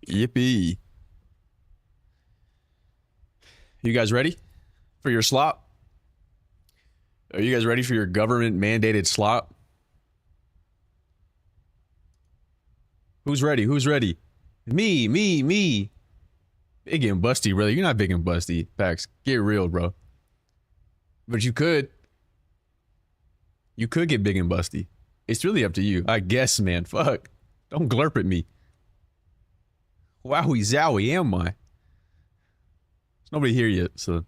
Yippee. You guys ready for your slop? Are you guys ready for your government mandated slop? Who's ready? Who's ready? Me. Big and busty, brother. You're not big and busty. Pax, get real, bro. But you could. You could get big and busty. It's really up to you. I guess, man. Fuck. Don't glurp at me. Wowie zowie am I? There's nobody here yet, so.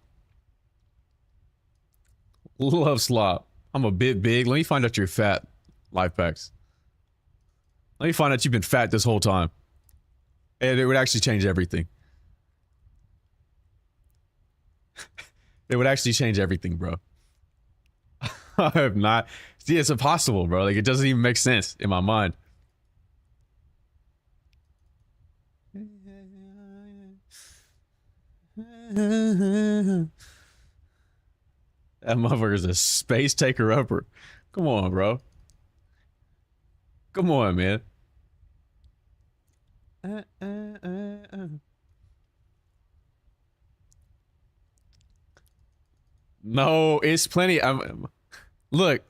Love slop. I'm a bit big. Let me find out you're fat. Life packs. Let me find out you've been fat this whole time. And it would actually change everything. It would actually change everything, bro. I have not. See, it's impossible, bro. Like, it doesn't even make sense in my mind. That motherfucker's a space taker upper. Come on, bro. Come on, man. No, it's plenty. Look,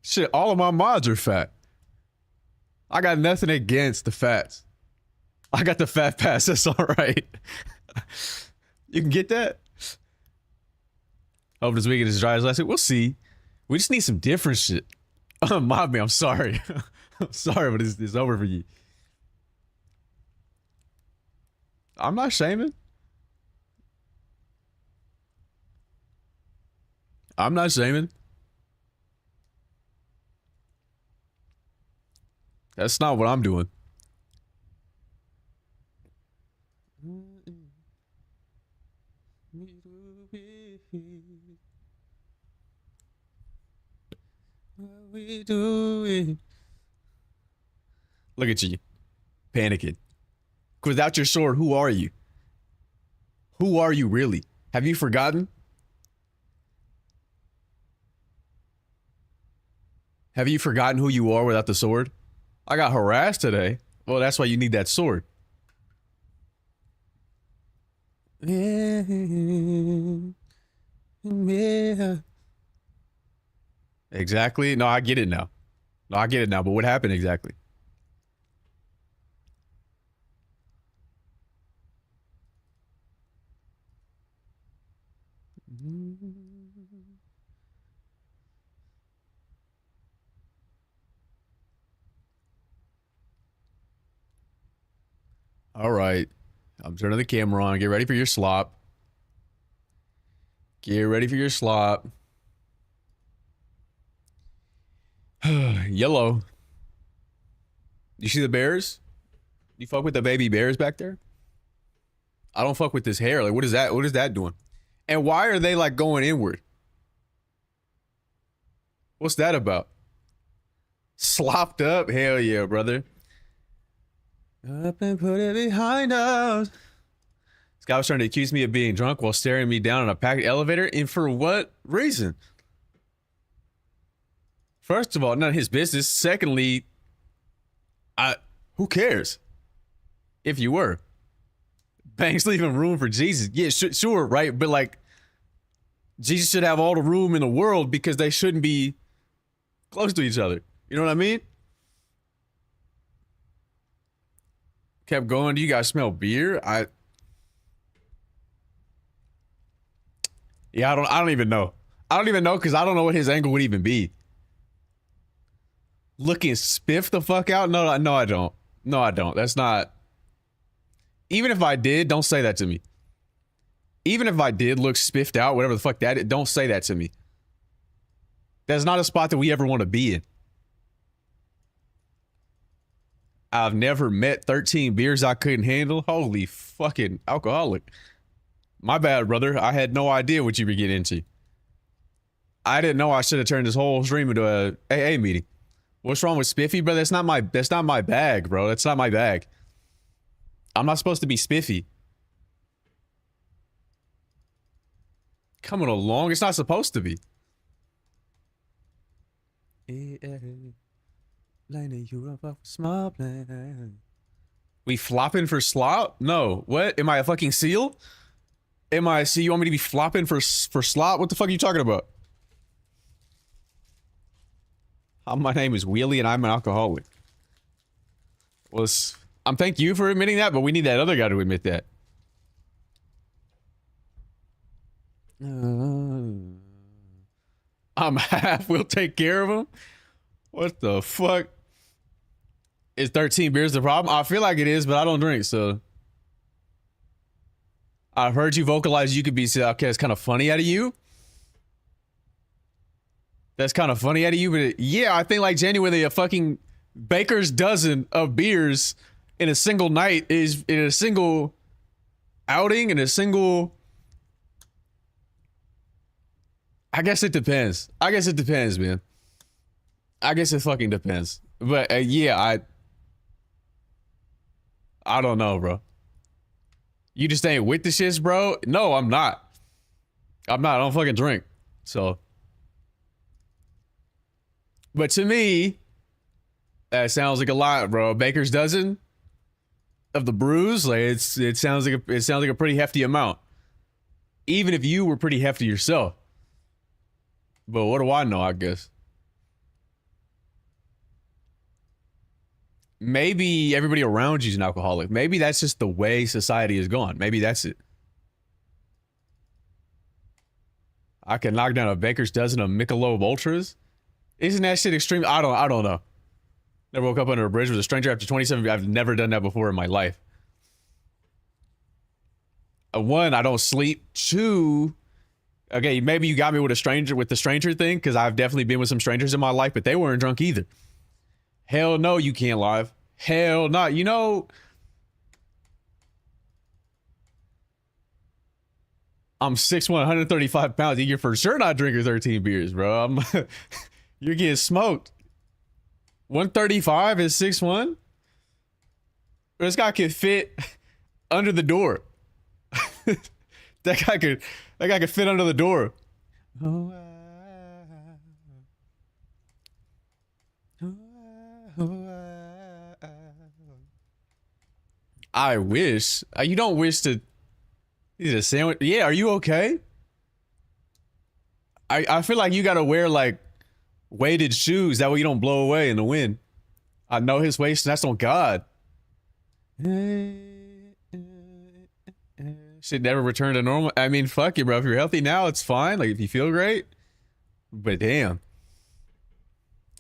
shit, all of my mods are fat. I got nothing against the fats. I got the fat pass. That's all right. You can get that. Hope this weekend is dry as last week. We'll see. We just need some different shit. Mob me. I'm sorry. I'm sorry, but it's over for you. I'm not shaming. I'm not shaming. That's not what I'm doing. Look at you. Panicking. Without your sword, who are you? Who are you really? Have you forgotten? Have you forgotten who you are without the sword? I got harassed today. Well, that's why you need that sword. Yeah. Exactly. No, I get it now. No, I get it now. But what happened exactly? All right. I'm turning the camera on. Get ready for your slop. Get ready for your slop. Yellow. You see the bears? You fuck with the baby bears back there? I don't fuck with this hair. Like, what is that? What is that doing? And why are they like going inward? What's that about? Slopped up? Hell yeah, brother. Up and put it behind us. This guy was trying to accuse me of being drunk while staring me down on a packed elevator. And for what reason? First of all, none of his business. Secondly, who cares? If you were. Banks leaving room for Jesus. Yeah, sure, right? But like, Jesus should have all the room in the world because they shouldn't be close to each other. You know what I mean? Kept going. Do you guys smell beer? Yeah, I don't even know. I don't even know because I don't know what his angle would even be. Looking spiff the fuck out? No, I don't. No, I don't. That's not. Even if I did, don't say that to me. Even if I did look spiffed out, whatever the fuck that is, don't say that to me. That's not a spot that we ever want to be in. I've never met 13 beers I couldn't handle. Holy fucking alcoholic. My bad, brother. I had no idea what you were getting into. I didn't know I should have turned this whole stream into a AA meeting. What's wrong with spiffy, bro? That's not my bag, bro. That's not my bag. I'm not supposed to be spiffy. Coming along, it's not supposed to be. Small plan. We flopping for slop? No. What? Am I a fucking seal? Am I a seal? You want me to be flopping for slop? What the fuck are you talking about? My name is Wheelie and I'm an alcoholic. Well, I'm thank you for admitting that, but we need that other guy to admit that. I'm half. We'll take care of him. What the fuck? Is 13 beers the problem? I feel like it is, but I don't drink, so. I've heard you vocalize you could be, okay, it's kind of funny out of you. That's kind of funny out of you, but yeah, I think like genuinely a fucking baker's dozen of beers in a single night is in a single outing, in a single. I guess it depends. I guess it depends, man. I guess it fucking depends. But yeah, I don't know, bro. You just ain't with the shits, bro? No, I'm not. I'm not. I don't fucking drink. So. But to me, that sounds like a lot, bro. A baker's dozen of the brews, like it sounds like a pretty hefty amount. Even if you were pretty hefty yourself. But what do I know, I guess? Maybe everybody around you is an alcoholic. Maybe that's just the way society is gone. Maybe that's it. I can knock down a baker's dozen of Michelob Ultras. Isn't that shit extreme? I don't know. Never woke up under a bridge with a stranger after 27. I've never done that before in my life. One, I don't sleep. Two, okay, maybe you got me with the stranger thing, because I've definitely been with some strangers in my life, but they weren't drunk either. Hell no, you can't lie. Hell no. You know, I'm 6'1", 135 pounds. You're for sure not drinking 13 beers, bro. You're getting smoked. 135 is 6'1"? This guy can fit under the door. that guy could fit under the door. I wish. You don't wish to eat a sandwich. Yeah, are you okay? I feel like you gotta wear like weighted shoes. That way you don't blow away in the wind. I know his waist, and that's on God. Should never return to normal. I mean, fuck it, bro. If you're healthy now, it's fine. Like, if you feel great. But damn.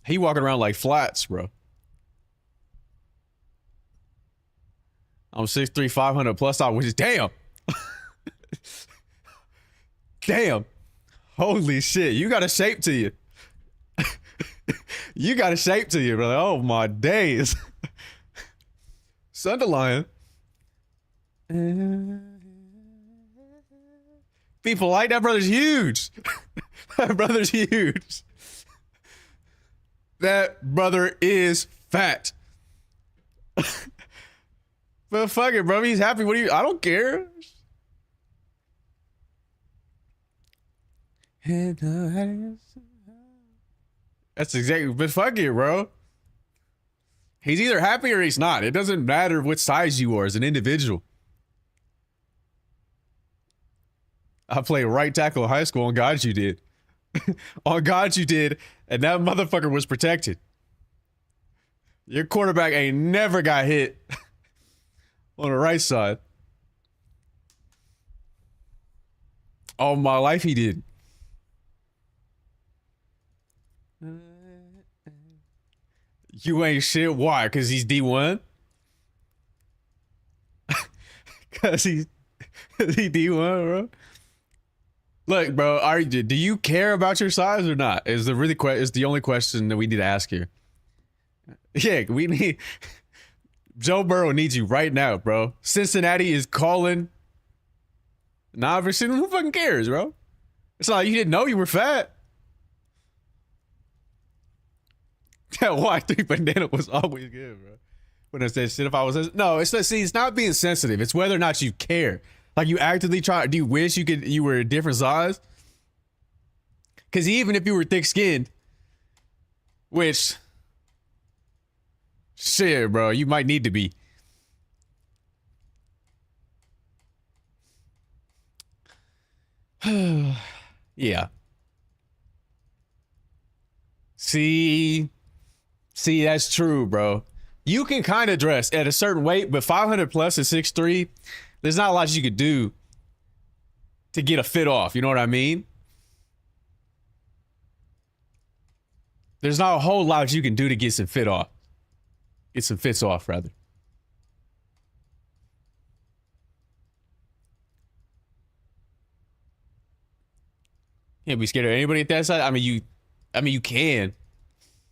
He walking around like flats, bro. I'm 6'3", 500 plus size, which is damn. Damn. Holy shit. You got a shape to you. You got a shape to you, brother. Oh my days. Sunderland. People like that brother's huge. That brother's huge. That brother is fat. But fuck it, bro. He's happy. What do you? I don't care. That's exactly. But fuck it, bro. He's either happy or he's not. It doesn't matter what size you are as an individual. I played right tackle in high school. On God, you did. On God, you did. And that motherfucker was protected. Your quarterback ain't never got hit on the right side. All my life, he did. You ain't shit. Why? Because he's D1? Because he's D1, bro? Look, bro, do you care about your size or not? Is the only question that we need to ask here. Yeah, we need... Joe Burrow needs you right now, bro. Cincinnati is calling. Nah, who fucking cares, bro? It's not like you didn't know you were fat. That Y3 banana was always good, bro. When I said shit, if I was... No, it's not being sensitive. It's whether or not you care. Like, you actively try... Do you wish you were a different size? Because even if you were thick-skinned, which... Shit, bro, you might need to be. Yeah. See, that's true, bro. You can kind of dress at a certain weight, but 500 plus and 6'3", there's not a lot you could do to get a fit off. You know what I mean? There's not a whole lot you can do to get some fit off. Get some fits off, rather. Can't be scared of anybody at that side. I mean, you can.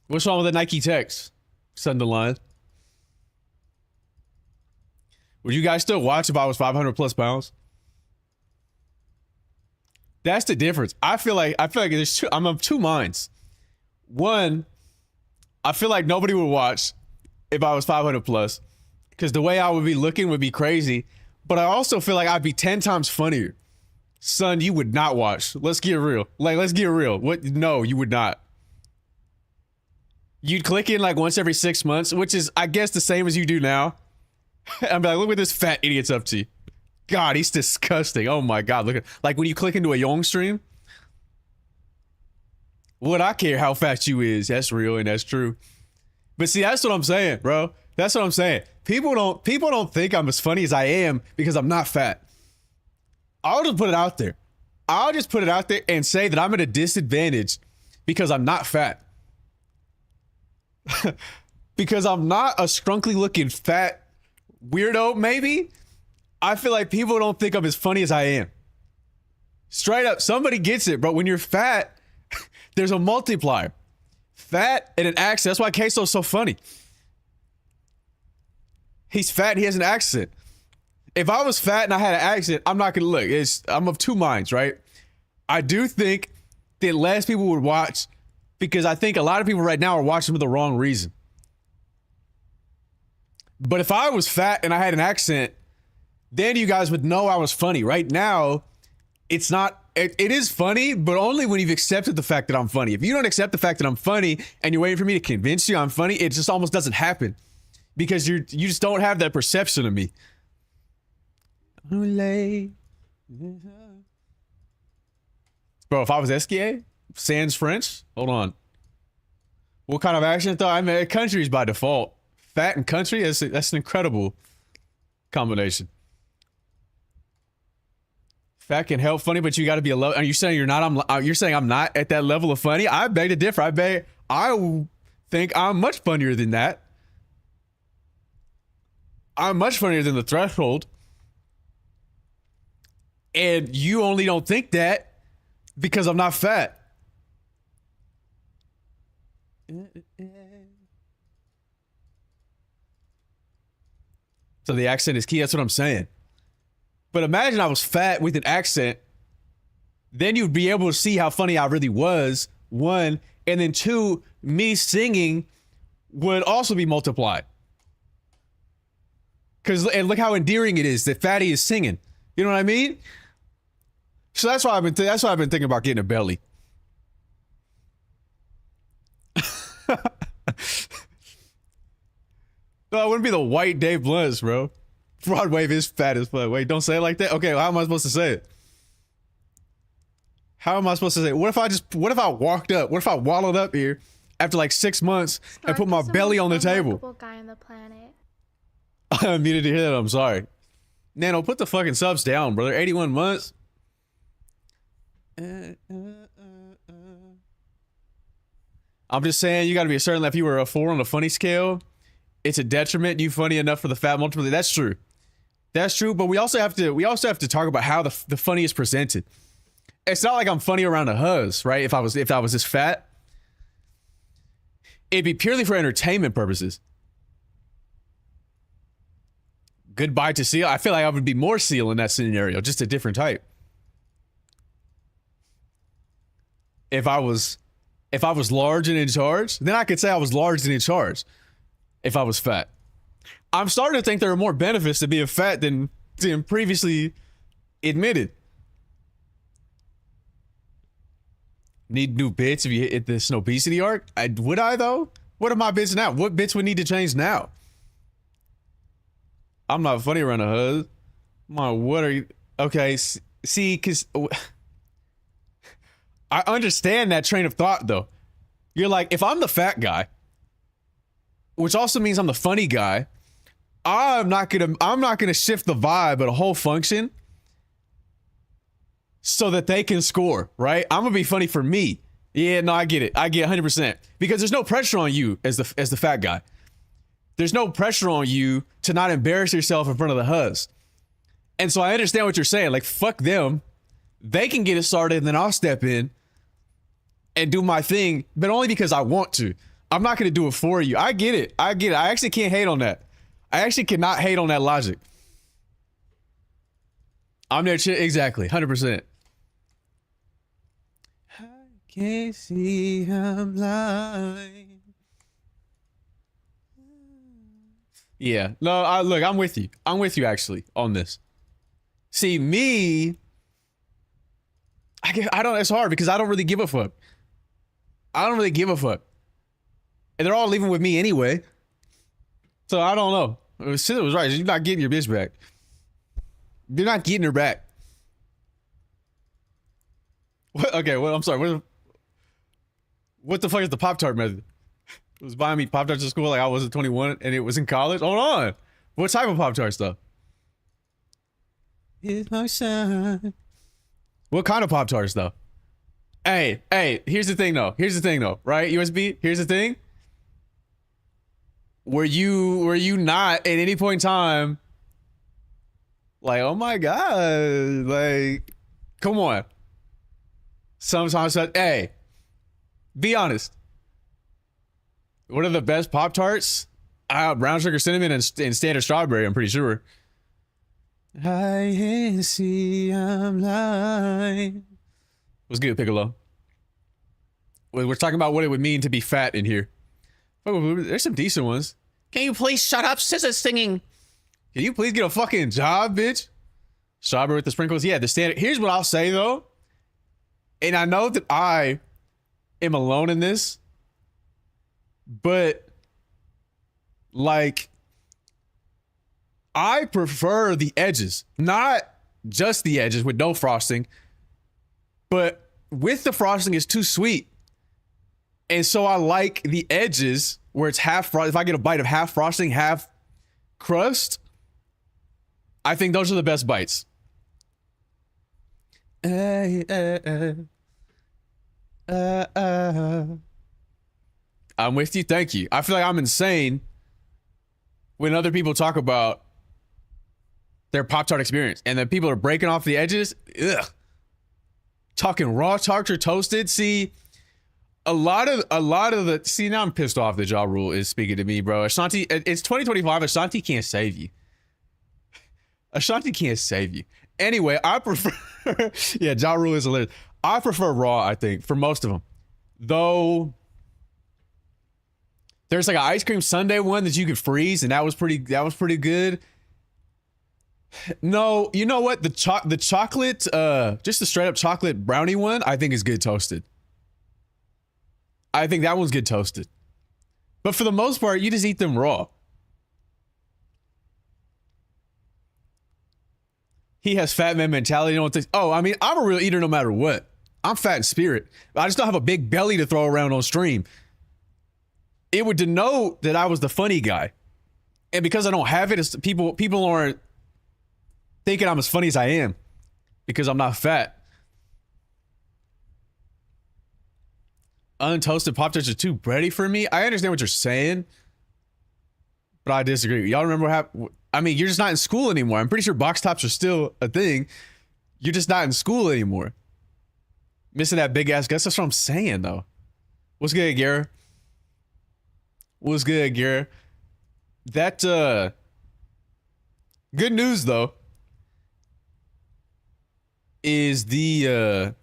What's wrong with the Nike Techs? Sunderland. Would you guys still watch if I was 500 plus pounds? That's the difference. I feel like I'm of two minds. One, I feel like nobody would watch if I was 500 plus, because the way I would be looking would be crazy. But I also feel like I'd be 10 times funnier. Son, you would not watch. Let's get real. Like, let's get real. What? No, you would not. You'd click in like once every 6 months, which is, I guess, the same as you do now. I'm like, look what this fat idiot's up to. God, he's disgusting. Oh my God, look at, like when you click into a Young stream. What I care how fat you is. That's real and that's true. But see, that's what I'm saying, bro. That's what I'm saying. People don't think I'm as funny as I am because I'm not fat. I'll just put it out there. I'll just put it out there and say that I'm at a disadvantage because I'm not fat. Because I'm not a scrunkly looking fat weirdo, maybe. I feel like people don't think I'm as funny as I am. Straight up, somebody gets it, bro. When you're fat, there's a multiplier. Fat and an accent. That's why Queso's so funny. He's fat and he has an accent. If I was fat and I had an accent, I'm not gonna look. I'm of two minds, right? I do think that less people would watch because I think a lot of people right now are watching for the wrong reason. But if I was fat and I had an accent, then you guys would know I was funny. Right now, it's not. It is funny, but only when you've accepted the fact that I'm funny. If you don't accept the fact that I'm funny and you're waiting for me to convince you I'm funny, it just almost doesn't happen because you just don't have that perception of me. Bro, if I was SKA, sans French, hold on. What kind of accent though? I mean, country's by default. Fat and country, that's an incredible combination. Fat can help funny, but you got to be a level. Are you saying you're not? You're saying I'm not at that level of funny? I beg to differ. I think I'm much funnier than that. I'm much funnier than the threshold. And you only don't think that because I'm not fat. So the accent is key. That's what I'm saying. But imagine I was fat with an accent. Then you'd be able to see how funny I really was, one. And then two, me singing would also be multiplied. And look how endearing it is that Fatty is singing. You know what I mean? So that's why I've been thinking about getting a belly. No, it wouldn't be the white Dave Blunts, bro. Broadwave is fat as fuck. Wait, don't say it like that. Okay, well, how am I supposed to say it? How am I supposed to say it? What if I walked up? What if I wallowed up here after like 6 months and put my belly on the table? Guy on the planet. I needed to hear that. I'm sorry. Nano, put the fucking subs down, brother. 81 months. I'm just saying you got to be a certain level. If you were a 4 on the funny scale, it's a detriment. You funny enough for the fat multiplier. That's true. That's true. But we also have to talk about how the funny is presented. It's not like I'm funny around a huzz, right? If I was this fat, it'd be purely for entertainment purposes. Goodbye to Seal. I feel like I would be more Seal in that scenario, just a different type. If I was large and in charge, then I could say I was large and in charge. If I was fat, I'm starting to think there are more benefits to being fat than previously admitted. Need new bits if you hit this obesity arc? Would I though? What are my bits now? What bits would need to change now? I'm not funny around a huzz. What are you? Okay, see, because I understand that train of thought though. You're like, if I'm the fat guy, which also means I'm the funny guy, I'm not gonna shift the vibe of the whole function so that they can score, right? I'm gonna be funny for me. Yeah, no, I get it. I get 100%. Because there's no pressure on you as the fat guy. There's no pressure on you to not embarrass yourself in front of the huz. And so I understand what you're saying. Like, fuck them. They can get it started and then I'll step in and do my thing, but only because I want to. I'm not going to do it for you. I get it. I actually can't hate on that. I actually cannot hate on that logic. I'm there. Exactly. 100%. I can't see I'm lying. Yeah. No, look, I'm with you. I'm with you actually on this. See, me, I don't, it's hard because I don't really give a fuck. I don't really give a fuck. And they're all leaving with me anyway. So I don't know. Sid was right. You're not getting your bitch back. You're not getting her back. What? Okay, well, I'm sorry. What the fuck is the Pop-Tart method? It was buying me Pop-Tarts at school like I wasn't 21 and it was in college? Hold on. What type of Pop-Tart stuff? It's my son. What kind of Pop-Tarts though? Hey, here's the thing though, right? USB, here's the thing. Were you not at any point in time like, oh my God, like, come on. Sometimes, hey, be honest. What are the best Pop-Tarts? Brown sugar cinnamon and standard strawberry, I'm pretty sure. I can see I'm lying. What's good, Piccolo? We're talking about what it would mean to be fat in here. Oh, there's some decent ones. Can you please shut up, scissors singing? Can you please get a fucking job, bitch? Strawberry with the sprinkles. Yeah, the standard. Here's what I'll say though. And I know that I am alone in this, but like, I prefer the edges, not just the edges with no frosting, but with the frosting is too sweet. And so I like the edges where it's half frost. If I get a bite of half frosting, half crust, I think those are the best bites. I'm with you. Thank you. I feel like I'm insane when other people talk about their Pop-Tart experience and then people are breaking off the edges. Ugh. Talking raw Tarts or toasted. See, a lot of the, see, now I'm pissed off that Ja Rule is speaking to me, bro. Ashanti, it's 2025. Ashanti can't save you. Ashanti can't save you. Anyway, I prefer, yeah, Ja Rule is hilarious. I prefer raw, I think, for most of them. Though, there's like an ice cream sundae one that you could freeze, and that was pretty good. No, you know what? The chocolate, just the straight up chocolate brownie one, I think is good toasted. I think that one's good toasted. But for the most part, you just eat them raw. He has fat man mentality. Oh, I mean, I'm a real eater no matter what. I'm fat in spirit. I just don't have a big belly to throw around on stream. It would denote that I was the funny guy. And because I don't have it, it's people aren't thinking I'm as funny as I am because I'm not fat. Untoasted Pop-Tarts are too bready for me. I understand what you're saying, but I disagree. Y'all remember what happened? I mean, you're just not in school anymore. I'm pretty sure box tops are still a thing. You're just not in school anymore. Missing that big ass guts. That's what I'm saying, though. What's good, Gara? What's good, Gara? That, good news, though, is the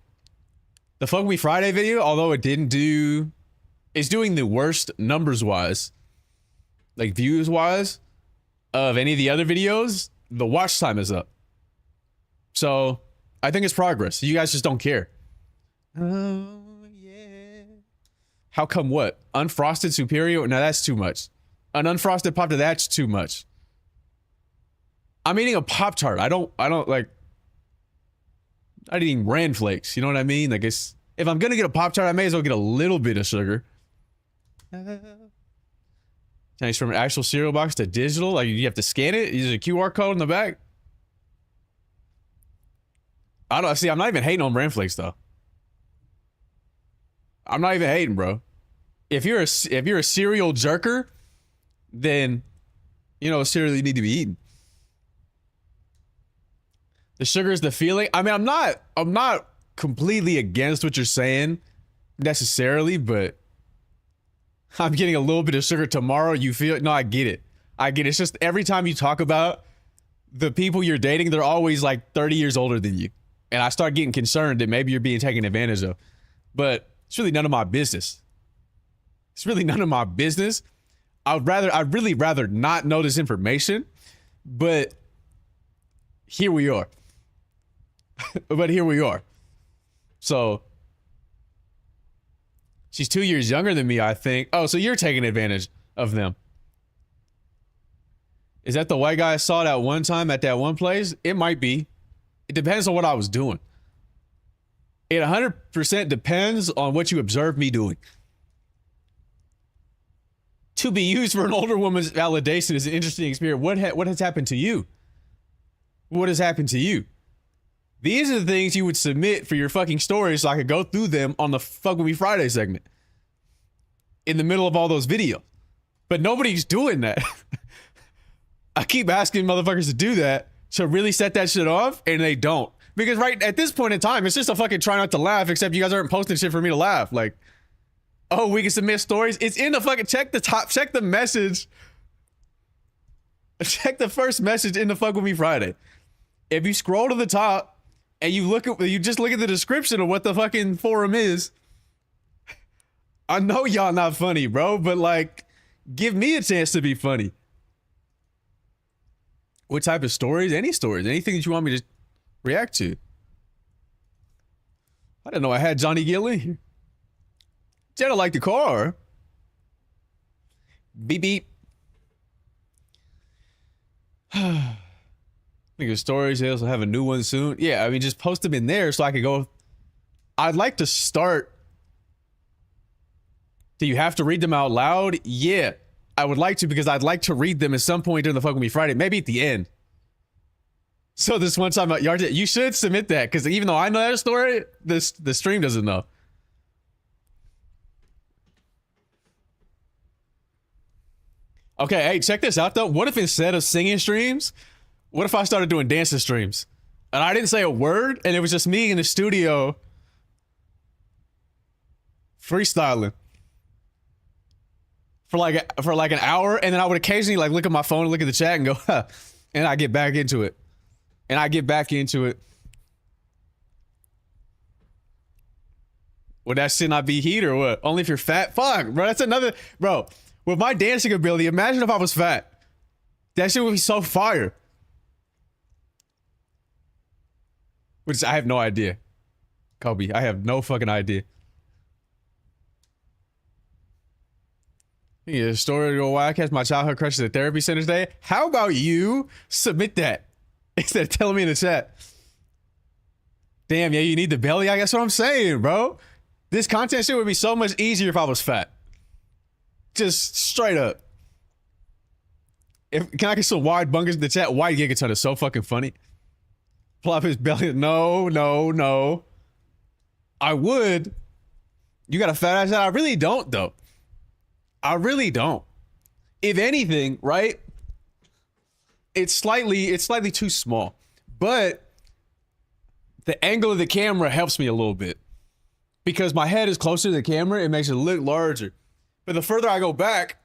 Fuck Me Friday video, although it didn't do, it's doing the worst numbers-wise, like views-wise, of any of the other videos. The watch time is up. So, I think it's progress. You guys just don't care. Oh, yeah. How come what? Unfrosted superior? No, that's too much. An unfrosted Pop-Tart, that's too much. I'm eating a Pop-Tart. I don't like, I'm eating Bran Flakes. You know what I mean? Like, it's If I'm gonna get a Pop-Tart, I may as well get a little bit of sugar. Change from an actual cereal box to digital. Like, you have to scan it. Use a QR code in the back. I don't see. I'm not even hating on Bran Flakes though. I'm not even hating, bro. If you're a cereal jerker, then you know cereal you need to be eating. The sugar is the feeling. I mean, I'm not completely against what you're saying necessarily, but I'm getting a little bit of sugar tomorrow. You feel it? No, I get it. I get it. It's just every time you talk about the people you're dating, they're always like 30 years older than you. And I start getting concerned that maybe you're being taken advantage of. But it's really none of my business. It's really none of my business. I'd really rather not know this information, but here we are. But here we are. So she's 2 years younger than me, I think. Oh, so you're taking advantage of them. Is that the white guy I saw that one time at that one place? It might be. It depends on what I was doing. It 100% depends on what you observed me doing. To be used for an older woman's validation is an interesting experience. What has happened to you? What has happened to you? These are the things you would submit for your fucking stories so I could go through them on the Fuck With Me Friday segment. In the middle of all those videos. But nobody's doing that. I keep asking motherfuckers to do that to really set that shit off, and they don't. Because right at this point in time, it's just a fucking try not to laugh, except you guys aren't posting shit for me to laugh. Like, oh, we can submit stories. It's in the fucking, check the message. Check the first message in the Fuck With Me Friday. If you scroll to the top and you just look at the description of what the fucking forum is, I know y'all not funny, bro, but like, give me a chance to be funny. What type of stories? Any stories, anything that you want me to react to. I didn't know I had Johnny Gill in here. Jenna liked the car. Beep beep. I think of stories, they'll have a new one soon. Yeah, I mean, just post them in there so I could go. I'd like to start. Do you have to read them out loud? Yeah, I would like to, because I'd like to read them at some point during the Fuck With Me Friday, maybe at the end. So this one time about yard, you should submit that, because even though I know that story, the stream doesn't know. Okay, hey, check this out though. What if instead of singing streams, what if I started doing dancing streams? And I didn't say a word, and it was just me in the studio freestyling for like an hour, and then I would occasionally like look at my phone and look at the chat and go, huh, and I get back into it. Would that shit not be heat or what? Only if you're fat? Fuck, bro. That's another, bro. With my dancing ability, imagine if I was fat. That shit would be so fire. Which I have no idea. Kobe, I have no fucking idea. Yeah, a story to go why I catch my childhood crushes at therapy center today. How about you submit that instead of telling me in the chat? Damn, yeah, you need the belly. I guess what I'm saying, bro. This content shit would be so much easier if I was fat. Just straight up. Can I get some wide bunkers in the chat? White Gigaton is so fucking funny. Plop his belly. No. I would. You got a fat ass head? I really don't, though. I really don't. If anything, right? It's slightly too small. But the angle of the camera helps me a little bit. Because my head is closer to the camera, it makes it look larger. But the further I go back,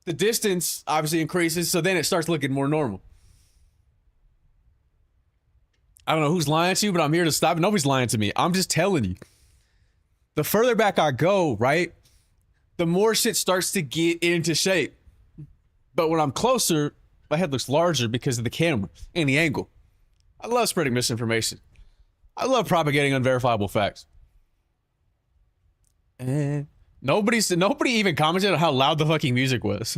the distance obviously increases, so then it starts looking more normal. I don't know who's lying to you, but I'm here to stop. Nobody's lying to me. I'm just telling you. The further back I go, right, the more shit starts to get into shape. But when I'm closer, my head looks larger because of the camera and the angle. I love spreading misinformation. I love propagating unverifiable facts. And nobody even commented on how loud the fucking music was.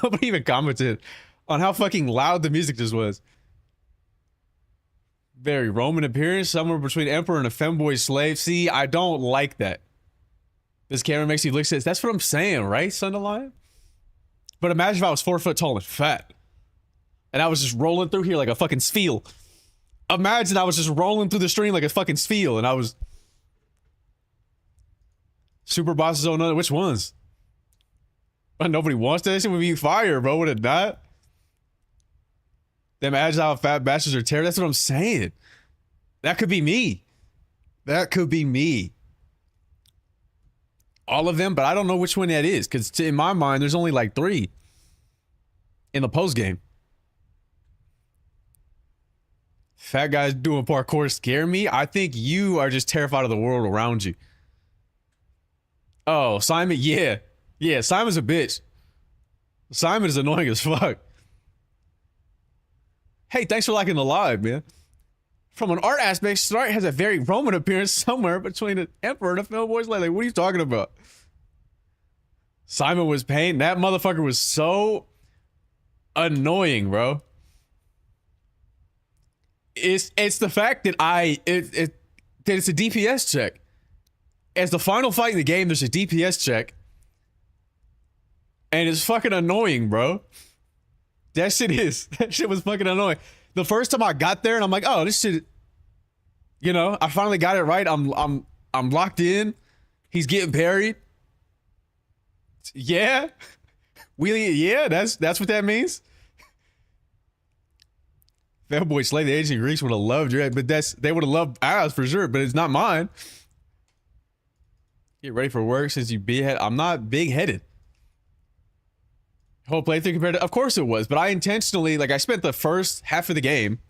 Nobody even commented on how fucking loud the music just was. Very Roman appearance, somewhere between emperor and a femboy slave. See, I don't like that. This camera makes you look sis. That's what I'm saying, right, Son of Lion? But imagine if I was 4 foot tall and fat. And I was just rolling through here like a fucking spheal. Imagine I was just rolling through the stream like a fucking spheal and I was... Super bosses on other. Which ones? Nobody wants that. That shit would be fire, bro. Would it not? Them agile fat bastards are terrible. That's what I'm saying. That could be me. That could be me. All of them, but I don't know which one that is. Because in my mind, there's only like 3 in the post game. Fat guys doing parkour scare me. I think you are just terrified of the world around you. Oh, Simon, yeah. Yeah, Simon's a bitch. Simon is annoying as fuck. Hey, thanks for liking the live, man. From an art aspect, Snark has a very Roman appearance somewhere between an emperor and a femboy slave. Like, what are you talking about? Simon was pain. That motherfucker was so annoying, bro. It's the fact that that it's a DPS check. As the final fight in the game, there's a DPS check. And it's fucking annoying, bro. That shit was fucking annoying. The first time I got there and I'm like, oh, this shit, you know, I finally got it right. I'm locked in. He's getting parried. Yeah. Yeah, that's what that means. Fanboy Slay, the ancient Greeks would have loved you, but they would have loved ours for sure, but it's not mine. Get ready for work since you big head. I'm not big headed. Whole playthrough compared to, of course it was, but I intentionally, like, I spent the first half of the game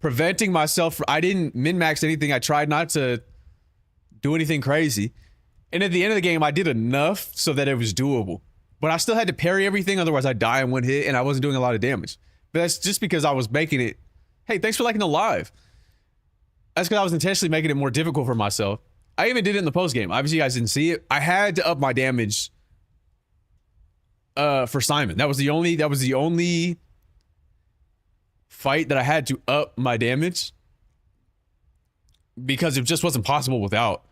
preventing myself. I didn't min-max anything. I tried not to do anything crazy. And at the end of the game, I did enough so that it was doable. But I still had to parry everything, otherwise I'd die in one hit, and I wasn't doing a lot of damage. But that's just because I was making it. Hey, thanks for liking the live. That's because I was intentionally making it more difficult for myself. I even did it in the post game. Obviously, you guys didn't see it. I had to up my damage for Simon. That was the only fight that I had to up my damage because it just wasn't possible without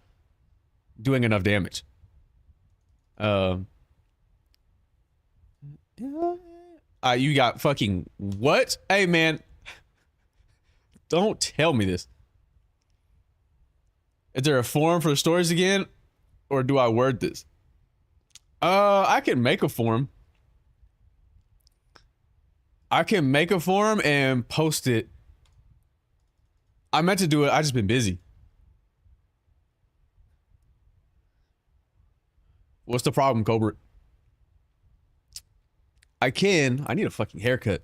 doing enough damage. You got fucking what? Hey, man. Don't tell me this. Is there a forum for the stories again? Or do I word this? I can make a forum. I can make a forum and post it. I meant to do it. I just been busy. What's the problem, Cobra? I need a fucking haircut.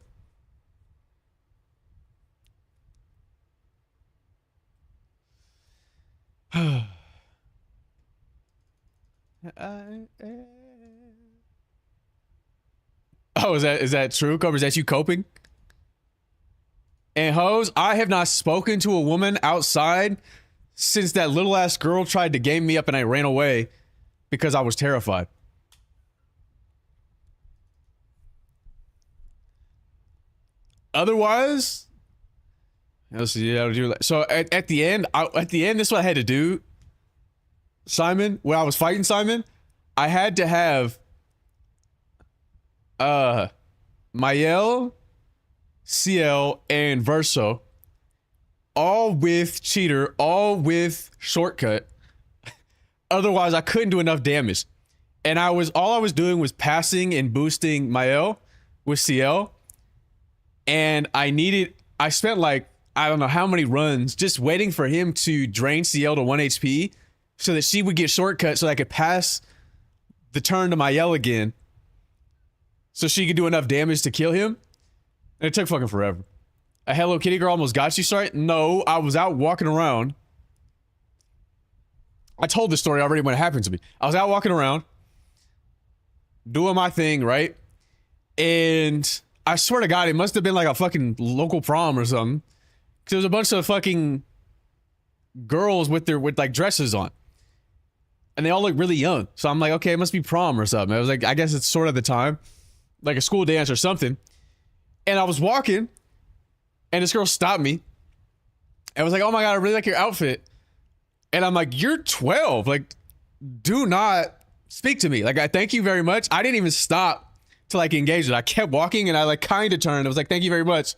Oh, is that true, Cobra? Is that you coping? And hoes, I have not spoken to a woman outside since that little ass girl tried to game me up and I ran away because I was terrified. Otherwise, let's see. So at the end, this is what I had to do. Simon, when I was fighting Simon, I had to have Mael, CL, and Verso, all with cheater, all with shortcut. Otherwise, I couldn't do enough damage. And all I was doing was passing and boosting Mael with CL. And I spent like, I don't know how many runs just waiting for him to drain CL to 1 HP so that she would get shortcut so I could pass the turn to Mael again so she could do enough damage to kill him. And it took fucking forever. A Hello Kitty girl almost got you, sorry? No, I was out walking around. I told this story already when it happened to me. I was out walking around, doing my thing, right? And I swear to God, it must have been like a fucking local prom or something. Cause there was a bunch of fucking girls with like dresses on. And they all look really young. So I'm like, okay, it must be prom or something. I was like, I guess it's sort of the time. Like a school dance or something. And I was walking, and this girl stopped me. and was like, "Oh my god, I really like your outfit." And I'm like, "You're 12. Like, do not speak to me. Like, I thank you very much." I didn't even stop to like engage it. I kept walking and I like kind of turned. I was like, "Thank you very much."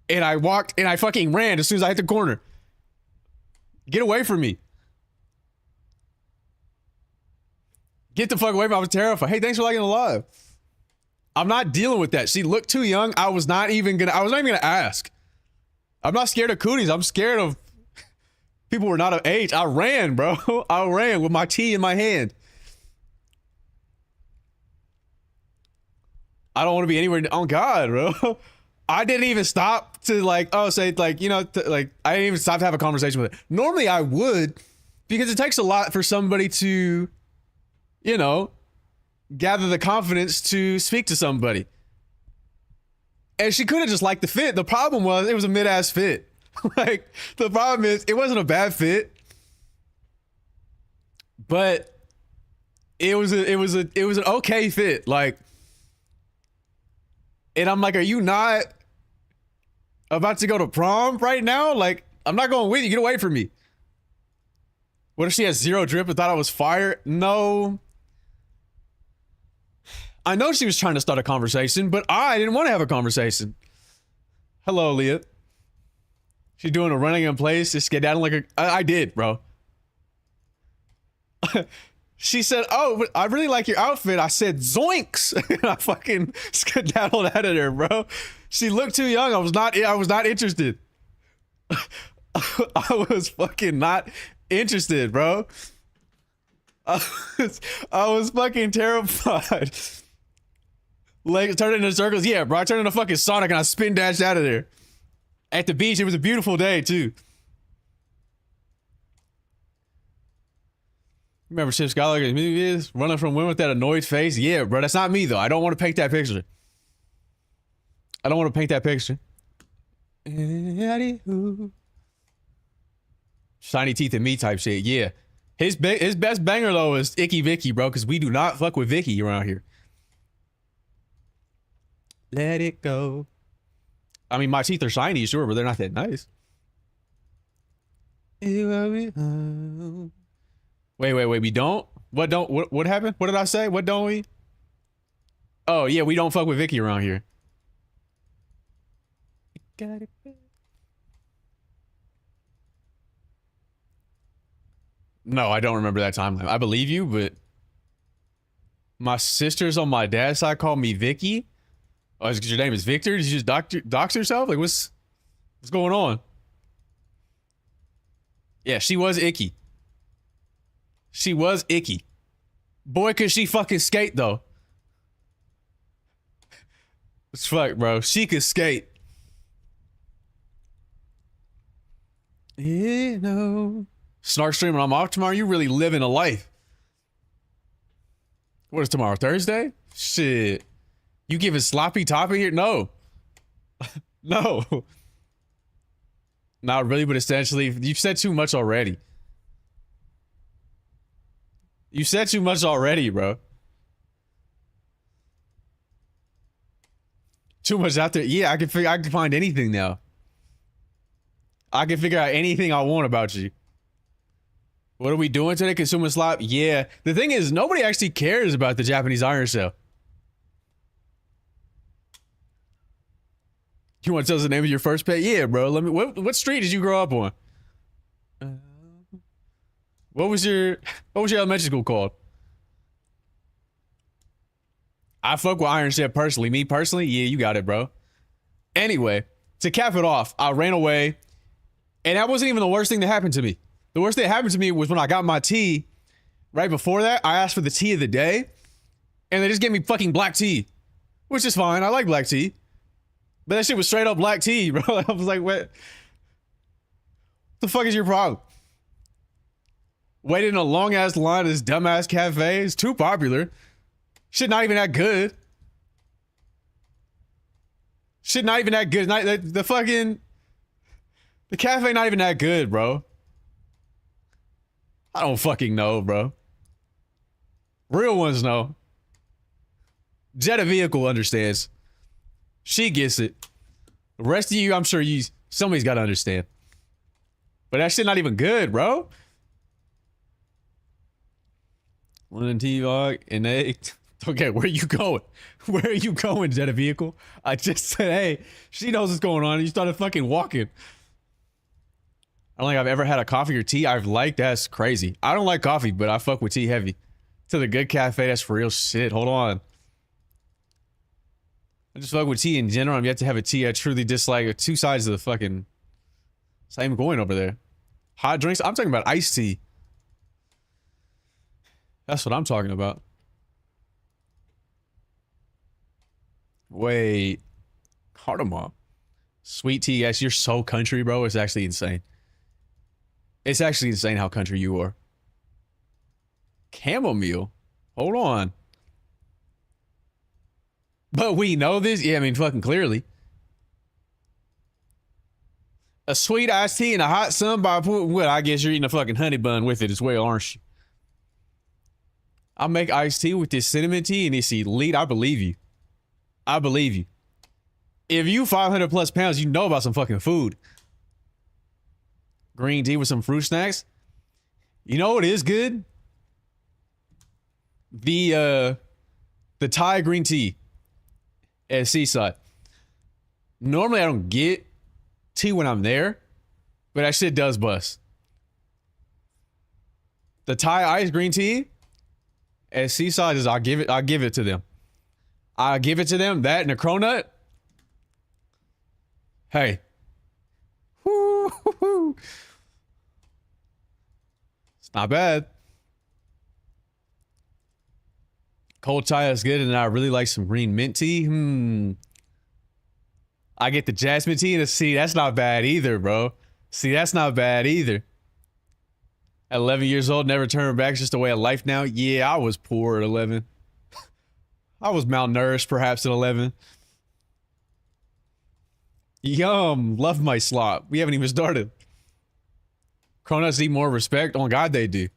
And I walked and I fucking ran as soon as I hit the corner. Get away from me. Get the fuck away from me. I was terrified. Hey, thanks for liking the live. I'm not dealing with that. She looked too young. I was not even gonna ask. I'm not scared of cooties. I'm scared of people who are not of age. I ran, bro. I ran with my tea in my hand. I don't want to be anywhere. Oh God, bro. I didn't even stop to like, say like, I didn't even stop to have a conversation with it. Normally I would, because it takes a lot for somebody to, gather the confidence to speak to somebody. And she could have just liked the fit. The problem was it was a mid-ass fit. Like, the problem is it wasn't a bad fit, but it was an okay fit. Like, and I'm like, are you not about to go to prom right now? Like, I'm not going with you. Get away from me. What if she has zero drip and thought I was fire? No. I know she was trying to start a conversation, but I didn't want to have a conversation. Hello, Leah. She's doing a running in place. Just get down like a... I did, bro. She said, "Oh, but I really like your outfit." I said, "Zoinks!" And I fucking skedaddled out of there, bro. She looked too young. I was not interested. I was fucking not interested, bro. I was fucking terrified. Like, turned into circles. Yeah, bro. I turned into fucking Sonic and I spin dashed out of there. At the beach. It was a beautiful day, too. Remember Chip Scholar is running from women with that annoyed face? Yeah, bro. That's not me, though. I don't want to paint that picture. I don't want to paint that picture. Shiny teeth and me type shit. Yeah. His best banger, though, is Icky Vicky, bro, because we do not fuck with Vicky around here. Let it go. I mean, my teeth are shiny, sure, but they're not that nice. Wait, we don't? What happened? What did I say? What don't we? Oh, yeah, we don't fuck with Vicky around here. Got it. No, I don't remember that timeline. I believe you, but my sisters on my dad's side call me Vicky. Oh, is your name is Victor? Did you just dox yourself? Like, what's going on? Yeah, she was icky. She was icky. Boy, could she fucking skate, though. It's fuck, bro. She could skate. Snark stream when I'm off tomorrow. You really living a life. What is tomorrow? Thursday? Shit. You giving sloppy topping here? No. No. Not really, but essentially, you've said too much already. You said too much already, bro. Too much out there. Yeah, I can find anything now. I can figure out anything I want about you. What are we doing today? Consuming slop? Yeah. The thing is, nobody actually cares about the Japanese Iron Show. You want to tell us the name of your first pet? Yeah, bro. Let me. What street did you grow up on? What was your elementary school called? I fuck with Iron Chef personally. Me personally, yeah, you got it, bro. Anyway, to cap it off, I ran away, and that wasn't even the worst thing that happened to me. The worst thing that happened to me was when I got my tea. Right before that, I asked for the tea of the day, and they just gave me fucking black tea, which is fine. I like black tea. But that shit was straight up black tea, bro. I was like, what the fuck is your problem? Waiting in a long ass line at this dumbass cafe. It's too popular. Shit not even that good. Shit not even that good. The cafe not even that good, bro. I don't fucking know, bro. Real ones know. Jetta Vehicle understands. She gets it. The rest of you, I'm sure somebody's got to understand. But that shit not even good, bro. London tea log and egg. Okay, where are you going? Where are you going, Jet a vehicle? I just said, hey, she knows what's going on. You started fucking walking. I don't think I've ever had a coffee or tea I've liked. That's crazy. I don't like coffee, but I fuck with tea heavy. To the good cafe, that's for real shit. Hold on. I just fuck with tea in general. I'm yet to have a tea I truly dislike. Two sides of the fucking same coin over there. Hot drinks? I'm talking about iced tea. That's what I'm talking about. Wait. Cardamom. Sweet tea. Yes, you're so country, bro. It's actually insane. It's actually insane how country you are. Chamomile? Hold on. But we know this? Yeah, I mean, fucking clearly. A sweet iced tea and a hot sun by pool. Well, I guess you're eating a fucking honey bun with it as well, aren't you? I'll make iced tea with this cinnamon tea and it's elite. I believe you. I believe you. If you 500 plus pounds, you know about some fucking food. Green tea with some fruit snacks. You know what is good? The Thai green tea at Seaside. Normally I don't get tea when I'm there, but that shit does bust. The Thai iced green tea at Seaside is I'll give it to them. I'll give it to them. That and a cronut. Hey. Woo-hoo-hoo. It's not bad. Cold chai is good, and I really like some green mint tea. I get the jasmine tea, and see, that's not bad either, bro. See, that's not bad either. At 11 years old, never turn back. It's just a way of life now. Yeah, I was poor at 11. I was malnourished, perhaps, at 11. Yum. Love my slop. We haven't even started. Cronuts need more respect. Oh, God, they do.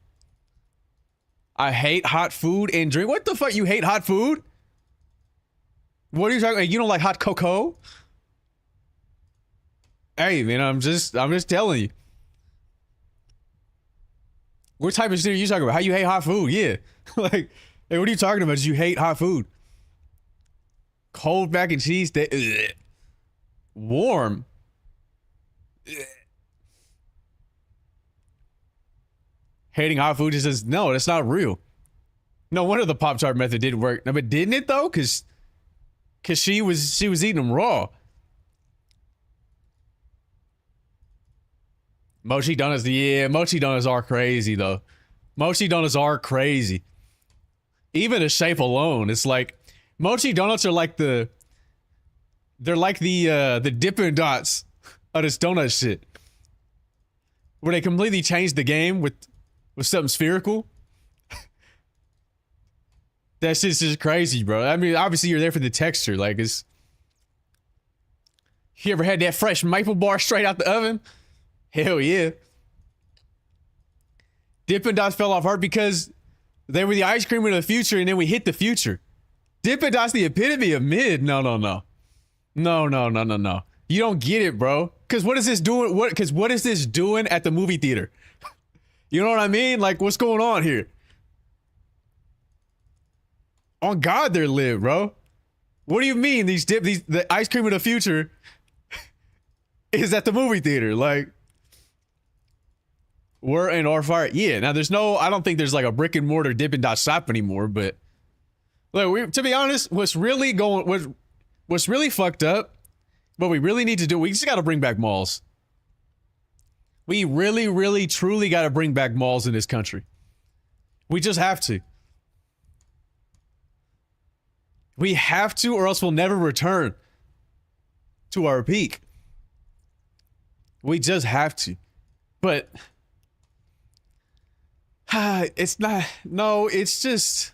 I hate hot food and drink. What the fuck? You hate hot food? What are you talking about? You don't like hot cocoa? Hey, man, I'm just telling you. What type of shit are you talking about? How you hate hot food? Yeah. Like, hey, what are you talking about? You hate hot food. Cold mac and cheese. Warm. Ugh. Hating hot food just says, no, that's not real. No wonder the Pop-Tart method didn't work. No, but didn't it though? Cause she was eating them raw. Mochi donuts, yeah, mochi donuts are crazy though. Mochi donuts are crazy. Even the shape alone, it's like mochi donuts are like the Dippin' Dots of this donut shit. Where they completely changed the game with something spherical. That shit's just crazy, bro. I mean, obviously you're there for the texture. Like, it's... You ever had that fresh maple bar straight out the oven? Hell yeah. Dippin' Dots fell off hard because they were the ice cream of the future, and then we hit the future. Dippin' Dots the epitome of mid. No. No. You don't get it, bro. Because what is this doing? What is this doing at the movie theater? You know what I mean? Like, what's going on here? On God, they're lit, bro. What do you mean the ice cream of the future is at the movie theater? Like, we're in our fire. Yeah, now I don't think there's like a brick and mortar Dippin' Dot shop anymore, but look, to be honest, what's really fucked up, what we really need to do, we just got to bring back malls. We really, really, truly got to bring back malls in this country. We just have to. We have to, or else we'll never return to our peak. We just have to. But it's not, no, it's just,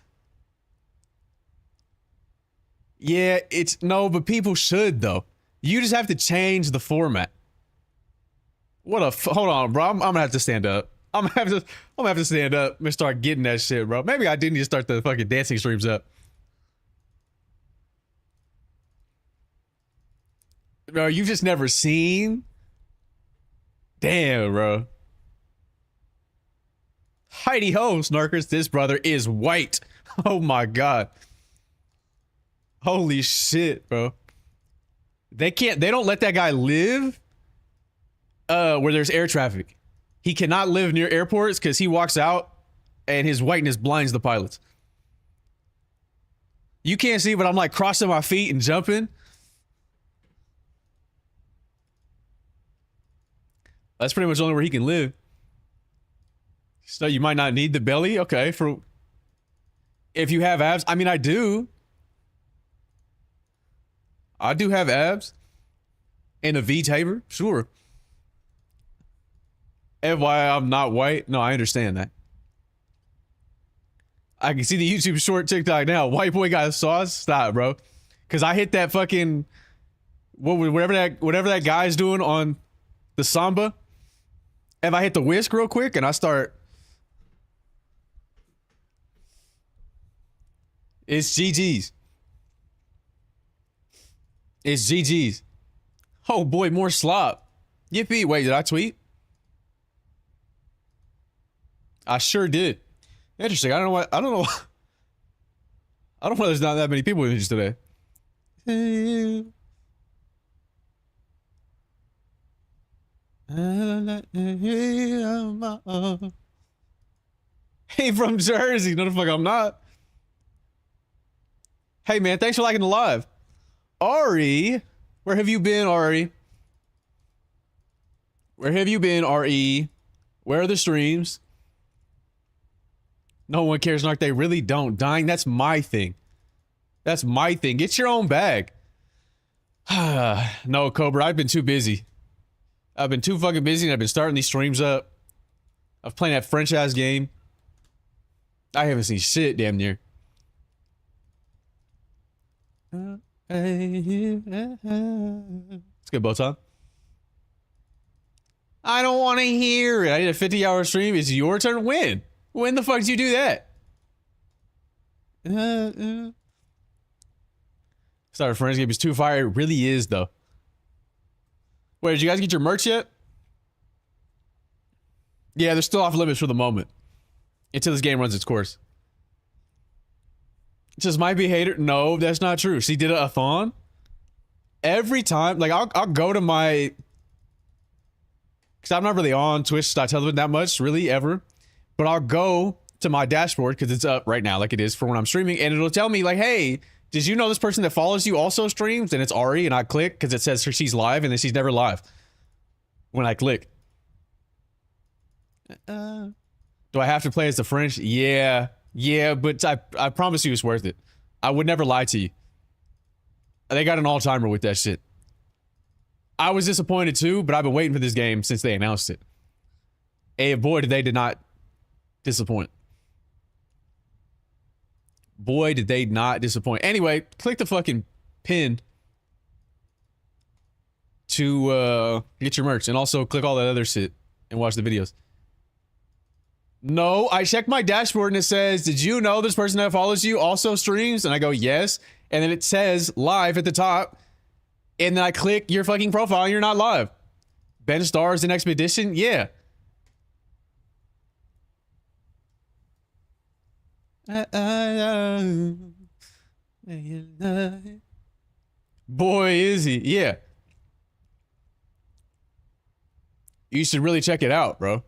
yeah, it's, no, but people should though. You just have to change the format. Hold on, bro. I'm gonna have to stand up. I'm gonna have to stand up and start getting that shit, bro. Maybe I didn't just start the fucking dancing streams up. Bro, you just never seen? Damn, bro. Heidi ho, Snarkers. This brother is white. Oh my god. Holy shit, bro. They don't let that guy live where there's air traffic. He cannot live near airports because he walks out and his whiteness blinds the pilots. You can't see, but I'm like crossing my feet and jumping. That's pretty much the only where he can live. So you might not need the belly. Okay, for if you have abs. I mean, I do. I do have abs. And a V-taper, sure. And why I'm not white? No, I understand that. I can see the YouTube short TikTok now. White boy got sauce. Stop, bro. Because I hit that fucking whatever that guy's doing on the samba. If I hit the whisk real quick and I start, it's GG's. It's GG's. Oh boy, more slop. Yippee! Wait, did I tweet? I sure did. Interesting. I don't know. I don't know why there's not that many people in this today. Hey, from Jersey. No, the fuck I'm not. Hey, man, thanks for liking the live. Ari, where have you been, Ari? Where have you been, RE? Where are the streams? No one cares, Snark. They really don't. Dying, that's my thing. That's my thing. Get your own bag. No, Cobra, I've been too busy. I've been too fucking busy and I've been starting these streams up. I've playing that French-ass game. I haven't seen shit damn near. It's good, Botan. I don't want to hear it. I did a 50-hour stream. It's your turn. When? When the fuck did you do that? Started Friends game is too fire. It really is, though. Wait, did you guys get your merch yet? Yeah, they're still off limits for the moment. Until this game runs its course. Just might be hater. No, that's not true. She did a thon. Every time, like I'll go to my, because I'm not really on Twitch.tv that much, really, ever. But I'll go to my dashboard because it's up right now, like it is for when I'm streaming, and it'll tell me like, hey, did you know this person that follows you also streams? And it's Ari, and I click because it says she's live, and then she's never live. When I click. Do I have to play as the French? Yeah, but I promise you it's worth it. I would never lie to you. They got an all-timer with that shit. I was disappointed too, but I've been waiting for this game since they announced it. And boy, did not disappoint. Boy, did they not disappoint. Anyway, click the fucking pin to get your merch. And also click all that other shit and watch the videos. No, I checked my dashboard and it says, did you know this person that follows you also streams? And I go, yes. And then it says live at the top. And then I click your fucking profile and you're not live. Ben Stars in Expedition? Yeah. Boy, is he. Yeah. You should really check it out, bro.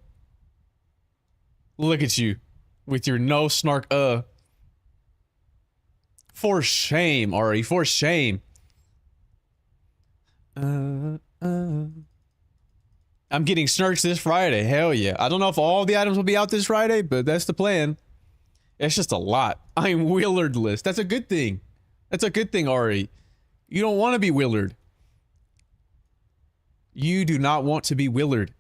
Look at you with your no snark. For shame, Ari. For shame. I'm getting snarks this Friday. Hell yeah. I don't know if all the items will be out this Friday, but that's the plan. It's just a lot. I'm Willardless. That's a good thing. That's a good thing, Ari. You don't want to be Willard. You do not want to be Willard.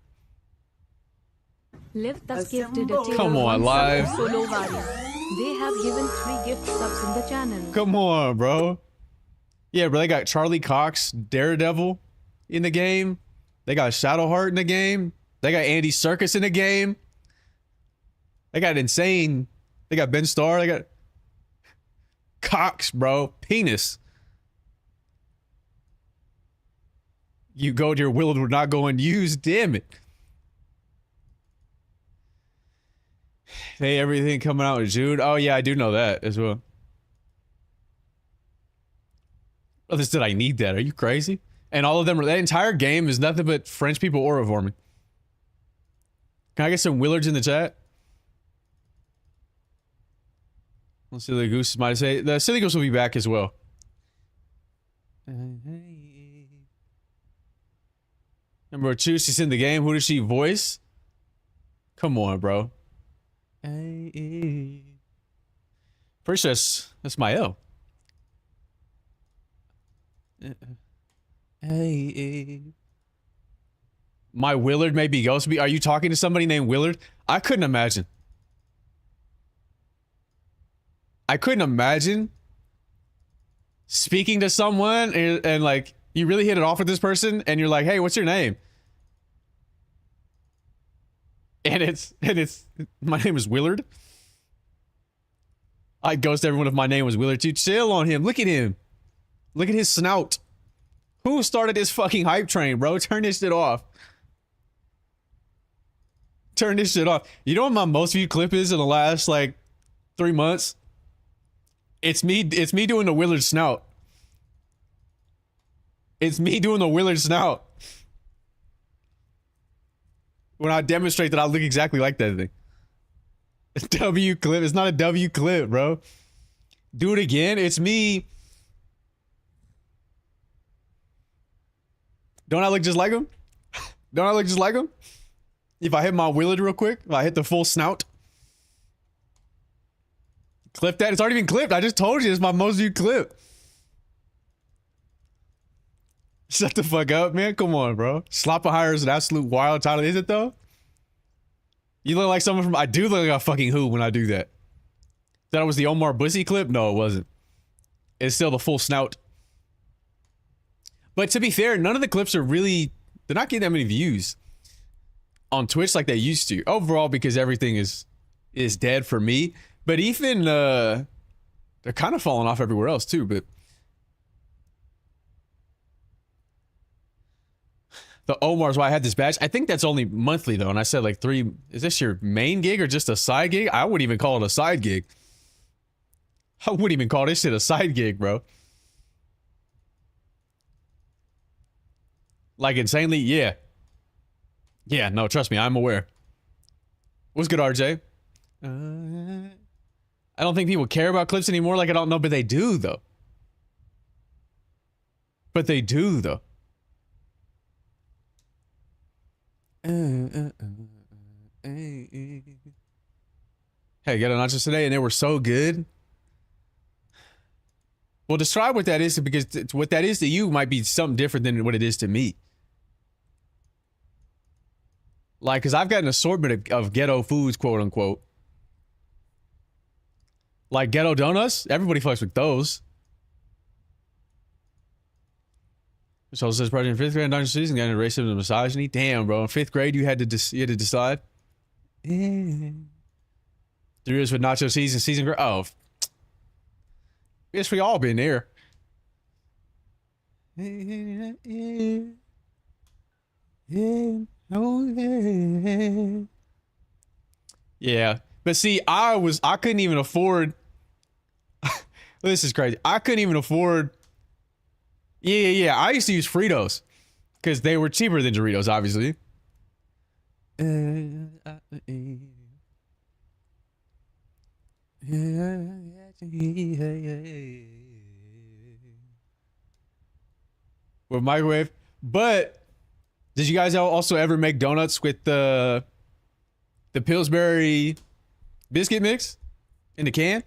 Come on, live. They have given 3 gift subs in the channel. Come on, bro. Yeah, bro, they got Charlie Cox, Daredevil in the game. They got Shadowheart in the game. They got Andy Serkis in the game. They got Insane. They got Ben Starr. They got Cox, bro. Penis. You go to your Willard, we're not going to use. Damn it. Hey, everything coming out in June. Oh yeah, I do know that as well. Brothers, did I need that? Are you crazy? And all of them, that entire game is nothing but French people aura forming. Can I get some Willards in the chat? Let's see the goose might say. The silly goose will be back as well. Number 2, she's in the game. Who does she voice? Come on, bro. Pretty sure that's my L. My Willard may be ghost. Are you talking to somebody named Willard? I couldn't imagine. I couldn't imagine speaking to someone and like you really hit it off with this person and you're like, hey, what's your name? And it's my name is Willard. I'd ghost everyone if my name was Willard too. Chill on him. Look at him. Look at his snout. Who started this fucking hype train, bro? Turn this shit off. Turn this shit off. You know what my most viewed clip is in the last like 3 months? It's me doing the Willard snout. It's me doing the Willard snout. When I demonstrate that I look exactly like that thing. W clip. It's not a W clip, bro. Do it again. It's me. Don't I look just like him? Don't I look just like him? If I hit my Willard real quick, if I hit the full snout. Clip that. It's already been clipped. I just told you it's my most viewed clip. Shut the fuck up, man. Come on, bro. Sloppenheimer is an absolute wild title. Is it, though? You look like someone from... I do look like a fucking who when I do that. That was the Omar Bussy clip? No, it wasn't. It's still the full snout. But to be fair, none of the clips are really... They're not getting that many views on Twitch like they used to. Overall, because everything is dead for me. But even... they're kind of falling off everywhere else, too, but... The Omar's why I had this badge. I think that's only monthly though. And I said like 3. Is this your main gig or just a side gig? I wouldn't even call it a side gig. I wouldn't even call this shit a side gig, bro. Like insanely, yeah. Yeah, no, trust me, I'm aware. What's good, RJ? I don't think people care about clips anymore. Like I don't know, but they do though. But they do though. Hey, got a nachos today and they were so good. Well, describe what that is because what that is to you might be something different than what it is to me. Like, because I've got an assortment of ghetto foods, quote unquote. Like ghetto donuts, everybody fucks with those. So says President in 5th grade in Dr. Season got into racism and misogyny. Damn, bro. In 5th grade, you had to decide. Yeah. 3 years with nacho season grade. Oh, guess we all been there. Yeah, but see, I couldn't even afford. This is crazy. I couldn't even afford. Yeah. I used to use Fritos because they were cheaper than Doritos, obviously. With microwave. But did you guys also ever make donuts with the Pillsbury biscuit mix in the can?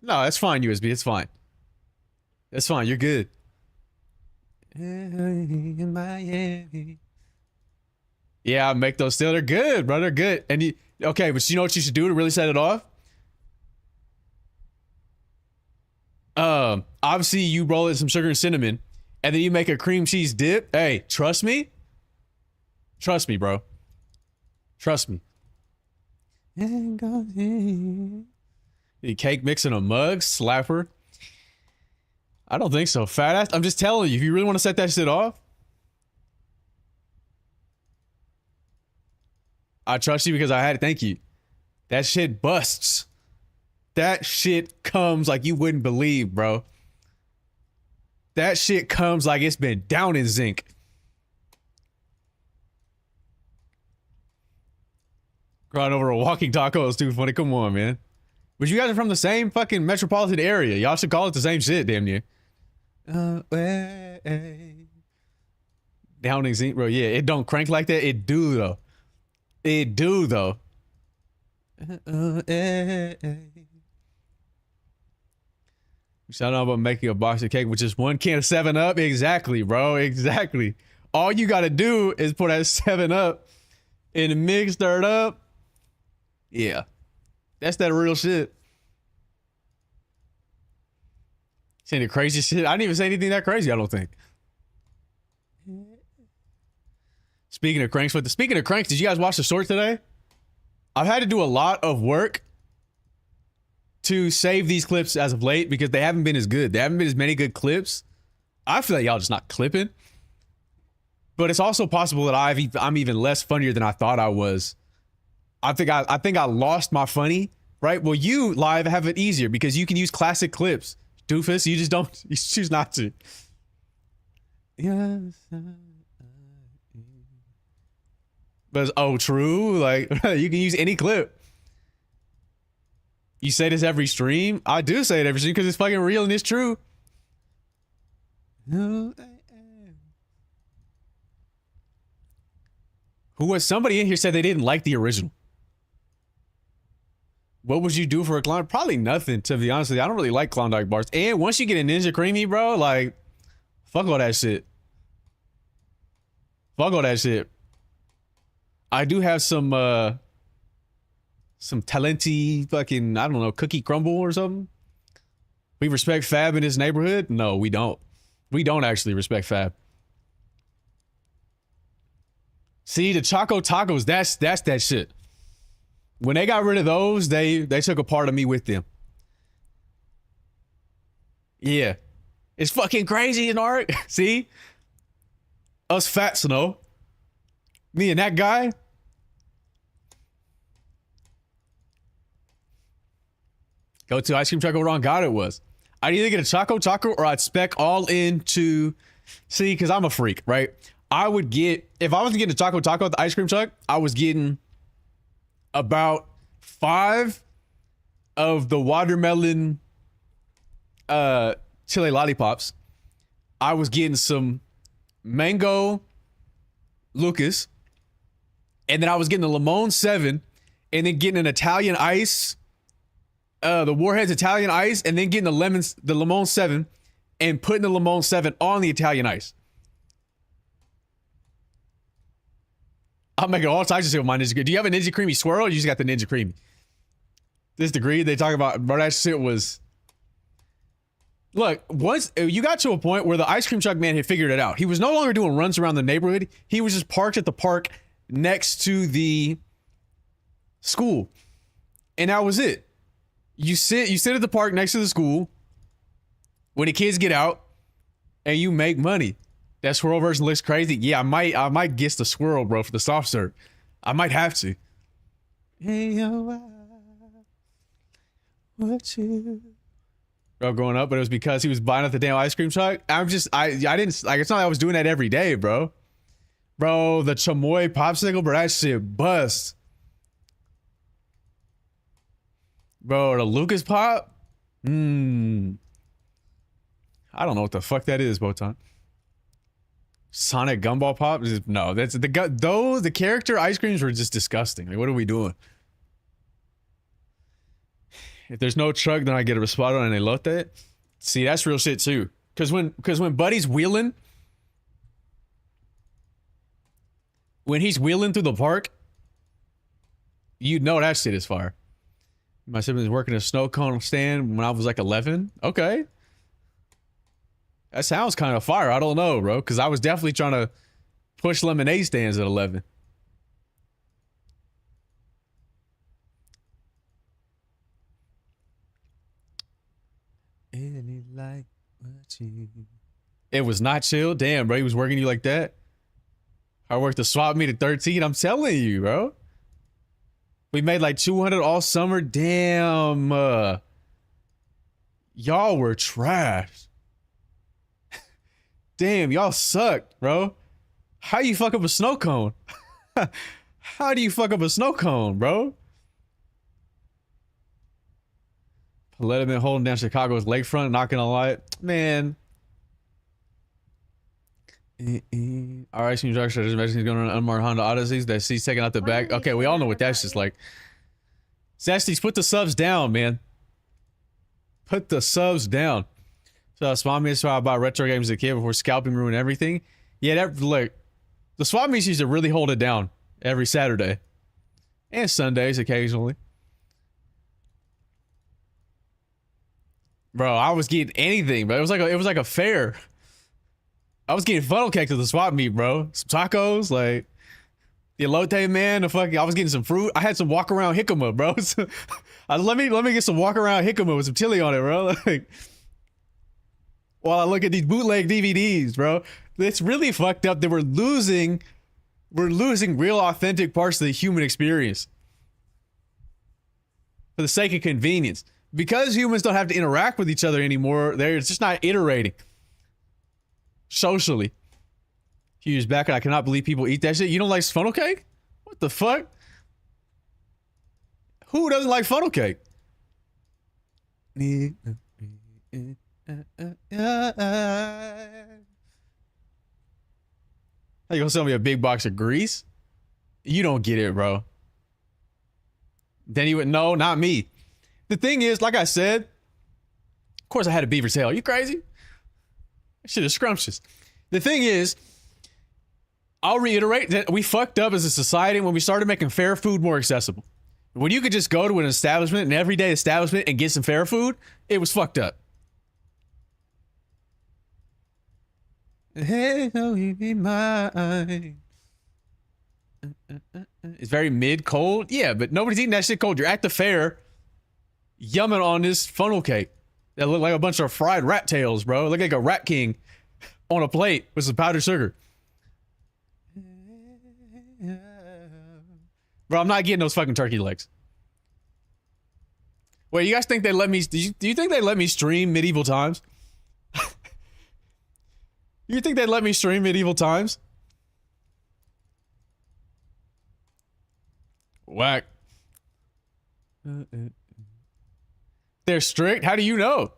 No, that's fine, USB. It's fine. That's fine. You're good. Yeah, I make those still. They're good, bro. They're good. And you, okay, but you know what you should do to really set it off? Obviously you roll in some sugar and cinnamon, and then you make a cream cheese dip. Hey, trust me. Trust me, bro. Trust me. The cake mix in a mug, slapper. I don't think so. Fat ass. I'm just telling you, if you really want to set that shit off, I trust you because I had it. Thank you. That shit busts. That shit comes like you wouldn't believe, bro. That shit comes like it's been down in zinc. Crying over a walking taco is too funny. Come on, man. But you guys are from the same fucking metropolitan area. Y'all should call it the same shit, damn near. Down in zinc, bro. Yeah, it don't crank like that. It do, though. It do, though. Shout out about making a box of cake with just one can of 7-Up. Exactly, bro. Exactly. All you gotta do is put that 7-Up in the mix, stir it up. Yeah. That's that real shit. Saying the crazy shit. I didn't even say anything that crazy, I don't think. Speaking of cranks, did you guys watch the short today? I've had to do a lot of work to save these clips as of late because they haven't been as good. There haven't been as many good clips. I feel like y'all just not clipping. But it's also possible that I'm even less funnier than I thought I was. I think I lost my funny, right? Well, you live have it easier because you can use classic clips. Doofus, you choose not to. Yes. But it's, true. Like, you can use any clip. You say this every stream? I do say it every stream because it's fucking real and it's true. Who was somebody in here said they didn't like the original? What would you do for a Klondike? Probably nothing, to be honest with you. I don't really like Klondike bars. And once you get a Ninja Creamy, bro, like, fuck all that shit. Fuck all that shit. I do have some talenty fucking, I don't know, cookie crumble or something. We respect Fab in this neighborhood? No, we don't. We don't actually respect Fab. See, the Choco Tacos, that's that shit. When they got rid of those, they took a part of me with them. Yeah. It's fucking crazy in art. See? Us fat snow. Me and that guy. Go to ice cream truck over on God it was. I'd either get a Choco Taco or I'd spec all into, see, because I'm a freak, right? I would get, if I was getting a Choco Taco at the ice cream truck, I was getting about 5 of the watermelon chili lollipops. I was getting some mango Lucas, and then I was getting the Limon 7, and then getting an Italian ice, the Warheads Italian ice, and then getting the Limon 7, and putting the Limon 7 on the Italian ice. I'm making all types of shit with my Ninja Creamy. Do you have a Ninja Creamy swirl or you just got the Ninja Creamy? This degree they talk about, bro, that shit was... Look, once you got to a point where the ice cream truck man had figured it out. He was no longer doing runs around the neighborhood. He was just parked at the park next to the school. And that was it. You sit at the park next to the school when the kids get out and you make money. That swirl version looks crazy. Yeah, I might guess the swirl, bro, for the soft serve. I might have to. Hey, yo, what you... Bro, growing up, but it was because he was buying at the damn ice cream truck. I didn't, like, it's not like I was doing that every day, bro. Bro, the chamoy popsicle, bro, that shit bust. Bro, the Lucas Pop? I don't know what the fuck that is, Botan. Sonic Gumball Pop? No, that's the character ice creams were just disgusting. Like, what are we doing? If there's no truck, then I get a Raspado and elote. See, that's real shit too. Cause when Buddy's wheeling, when he's wheeling through the park, you know that shit is fire. My siblings working a snow cone stand when I was like 11. Okay. That sounds kind of fire. I don't know, bro. Because I was definitely trying to push lemonade stands at 11. Any light It was not chill. Damn, bro. He was working you like that. I worked the swap meet at 13. I'm telling you, bro. We made like 200 all summer. Damn. Y'all were trash. Damn, y'all sucked, bro. How you fuck up a snow cone? How do you fuck up a snow cone, bro? Let him in holding down Chicago's lakefront, not gonna lie. Man. Alright, so just imagine he's going on unmarked Honda Odysseys that she's taking out the back. Okay, we all know what that's just like. Zesties, put the subs down, man. Put the subs down. So swap meets I bought retro games as a kid before scalping ruined everything. Yeah, that like the swap meets used to really hold it down every Saturday. And Sundays occasionally. Bro, I was getting anything, but it was like a fair. I was getting funnel cakes at the swap meet, bro. Some tacos, like the elote, man. I was getting some fruit. I had some walk around jicama, bro. let me get some walk around jicama with some chili on it, bro. Like, while I look at these bootleg DVDs, bro. It's really fucked up that we're losing real authentic parts of the human experience for the sake of convenience. Because humans don't have to interact with each other anymore, they're just not iterating socially. Huge back, and I cannot believe people eat that shit. You don't like funnel cake? What the fuck? Who doesn't like funnel cake? You gonna sell me a big box of grease? You don't get it, bro. Then you would no, not me. The thing is, like I said, of course I had a beaver tail. You crazy? That shit is scrumptious. The thing is, I'll reiterate that we fucked up as a society when we started making fair food more accessible. When you could just go to an establishment, an everyday establishment, and get some fair food, it was fucked up. Hey, oh, you be mine. It's very mid-cold. Yeah, but nobody's eating that shit cold. You're at the fair, yumming on this funnel cake that look like a bunch of fried rat tails, bro. Look like a rat king on a plate with some powdered sugar. Bro, I'm not getting those fucking turkey legs. Wait, you guys think they let me... Do you think they let me stream Medieval Times? You think they'd let me stream Medieval Times? Whack. They're strict? How do you know?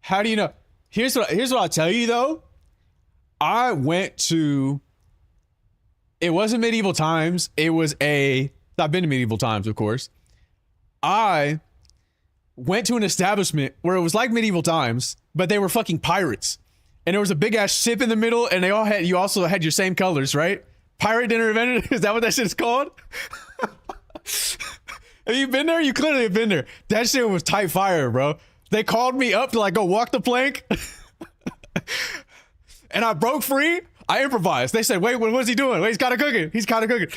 How do you know? Here's what I'll tell you though. I went to... It wasn't Medieval Times. It was I've been to Medieval Times, of course. I went to an establishment where it was like Medieval Times, but they were fucking pirates. And there was a big ass ship in the middle, and you also had your same colors, right? Pirate Dinner Adventure? Is that what that shit is called? Have you been there? You clearly have been there. That shit was tight fire, bro. They called me up to like go walk the plank. And I broke free. I improvised. They said, wait, what's he doing? Wait, he's kind of cooking. He's kind of cooking.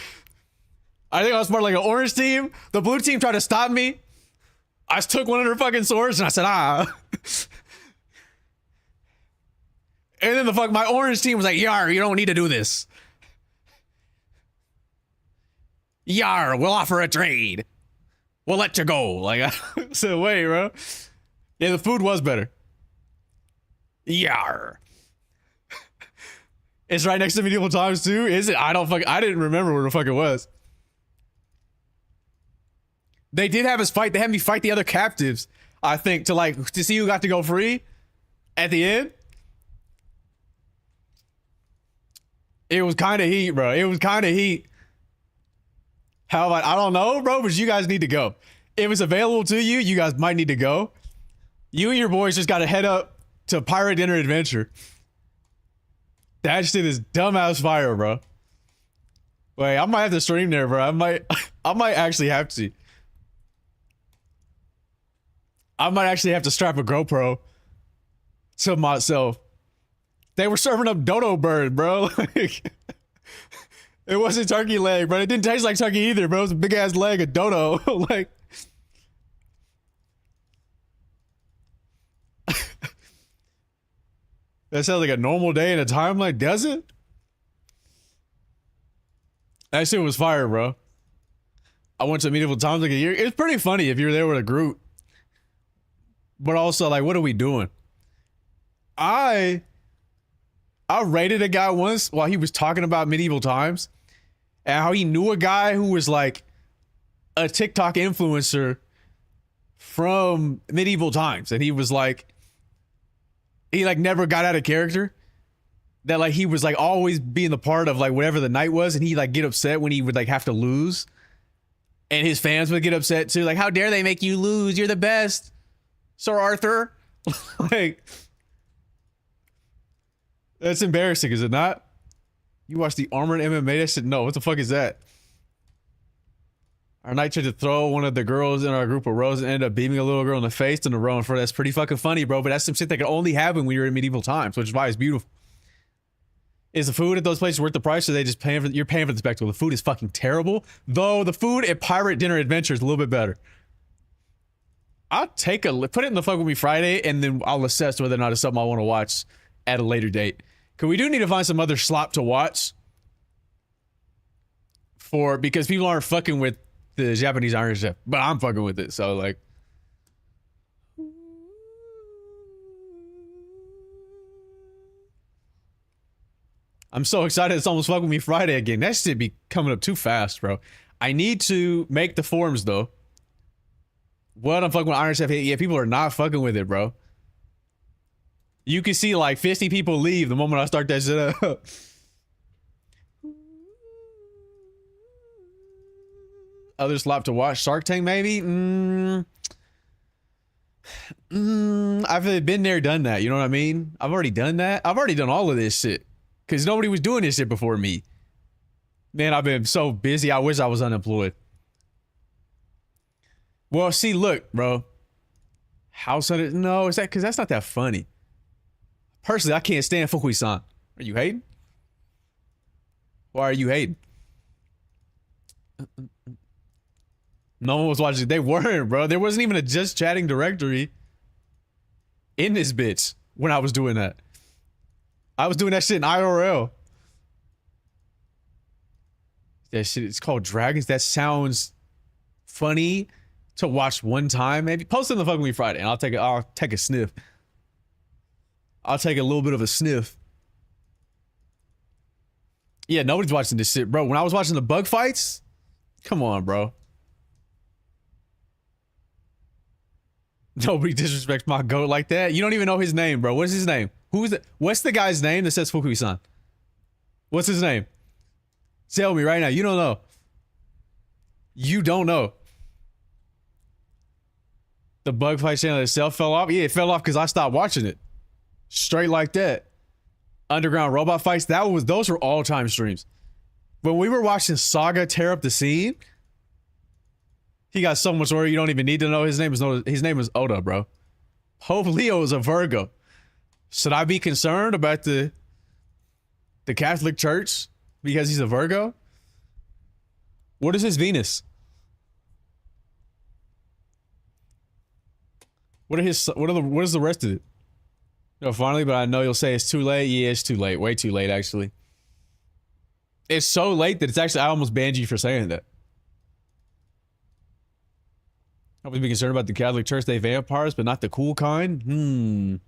I think I was part of like an orange team. The blue team tried to stop me. I just took one of their fucking swords and I said, ah. And then my orange team was like, yar, you don't need to do this. Yar, we'll offer a trade. We'll let you go. Like, I said, wait, bro. Yeah, the food was better. Yar. It's right next to Medieval Times too, is it? I didn't remember where the fuck it was. They did have us fight. They had me fight the other captives, I think, to see who got to go free at the end. It was kind of heat, bro. It was kind of heat. How about, I don't know, bro, but you guys need to go. If it's available to you, you guys might need to go. You and your boys just got to head up to Pirate Dinner Adventure. That shit is dumbass fire, bro. Wait, I might have to stream there, bro. I might actually have to. I might actually have to strap a GoPro to myself. They were serving up dodo bird, bro. Like, it wasn't turkey leg, bro. It didn't taste like turkey either, bro. It was a big ass leg of dodo. Like, That sounds like a normal day in a timeline, does it? That shit was fire, bro. I went to Medieval Times like a year. It's pretty funny if you're there with a group. But also, like, what are we doing? I rated a guy once while he was talking about Medieval Times and how he knew a guy who was like a TikTok influencer from Medieval Times. And he was like, he like never got out of character. That like he was like always being the part of like whatever the night was, and he like get upset when he would like have to lose. And his fans would get upset too. Like, how dare they make you lose? You're the best, Sir Arthur. Like, that's embarrassing, is it not? You watch the Armored MMA? That shit? No, what the fuck is that? Our knight tried to throw one of the girls in our group of rows and ended up beaming a little girl in the face in the row in front. That's pretty fucking funny, bro. But that's some shit that can only happen when you're in Medieval Times, which is why it's beautiful. Is the food at those places worth the price, or are they just paying for? You're paying for the spectacle. The food is fucking terrible. Though the food at Pirate Dinner Adventure is a little bit better. I'll take a put it in the Fuck With Me Friday, and then I'll assess whether or not it's something I want to watch at a later date. Cause we do need to find some other slop to watch because people aren't fucking with the Japanese Iron Chef, but I'm fucking with it. So like. I'm so excited it's almost Fuck With Me Friday again. That shit be coming up too fast, bro. I need to make the forums, though. What I'm fucking with Iron Chef. Yeah, people are not fucking with it, bro. You can see like 50 people leave the moment I start that shit up. Other slop to watch. Shark Tank, maybe? I've been there, done that. You know what I mean? I've already done that. I've already done all of this shit. Because nobody was doing this shit before me. Man, I've been so busy. I wish I was unemployed. Well, see, look, bro. House Hunter. No, is that because that's not that funny. Personally, I can't stand Fukui-san. Are you hating? Why are you hating? No one was watching. They weren't, bro. There wasn't even a just chatting directory in this bitch when I was doing that. I was doing that shit in IRL. That shit, it's called Dragons. That sounds funny to watch one time. Maybe post it on the Fuck With Me Friday, and I'll take a sniff. I'll take a little bit of a sniff. Yeah, nobody's watching this shit, bro. When I was watching the bug fights, come on, bro. Nobody disrespects my goat like that. You don't even know his name, bro. What's his name? Who is it? What's the guy's name that says Fukui-san? What's his name? Tell me right now. You don't know. You don't know. The bug fight channel itself fell off? Yeah, it fell off because I stopped watching it. Straight like that. Underground robot fights, those were all-time streams. When we were watching Saga tear up the scene, he got so much work you don't even need to know his name is Oda, bro. Hope Leo is a Virgo. Should I be concerned about the Catholic Church because he's a Virgo? What is his Venus? What is the rest of it? No, finally, but I know you'll say it's too late. Yeah, it's too late. Way too late, actually. It's so late that I almost banned you for saying that. I would be concerned about the Catholic Church. They vampires, but not the cool kind.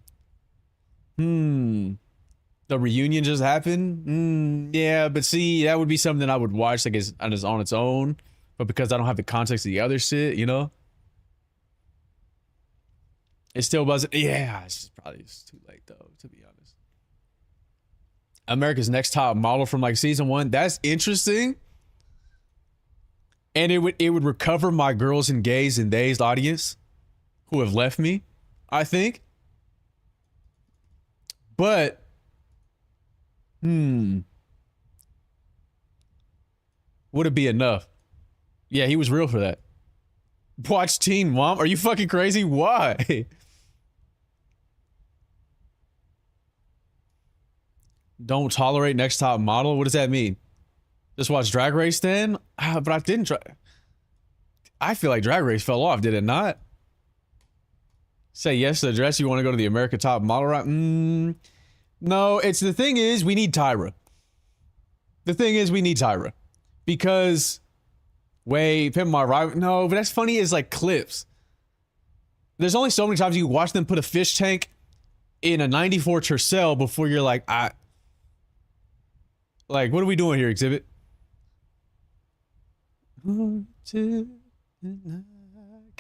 The reunion just happened. Yeah, but see, that would be something I would watch like on its own. But because I don't have the context of the other shit, you know, it still wasn't. Yeah, it's too late though, to be honest. America's Next Top Model from like season 1. That's interesting. And it would recover my girls and gays and days audience who have left me, I think. But, would it be enough? Yeah, he was real for that. Watch Teen Mom? Are you fucking crazy? Why? Don't tolerate Next Top Model? What does that mean? Just watch Drag Race then? But I didn't try. I feel like Drag Race fell off, did it not? Say yes to the dress. You want to go to the America Top Model route? No, it's the thing is we need Tyra. The thing is we need Tyra. Because, wait, Pimp My Ride. No, but that's funny as like clips. There's only so many times you watch them put a fish tank in a 94 Tercel before you're like, like, what are we doing here, Exhibit? Because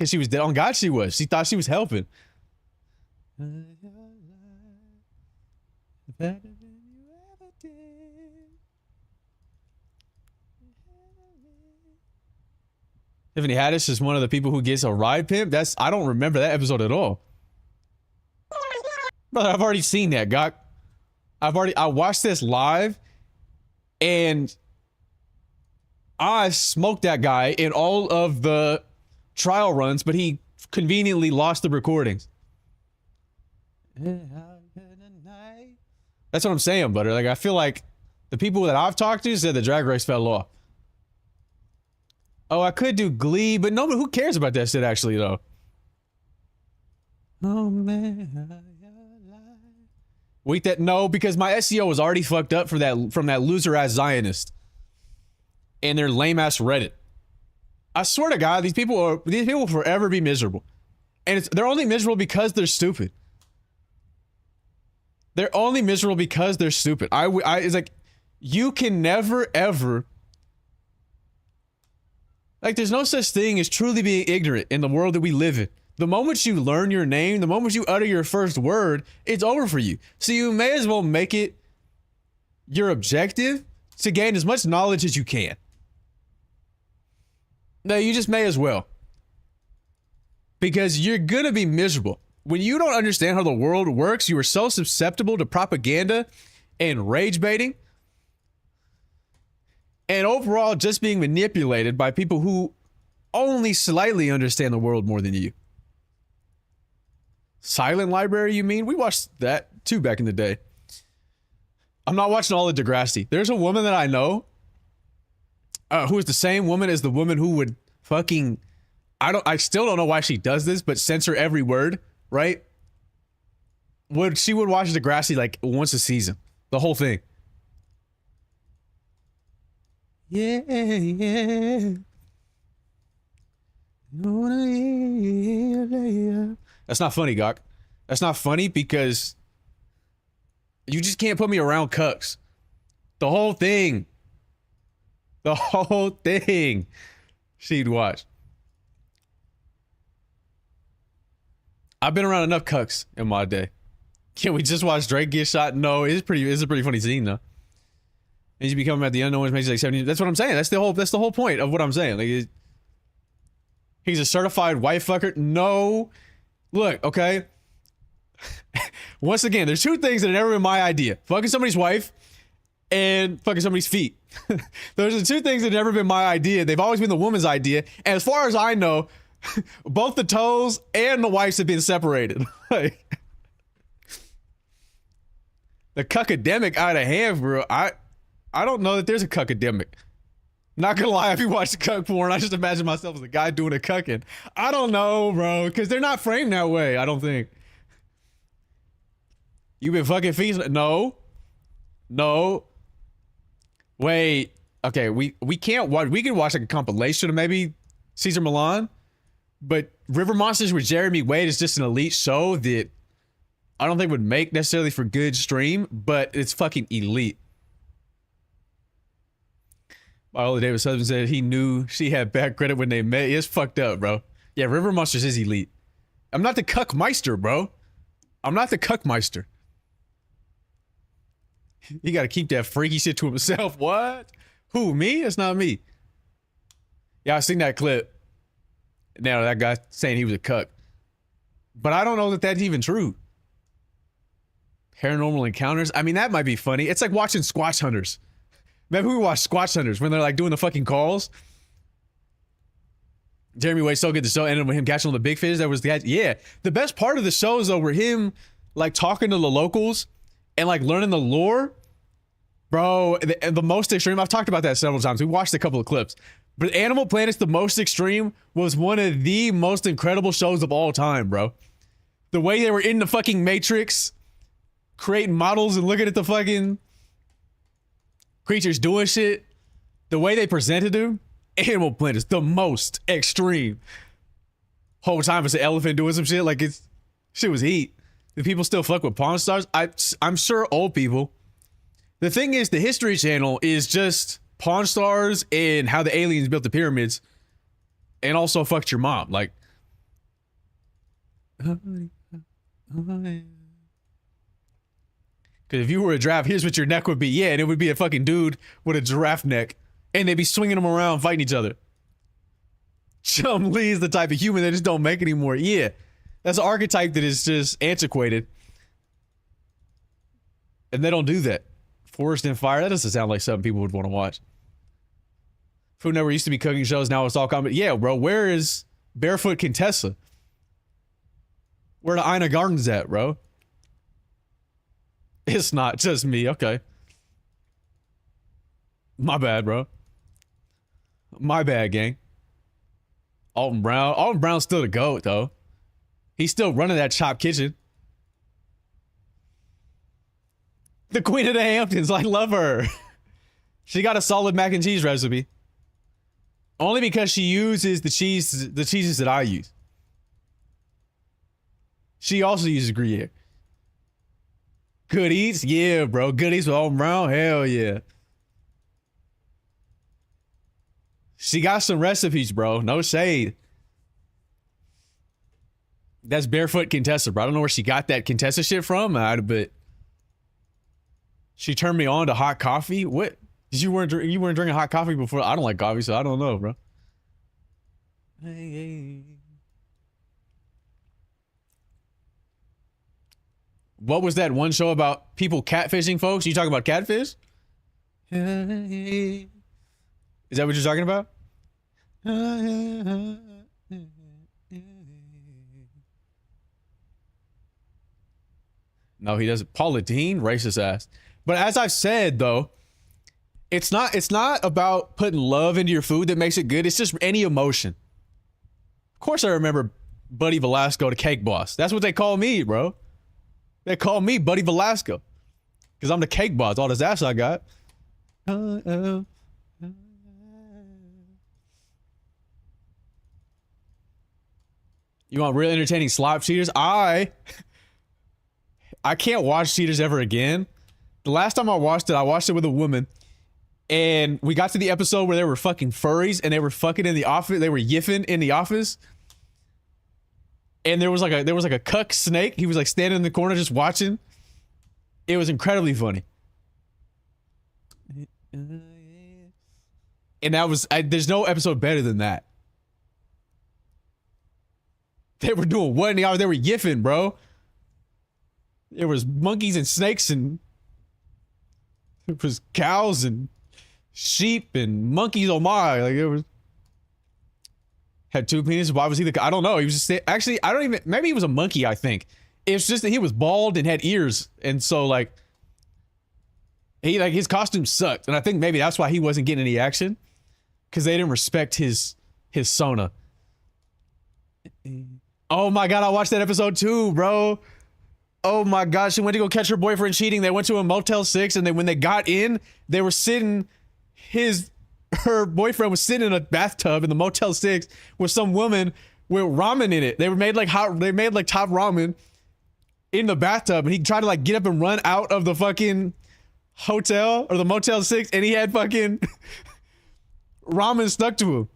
she was dead. On God, she was. She thought she was helping. Tiffany Haddish is one of the people who gets a ride pimp. I don't remember that episode at all. Brother, I've already seen that, Gok. I watched this live and I smoked that guy in all of the trial runs, but he conveniently lost the recordings. That's what I'm saying, Butter. Like, I feel like the people that I've talked to said the Drag Race fell off. Oh, I could do Glee, but no, but who cares about that shit actually, though? Oh, man. Wait, no, because my SEO was already fucked up for that from that loser-ass Zionist and their lame-ass Reddit. I swear to God, these people will forever be miserable. And they're only miserable because they're stupid. They're only miserable because they're stupid. It's like, you can never, ever... Like, there's no such thing as truly being ignorant in the world that we live in. The moment you learn your name, the moment you utter your first word, it's over for you. So you may as well make it your objective to gain as much knowledge as you can. No, you just may as well. Because you're gonna be miserable. When you don't understand how the world works, you are so susceptible to propaganda and rage baiting. And overall, just being manipulated by people who only slightly understand the world more than you. Silent Library, you mean? We watched that too back in the day. I'm not watching all of Degrassi. There's a woman that I know who is the same woman as the woman who would fucking... I still don't know why she does this, but censor every word, right? She would watch Degrassi like once a season. The whole thing. Yeah, yeah. That's not funny, Gok. That's not funny because you just can't put me around cucks. The whole thing. The whole thing. She'd watch. I've been around enough cucks in my day. Can we just watch Drake get shot? No, it's a pretty funny scene though. And you become at the unknown, which makes like 70. That's what I'm saying. That's the whole point of what I'm saying. Like, he's a certified wife fucker. No, look, okay. Once again, there's two things that have never been my idea: fucking somebody's wife and fucking somebody's feet. Those are the two things that have never been my idea. They've always been the woman's idea. And as far as I know, both the toes and the wife's have been separated. Like, the cuckademic out of hand, bro. I don't know that there's a cuckademic. Not gonna lie, if you watch the cuck porn, I just imagine myself as a guy doing a cucking. I don't know, bro, because they're not framed that way, I don't think. You been fucking feet? No. Wait. Okay, we can't watch. We can watch like a compilation of maybe Caesar Milan, but River Monsters with Jeremy Wade is just an elite show that I don't think would make necessarily for good stream, but it's fucking elite. Viola Davis' husband said he knew she had bad credit when they met. It's fucked up, bro. Yeah, River Monsters is elite. I'm not the cuckmeister, bro. I'm not the cuckmeister. You gotta keep that freaky shit to himself. What? Who, me? It's not me. Yeah, I seen that clip. Now that guy saying he was a cuck. But I don't know that that's even true. Paranormal encounters? I mean, that might be funny. It's like watching Squatch Hunters. Remember we watched Squatch Hunters when they're like doing the fucking calls? Jeremy Wade so good. The show ended with him catching all the big fish. That was the guy. Yeah. The best part of the shows though were him like talking to the locals and like learning the lore. Bro, the most extreme. I've talked about that several times. We watched a couple of clips. But Animal Planet's The Most Extreme was one of the most incredible shows of all time, bro. The way they were in the fucking Matrix creating models and looking at the fucking creatures doing shit, the way they presented them, Animal Planet is the most extreme. Whole time it's an elephant doing some shit, like it's shit was heat. Do people still fuck with Pawn Stars? I'm sure old people. The thing is, the History Channel is just Pawn Stars and how the aliens built the pyramids, and also fucked your mom. Like, because if you were a giraffe, here's what your neck would be. Yeah, and it would be a fucking dude with a giraffe neck, and they'd be swinging them around, fighting each other. Chum Lee is the type of human that just don't make anymore. Yeah, that's an archetype that is just antiquated, and they don't do that. Forest and Fire, that doesn't sound like something people would want to watch. Food Network used to be cooking shows, now it's all comedy. Yeah, bro, where is Barefoot Contessa? Where the Ina Gardens at, bro? It's not just me, okay. My bad, bro. My bad, gang. Alton Brown. Alton Brown's still the GOAT, though. He's still running that Chop Kitchen. The Queen of the Hamptons. I love her. She got a solid mac and cheese recipe. Only because she uses the cheeses that I use. She also uses Gruyere. Good Eats? Yeah, bro. Good Eats with Alton Brown? Hell yeah. She got some recipes, bro. No shade. That's Barefoot Contessa, bro. I don't know where she got that Contessa shit from, but she turned me on to hot coffee. What? You weren't drinking hot coffee before? I don't like coffee, so I don't know, bro. Hey. What was that one show about people catfishing folks? You talking about catfish? Is that what you're talking about? No, he doesn't. Paula Deen, racist ass. But as I've said, though, it's not about putting love into your food that makes it good. It's just any emotion. Of course, I remember Buddy Velasco, the cake boss. That's what they call me, bro. They call me Buddy Velasco because I'm the cake boss. All this ass I got. You want real entertaining slop cheaters? I can't watch cheaters ever again. The last time I watched it with a woman, and we got to the episode where they were fucking furries and they were fucking in the office. They were yiffing in the office, and there was like a cuck snake. He was like standing in the corner just watching. It was incredibly funny, and that was there's no episode better than that. They were doing what in the hour? They were yiffing, bro. There was monkeys and snakes, and it was cows and sheep and monkeys. Oh my! Like it was had two penises. Why was he the? I don't know. He was just actually. I don't even. Maybe he was a monkey. I think it's just that he was bald and had ears, and so like his costume sucked, and I think maybe that's why he wasn't getting any action because they didn't respect his sona. Oh my god! I watched that episode too, bro. Oh my god, she went to go catch her boyfriend cheating. They went to a Motel 6, and when they got in, they were sitting. Her boyfriend was sitting in a bathtub in the Motel 6 with some woman with ramen in it. They made like top ramen in the bathtub, and he tried to like get up and run out of the fucking hotel or the Motel 6, and he had fucking ramen stuck to him.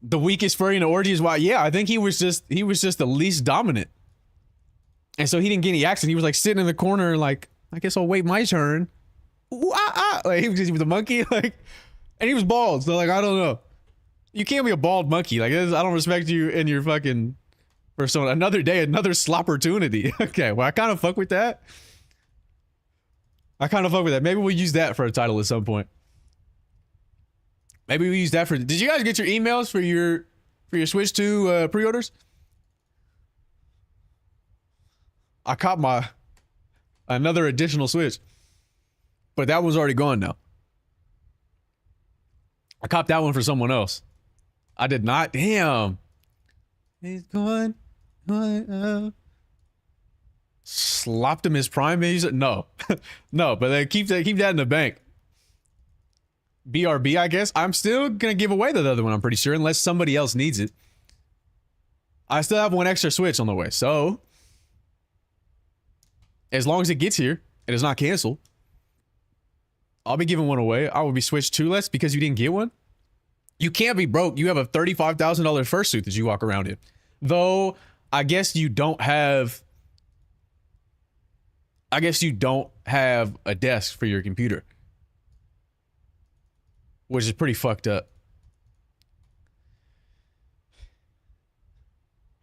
The weakest furry in the orgy is why. Yeah, I think he was just the least dominant. And so he didn't get any action. He was like sitting in the corner, like, I guess I'll wait my turn. Ooh, ah, ah. Like he was a monkey, like, and he was bald. So like, I don't know. You can't be a bald monkey. Like, I don't respect you in your fucking persona. Another day, another slopportunity. Okay, well, I kind of fuck with that. Maybe we'll use that for a title at some point. Maybe we use that for. Did you guys get your emails for your Switch 2 pre-orders? I caught another additional Switch, but that one's already gone now. I copped that one for someone else. I did not. Damn. He's going. Sloppenheimer Prime music? No. No, but they keep that in the bank. BRB, I guess. I'm still gonna give away the other one, I'm pretty sure, unless somebody else needs it. I still have one extra Switch on the way, so as long as it gets here and it's not canceled, I'll be giving one away. I will be Switch 2-less because you didn't get one. You can't be broke. You have a $35,000 fursuit that you walk around in. Though, I guess you don't have a desk for your computer, which is pretty fucked up.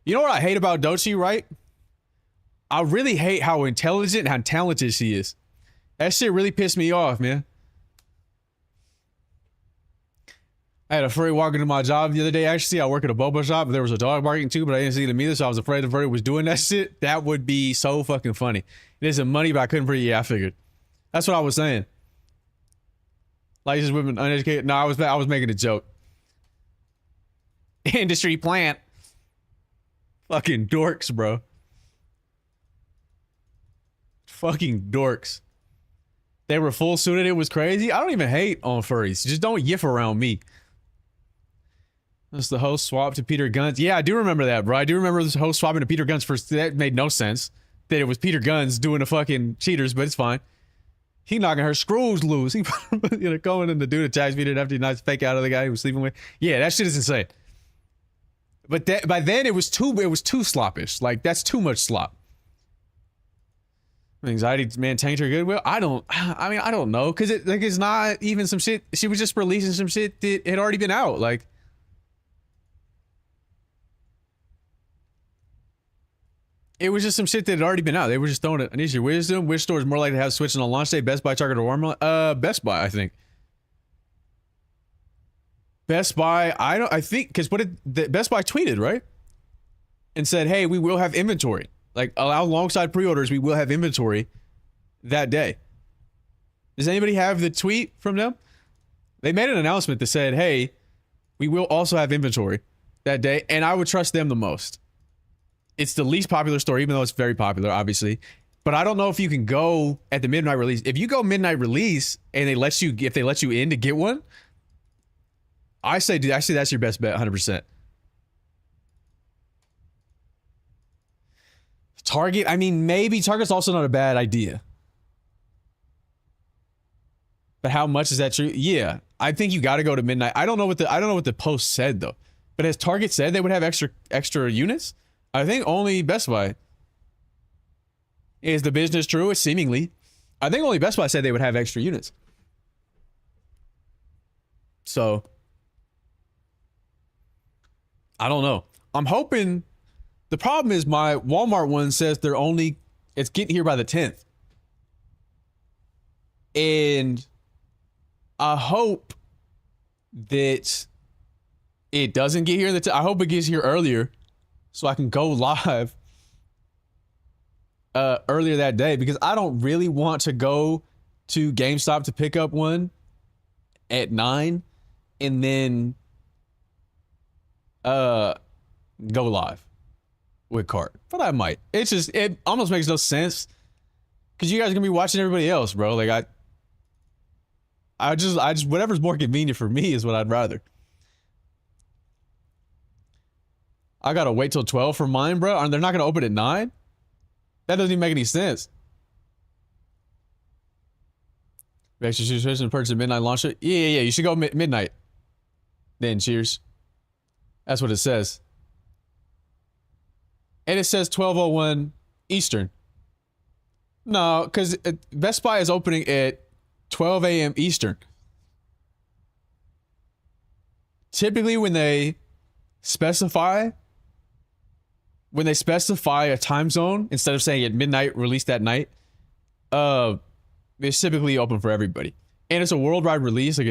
You know what I hate about Dochi, right? I really hate how intelligent and how talented she is. That shit really pissed me off, man. I had a furry walk into my job the other day. Actually, I work at a boba shop. There was a dog barking too, but I didn't see them either, so I was afraid the furry was doing that shit. That would be so fucking funny. It isn't money, but I couldn't pretty. Yeah, I figured. That's what I was saying. Like, just women uneducated. No, I was making a joke. Industry plant. Fucking dorks, bro. Fucking dorks. They were full suited. It was crazy. I don't even hate on furries. Just don't yiff around me. That's the host swap to Peter Guns. Yeah, I do remember that, bro. I do remember this host swapping to Peter Guns first. That made no sense. That it was Peter Guns doing the fucking cheaters, but it's fine. He knocking her screws loose. He going in the dude attacks Peter after he knocks fake out of the guy he was sleeping with. Yeah, that shit is insane. But that, by then it was too sloppish. Like, that's too much slop. Anxiety maintained her goodwill. I don't know, because it's not even some shit. She was just releasing some shit that had already been out. Like, it was just some shit that had already been out. They were just throwing it. I need your wisdom. Which store is more likely to have Switch on launch day? Best Buy, Target, or Walmart? Best Buy, I think. Best Buy. I think because Best Buy tweeted, right, and said, "Hey, we will have inventory. Like, alongside pre-orders, we will have inventory that day." Does anybody have the tweet from them? They made an announcement that said, "Hey, we will also have inventory that day," and I would trust them the most. It's the least popular store, even though it's very popular, obviously. But I don't know if you can go at the midnight release. If you go midnight release and if they let you in to get one, I say that's your best bet, 100%. Target, I mean, maybe Target's also not a bad idea. But how much is that true? Yeah, I think you got to go to midnight. I don't know what the post said though. But has Target said they would have extra units? I think only Best Buy. Is the business true? It's seemingly. I think only Best Buy said they would have extra units. So, I don't know. I'm hoping. The problem is my Walmart one says it's getting here by the 10th. And I hope that it doesn't get here. I hope it gets here earlier so I can go live earlier that day, because I don't really want to go to GameStop to pick up one at 9 and then go live with cart. But I might. It almost makes no sense because you guys are gonna be watching everybody else, bro. Like I just whatever's more convenient for me is what I'd rather. I gotta wait till 12 for mine, bro. They're not gonna open at 9? That doesn't even make any sense. Extra subscription purchase at midnight launch it. Yeah. You should go midnight. Then cheers. That's what it says. And it says 12:01 Eastern. No, because Best Buy is opening at 12 a.m. Eastern. Typically, when they specify a time zone, instead of saying at midnight, release that night, it's typically open for everybody. And it's a worldwide release. Like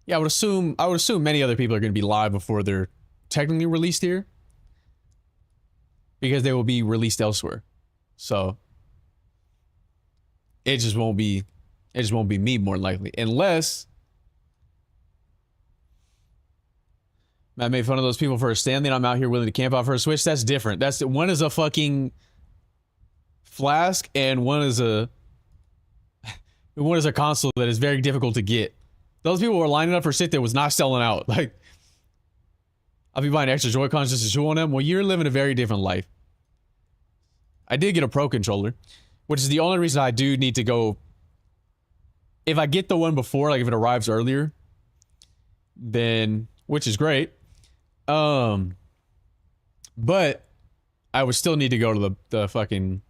yeah, I would assume many other people are going to be live before they're technically released here, because they will be released elsewhere. So it just won't be me, more likely, unless I made fun of those people for a Stanley, and I'm out here willing to camp out for a Switch. That's different. That's one is a fucking flask, and one is a console that is very difficult to get. Those people were lining up for shit that was not selling out. Like, I'll be buying extra Joy-Cons just to chew on them. Well, you're living a very different life. I did get a Pro controller, which is the only reason I do need to go. If I get the one before, like if it arrives earlier, then, which is great. But I would still need to go to the fucking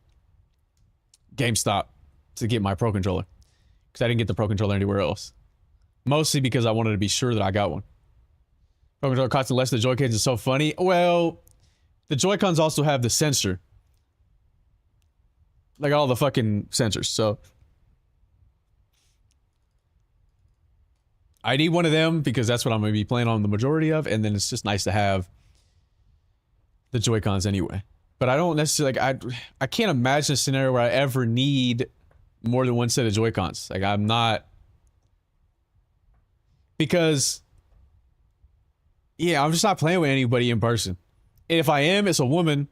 GameStop to get my Pro controller. Because I didn't get the Pro controller anywhere else. Mostly because I wanted to be sure that I got one. Pro controller costing less than the Joy-Cons is so funny. Well, the Joy-Cons also have the sensor. Like all the fucking sensors, so. I need one of them because that's what I'm going to be playing on the majority of, and then it's just nice to have the Joy-Cons anyway. But I don't necessarily, like, I can't imagine a scenario where I ever need more than one set of Joy-Cons. Like, I'm not, because, yeah, I'm just not playing with anybody in person. And if I am, it's a woman,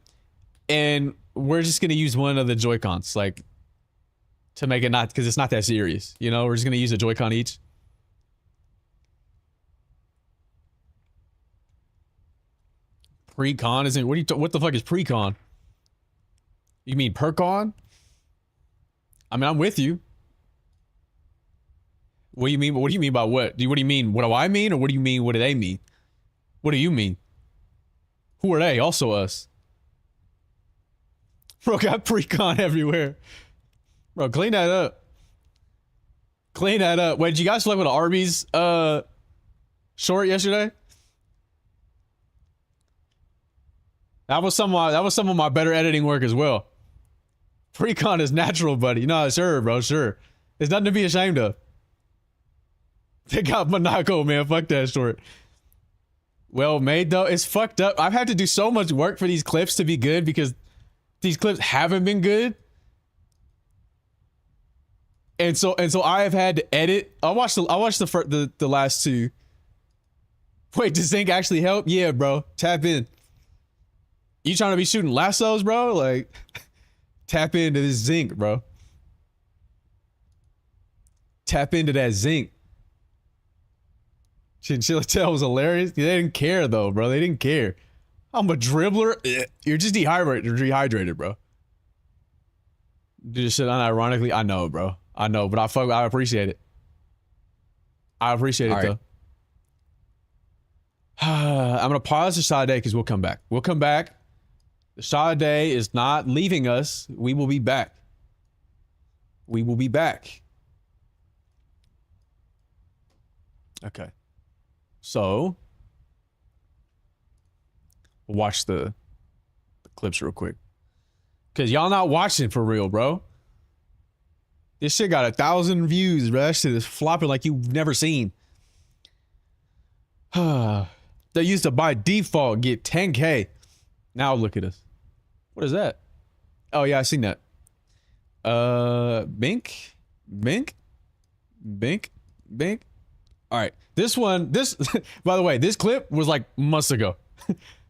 and we're just going to use one of the Joy-Cons, like, to make it not, because it's not that serious, you know? We're just going to use a Joy-Con each. Pre-con isn't, what the fuck is pre-con? You mean per-con? I mean, I'm with you. What do you mean? What do you mean by what? What do you mean? What do I mean? Or what do you mean? What do they mean? What do you mean? Who are they? Also us. Bro, got pre-con everywhere. Bro, clean that up. Clean that up. Wait, did you guys select with an Arby's short yesterday? That was some of my better editing work as well. Pre-con is natural, buddy. No, sure, bro, sure. There's nothing to be ashamed of. They got Monaco, man. Fuck that short. Well made though. It's fucked up. I've had to do so much work for these clips to be good because these clips haven't been good. And so I have had to edit. I watched the last two. Wait, does Zinc actually help? Yeah, bro. Tap in. You trying to be shooting lassos, bro? Like, tap into this zinc, bro. Tap into that zinc. Chinchilla was hilarious. They didn't care, though, bro. They didn't care. I'm a dribbler. You're just dehydrated, bro. Do this shit unironically. I know, bro. I know, but I appreciate it. I appreciate it, though. I'm going to pause the Sade because we'll come back. We'll come back. The Sade is not leaving us. We will be back. We will be back. Okay. So, we'll watch the clips real quick. Because y'all not watching for real, bro. This shit got 1,000 views, bro. That shit is flopping like you've never seen. They used to by default get 10K. Now look at us. What is that? Oh yeah, I seen that. Bink. All right, this by the way, this clip was like months ago.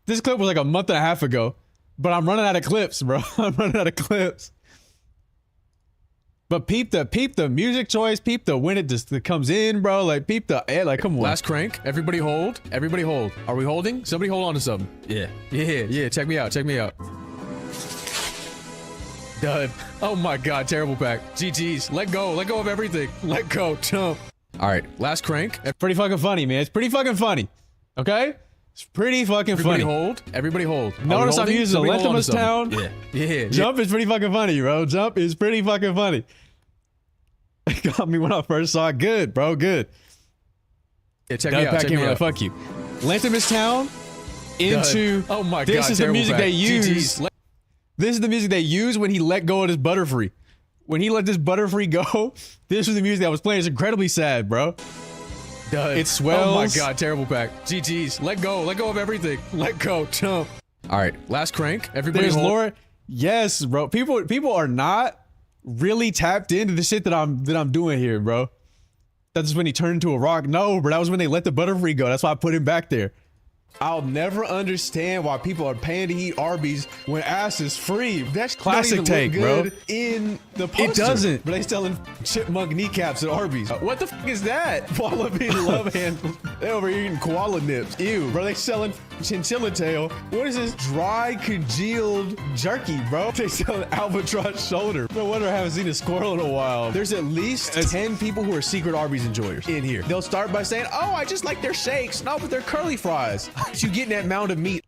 This clip was like a month and a half ago, but I'm running out of clips, bro. I'm running out of clips. But peep the music choice, peep the when it just comes in, bro. Like peep the like come on. Last crank. Everybody hold. Everybody hold. Are we holding? Somebody hold on to something. Yeah. Check me out. Done. Oh my god, terrible pack. GG's. Let go of everything. Let go. Jump. All right, last crank. It's pretty fucking funny, man. It's pretty fucking funny. Okay? It's pretty fucking funny. Everybody hold. Notice I'm using the Lenthimus Town. Yeah. Jump is pretty fucking funny, bro. Jump is pretty fucking funny. It got me when I first saw it. Good, bro. Good. Yeah, check me out. Fuck you. Lenthimus Town into... Oh my god, this is the music they use. This is the music they use when he let go of his Butterfree. When he let this Butterfree go, this was the music that was playing. It's incredibly sad, bro. It swells. Oh my god, terrible pack. GG's. Let go of everything. Let go. Jump. All right, last crank. Everybody hold. Laura. Yes, bro. People are not really tapped into the shit that I'm doing here, bro. That's when he turned into a rock. No, bro, that was when they let the Butterfree go. That's why I put him back there. I'll never understand why people are paying to eat Arby's when ass is free. That's Classic don't even take, look bro. good in the poster. It doesn't. But they selling chipmunk kneecaps at Arby's. What the fuck is that? Wallaby love handles. They over here eating koala nips. Ew, bro. They selling chinchilla tail. What is this? Dry congealed jerky, bro. They selling albatross shoulder. No wonder I haven't seen a squirrel in a while. There's at least 10 people who are secret Arby's enjoyers in here. They'll start by saying, oh, I just like their shakes. No, but they're curly fries. You getting that mound of meat.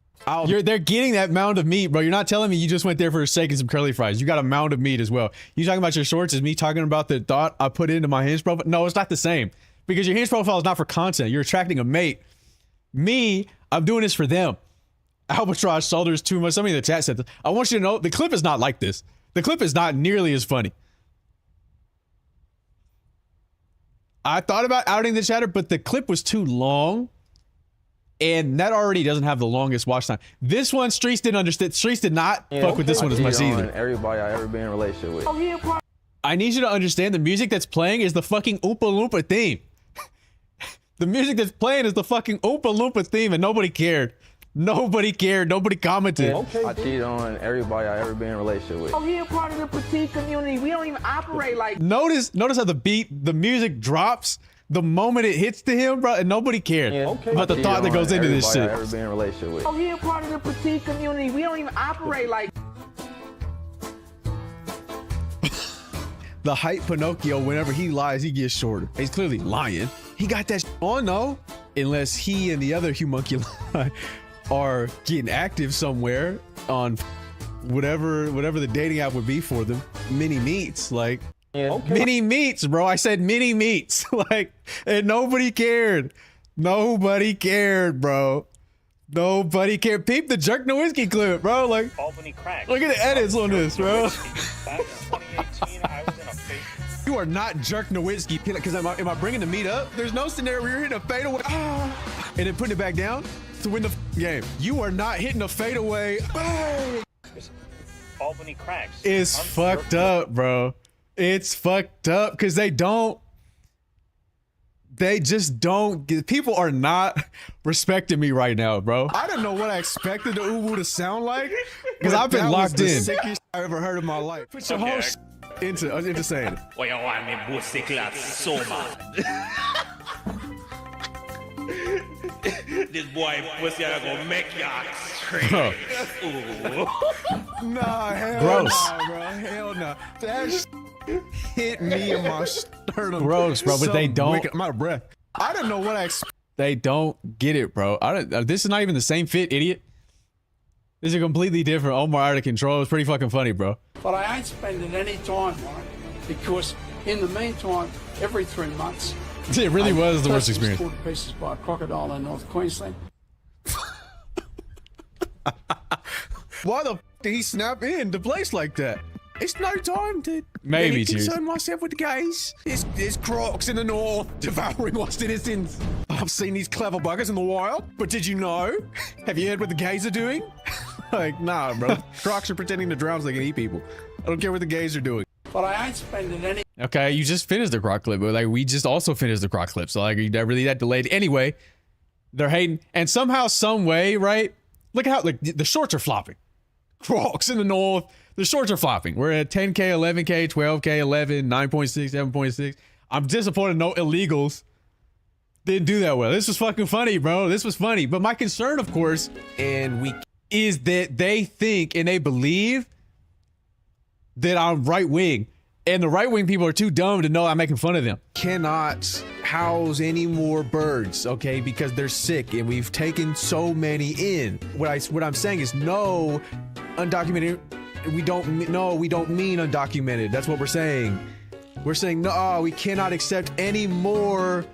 They're getting that mound of meat, bro. You're not telling me you just went there for a steak and some curly fries. You got a mound of meat as well. You talking about your shorts is me talking about the thought I put into my Hinge profile? No, it's not the same. Because your Hinge profile is not for content. You're attracting a mate. Me, I'm doing this for them. Albatross shoulders too much. Somebody in the chat said this. I want you to know the clip is not like this. The clip is not nearly as funny. I thought about outing the chatter, but the clip was too long. And that already doesn't have the longest watch time. This one, Streets didn't understand. Streets did not fuck with this one as much either. Everybody I ever been in a relationship with. I need you to understand the music that's playing is the fucking Oompa Loompa theme. The music that's playing is the fucking Oompa Loompa theme, and nobody cared. Nobody cared. Nobody commented. I cheated on everybody I ever been in a relationship with. Oh, he a part of the petite community. We don't even operate like. Notice how the music drops the moment it hits to him, bro, and nobody cared about the thought that goes into this shit. I ever been in a relationship with. Oh, he a part of the petite community. We don't even operate like. The height Pinocchio, whenever he lies, he gets shorter. He's clearly lying. He got that on though, unless he and the other homunculi are getting active somewhere on whatever the dating app would be for them. Mini meets, like mini meets, bro. I said mini meets, like, and nobody cared. Nobody cared, bro. Nobody cared. Peep the Jerk Nowitzki clip, bro. Like, Albany cracks. look at the edits on this, bro. Back in 2018, I was in a fake. You are not Jerk Nowitzki, because am I bringing the meat up? There's no scenario where you're hitting a fadeaway and then putting it back down to win the game. You are not hitting a fadeaway. Albany cracks. It's fucked up, bro. It's fucked up because they just don't. People are not respecting me right now, bro. I didn't know what I expected the Uwu to sound like Because I've been locked that was in. the sickest I ever heard in my life. Put your whole into saying it. Oh, you want me pussy clad so man. This boy pussy gonna make you scream. Nah, hell Gross. nah, bro. Hell no. That hit me in my sternum. Gross, bro, but they don't- Wicked. I'm out of breath. I didn't know what I expected. They don't get it, bro. This is not even the same fit, idiot. This is a completely different Omar out of control. It's pretty fucking funny, bro. But I ain't spending any time on it because in the meantime, every 3 months, It really was the worst person was experience. torn to pieces by a crocodile in North Queensland. Why the f did he snap in the place like that? It's no time to Maybe, concern myself with the gays. There's crocs in the north devouring lost innocents. I've seen these clever buggers in the wild, but did you know? Have you heard what the gays are doing? Like, nah, bro. Crocs are pretending to drown so they can eat people. I don't care what the gays are doing. But I ain't spending any. Okay, you just finished the croc clip, but like we just also finished the croc clip, so like you really that delayed. Anyway, they're hating, and somehow, some way, right? Look at how like the shorts are flopping. Crocs in the north, the shorts are flopping. We're at 10K, 11K, 12K, 11, 9.6, 7.6. I'm disappointed no illegals didn't do that well. This was fucking funny, bro. This was funny. But my concern, of course, is that they think and they believe that I'm right wing, and the right wing people are too dumb to know I'm making fun of them. Cannot house any more birds, okay, because they're sick and we've taken so many in. What I'm saying is no undocumented. We don't mean undocumented. That's what we're saying. We're saying no, we cannot accept any more.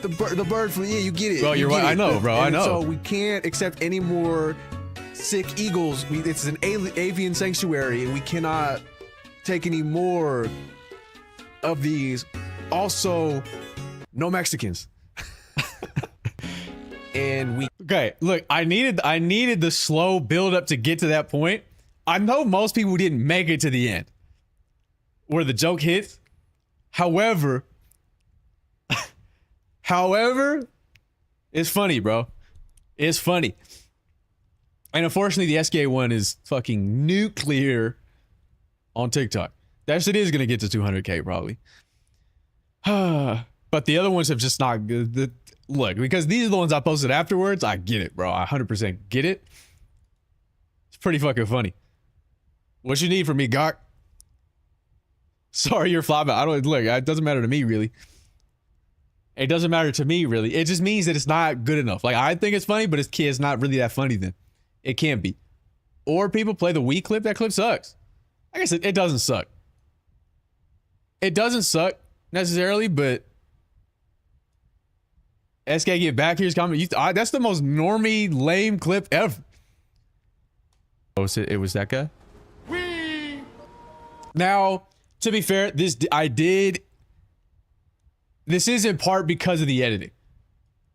The bird flu. Yeah, you get it. Bro, you're right. I know, bro. I know. So we can't accept any more sick eagles. It's an avian sanctuary, and we cannot take any more of these. Also, no Mexicans. And we Okay, look, I needed the slow build up to get to that point. I know most people didn't make it to the end where the joke hits. However, it's funny, bro. It's funny. And unfortunately, the SK one is fucking nuclear on TikTok. That shit is gonna get to 200K probably. But the other ones have just not good. Look, because these are the ones I posted afterwards. I get it, bro. I 100% get it. It's pretty fucking funny. What you need from me, Gok? Sorry, you're flopping. I don't look. It doesn't matter to me, really. It doesn't matter to me, really. It just means that it's not good enough. Like, I think it's funny, but it's not really that funny then. It can't be. Or people play the Wii clip. That clip sucks. I guess it doesn't suck. It doesn't suck necessarily, but SK get back here's comment. That's the most normie lame clip ever. Oh, it was that guy? Wee! Now, to be fair, this is in part because of the editing.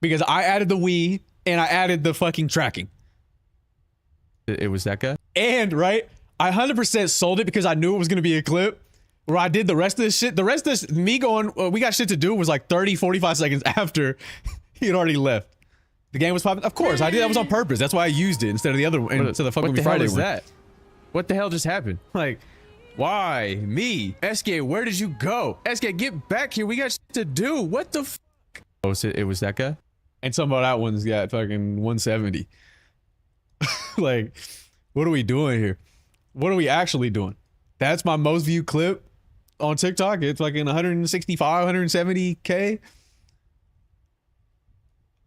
Because I added the Wii and I added the fucking tracking. It was that guy? And, right, I 100% sold it because I knew it was going to be a clip where I did the rest of this shit. The rest of this, me going, we got shit to do, was like 30, 45 seconds after he had already left. The game was popping. Of course, I did. That was on purpose. That's why I used it instead of the other one. Instead of the fucking Friday one. What the hell is that? What the hell just happened? Like, why? Me? SK, where did you go? SK, get back here. We got shit to do. What the fuck? Oh, it was that guy? And somehow that one's got fucking 170. Like, what are we doing here? What are we actually doing? That's my most viewed clip on TikTok. It's like in 165, 170K.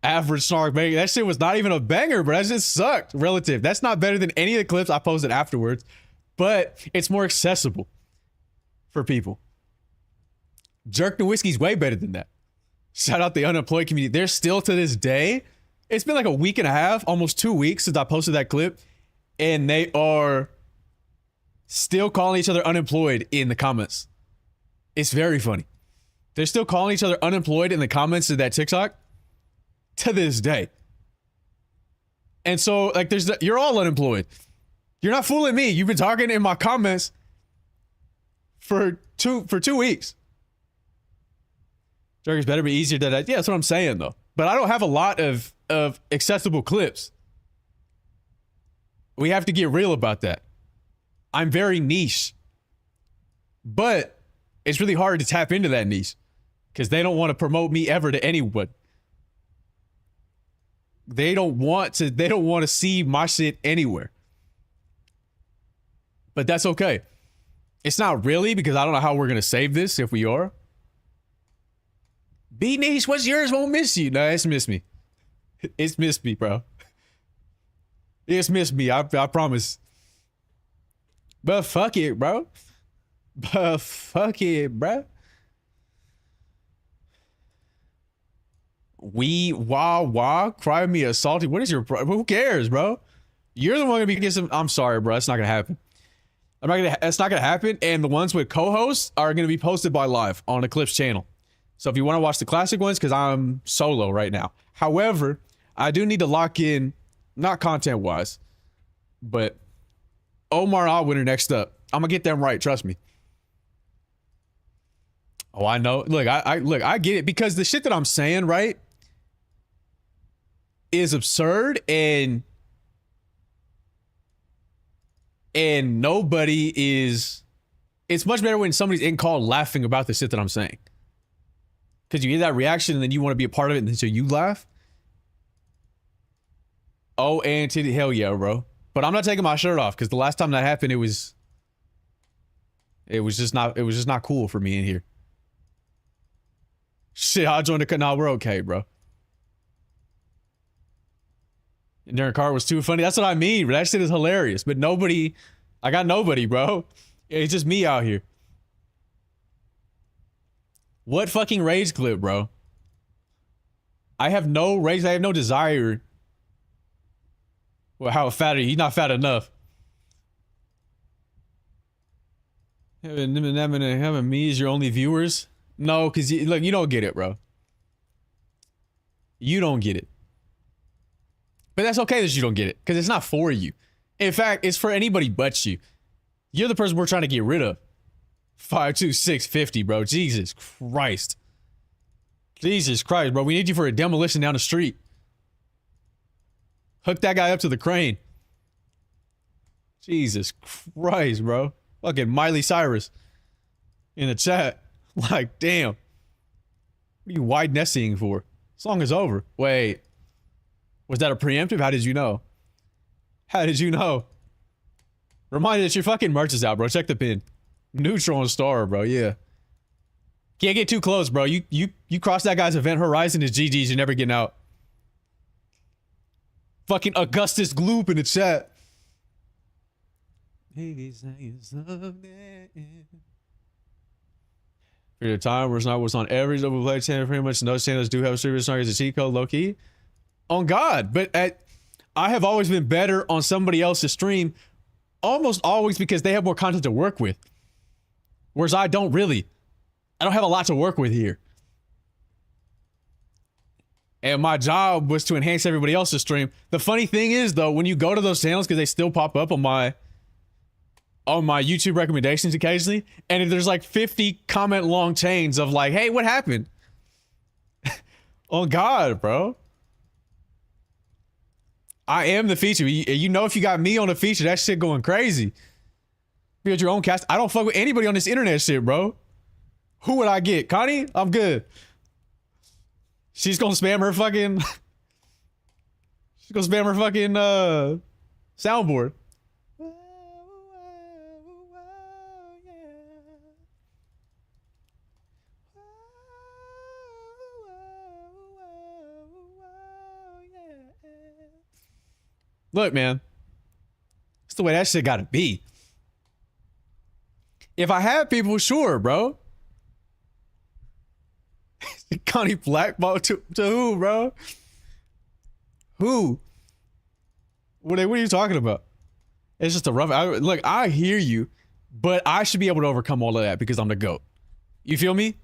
Average Snark banger. That shit was not even a banger, but that just sucked relative. That's not better than any of the clips I posted afterwards, but it's more accessible for people. Jerk the Whiskey's way better than that. Shout out the unemployed community. They're still to this day. It's been like a week and a half, almost 2 weeks since I posted that clip, and they are still calling each other unemployed in the comments. It's very funny. They're still calling each other unemployed in the comments of that TikTok to this day. And so, like, you're all unemployed. You're not fooling me. You've been talking in my comments for 2 weeks. Jerky's better be easier to that. Yeah, that's what I'm saying though. But I don't have a lot of accessible clips. We have to get real about that. I'm very niche. But it's really hard to tap into that niche because they don't want to promote me ever to anyone. They don't want to see my shit anywhere. But that's okay. It's not really, because I don't know how we're going to save this if we are. Be niche, what's yours won't miss you. No, it's missed me. It's missed me, bro. It's missed me, I promise. But fuck it, bro. But fuck it, bro. Cry me a salty. What is your who cares, bro? You're the one gonna be getting some. I'm sorry, bro. It's not gonna happen. It's not gonna happen. And the ones with co-hosts are gonna be posted by live on Eclipse channel. So if you want to watch the classic ones, because I'm solo right now. However, I do need to lock in, not content wise, but Omar Allwinner next up. I'm gonna get them right. Trust me. Oh, I know. Look, I get it, because the shit that I'm saying, right, is absurd, and nobody is. It's much better when somebody's in call laughing about the shit that I'm saying, because you get that reaction and then you want to be a part of it, and so you laugh. Oh, and titty, hell yeah, bro. But I'm not taking my shirt off, because the last time that happened, it was just not cool for me in here. Shit, I'll join the canal. We're okay, bro. And their car was too funny. That's what I mean, bro. That shit is hilarious. But nobody, I got nobody, bro. It's just me out here. What fucking rage clip, bro? I have no rage. I have no desire. Well, how fat are you? You're not fat enough. Having me as your only viewers? No, because look, you don't get it, bro. You don't get it. But that's okay that you don't get it, because it's not for you. In fact, it's for anybody but you. You're the person we're trying to get rid of. 52650, bro. Jesus Christ. Jesus Christ, bro. We need you for a demolition down the street. Hook that guy up to the crane. Jesus Christ, bro. Fucking Miley Cyrus in the chat. Like, damn. What are you wide nesting for? Song is over. Wait. Was that a preemptive? How did you know? How did you know? Reminder that your fucking merch is out, bro. Check the pin. Neutral and star, bro. Yeah. Can't get too close, bro. You cross that guy's event horizon, is GG's. You're never getting out. Fucking Augustus Gloop in the chat. For the time where Snark was on every double play channel, pretty much no channels do have serious Snark as a cheat code, low key. On God, but I have always been better on somebody else's stream, almost always because they have more content to work with. Whereas I don't really. I don't have a lot to work with here. And my job was to enhance everybody else's stream. The funny thing is, though, when you go to those channels, because they still pop up on my YouTube recommendations occasionally, and if there's like 50 comment long chains of like, hey, what happened? Oh God, bro. I am the feature. You know, if you got me on the feature, that shit going crazy. You got your own cast. I don't fuck with anybody on this internet shit, bro. Who would I get? Connie? I'm good. She's gonna spam her fucking soundboard. Look, man. It's the way that shit gotta be. If I had people, sure, bro. Connie blackball to who, bro? Who? What are you talking about? It's just a rough. Look, I hear you, but I should be able to overcome all of that because I'm the GOAT. You feel me?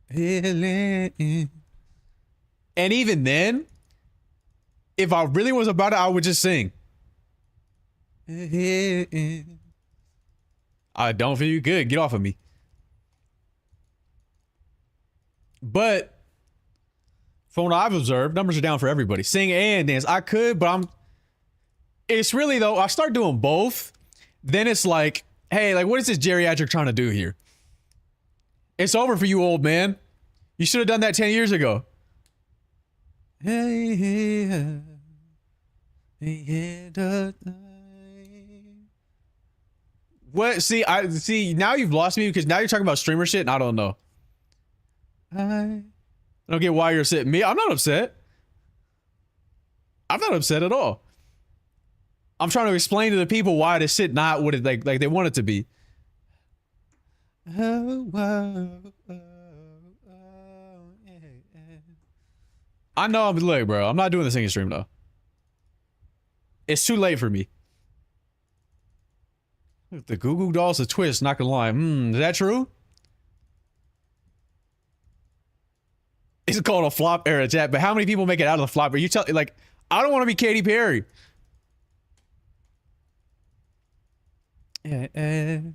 And even then, if I really was about it, I would just sing. I don't feel you good. Get off of me. But from what I've observed, numbers are down for everybody. Sing and dance. I could, but it's really, though, I start doing both. Then it's like, hey, like, what is this geriatric trying to do here? It's over for you, old man. You should have done that 10 years ago. What? See, now you've lost me because now you're talking about streamer shit and I don't know. I don't get why you're upset. Me, I'm not upset. I'm not upset at all. I'm trying to explain to the people why this shit not what it like they want it to be. I know look, bro, I'm not doing the singing stream though. It's too late for me. The Goo Goo Dolls a twist, not gonna lie. Is that true? It's called a flop era chat, but how many people make it out of the flop? Are you tell like I don't want to be Katy Perry. The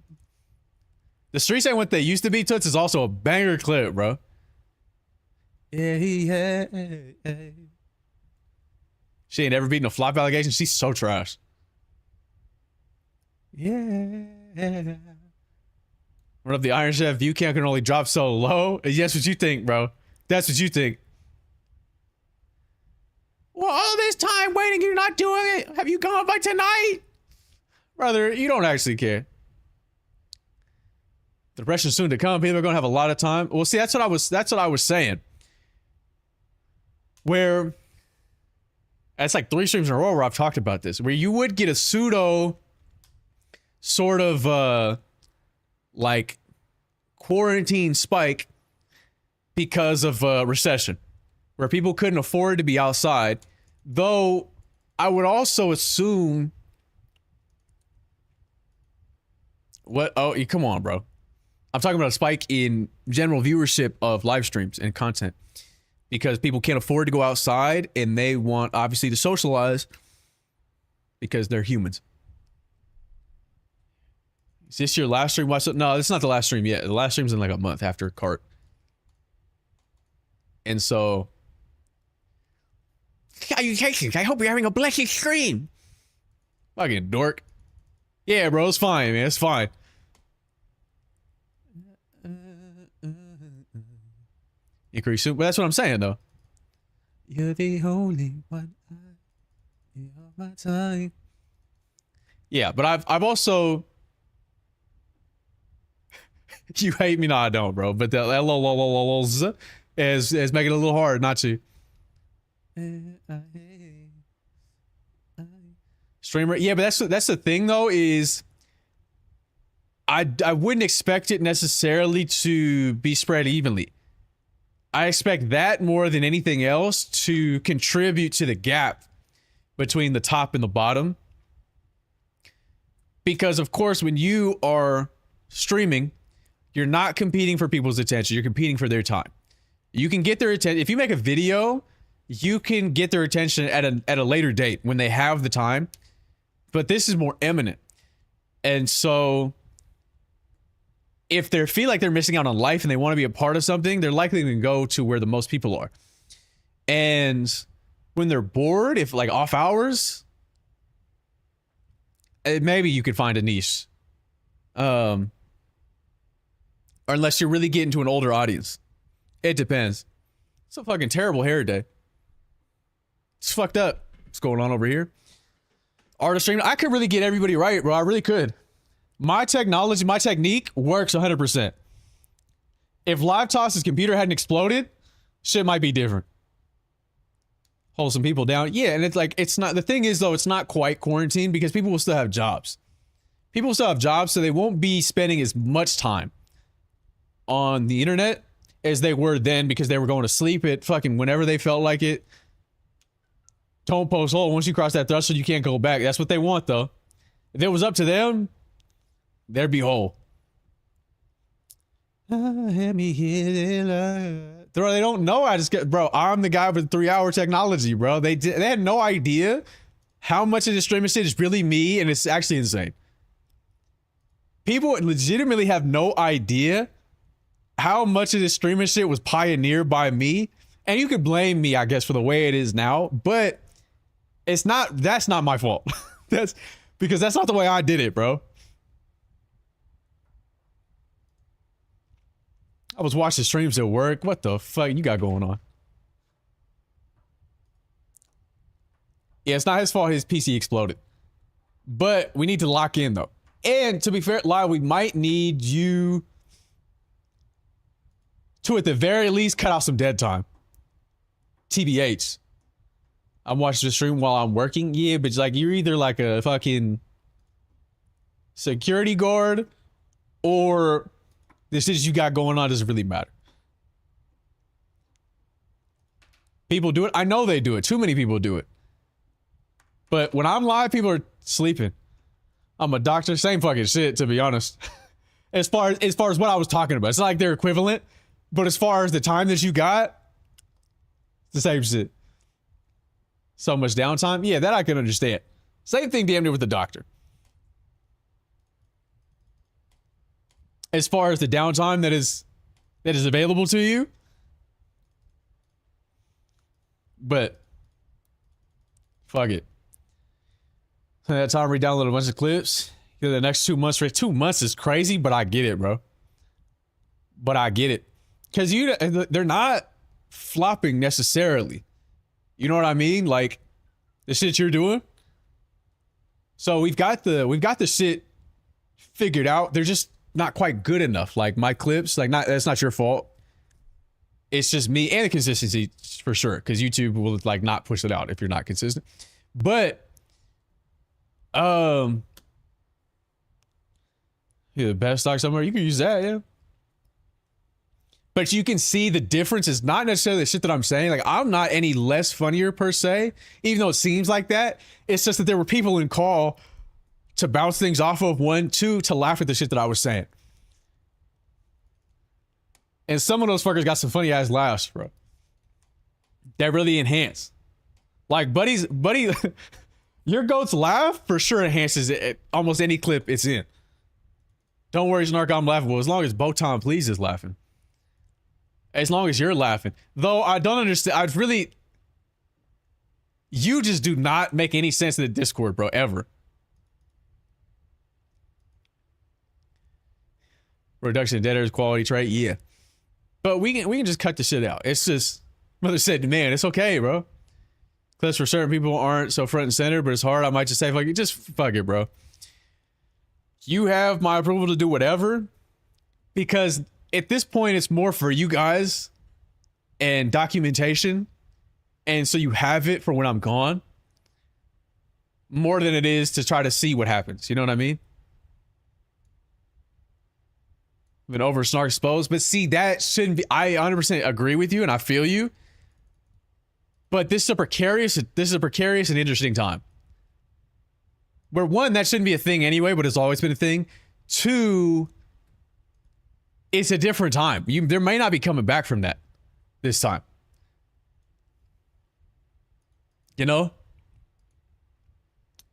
Streets Ain't What They Used to Be Toots is also a banger clip, bro. She ain't ever beaten a flop allegation. She's so trash. Yeah. Run up the Iron Chef view count can only drop so low. That's what you think, bro. That's what you think. Well, all this time waiting, you're not doing it. Have you gone by tonight? Brother, you don't actually care. Depression soon to come. People are gonna have a lot of time. Well, see, that's what I was saying. Where it's like 3 streams in a row where I've talked about this, where you would get a pseudo sort of like quarantine spike because of recession, where people couldn't afford to be outside. Though I would also assume come on, bro. I'm talking about a spike in general viewership of live streams and content because people can't afford to go outside and they want obviously to socialize because they're humans. Is this your last stream? No, this is not the last stream yet. The last stream's in like a month after Cart. And so Salutations. I hope you're having a blessed stream. Fucking dork. Yeah, bro, it's fine, man. It's fine. Increase soon. But that's what I'm saying, though. You're the only one. You're my time. Yeah, but I've also. You hate me? No, I don't, bro. But the LOLs is making it a little hard not to. Streamer, yeah, but that's the thing though, is I wouldn't expect it necessarily to be spread evenly. I expect that more than anything else to contribute to the gap between the top and the bottom. Because of course, when you are streaming, you're not competing for people's attention, you're competing for their time. You can get their attention if you make a video, you can get their attention at a later date when they have the time. But this is more imminent. And so if they feel like they're missing out on life and they want to be a part of something, they're likely to go to where the most people are. And when they're bored, if like off hours, maybe you could find a niche. Or unless you're really getting to an older audience. It depends. It's a fucking terrible hair day. It's fucked up. What's going on over here? Artist stream. I could really get everybody right, bro. I really could. My technology, my technique works 100%. If Live Toss's computer hadn't exploded, shit might be different. Hold some people down. Yeah, and it's like, it's not, the thing is though, it's not quite quarantine because people will still have jobs. People will still have jobs, so they won't be spending as much time on the internet as they were then because they were going to sleep at fucking whenever they felt like it. Don't post hole. Once you cross that threshold, you can't go back. That's what they want, though. If it was up to them, there'd be hole. Bro, they don't know. I'm the guy with 3-hour technology, bro. They had no idea how much of the streaming shit is really me, and it's actually insane. People legitimately have no idea how much of this streaming shit was pioneered by me. And you could blame me, I guess, for the way it is now, but that's not my fault. That's because that's not the way I did it, bro. I was watching streams at work. What the fuck you got going on? Yeah, it's not his fault his PC exploded. But we need to lock in, though. And to be fair, Lyle, we might need you to, at the very least, cut out some dead time. TBH. I'm watching the stream while I'm working. Yeah, but like you're either like a fucking security guard or the shit you got going on doesn't really matter. People do it. I know they do it. Too many people do it. But when I'm live, people are sleeping. I'm a doctor. Same fucking shit, to be honest. As far as what I was talking about. It's not like they're equivalent. But as far as the time that you got, it's the same shit. So much downtime? Yeah, that I can understand. Same thing damn near with the doctor. As far as the downtime that is available to you. But fuck it. That time re-download a bunch of clips. The next 2 months, 2 months is crazy, but I get it, bro. But I get it. Because they're not flopping necessarily. You know what I mean? Like the shit you're doing. So we've got the shit figured out. They're just not quite good enough. Like my clips, like that's not your fault. It's just me and the consistency for sure. Because YouTube will like not push it out if you're not consistent. But yeah, the best stock somewhere. You can use that, yeah. But you can see the difference is not necessarily the shit that I'm saying. Like, I'm not any less funnier per se, even though it seems like that. It's just that there were people in call to bounce things off of, 1, 2, to laugh at the shit that I was saying. And some of those fuckers got some funny ass laughs, bro. That really enhance. Like, buddy, your goat's laugh for sure enhances it, almost any clip it's in. Don't worry, Snark, I'm laughable. As long as Botan Please is laughing. As long as you're laughing. Though I don't understand. You just do not make any sense in the Discord, bro, ever. Reduction in dead air is quality trait, yeah. But we can just cut the shit out. It's just, mother said, man, it's okay, bro. Clips for certain people aren't so front and center, but it's hard. I might just say, like, just fuck it, bro. You have my approval to do whatever, because at this point, it's more for you guys and documentation. And so you have it for when I'm gone, more than it is to try to see what happens. You know what I mean? Been over Snark exposed, but see, that shouldn't be. I 100% agree with you, and I feel you. But this is a precarious and interesting time. Where one, that shouldn't be a thing anyway, but it's always been a thing. Two, it's a different time. There may not be coming back from that this time. You know?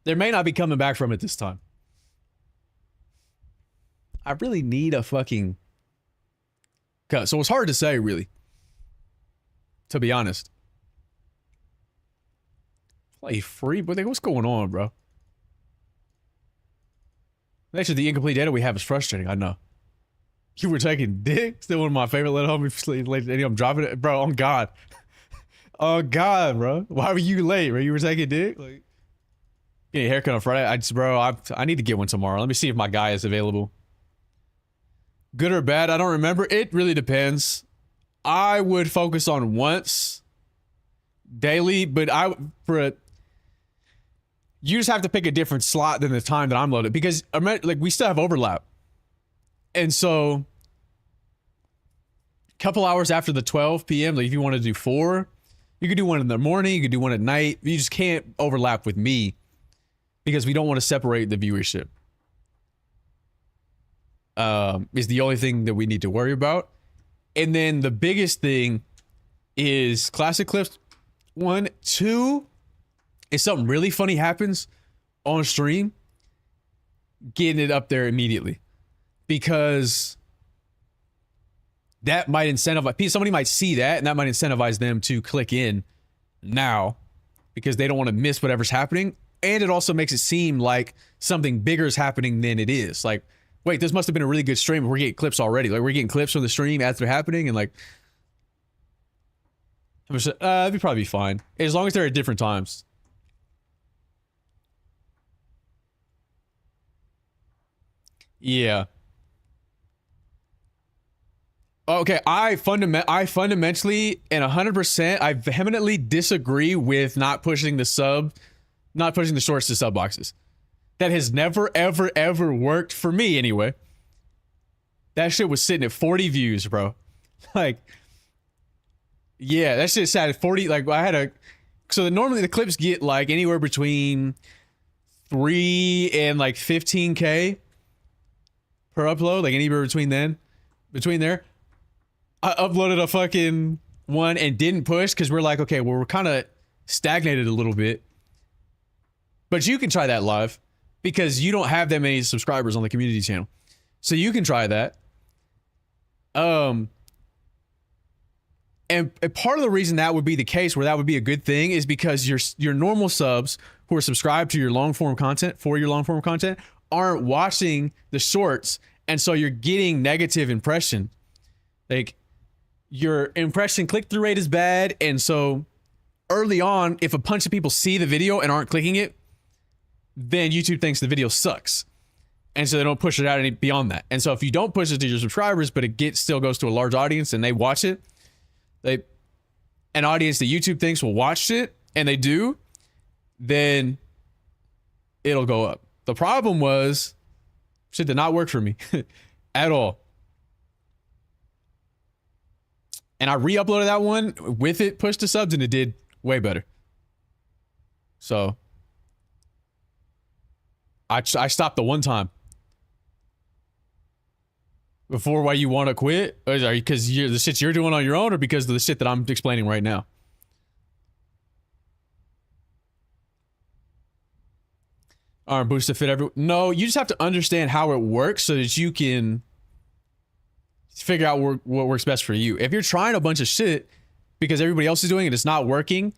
There may not be coming back from it this time. I really need a fucking cut. So it's hard to say, really. To be honest. Play free? But what's going on, bro? Actually, the incomplete data we have is frustrating. I know. You were taking dick? Still one of my favorite little homies. I'm dropping it. Bro, on God. Oh, God, bro. Why were you late, bro? You were taking dick? Like, getting a haircut on Friday? I need to get one tomorrow. Let me see if my guy is available. Good or bad? I don't remember. It really depends. I would focus on once daily, but you just have to pick a different slot than the time that I'm loaded, because like we still have overlap. And so a couple hours after the 12 p.m., like if you want to do 4, you could do one in the morning, you could do one at night. You just can't overlap with me because we don't want to separate the viewership. Is the only thing that we need to worry about. And then the biggest thing is classic clips. 1, 2, if something really funny happens on stream, getting it up there immediately, because that might incentivize, somebody might see that and that might incentivize them to click in now because they don't want to miss whatever's happening. And it also makes it seem like something bigger is happening than it is. Like, wait, this must have been a really good stream. We're getting clips already. Like, we're getting clips from the stream as they're happening, and like, it'd probably be fine as long as they're at different times. Yeah. Okay, I fundamentally and 100%, I vehemently disagree with not pushing the shorts to sub boxes. That has never, ever, ever worked for me anyway. That shit was sitting at 40 views, bro. Like, yeah, that shit sat at 40. Like, normally the clips get like anywhere between 3 and like 15K per upload, like anywhere between there. I uploaded a fucking one and didn't push because we're like, okay, well, we're kind of stagnated a little bit. But you can try that live because you don't have that many subscribers on the community channel. So you can try that. And part of the reason that would be the case, where that would be a good thing, is because your normal subs who are subscribed to your long form content, aren't watching the shorts, and so you're getting negative impression. Like, your impression click-through rate is bad, and so early on, if a bunch of people see the video and aren't clicking it, then YouTube thinks the video sucks. And so they don't push it out any beyond that. And so if you don't push it to your subscribers, but it still goes to a large audience and they watch it, an audience that YouTube thinks will watch it, and they do, then it'll go up. The problem was, shit did not work for me at all. And I re-uploaded that one with it pushed to subs, and it did way better. So I stopped the one time. Before, why you want to quit? Because the shit you're doing on your own, or because of the shit that I'm explaining right now? Arm boost to fit everyone. No, you just have to understand how it works so that you can figure out what works best for you. If you're trying a bunch of shit because everybody else is doing it, it's not working,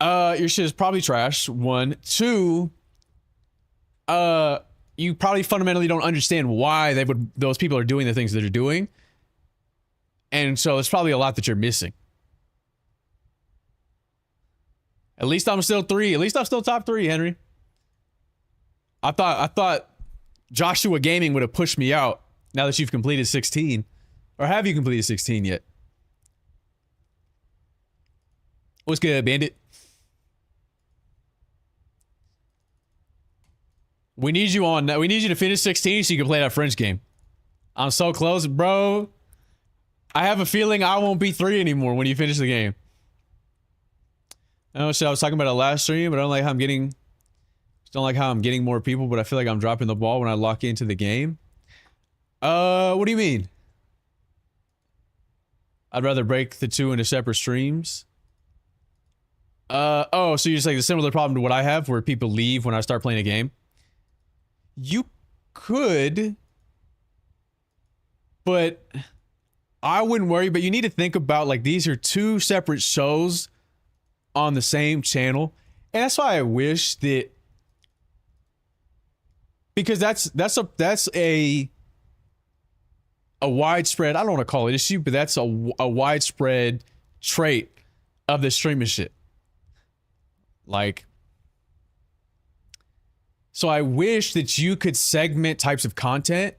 Your shit is probably trash. 1, 2. You probably fundamentally don't understand why those people are doing the things that they're doing, and so it's probably a lot that you're missing. At least I'm still 3. At least I'm still top 3, Henry. I thought Joshua Gaming would have pushed me out now that you've completed 16. Or have you completed 16 yet? What's good, Bandit? We need you on. We need you to finish 16 so you can play that French game. I'm so close, bro. I have a feeling I won't be 3 anymore when you finish the game. I know shit I was talking about it last stream, but I don't like how I'm getting more people, but I feel like I'm dropping the ball when I lock into the game. What do you mean? I'd rather break the 2 into separate streams. Oh, so you're just like the similar problem to what I have where people leave when I start playing a game? You could, but I wouldn't worry. But you need to think about, like, these are 2 separate shows on the same channel, and that's why I wish that, because that's a widespread, I don't want to call it issue, but that's a widespread trait of the streaming shit. Like, so I wish that you could segment types of content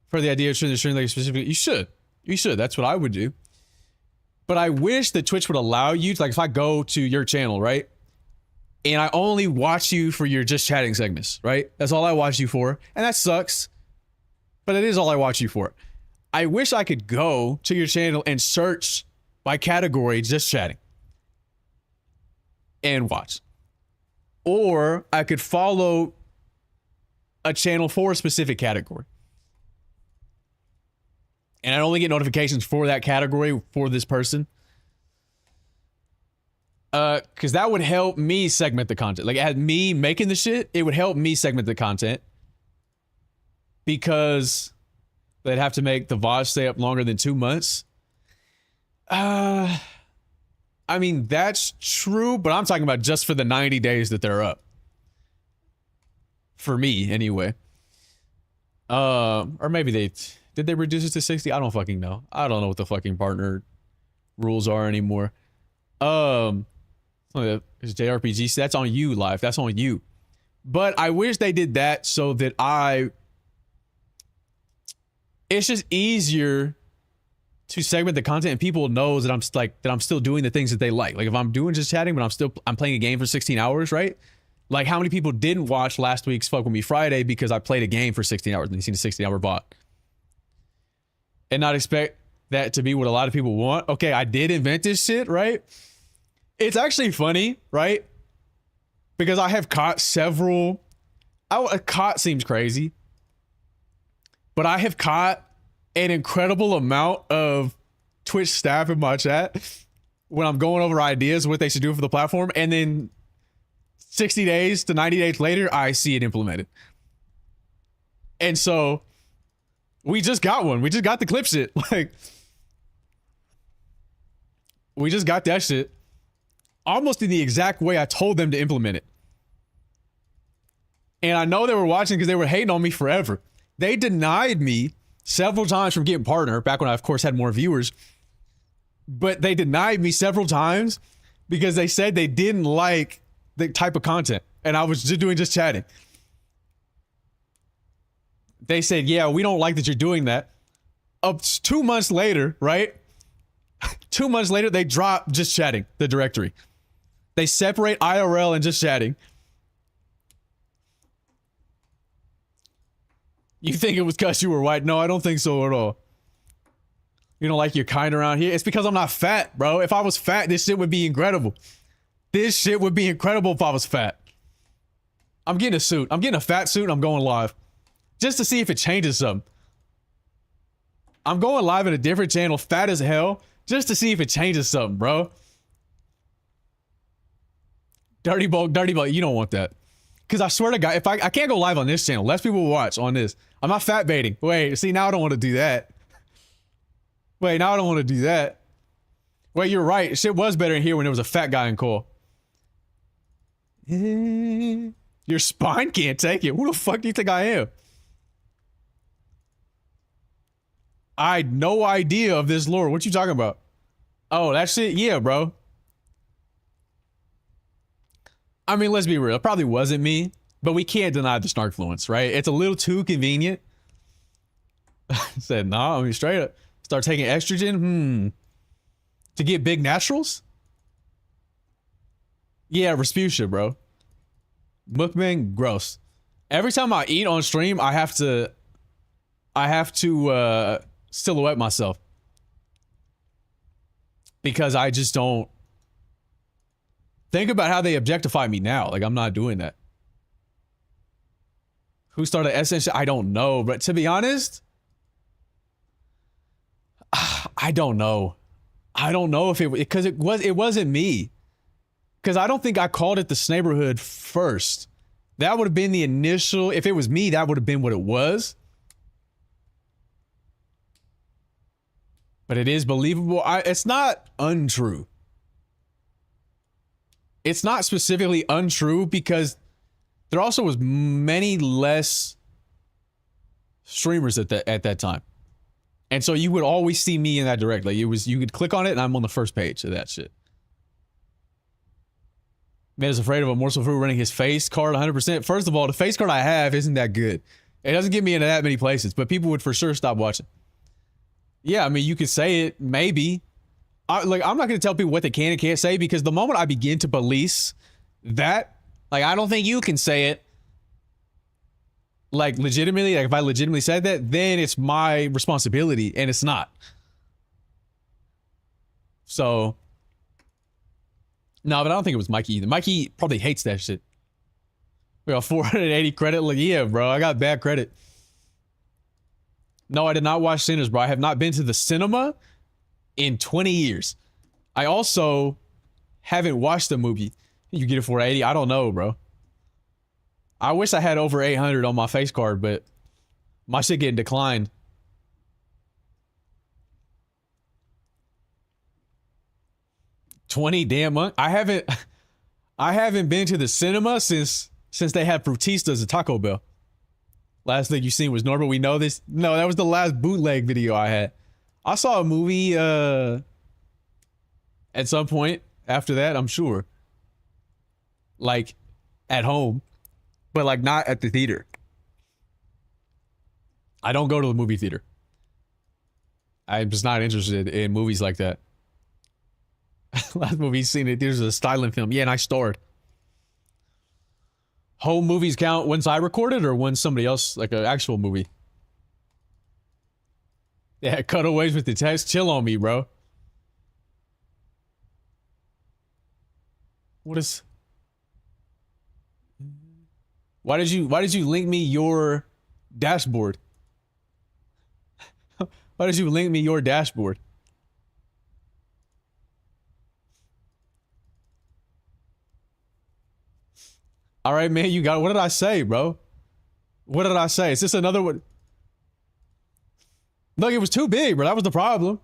for the idea of streaming like specifically. You should. That's what I would do. But I wish that Twitch would allow you to, like, if I go to your channel, right, and I only watch you for your just chatting segments, right? That's all I watch you for, and that sucks. But it is all I watch you for. I wish I could go to your channel and search by category just chatting and watch. Or I could follow a channel for a specific category. And I'd only get notifications for that category for this person. Because that would help me segment the content. Like, at me making the shit, it would help me segment the content. Because they'd have to make the VOD stay up longer than 2 months. I mean, that's true, but I'm talking about just for the 90 days that they're up. For me, anyway. Or maybe did they reduce it to 60? I don't fucking know. I don't know what the fucking partner rules are anymore. It's JRPG. That's on you, Live. That's on you. But I wish they did that so that it's just easier to segment the content and people knows that I'm still doing the things that they like. Like, if I'm doing just chatting, but I'm playing a game for 16 hours, right? Like, how many people didn't watch last week's Fuck With Me Friday because I played a game for 16 hours and you seen a 16-hour bot? And not expect that to be what a lot of people want. Okay, I did invent this shit, right? It's actually funny, right? Because I have caught several... caught seems crazy. But I have caught an incredible amount of Twitch staff in my chat when I'm going over ideas, what they should do for the platform. And then 60 days to 90 days later, I see it implemented. And so... we just got one. We just got the clip shit. Like, we just got that shit almost in the exact way I told them to implement it. And I know they were watching because they were hating on me forever. They denied me several times from getting partner, back when I, of course, had more viewers. But they denied me several times because they said they didn't like the type of content. And I was just doing just chatting. They said, yeah, we don't like that you're doing that. Up 2 months later, right? 2 months later, they drop just chatting, the directory. They separate IRL and just chatting. You think it was because you were white? No, I don't think so at all. You don't like your kind around here? It's because I'm not fat, bro. If I was fat, this shit would be incredible. This shit would be incredible if I was fat. I'm getting a suit. I'm getting a fat suit and I'm going live. Just to see if it changes something. I'm going live at a different channel, fat as hell, just to see if it changes something, bro. Dirty Bulk, you don't want that. Because I swear to God, if I can't go live on this channel, less people will watch on this. I'm not fat baiting. Wait, see, now I don't want to do that. Wait, now I don't want to do that. Wait, you're right. Shit was better in here when there was a fat guy in Cole. Your spine can't take it. Who the fuck do you think I am? I had no idea of this lore. What you talking about? Oh, that shit? Yeah, bro. I mean, let's be real. It probably wasn't me, but we can't deny the snark influence, right? It's a little too convenient. Said, nah, I mean, straight up. Start taking estrogen? To get big naturals? Yeah, Rasputia, bro. Mukbang, gross. Every time I eat on stream, I have to silhouette myself. Because I just don't think about how they objectify me now. Like, I'm not doing that. Who started SN? I don't know, but to be honest, I don't know. I don't know if it wasn't me. Because I don't think I called it the Snaberhood first. That would have been the initial. If it was me, that would have been what it was. But it is believable. It's not untrue. It's not specifically untrue because there also was many less streamers at that time. And so you would always see me in that direct. Like you could click on it and I'm on the first page of that shit. Man is afraid of a morsel fruit running his face card 100%. First of all, the face card I have isn't that good. It doesn't get me into that many places, but people would for sure stop watching. Yeah, I mean, you could say it, maybe. I'm not going to tell people what they can and can't say because the moment I begin to police that, like, I don't think you can say it. Like, legitimately, like, if I legitimately said that, then it's my responsibility, and it's not. So, no, but I don't think it was Mikey either. Mikey probably hates that shit. We got 480 credit. Like, yeah, bro, I got bad credit. No, I did not watch Sinners, bro. I have not been to the cinema in 20 years. I also haven't watched the movie. You get it for 80? I don't know, bro. I wish I had over 800 on my face card, but my shit getting declined. $20 damn month. I haven't been to the cinema since they had Frutistas at Taco Bell. Last thing you seen was Norbert. We know this. No, that was the last bootleg video I had. I saw a movie at some point after that, I'm sure. Like at home, but like not at the theater. I don't go to the movie theater. I'm just not interested in movies like that. Last movie seen it, there's a styling film. Yeah, and I starred. Home movies count once I recorded or when somebody else, like an actual movie? Yeah, cutaways with the text. Chill on me, bro. What is... Why did you link me your dashboard? Why did you link me your dashboard? All right, man, you got it. What did I say, bro? What did I say? Is this another one? Look, it was too big, bro. That was the problem.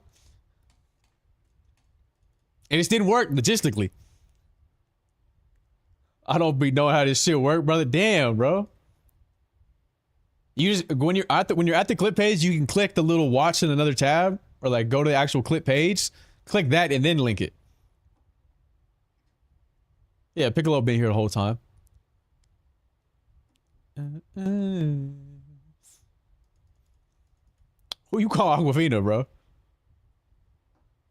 And it just didn't work logistically. I don't be knowing how this shit work, brother. Damn, bro. You just when you're at the clip page, you can click the little watch in another tab or like go to the actual clip page, click that and then link it. Yeah, Piccolo been here the whole time. Who you call Aquafina, bro?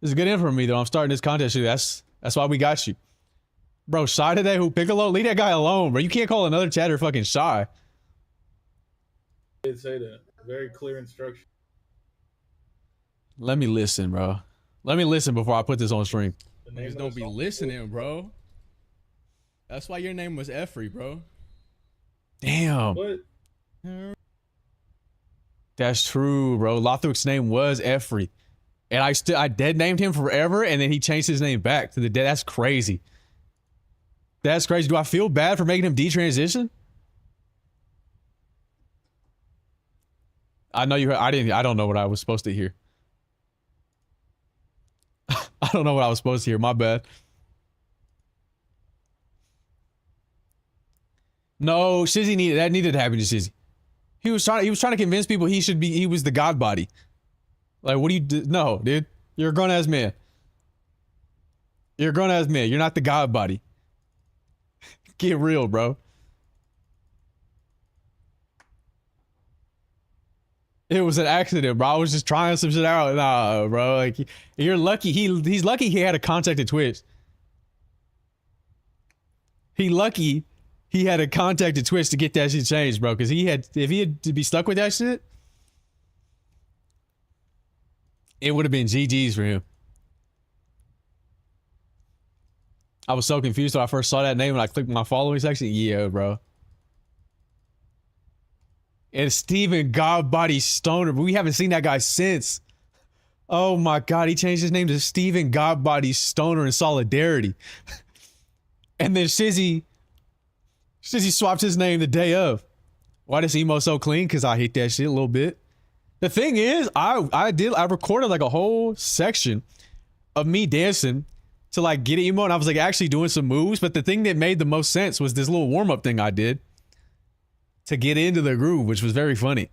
This is good info for me though. I'm starting this contest. That's why we got you. Bro, shy today? Who, Piccolo? Leave that guy alone, bro. You can't call another chatter fucking shy. I did say that. Very clear instruction. Let me listen, bro. Let me listen before I put this on stream. Niggas Don't be listening, bro. That's why your name was Effrey, bro. Damn. What? That's true, bro. Lothric's name was Effrey. And I dead named him forever, and then he changed his name back to the dead. That's crazy. That's crazy. Do I feel bad for making him detransition? I know you heard. I don't know what I was supposed to hear. I don't know what I was supposed to hear. My bad. No, Shizzy needed to happen to Shizzy. He was trying to convince people he was the god body. Like, what do you do? No, dude. You're a grown ass man. You're a grown ass man. You're not the god body. Get real, bro. It was an accident, bro. I was just trying some shit out. Nah, bro. Like, you're lucky. He's lucky he had a contacted Twitch. He lucky he had a contacted Twitch to get that shit changed, bro. Because if he had to be stuck with that shit, it would have been GG's for him. I was so confused when I first saw that name and I clicked my following section. Yeah, bro. And Steven Godbody Stoner, but we haven't seen that guy since. Oh my god, he changed his name to Steven Godbody Stoner in solidarity. And then Shizzy swapped his name the day of. Why does emo so clean? Because I hate that shit a little bit. The thing is, I recorded like a whole section of me dancing to like get emo, and I was like actually doing some moves, but the thing that made the most sense was this little warm-up thing I did to get into the groove, which was very funny.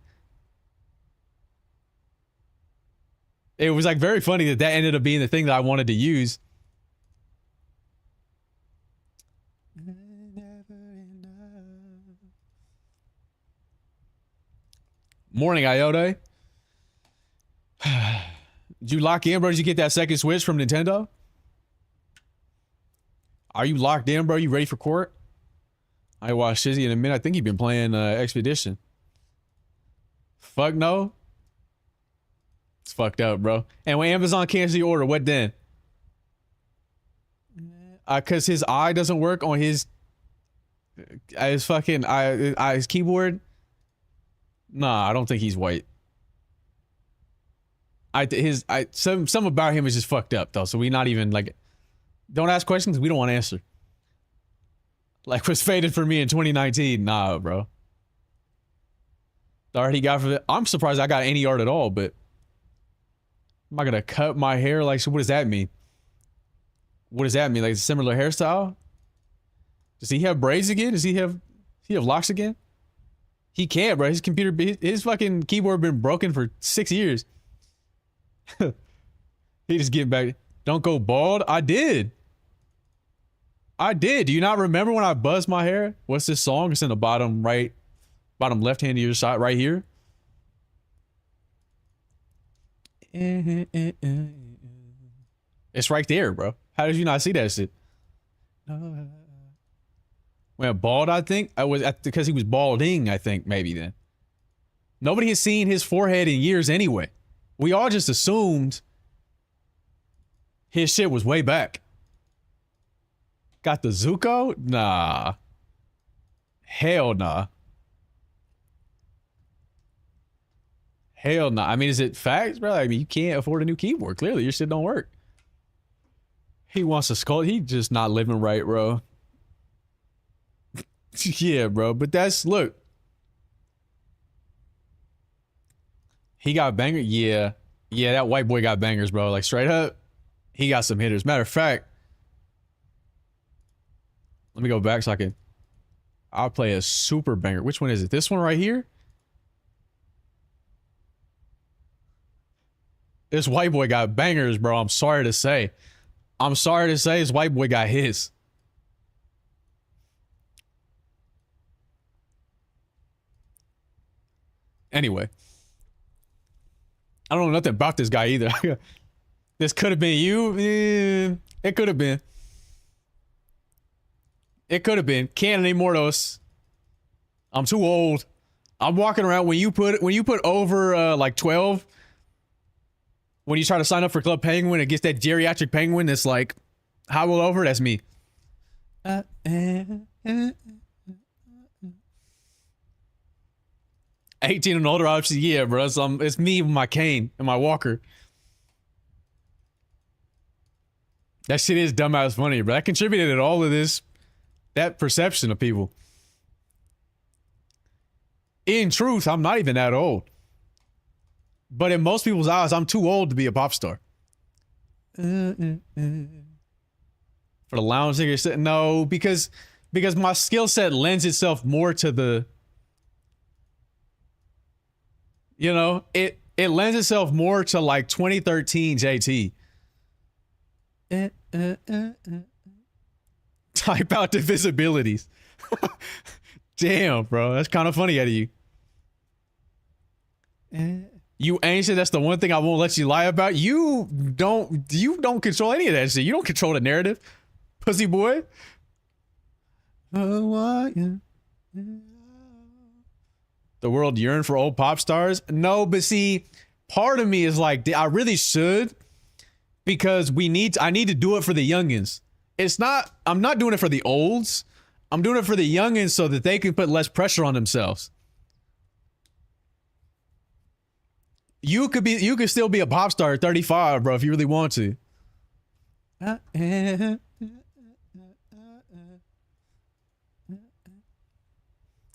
It was like very funny that ended up being the thing that I wanted to use. Morning, Iota. Did you lock in, bro? Did you get that second Switch from Nintendo? Are you locked in, bro? You ready for court? I watched Shizzy in a minute. I think you've been playing Expedition. Fuck no. It's fucked up, bro. And when Amazon cancels the order, what then? Cause his eye doesn't work on his fucking his keyboard. Nah, I don't think he's white. Some about him is just fucked up though. So we not even like, don't ask questions. We don't want to answer. Like was faded for me in 2019. Nah, bro. The art he got for it. I'm surprised I got any art at all, but am I gonna cut my hair? Like, so what does that mean? What does that mean? Like a similar hairstyle? Does he have braids again? Does he have locks again? He can't, bro. His fucking keyboard been broken for 6 years. He just getting back. Don't go bald. I did. Do you not remember when I buzzed my hair? What's this song? It's in the bottom left hand of your side, right here. It's right there, bro. How did you not see that shit? When bald, I think I was because he was balding. I think maybe then. Nobody has seen his forehead in years anyway. We all just assumed his shit was way back. Got the Zuko? Nah. Hell nah. Hell nah. I mean, is it facts, bro? I mean, you can't afford a new keyboard. Clearly, your shit don't work. He wants to sculpt. He just not living right, bro. Yeah, bro. But look. He got banger. Yeah. Yeah, that white boy got bangers, bro. Like, straight up, he got some hitters. Matter of fact, let me go back so I'll play a super banger. Which one is it? This one right here? This white boy got bangers, bro. I'm sorry to say. This white boy got his. Anyway. I don't know nothing about this guy either. This could have been you. It could have been. It could have been. Can't anymore, those. I'm too old. I'm walking around when you put over like 12. When you try to sign up for Club Penguin, it gets that geriatric penguin that's like, how well over? That's me. 18 and older, obviously, yeah, bro. So it's me with my cane and my walker. That shit is dumbass funny, bro. That contributed to all of this, that perception of people. In truth, I'm not even that old. But in most people's eyes, I'm too old to be a pop star. For the lounge nigga, no, because my skill set lends itself more to the, you know, it lends itself more to like 2013 JT. Type out divisibilities. Damn, bro, that's kind of funny out of you. You ancient, that's the one thing I won't let you lie about. You don't control any of that shit. You don't control the narrative, pussy boy. The world yearn for old pop stars. No, but see, part of me is like, I really should, because I need to do it for the youngins. I'm not doing it for the olds. I'm doing it for the youngins so that they can put less pressure on themselves. You could still be a pop star at 35, bro, if you really want to.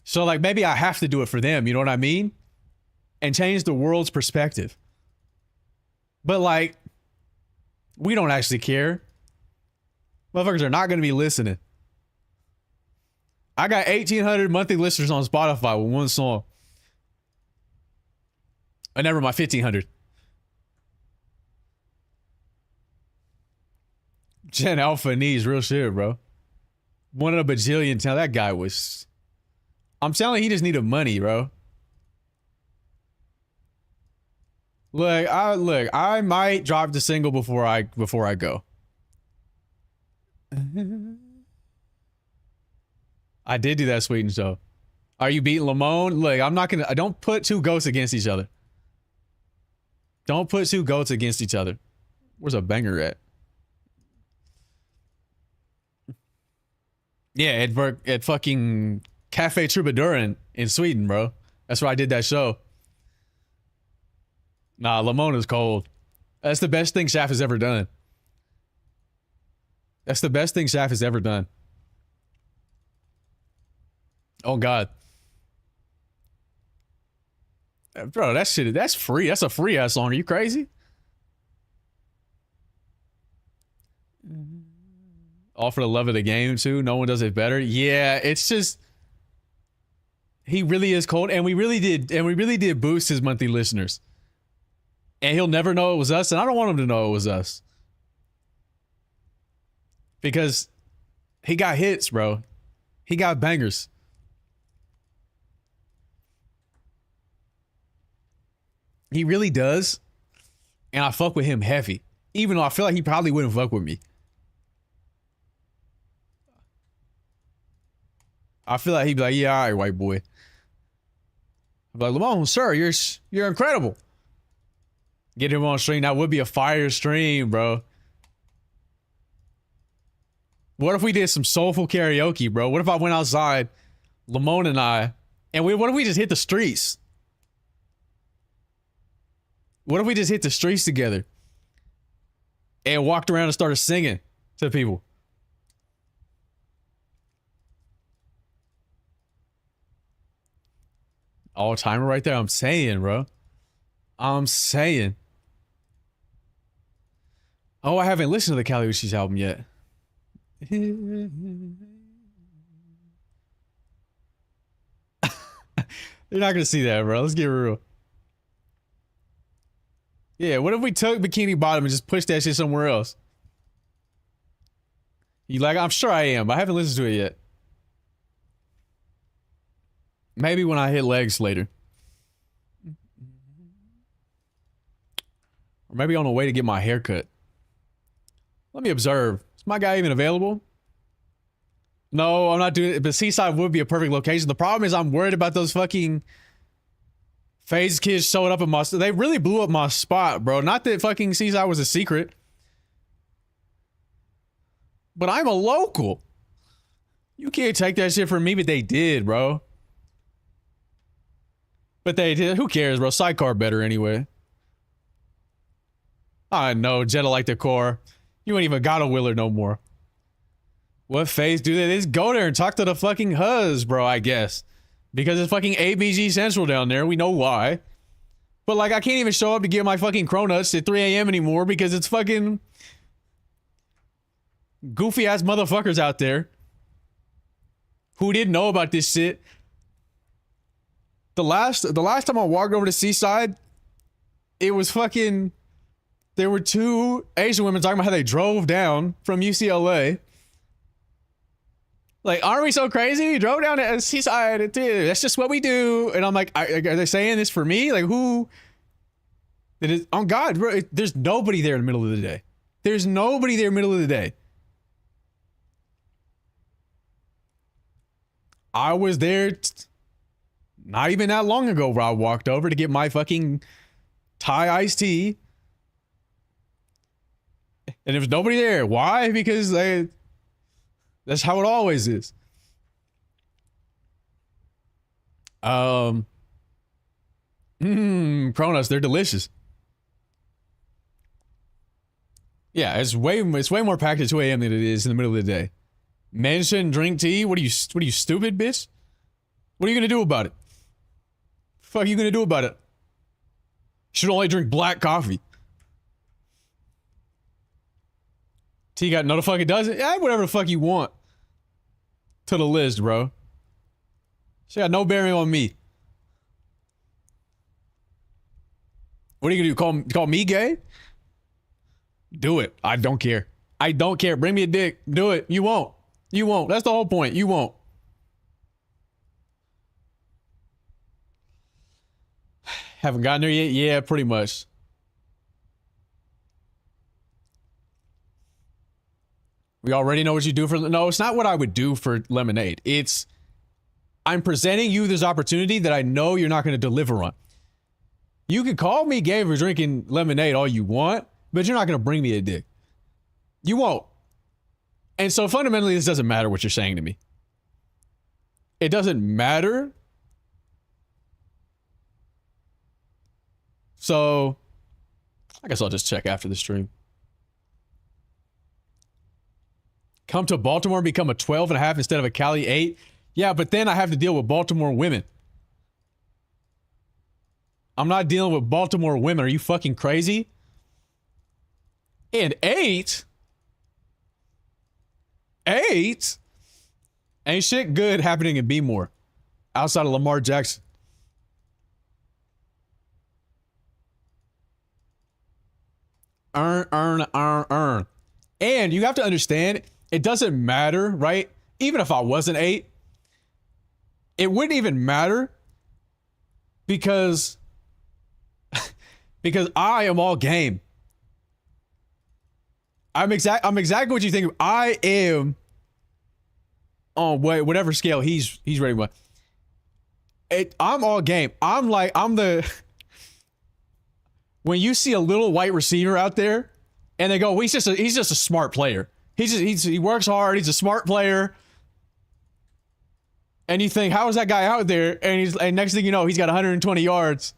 So like maybe I have to do it for them, you know what I mean? And change the world's perspective. But like, we don't actually care. Motherfuckers are not going to be listening. I got 1,800 monthly listeners on Spotify with one song. Never mind, 1,500. Gen Alpha knees, real shit, bro. One in a bajillion. Now that guy was. I'm telling you, he just needed money, bro. Look, I might drop the single before I go. I did do that Sweden show. Are you beating Lamone? Look, I don't put two goats against each other. Don't put two goats against each other. Where's a banger at? Yeah, at fucking Cafe Troubadour in Sweden, bro. That's where I did that show. Nah, Lamone is cold. That's the best thing Shaft has ever done. That's the best thing Shaft has ever done. Oh, God. Bro, that shit, that's free. That's a free ass song. Are you crazy? All for the love of the game, too. No one does it better. Yeah, it's just. He really is cold. And we really did boost his monthly listeners. And he'll never know it was us. And I don't want him to know it was us. Because he got hits, bro. He got bangers. He really does. And I fuck with him heavy. Even though I feel like he probably wouldn't fuck with me. I feel like he'd be like, yeah, all right, white boy. I'd be like, Lamone, sir, you're incredible. Get him on stream. That would be a fire stream, bro. What if we did some soulful karaoke, bro? What if I went outside, Lamone and I, and what if we just hit the streets? What if we just hit the streets together and walked around and started singing to people? All timer right there. I'm saying, bro. I'm saying. Oh, I haven't listened to the Kali Uchis album yet. You're not gonna see that, bro. Let's get real. Yeah, what if we took Bikini Bottom and just pushed that shit somewhere else? You like? I'm sure I am, but I haven't listened to it yet. Maybe when I hit legs later. Or maybe on the way to get my hair cut. Let me observe. Is my guy even available? No, I'm not doing it. But Seaside would be a perfect location. The problem is I'm worried about those fucking FaZe kids showing up at my... They really blew up my spot, bro. Not that fucking Seaside was a secret. But I'm a local. You can't take that shit from me, but they did, bro. But they did. Who cares, bro? Sidecar better anyway. I know. Jetta like the core. You ain't even got a Willer no more. What FaZe do they? They just go there and talk to the fucking huz, bro, I guess. Because it's fucking ABG Central down there. We know why. But like, I can't even show up to get my fucking cronuts at 3 a.m. anymore because it's fucking goofy ass motherfuckers out there who didn't know about this shit. The last time I walked over to Seaside, it was fucking, there were two Asian women talking about how they drove down from UCLA. Like, aren't we so crazy? We drove down to Seaside. That's just what we do. And I'm like, are they saying this for me? Like, who? It is, on God, bro, there's nobody there in the middle of the day. There's nobody there in the middle of the day. I was there not even that long ago where I walked over to get my fucking Thai iced tea. And there was nobody there. Why? Because that's how it always is. Kronos, they're delicious. Yeah, it's way more packed at 2 a.m. than it is in the middle of the day. Men shouldn't drink tea? What are you stupid, bitch? What are you gonna do about it? Fuck you gonna do about it? Should only drink black coffee. Tea got no the fuck it doesn't. Add whatever the fuck you want to the list, bro. She got no bearing on me. What are you gonna do? Call me gay? Do it. I don't care. I don't care. Bring me a dick. Do it. You won't. You won't. That's the whole point. You won't. Haven't gotten there yet? Yeah, pretty much. We already know what you do for... No, it's not what I would do for lemonade. It's... I'm presenting you this opportunity that I know you're not going to deliver on. You can call me gay for drinking lemonade all you want, but you're not going to bring me a dick. You won't. And so fundamentally, this doesn't matter what you're saying to me. It doesn't matter. So, I guess I'll just check after the stream. Come to Baltimore, become a 12 and a half instead of a Cali 8. Yeah, but then I have to deal with Baltimore women. I'm not dealing with Baltimore women. Are you fucking crazy? And 8? 8? Ain't shit good happening in B-more outside of Lamar Jackson. Earn. And you have to understand, it doesn't matter, right? Even if I was an 8, it wouldn't even matter because I am all game. I'm exactly what you think. I am on whatever scale he's ready with. I'm all game. I'm the when you see a little white receiver out there and they go, well, he's just a smart player. He works hard. He's a smart player. And you think, how is that guy out there? And next thing you know, he's got 120 yards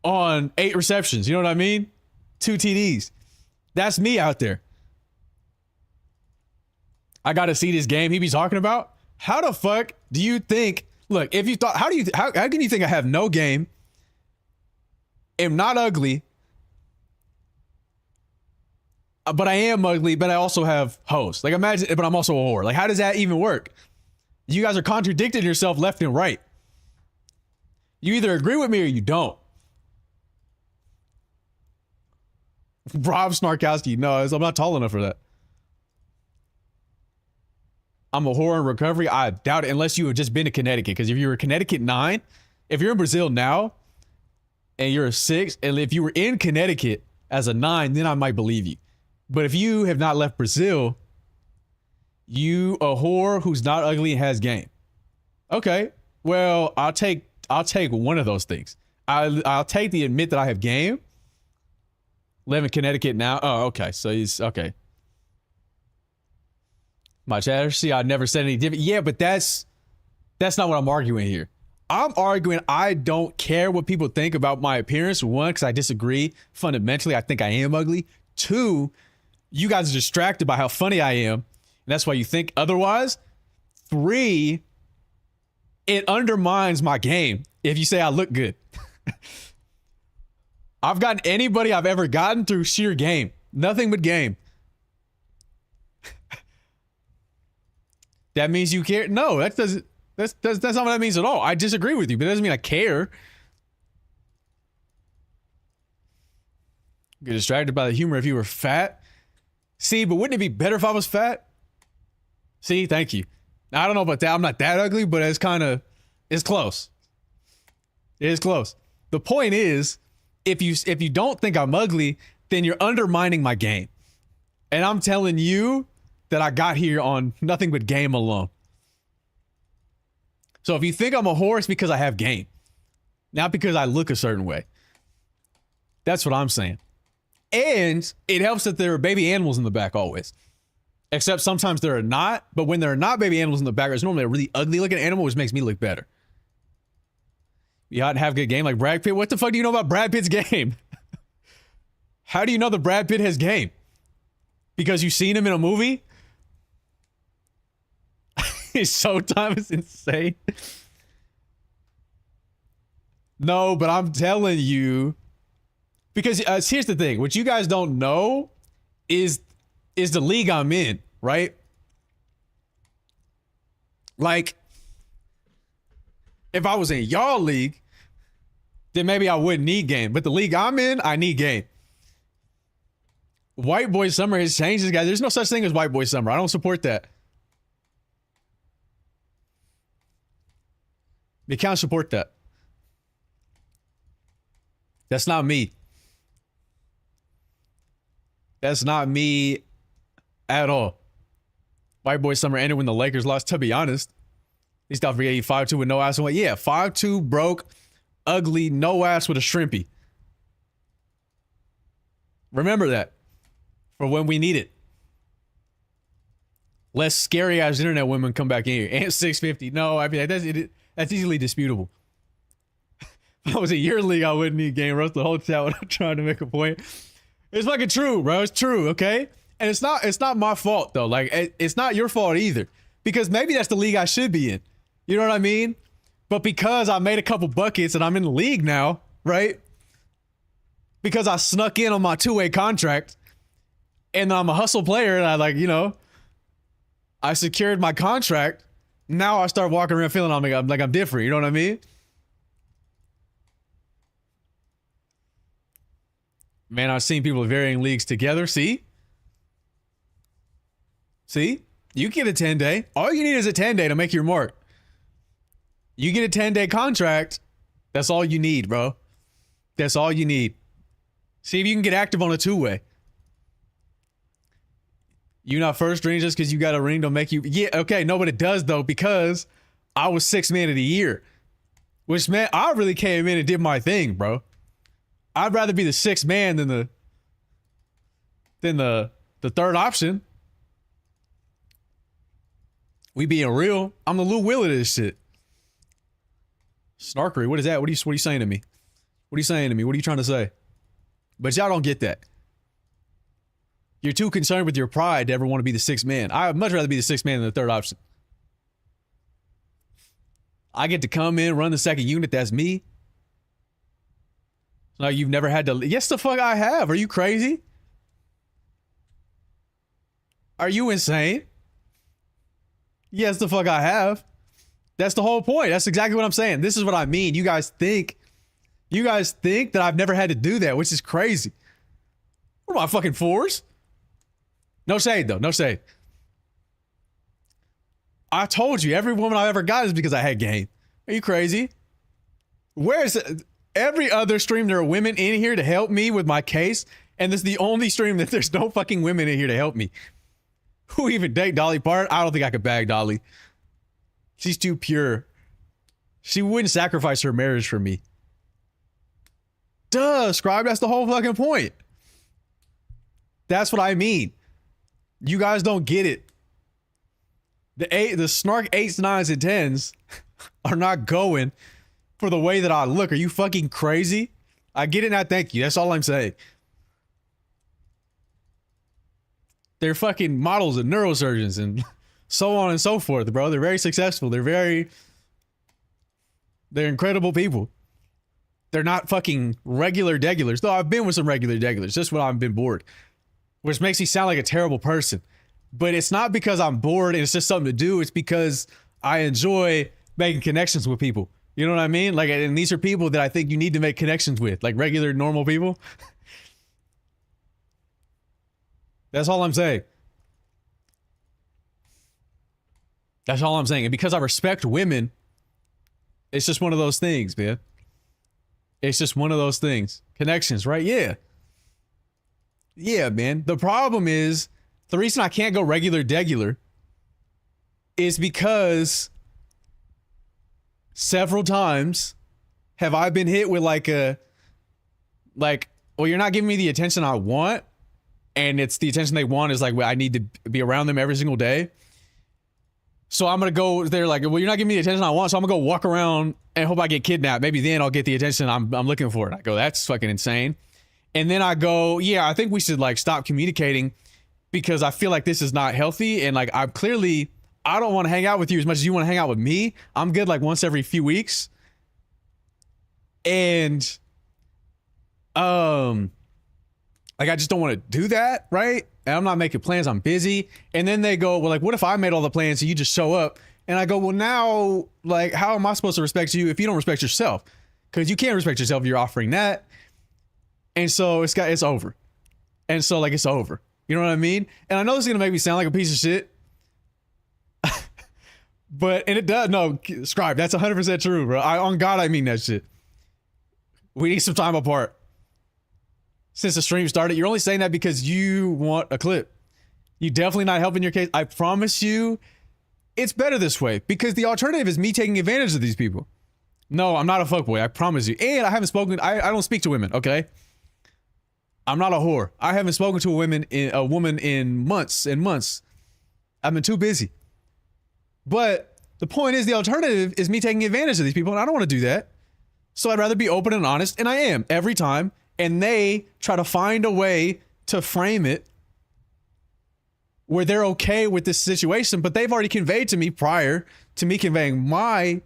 on 8 receptions. You know what I mean? 2 TDs. That's me out there. I got to see this game he be talking about. How the fuck do you think? Look, if you thought, how can you think I have no game? Am not ugly, but I am ugly, but I also have hoes. Like imagine, but I'm also a whore. Like how does that even work? You guys are contradicting yourself left and right. You either agree with me or you don't. Rob Snarkowski, no, I'm not tall enough for that. I'm a whore in recovery. I doubt it unless you have just been to Connecticut. Because if you were a Connecticut 9, if you're in Brazil now and you're a 6, and if you were in Connecticut as a 9, then I might believe you. But if you have not left Brazil, you a whore who's not ugly and has game. Okay, well, I'll take one of those things. I'll take the admit that I have game. Live in Connecticut now. Oh, okay. So he's okay. My chatter. See, I never said any different. Yeah, but that's not what I'm arguing here. I'm arguing I don't care what people think about my appearance. 1, because I disagree. Fundamentally, I think I am ugly. 2, you guys are distracted by how funny I am. And that's why you think otherwise. 3, it undermines my game if you say I look good. I've gotten anybody I've ever gotten through sheer game. Nothing but game. That means you care? No, that doesn't. That's not what that means at all. I disagree with you, but it doesn't mean I care. Get distracted by the humor if you were fat. See, but wouldn't it be better if I was fat? See, thank you. Now, I don't know about that. I'm not that ugly, but it's close. It is close. The point is, if you don't think I'm ugly, then you're undermining my game. And I'm telling you that I got here on nothing but game alone. So if you think I'm a whore, it's because I have game, not because I look a certain way. That's what I'm saying. And it helps that there are baby animals in the back always. Except sometimes there are not. But when there are not baby animals in the back, there's normally a really ugly looking animal, which makes me look better. You ought to have a good game like Brad Pitt. What the fuck do you know about Brad Pitt's game? How do you know that Brad Pitt has game? Because you've seen him in a movie? His showtime is insane. No, but I'm telling you, because here's the thing. What you guys don't know is the league I'm in, right? Like, if I was in y'all league, then maybe I wouldn't need game. But the league I'm in, I need game. White boy summer has changed this guy. There's no such thing as white boy summer. I don't support that. You can't support that. That's not me. That's not me at all. White boy summer ended when the Lakers lost, to be honest. These guys forget 5'2" with no ass. Yeah, 5'2", broke, ugly, no ass with a shrimpy. Remember that for when we need it. Less scary ass internet women come back in here. And 650. No, I mean, that's easily disputable. If I was a year league, I wouldn't need game. Roast the whole chat when I'm trying to make a point. It's fucking true, bro. It's true, okay? And it's not my fault, though. Like, it's not your fault either. Because maybe that's the league I should be in. You know what I mean? But because I made a couple buckets and I'm in the league now, right? Because I snuck in on my two-way contract and I'm a hustle player and I secured my contract. Now I start walking around feeling like I'm different. You know what I mean? Man, I've seen people in varying leagues together. See? You get a 10-day. All you need is a 10-day to make your mark. You get a 10-day contract. That's all you need, bro. That's all you need. See if you can get active on a two-way. You not first ring just because you got a ring don't make you. Yeah, okay. No, but it does, though, because I was 6th man of the year. Which, man, I really came in and did my thing, bro. I'd rather be the 6th man than the third option. We being real. I'm the Lou Will of this shit. Snarkery, what is that? What are you saying to me? What are you saying to me? What are you trying to say? But y'all don't get that. You're too concerned with your pride to ever want to be the 6th man. I'd much rather be the 6th man than the third option. I get to come in, run the second unit. That's me. No, you've never had to. Yes, the fuck I have. Are you crazy? Are you insane? Yes, the fuck I have. That's the whole point. That's exactly what I'm saying. This is what I mean. You guys think that I've never had to do that, which is crazy. What am I, fucking fours? No shade, though. No shade. I told you, every woman I've ever got is because I had game. Are you crazy? Where's every other stream? There are women in here to help me with my case, and this is the only stream that there's no fucking women in here to help me. Who even date Dolly Parton? I don't think I could bag Dolly. She's too pure. She wouldn't sacrifice her marriage for me. Duh, Scribe, that's the whole fucking point. That's what I mean. You guys don't get it. The Snark 8s, 9s, and 10s are not going for the way that I look. Are you fucking crazy? I get it now, thank you. That's all I'm saying. They're fucking models and neurosurgeons and so on and so forth, bro. They're very successful. They're incredible people. They're not fucking regular degulars. Though I've been with some regular degulars just when I've been bored. Which makes me sound like a terrible person. But it's not because I'm bored and it's just something to do. It's because I enjoy making connections with people. You know what I mean? Like, and these are people that I think you need to make connections with, like regular, normal people. That's all I'm saying. That's all I'm saying. And because I respect women, it's just one of those things, man. It's just one of those things. Connections, right? Yeah. Yeah, man. The problem is, the reason I can't go regular is because several times have I been hit with like, well, you're not giving me the attention I want. And it's the attention they want is like, well, I need to be around them every single day. So I'm going to go there like, well, you're not giving me the attention I want. So I'm going to go walk around and hope I get kidnapped. Maybe then I'll get the attention I'm looking for. And I go, that's fucking insane. And then I go, yeah, I think we should like stop communicating because I feel like this is not healthy. And like, I don't want to hang out with you as much as you want to hang out with me. I'm good like once every few weeks. And, like, I just don't want to do that, right? And I'm not making plans. I'm busy. And then they go, well, like, what if I made all the plans and you just show up? And I go, well, now, like, how am I supposed to respect you if you don't respect yourself? Because you can't respect yourself if you're offering that. And so it's over. And so, like, it's over. You know what I mean? And I know this is going to make me sound like a piece of shit. And it does. No, Scribe, that's 100% true, bro. On God, I mean that shit. We need some time apart. Since the stream started, you're only saying that because you want a clip. You definitely not helping your case. I promise you, it's better this way because the alternative is me taking advantage of these people. No, I'm not a fuckboy. I promise you. And I haven't spoken. I don't speak to women. Okay. I'm not a whore. I haven't spoken to a woman in months and months. I've been too busy. But the point is, the alternative is me taking advantage of these people, and I don't want to do that. So I'd rather be open and honest, and I am every time. And they try to find a way to frame it where they're okay with this situation, but they've already conveyed to me prior to me conveying my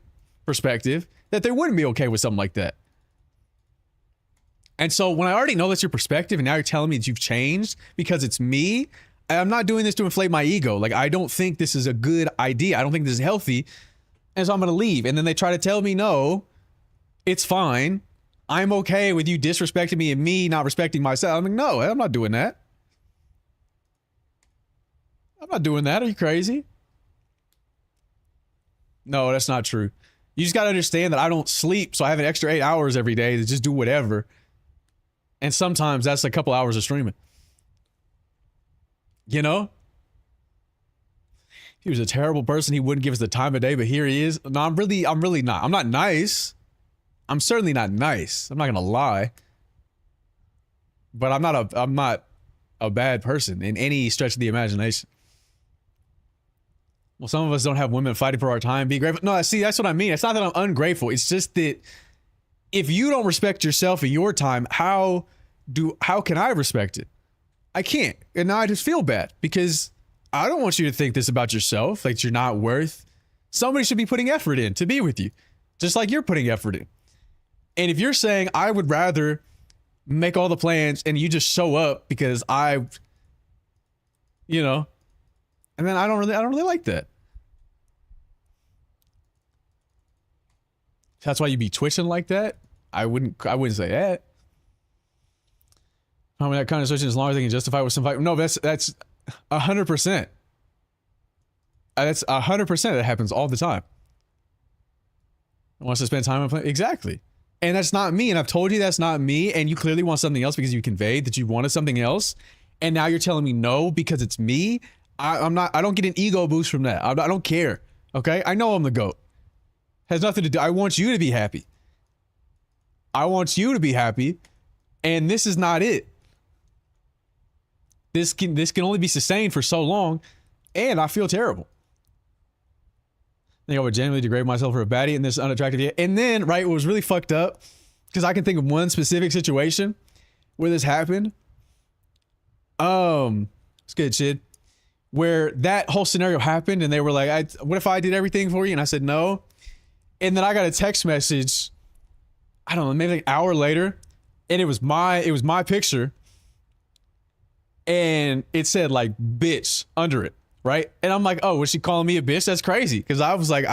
perspective that they wouldn't be okay with something like that. And so when I already know that's your perspective and now you're telling me that you've changed because it's me, I'm not doing this to inflate my ego. Like, I don't think this is a good idea. I don't think this is healthy. And so I'm going to leave. And then they try to tell me, no, it's fine. I'm okay with you disrespecting me and me not respecting myself. I'm like, no, I'm not doing that. I'm not doing that. Are you crazy? No, that's not true. You just got to understand that I don't sleep, so I have an extra 8 hours every day to just do whatever. And sometimes that's a couple hours of streaming. You know? He was a terrible person. He wouldn't give us the time of day, but here he is. No, I'm really not. I'm not nice. I'm certainly not nice. I'm not gonna lie. But I'm not a bad person in any stretch of the imagination. Well, some of us don't have women fighting for our time. Be grateful. No, see, that's what I mean. It's not that I'm ungrateful. It's just that if you don't respect yourself and your time, how can I respect it? I can't. And now I just feel bad because I don't want you to think this about yourself, like you're not worth. Somebody should be putting effort in to be with you, just like you're putting effort in. And if you're saying I would rather make all the plans and you just show up because and then I don't really like that. That's why you be twitching like that. I wouldn't say that. I mean, that kind of switching as long as they can justify with some fight. No, that's 100%. That's 100%. That happens all the time. Wants to spend time on play. Exactly. And that's not me. And I've told you that's not me. And you clearly want something else because you conveyed that you wanted something else. And now you're telling me no because it's me. I don't get an ego boost from that. I don't care. Okay. I know I'm the GOAT. Has nothing to do. I want you to be happy. I want you to be happy. And this is not it. This can only be sustained for so long. And I feel terrible. I think I would genuinely degrade myself for a baddie in this unattractive yet. And then, right, what was really fucked up, because I can think of one specific situation where this happened. It's good, shit. Where that whole scenario happened and they were like, what if I did everything for you? And I said no. And then I got a text message, I don't know, maybe like an hour later, and it was my picture. and it said like bitch under it, right? And I'm like, oh, was she calling me a bitch? That's crazy. Because I was like,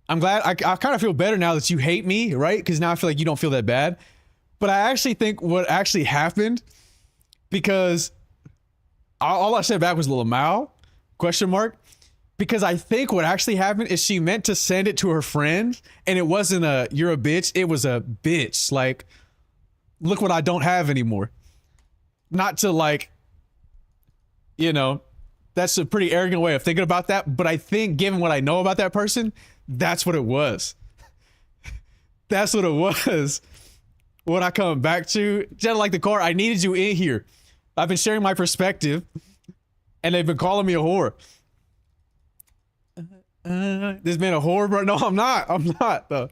I'm glad. I kind of feel better now that you hate me, right? Because now I feel like you don't feel that bad. But I actually think what actually happened, because all I said back was Lamau, question mark. Because I think what actually happened is she meant to send it to her friend, and it wasn't a you're a bitch. It was a bitch. Like, look what I don't have anymore. Not to like, you know, that's a pretty arrogant way of thinking about that. But I think given what I know about that person, that's what it was. That's what it was. What I come back to, just like the car, I needed you in here. I've been sharing my perspective, and they've been calling me a whore. This man a whore, bro? No, I'm not. I'm not, though.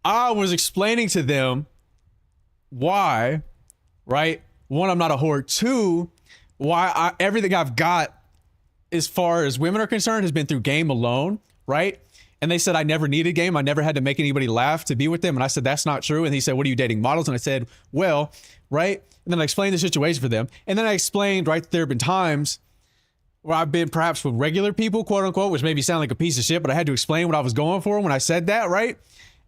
I was explaining to them why, right? One, I'm not a whore. Two, why everything I've got as far as women are concerned has been through game alone, right? And they said I never needed game. I never had to make anybody laugh to be with them. And I said, that's not true. And he said, what are you, dating models? And I said, well, right? And then I explained the situation for them. And then I explained, right, there have been times where I've been perhaps with regular people, quote unquote, which maybe sound like a piece of shit, but I had to explain what I was going for when I said that, right?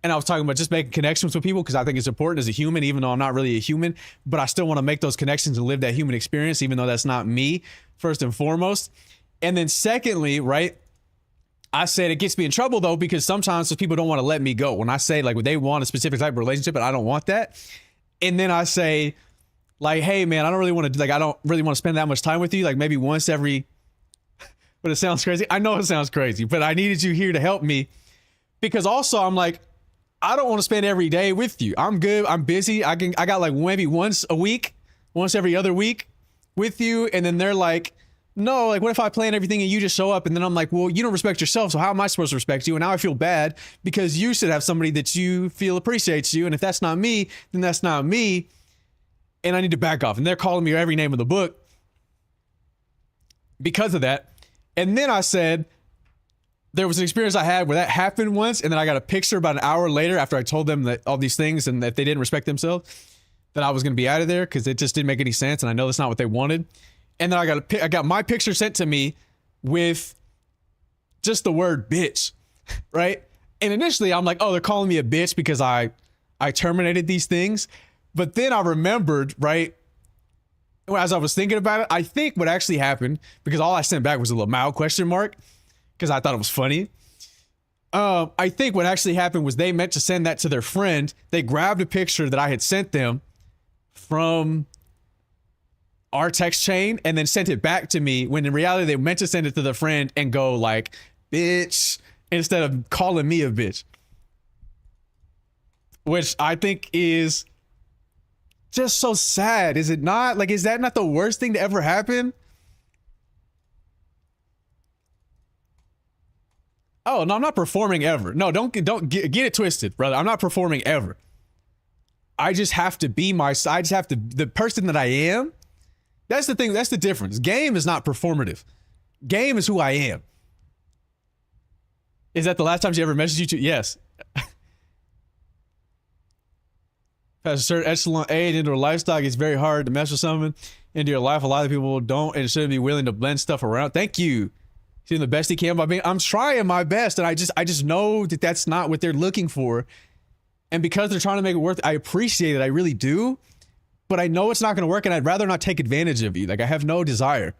And I was talking about just making connections with people because I think it's important as a human, even though I'm not really a human, but I still want to make those connections and live that human experience, even though that's not me, first and foremost. And then secondly, right, I said it gets me in trouble though, because sometimes people don't want to let me go. When I say like they want a specific type of relationship, but I don't want that. And then I say like, hey man, I don't really want to spend that much time with you. Like maybe once every, but it sounds crazy. I know it sounds crazy, but I needed you here to help me because also I'm like, I don't want to spend every day with you. I'm good. I'm busy. I got like maybe once a week, once every other week with you. And then they're like, no, like what if I plan everything and you just show up? And then I'm like, well, you don't respect yourself. So how am I supposed to respect you? And now I feel bad because you should have somebody that you feel appreciates you. And if that's not me, then that's not me. And I need to back off. And they're calling me every name in the book because of that. And then I said, there was an experience I had where that happened once. And then I got a picture about an hour later after I told them that all these things and that they didn't respect themselves, that I was going to be out of there because it just didn't make any sense. And I know that's not what they wanted. And then I got my picture sent to me with just the word bitch, right? And initially I'm like, oh, they're calling me a bitch because I terminated these things. But then I remembered, right, as I was thinking about it, I think what actually happened, because all I sent back was a Lamau question mark, because I thought it was funny. I think what actually happened was they meant to send that to their friend. They grabbed a picture that I had sent them from our text chain and then sent it back to me when in reality they meant to send it to the friend and go like, bitch, instead of calling me a bitch. Which I think is just so sad, is it not? Like, is that not the worst thing to ever happen? Oh, no, I'm not performing ever. No, don't get it twisted, brother. I'm not performing ever. I just have to be I just have to, the person that I am. That's the thing. That's the difference. Game is not performative. Game is who I am. Is that the last time she ever messaged you? Yes. Has a certain echelon age into a lifestyle, it's very hard to mess with someone into your life. A lot of people don't and shouldn't be willing to blend stuff around. Thank you. Doing the best he can by being. I'm trying my best, and I just know that that's not what they're looking for. And because they're trying to make it worth, I appreciate it. I really do. But I know it's not going to work, and I'd rather not take advantage of you. Like, I have no desire.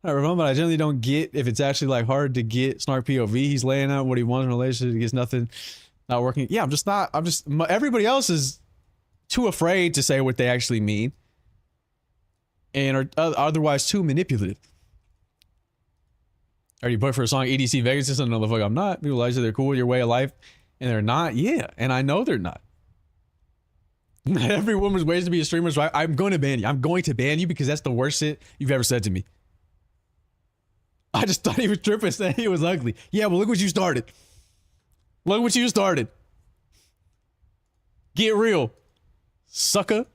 I remember, I generally don't get if it's actually like hard to get Snark POV. He's laying out what he wants in a relationship. He gets nothing, not working. Yeah, everybody else is too afraid to say what they actually mean and are otherwise too manipulative. Are you booked for a song EDC Vegas? Just no, the fuck I'm not. People like they're cool with your way of life, and they're not. Yeah, and I know they're not. Every woman's ways to be a streamer, so I'm going to ban you. I'm going to ban you because that's the worst shit you've ever said to me. I just thought he was tripping saying he was ugly. Yeah, well, look what you started. Look what you started. Get real, sucker.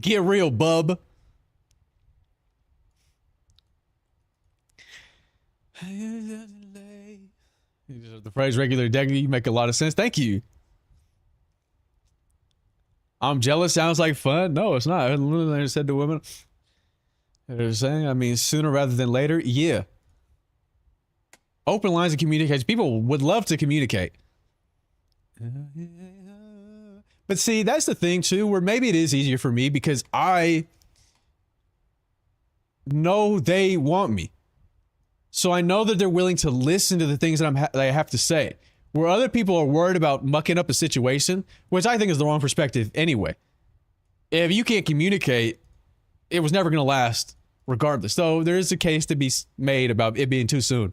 Get real, bub. The phrase regular deggy make a lot of sense. Thank you. I'm jealous sounds like fun. No, it's not. I said to women, they're saying, I mean, sooner rather than later. Yeah. Open lines of communication. People would love to communicate. But see, that's the thing too, where maybe it is easier for me because I know they want me. So I know that they're willing to listen to the things that I have to say. Where other people are worried about mucking up a situation, which I think is the wrong perspective anyway. If you can't communicate, it was never going to last regardless. So there is a case to be made about it being too soon.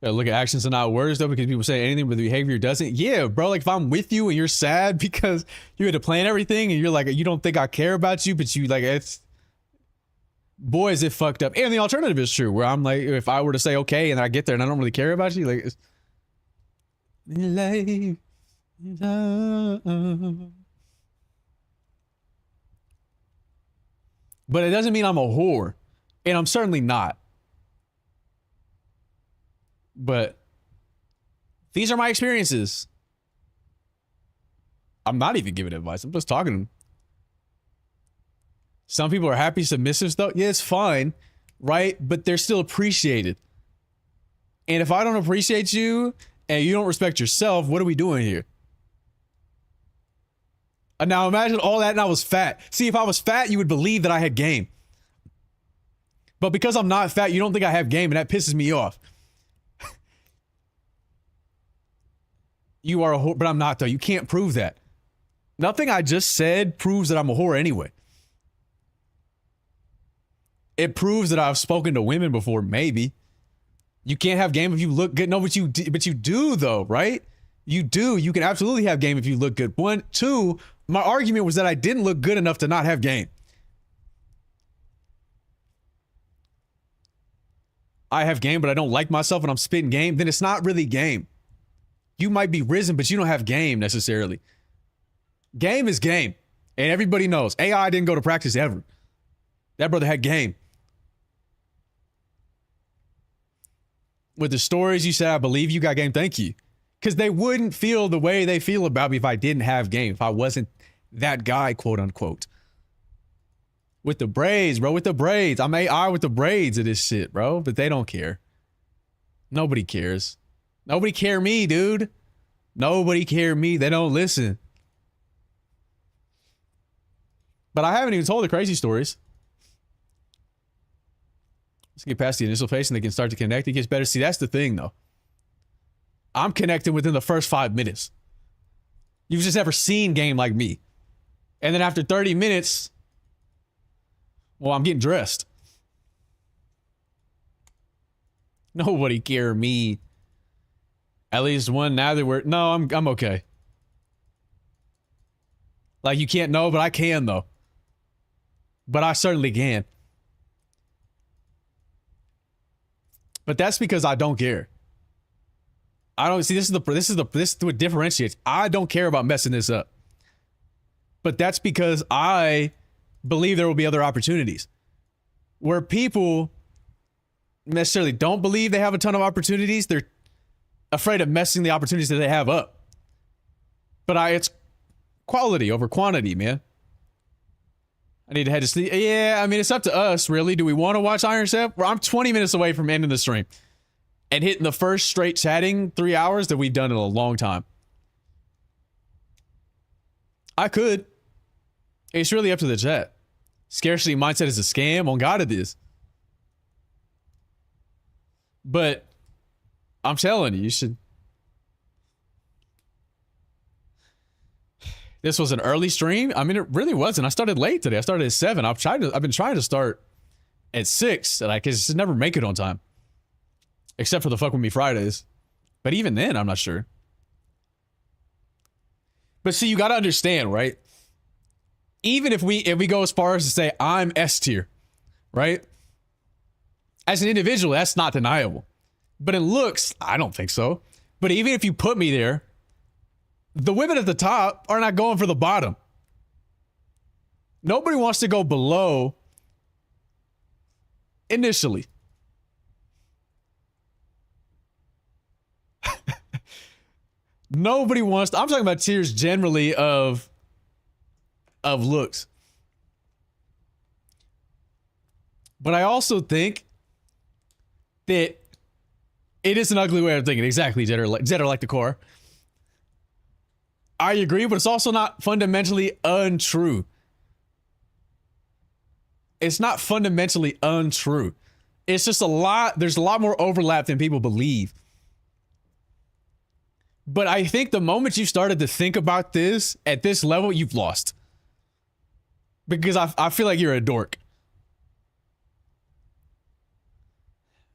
Look at actions and not words though, because people say anything but the behavior doesn't. Yeah, bro, like if I'm with you and you're sad because you had to plan everything and you're like, you don't think I care about you, but you like, it's, boy, is it fucked up. And the alternative is true, where I'm like, if I were to say okay and I get there and I don't really care about you, like, but it doesn't mean I'm a whore, and I'm certainly not. But these are my experiences. I'm not even giving advice. I'm just talking. Some people are happy submissives though. Yeah, it's fine, right? But they're still appreciated. And if I don't appreciate you and you don't respect yourself, what are we doing here? And now imagine all that and I was fat. See, if I was fat, you would believe that I had game. But because I'm not fat, you don't think I have game, and that pisses me off. You are a whore, but I'm not though. You can't prove that. Nothing I just said proves that I'm a whore anyway. It proves that I've spoken to women before, maybe. You can't have game if you look good. No, but you do though, right? You do. You can absolutely have game if you look good. 1, 2, my argument was that I didn't look good enough to not have game. I have game, but I don't like myself and I'm spitting game, then it's not really game. You might be risen, but you don't have game necessarily. Game is game. And everybody knows. AI didn't go to practice ever. That brother had game. With the stories you said, I believe you got game. Thank you. Because they wouldn't feel the way they feel about me if I didn't have game. If I wasn't that guy, quote unquote. With the braids, bro. With the braids. I'm AI with the braids of this shit, bro. But they don't care. Nobody cares. Nobody care me, dude. Nobody care me. They don't listen. But I haven't even told the crazy stories. Let's get past the initial phase and they can start to connect. It gets better. See, that's the thing, though. I'm connecting within the first 5 minutes. You've just never seen game like me. And then after 30 minutes, well, I'm getting dressed. Nobody care me. At least one now that we're... No, I'm okay. Like, you can't know, but I can, though. But I certainly can. But that's because I don't care. I don't... See, this is what differentiates. I don't care about messing this up. But that's because I believe there will be other opportunities. Where people necessarily don't believe they have a ton of opportunities, they're afraid of messing the opportunities that they have up. But it's quality over quantity, man. I need to head to sleep. Yeah, I mean, it's up to us, really. Do we want to watch Iron Chef? Well, I'm 20 minutes away from ending the stream and hitting the first straight chatting 3 hours that we've done in a long time. I could. It's really up to the chat. Scarcity mindset is a scam. On God, it is. But I'm telling you, you should. This was an early stream. I mean, it really wasn't. I started late today. I started at 7. I've been trying to start at 6, and I just never make it on time. Except for the Fuck With Me Fridays. But even then, I'm not sure. But see, you got to understand, right? Even if we go as far as to say I'm S tier, right? As an individual, that's not deniable. But in looks, I don't think so. But even if you put me there, the women at the top are not going for the bottom. Nobody wants to go below initially. Nobody wants to, I'm talking about tiers generally of looks. But I also think that it is an ugly way of thinking. Exactly, Jetter like the core. I agree, but it's also not fundamentally untrue. It's not fundamentally untrue. It's just there's a lot more overlap than people believe. But I think the moment you started to think about this at this level, you've lost. Because I feel like you're a dork.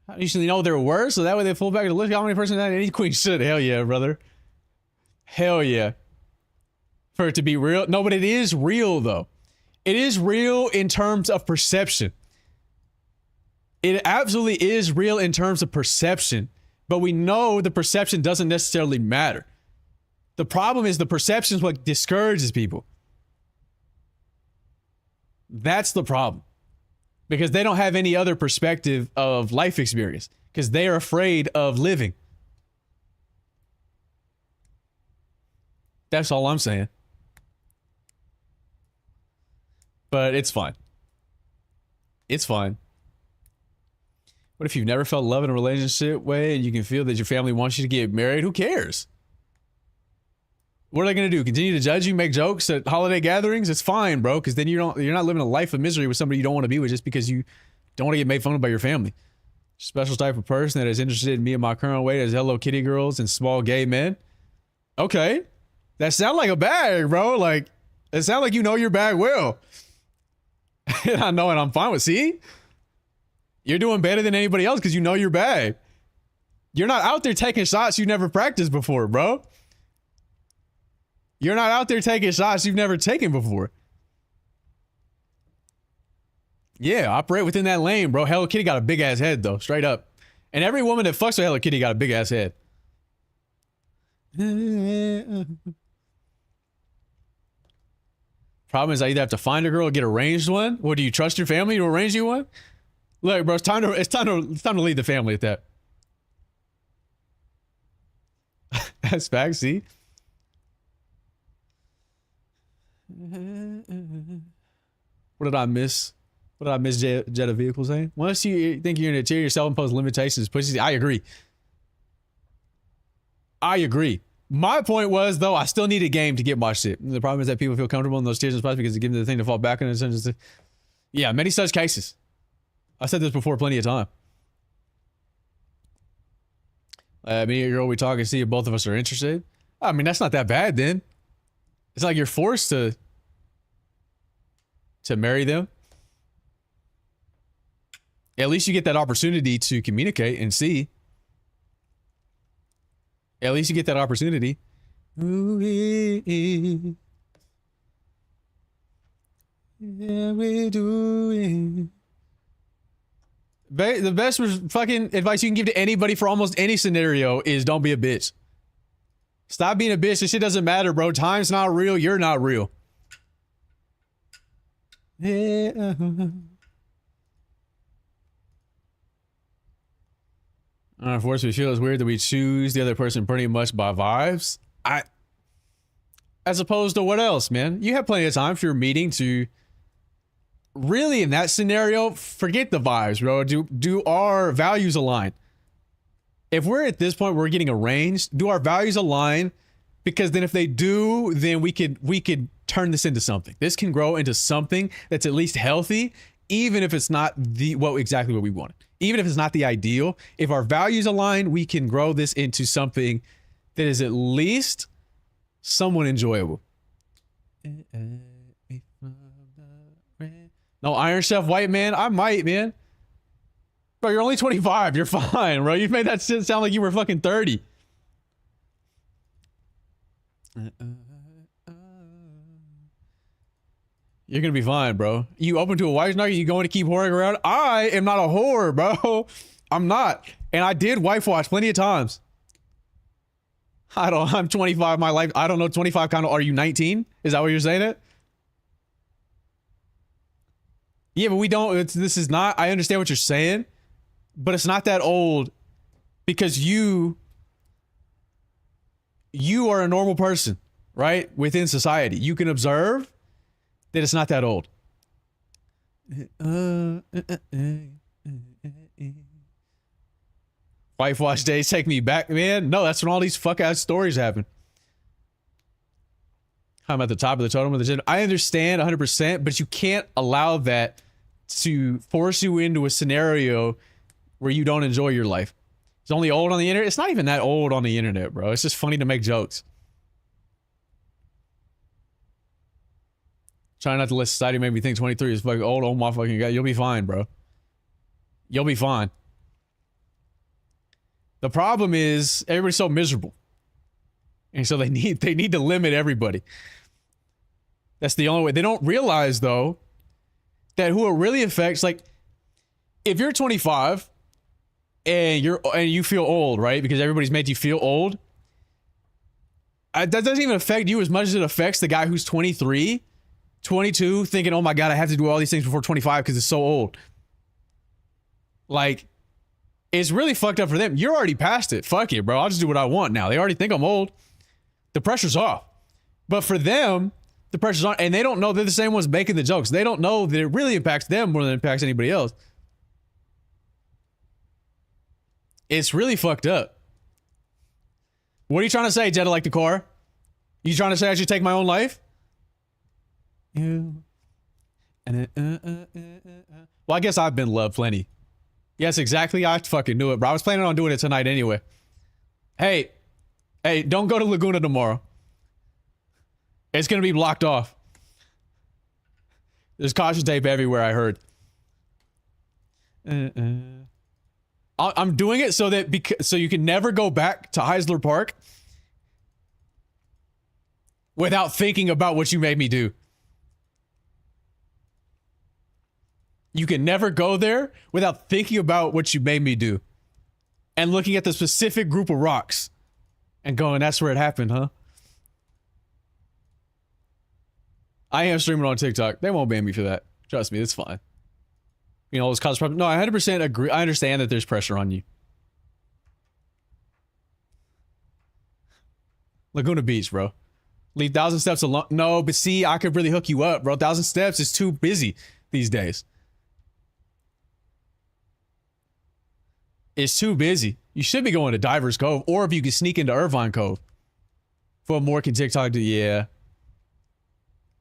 I usually know they're worse, so that way they pull back to look how many person that any queen should. Hell yeah, brother. Hell yeah. For it to be real. No, but it is real though. It is real in terms of perception. It absolutely is real in terms of perception. But we know the perception doesn't necessarily matter. The problem is the perception is what discourages people. That's the problem. Because they don't have any other perspective of life experience. Because they are afraid of living. That's all I'm saying. But it's fine. It's fine. What if you've never felt love in a relationship way and you can feel that your family wants you to get married? Who cares? What are they going to do? Continue to judge you, make jokes at holiday gatherings? It's fine, bro, because then you're not living a life of misery with somebody you don't want to be with just because you don't want to get made fun of by your family. Special type of person that is interested in me and my current weight as Hello Kitty girls and small gay men. Okay. That sounds like a bag, bro. Like, it sounds like you know your bag well. And I know, and I'm fine with. See? You're doing better than anybody else because you know your bag. You're not out there taking shots you never practiced before, bro. You're not out there taking shots you've never taken before. Yeah, operate within that lane, bro. Hello Kitty got a big ass head, though, straight up. And every woman that fucks with Hello Kitty got a big ass head. Problem is, I either have to find a girl or get arranged one. Or do you trust your family to arrange you one? Look, bro, it's time to lead the family at that. That's facts, see? What did I miss? What did I miss Jetta Vehicle saying? Once you think you're in a tier, your self-imposed limitations pushes. I agree. I agree. My point was, though, I still need a game to get my shit. The problem is that people feel comfortable in those tiers and spots because they give them the thing to fall back on. Yeah, many such cases. I said this before plenty of time. Me and a girl, we talk and see if both of us are interested. I mean, that's not that bad then. It's like you're forced to marry them. At least you get that opportunity to communicate and see. At least you get that opportunity. Yeah, we doing. The best fucking advice you can give to anybody for almost any scenario is don't be a bitch. Stop being a bitch. This shit doesn't matter, bro. Time's not real. You're not real. Yeah. Unfortunately, we feel it's weird that we choose the other person pretty much by vibes. As opposed to what else, man? You have plenty of time for your meeting to really, in that scenario, forget the vibes, bro. Do our values align? If we're at this point, we're getting arranged. Do our values align? Because then if they do, then we could turn this into something. This can grow into something that's at least healthy, even if it's not exactly what we wanted. Even if it's not the ideal, if our values align, we can grow this into something that is at least somewhat enjoyable. No Iron Chef white man? I might, man. Bro, you're only 25. You're fine, bro. You've made that shit sound like you were fucking 30. You're gonna be fine, bro. You open to a wife nugget, you going to keep whoring around? I am not a whore, bro. I'm not. And I did wife watch plenty of times. I'm 25, my life. I don't know, 25 kind of, are you 19? Is that what you're saying it? Yeah, but we don't, this is not, I understand what you're saying, but it's not that old because you you are a normal person, right? Within society. You can observe that it's not that old. Whitewash days take me back, man. No, that's when all these fuck ass stories happen. I'm at the top of the totem of the gym. I understand 100%, but you can't allow that to force you into a scenario where you don't enjoy your life. It's only old on the internet. It's not even that old on the internet, bro. It's just funny to make jokes. Trying not to let society make me think 23 is fucking old. Oh my fucking god. You'll be fine, bro. You'll be fine. The problem is everybody's so miserable. And so they need to limit everybody. That's the only way. They don't realize though that who it really affects, like if you're 25 and you feel old, right? Because everybody's made you feel old. That doesn't even affect you as much as it affects the guy who's 23, 22, thinking, oh my God, I have to do all these things before 25 because it's so old. Like, it's really fucked up for them. You're already past it. Fuck it, bro. I'll just do what I want now. They already think I'm old. The pressure's off. But for them, the pressure's on, and they don't know they're the same ones making the jokes. They don't know that it really impacts them more than it impacts anybody else. It's really fucked up. What are you trying to say, Jetta like the car? You trying to say I should take my own life? You. Well, I guess I've been loved plenty. Yes, exactly. I fucking knew it, bro. I was planning on doing it tonight anyway. Hey, don't go to Laguna tomorrow. It's going to be blocked off. There's caution tape everywhere, I heard. I'm doing it so that so you can never go back to Heisler Park without thinking about what you made me do. You can never go there without thinking about what you made me do. And looking at the specific group of rocks and going, that's where it happened, huh? I am streaming on TikTok. They won't ban me for that. Trust me, it's fine. You know, it's cause problem. No, I 100% agree. I understand that there's pressure on you. Laguna Beach, bro. Leave 1,000 Steps alone. No, but see, I could really hook you up, bro. 1,000 Steps is too busy these days. It's too busy. You should be going to Divers Cove, or if you can sneak into Irvine Cove. For more can TikTok do, yeah.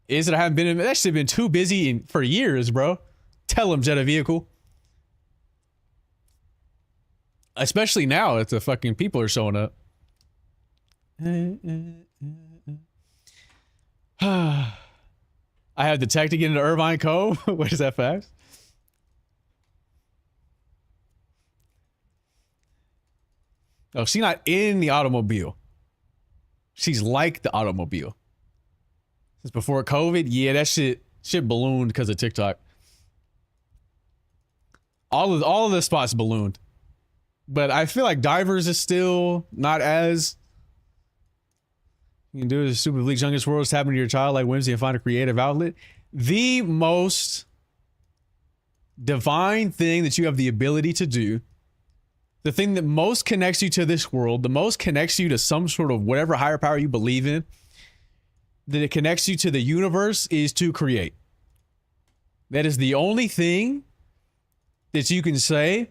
Is it I haven't been in? That shit been too busy for years, bro. Tell him, Jetta Vehicle. Especially now that the fucking people are showing up. I have the tech to get into Irvine Cove. What is that fact? Oh, she's not in the automobile. She's like the automobile. Since before COVID, yeah, that shit ballooned because of TikTok. All of the spots ballooned. But I feel like Divers is still not as... You can do it as Super League's youngest world is tapping to your child like whimsy and find a creative outlet. The most divine thing that you have the ability to do, the thing that most connects you to this world, the most connects you to some sort of whatever higher power you believe in, that it connects you to the universe, is to create. That is the only thing that you can say,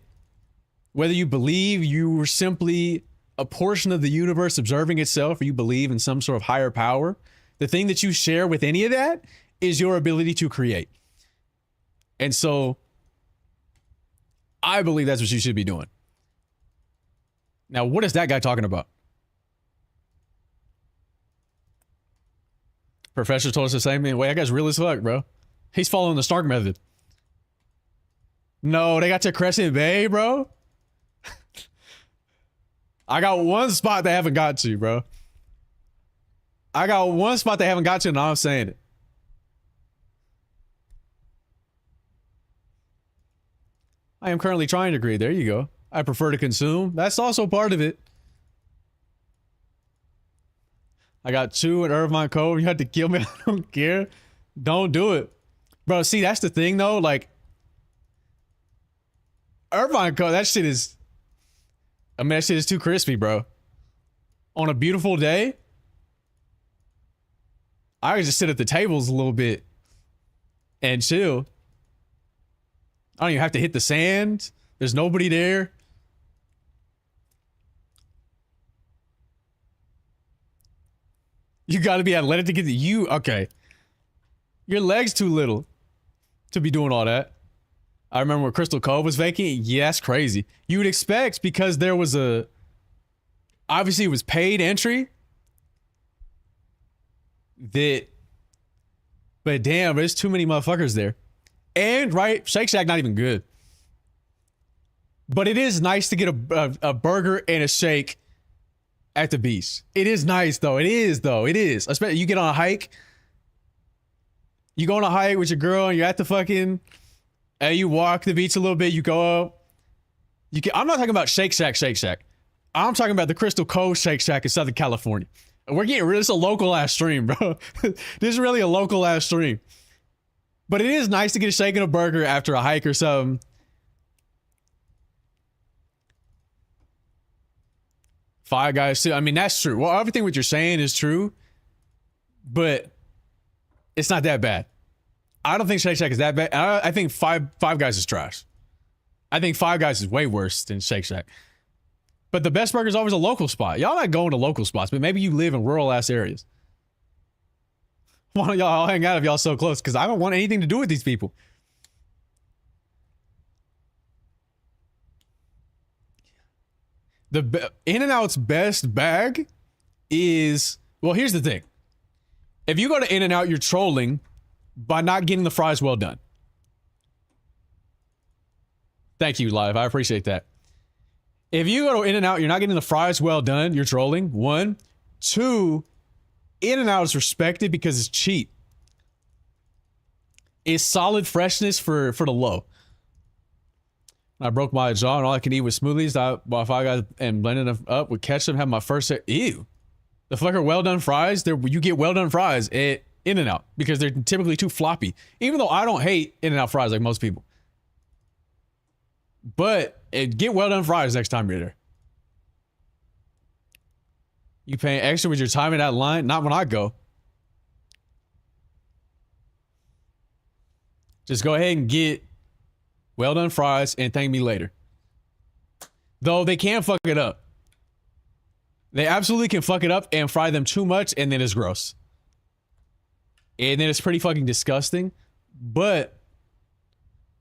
whether you believe you were simply a portion of the universe observing itself, or you believe in some sort of higher power. The thing that you share with any of that is your ability to create. And so I believe that's what you should be doing. Now, what is that guy talking about? Professor told us the same thing. Wait, that guy's real as fuck, bro. He's following the Snark method. No, they got to Crescent Bay, bro. I got one spot they haven't got to, bro. I got one spot they haven't got to, and I'm saying it. I am currently trying to create. There you go. I prefer to consume. That's also part of it. I got 2 in Irvine Cove. You had to kill me. I don't care. Don't do it. Bro, see, that's the thing, though. Like, Irvine Cove, that shit is... I mean, that shit is too crispy, bro. on a beautiful day, I could just sit at the tables a little bit and chill. I don't even have to hit the sand. There's nobody there. You got to be athletic to get to you. Okay. Your leg's too little to be doing all that. I remember when Crystal Cove was vacant. Yeah, that's crazy. You would expect because there was obviously it was paid entry. But damn, there's too many motherfuckers there. And right, Shake Shack not even good. But it is nice to get a burger and a shake at the beach. It is nice though. It is. Especially you get on a hike. You go on a hike with your girl and you're at the fucking, and you walk the beach a little bit. You go up. I'm not talking about Shake Shack. I'm talking about the Crystal Cove Shake Shack in Southern California. We're getting rid of this a local ass stream, bro. This is really a local ass stream. But it is nice to get a shake and a burger after a hike or something. Five Guys too. I mean, that's true. Well, everything what you're saying is true, but it's not that bad. I don't think Shake Shack is that bad. I think Five Guys is trash. I think Five Guys is way worse than Shake Shack. But the best burger is always a local spot. Y'all not going to local spots, but maybe you live in rural ass areas. Why don't y'all all hang out if y'all so close? Because I don't want anything to do with these people. The In-N-Out's best bag is, well, here's the thing. If you go to In-N-Out, you're trolling by not getting the fries well done. Thank you, Live. I appreciate that. If you go to In-N-Out, you're not getting the fries well done, you're trolling. 1. 2, In-N-Out is respected because it's cheap. It's solid freshness for the low. I broke my jaw and all I can eat was smoothies. I bought Five Guys and blended them up with ketchup. Had my first ew. The fucker well done fries. You get well done fries at In-N-Out because they're typically too floppy. Even though I don't hate In-N-Out fries like most people. But get well done fries next time you're there. You paying extra with your time in that line? Not when I go. Just go ahead and get well done fries and thank me later. Though they can fuck it up. They absolutely can fuck it up and fry them too much and then it's gross. And then it's pretty fucking disgusting. But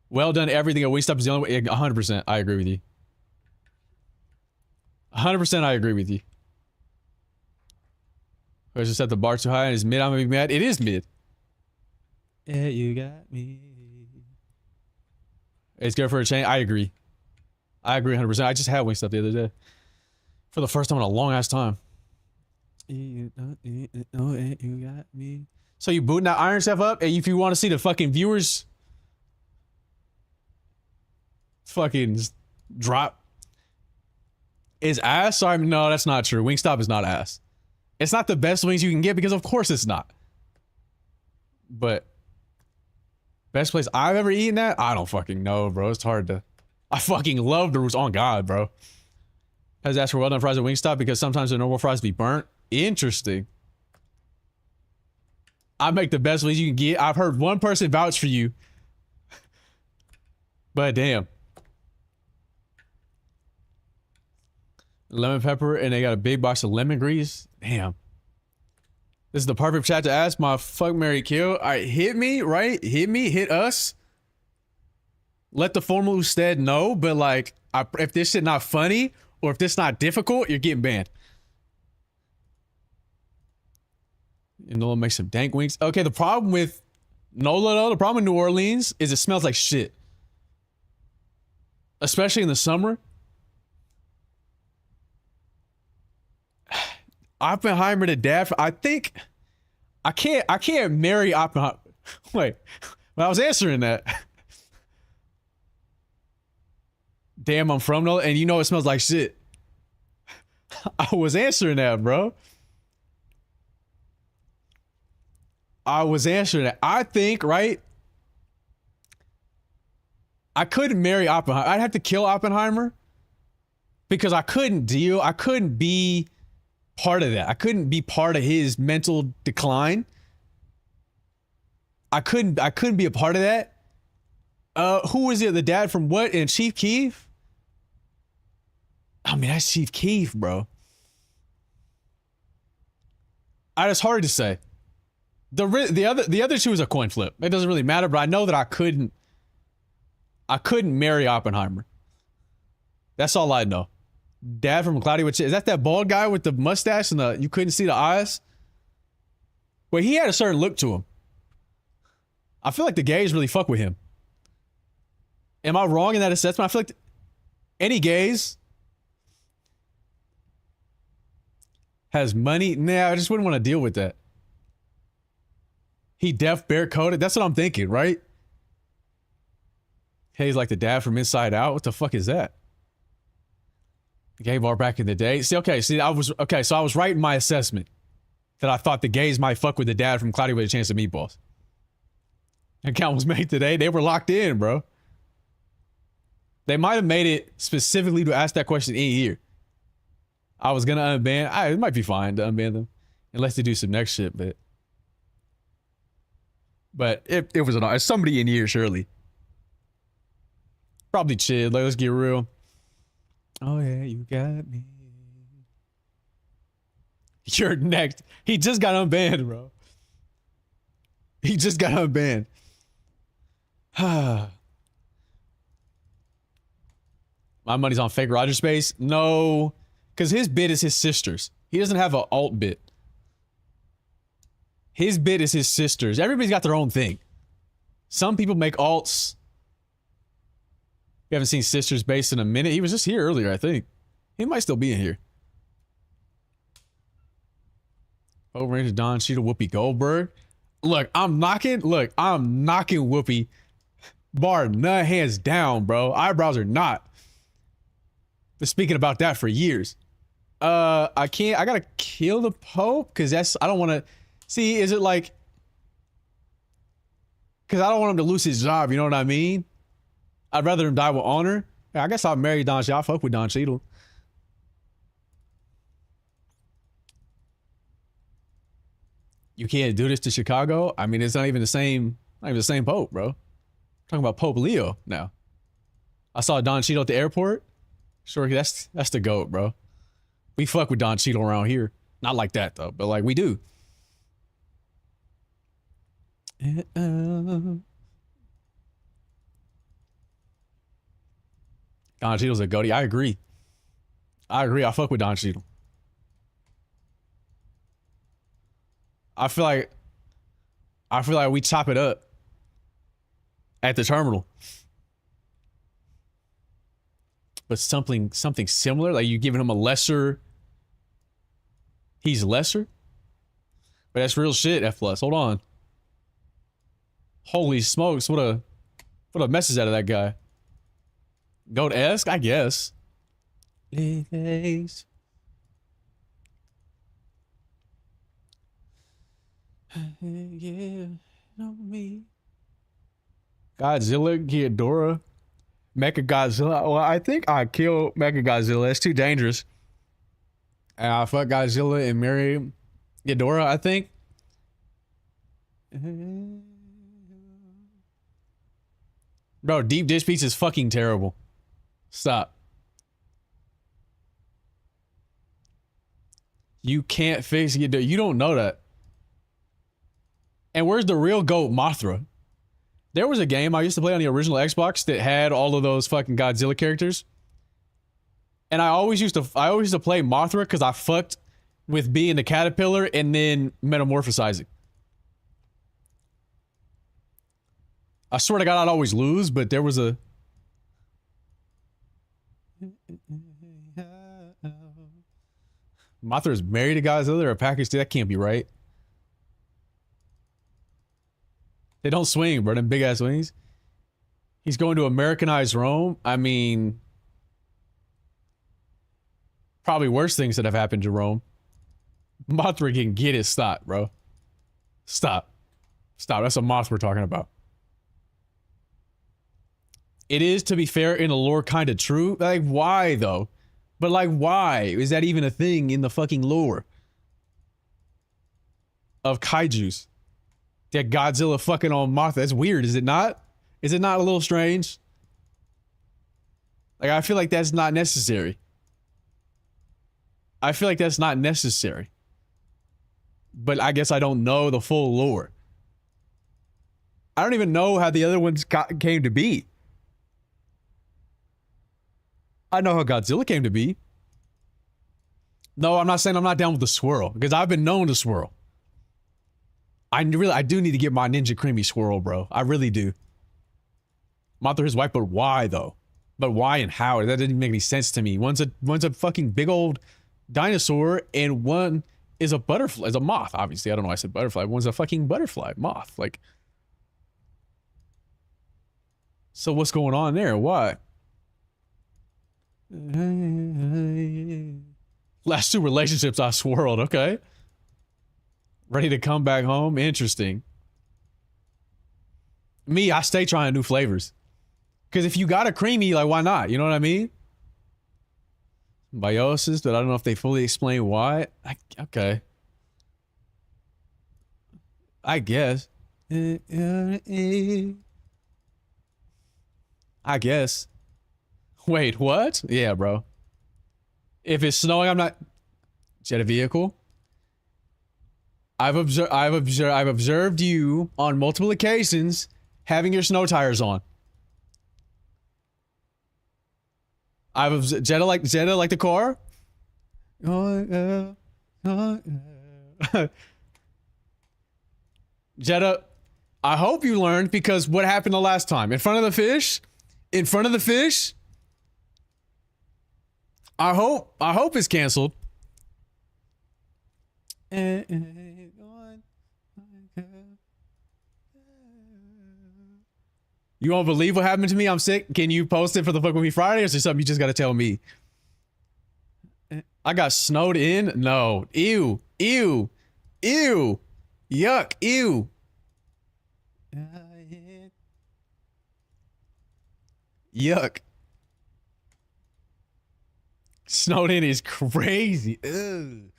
well done everything at Wingstop is the only way. 100%. I agree with you. 100% I agree with you. I just set the bar too high and it's mid. I'm gonna be mad. It is mid. Yeah, you got me. It's good for a change. I agree. I agree 100%. I just had Wingstop the other day. For the first time in a long ass time. You got me. So you booting that Iron Chef up? And if you want to see the fucking viewers fucking drop is ass? Sorry, no, that's not true. Wingstop is not ass. It's not the best wings you can get because of course it's not. But best place I've ever eaten at? I don't fucking know, bro. It's hard to. I fucking love the roots on God, bro. Has asked for well done fries at Wingstop because sometimes the normal fries be burnt. Interesting. I make the best wings you can get. I've heard one person vouch for you. But damn. Lemon pepper and they got a big box of lemon grease. Damn. This is the perfect chat to ask my fuck, marry, kill. All right, hit me, right? Hit me, hit us. Let the formal Usted know, but like, if this shit not funny or if this not difficult, you're getting banned. And Nola makes some dank wings. Okay, the problem with Nola, though, the problem in New Orleans is it smells like shit. Especially in the summer. Oppenheimer to death. I think I can't marry Oppenheimer. Wait, when I was answering that. Damn, I'm from Nola, and you know it smells like shit. I was answering that, bro. I was answering that. I think, right? I couldn't marry Oppenheimer. I'd have to kill Oppenheimer because I couldn't be part of that. I couldn't be part of his mental decline. I couldn't be a part of that. Who was it? The dad from what? And Chief Keef? I mean, that's Chief Keef, bro. It's hard to say. The other two is a coin flip. It doesn't really matter, but I know that I couldn't marry Oppenheimer. That's all I know. Dad from Cloudy with Is that bald guy with the mustache and you couldn't see the eyes? Well, he had a certain look to him. I feel like the gays really fuck with him. Am I wrong in that assessment? I feel like any gays has money. Nah, I just wouldn't want to deal with that. He deaf, bare-coded. That's what I'm thinking, right? Hey, he's like the dad from Inside Out. What the fuck is that? Gay bar back in the day. So I was right in my assessment that I thought the gays might fuck with the dad from Cloudy with a Chance of Meatballs. Account was made today. They were locked in, bro. They might have made it specifically to ask that question in here. I was gonna unban. It might be fine to unban them, unless they do some next shit. But it was somebody in here, surely. Probably chill. Like, let's get real. Oh yeah, you got me. You're next. He just got unbanned, bro. He just got unbanned. My money's on fake Roger Space. No, because his bit is his sister's. He doesn't have an alt bit. His bit is his sister's. Everybody's got their own thing. Some people make alts. We haven't seen Sisters Base in a minute. He was just here earlier, I think. He might still be in here. Overrated Don Cheadle, Whoopi Goldberg. Look, I'm knocking Whoopi. Bar none, hands down, bro. Eyebrows are not. Been speaking about that for years. I gotta kill the Pope because I don't want to. See, is it like? Because I don't want him to lose his job. You know what I mean? I'd rather him die with honor. I guess I'll marry Don Cheadle. I'll fuck with Don Cheadle. You can't do this to Chicago. I mean, it's not even the same. Not even the same Pope, bro. I'm talking about Pope Leo now. I saw Don Cheadle at the airport. Sure, that's the GOAT, bro. We fuck with Don Cheadle around here. Not like that though, but like we do. Don Cheadle's a goatee. I agree. I fuck with Don Cheadle. I feel like we chop it up at the terminal. But something similar, like you giving him a lesser. He's lesser. But that's real shit, F+. Hold on. Holy smokes, what a message out of that guy. Goat-esque, I guess. Legs. Yeah, know me. Godzilla, Ghidorah, Mechagodzilla. Well, I think I kill Mechagodzilla. It's too dangerous. And I fuck Godzilla and marry Ghidorah, I think. Bro, deep dish pizza is fucking terrible. Stop. You can't fix Ghidorah. You don't know that. And where's the real GOAT, Mothra? There was a game I used to play on the original Xbox that had all of those fucking Godzilla characters. And I always used to play Mothra because I fucked with being the caterpillar and then metamorphosizing. I swear to God, I'd always lose, but there was a... Mothra's married to Godzilla or a package? That can't be right. They don't swing, bro. Them big ass wings. He's going to Americanized Rome. I mean, probably worse things that have happened to Rome. Mothra can get it. Stop, bro. Stop. That's a moth we're talking about. It is, to be fair, in the lore kind of true. Like, why though? But like, why is that even a thing in the fucking lore? of kaijus. That Godzilla fucking on Mothra. That's weird, is it not? Is it not a little strange? Like, I feel like that's not necessary. I feel like that's not necessary. But I guess I don't know the full lore. I don't even know how the other ones came to be. I know how Godzilla came to be. No, I'm not saying I'm not down with the swirl, because I've been known to swirl. I do need to get my Ninja Creamy swirl, bro. I really do. Mothra is white, but why though? But why and how? That didn't make any sense to me. One's a fucking big old dinosaur, and one is a butterfly, is a moth. Obviously, I don't know why I said butterfly. One's a fucking butterfly, moth. Like, so what's going on there? Why? Last 2 relationships I swirled. Okay. Ready to come back home? Interesting. Me, I stay trying new flavors. Because if you got a creamy, like, why not? You know what I mean? Biosis, but I don't know if they fully explain why. Okay. I guess. I guess. Wait, what? Yeah, bro. If it's snowing, I'm not... Jet a vehicle? I've observed you on multiple occasions having your snow tires on. I've observed Jetta like the car. Jetta, I hope you learned, because what happened the last time? In front of the fish? In front of the fish? I hope it's canceled. You won't believe what happened to me? I'm sick. Can you post it for the Fuck With Me Friday, or is there something you just gotta tell me? I got snowed in? No. Ew. Ew. Ew. Yuck. Ew. Yuck. Snowed in is crazy. Ugh.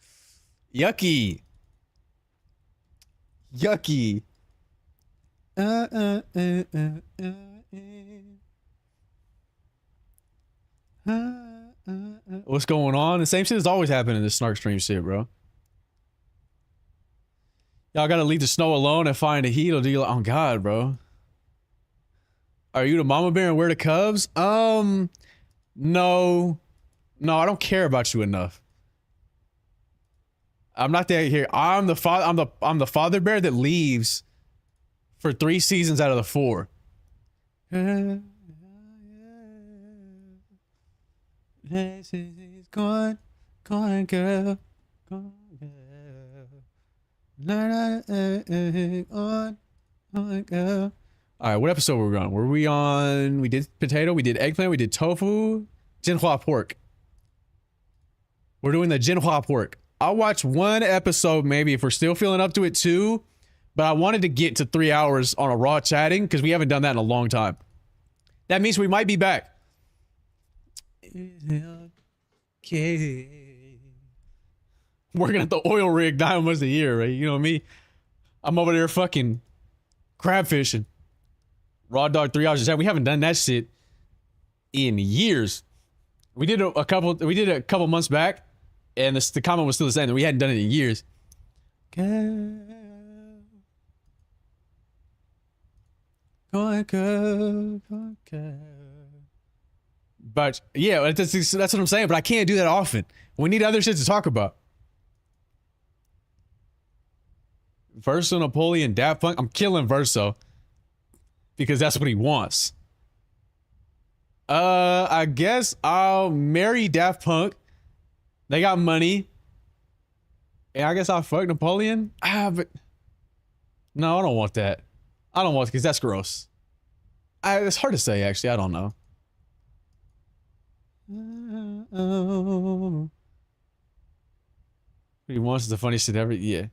Yucky. Yucky. What's going on? The same shit has always happened in this Snark stream shit, bro. Y'all gotta leave the snow alone and find the heat, or do you? Oh God, bro. Are you the mama bear and we're the cubs? No. No, I don't care about you enough. I'm not there here. I'm the father bear that leaves for 3 seasons out of the 4. Gone, girl. Gone, girl. All right, what episode were we on? Were we on? We did potato, we did eggplant, we did tofu, Jinhua pork. We're doing the Jinhua pork. I'll watch 1 episode maybe if we're still feeling up to it, 2. But I wanted to get to 3 hours on a raw chatting because we haven't done that in a long time. That means we might be back. Okay. Working at the oil rig 9 months a year, right? You know me. I'm over there fucking crab fishing. Raw dog 3 hours a chat. We haven't done that shit in years. We did a couple months back, and the comment was still the same. That we hadn't done it in years. But yeah, that's what I'm saying. But I can't do that often. We need other shit to talk about. Verso, Napoleon, Daft Punk. I'm killing Verso because that's what he wants. I guess I'll marry Daft Punk. They got money. And I guess I'll fuck Napoleon. But no, I don't want that. I don't want it because that's gross. It's hard to say, actually. I don't know. What he wants is the funniest shit ever. Yeah.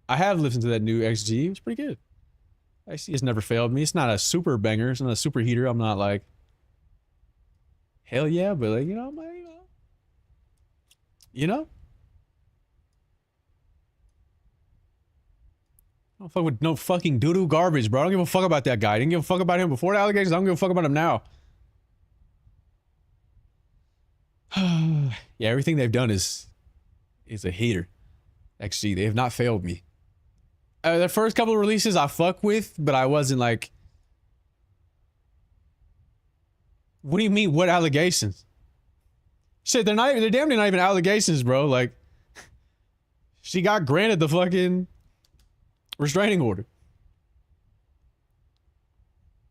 I have listened to that new XG. It was pretty good. XG has never failed me. It's not a super banger. It's not a super heater. I'm not like, hell yeah, but like, I'm like, you know? I don't fuck with no fucking doo-doo garbage, bro. I don't give a fuck about that guy. I didn't give a fuck about him before the allegations. I don't give a fuck about him now. Yeah, everything they've done is a hater. Actually, they have not failed me. The first couple of releases I fuck with, but I wasn't like... What do you mean, what allegations? Shit, they're damn near not even allegations, bro. Like, she got granted the fucking restraining order.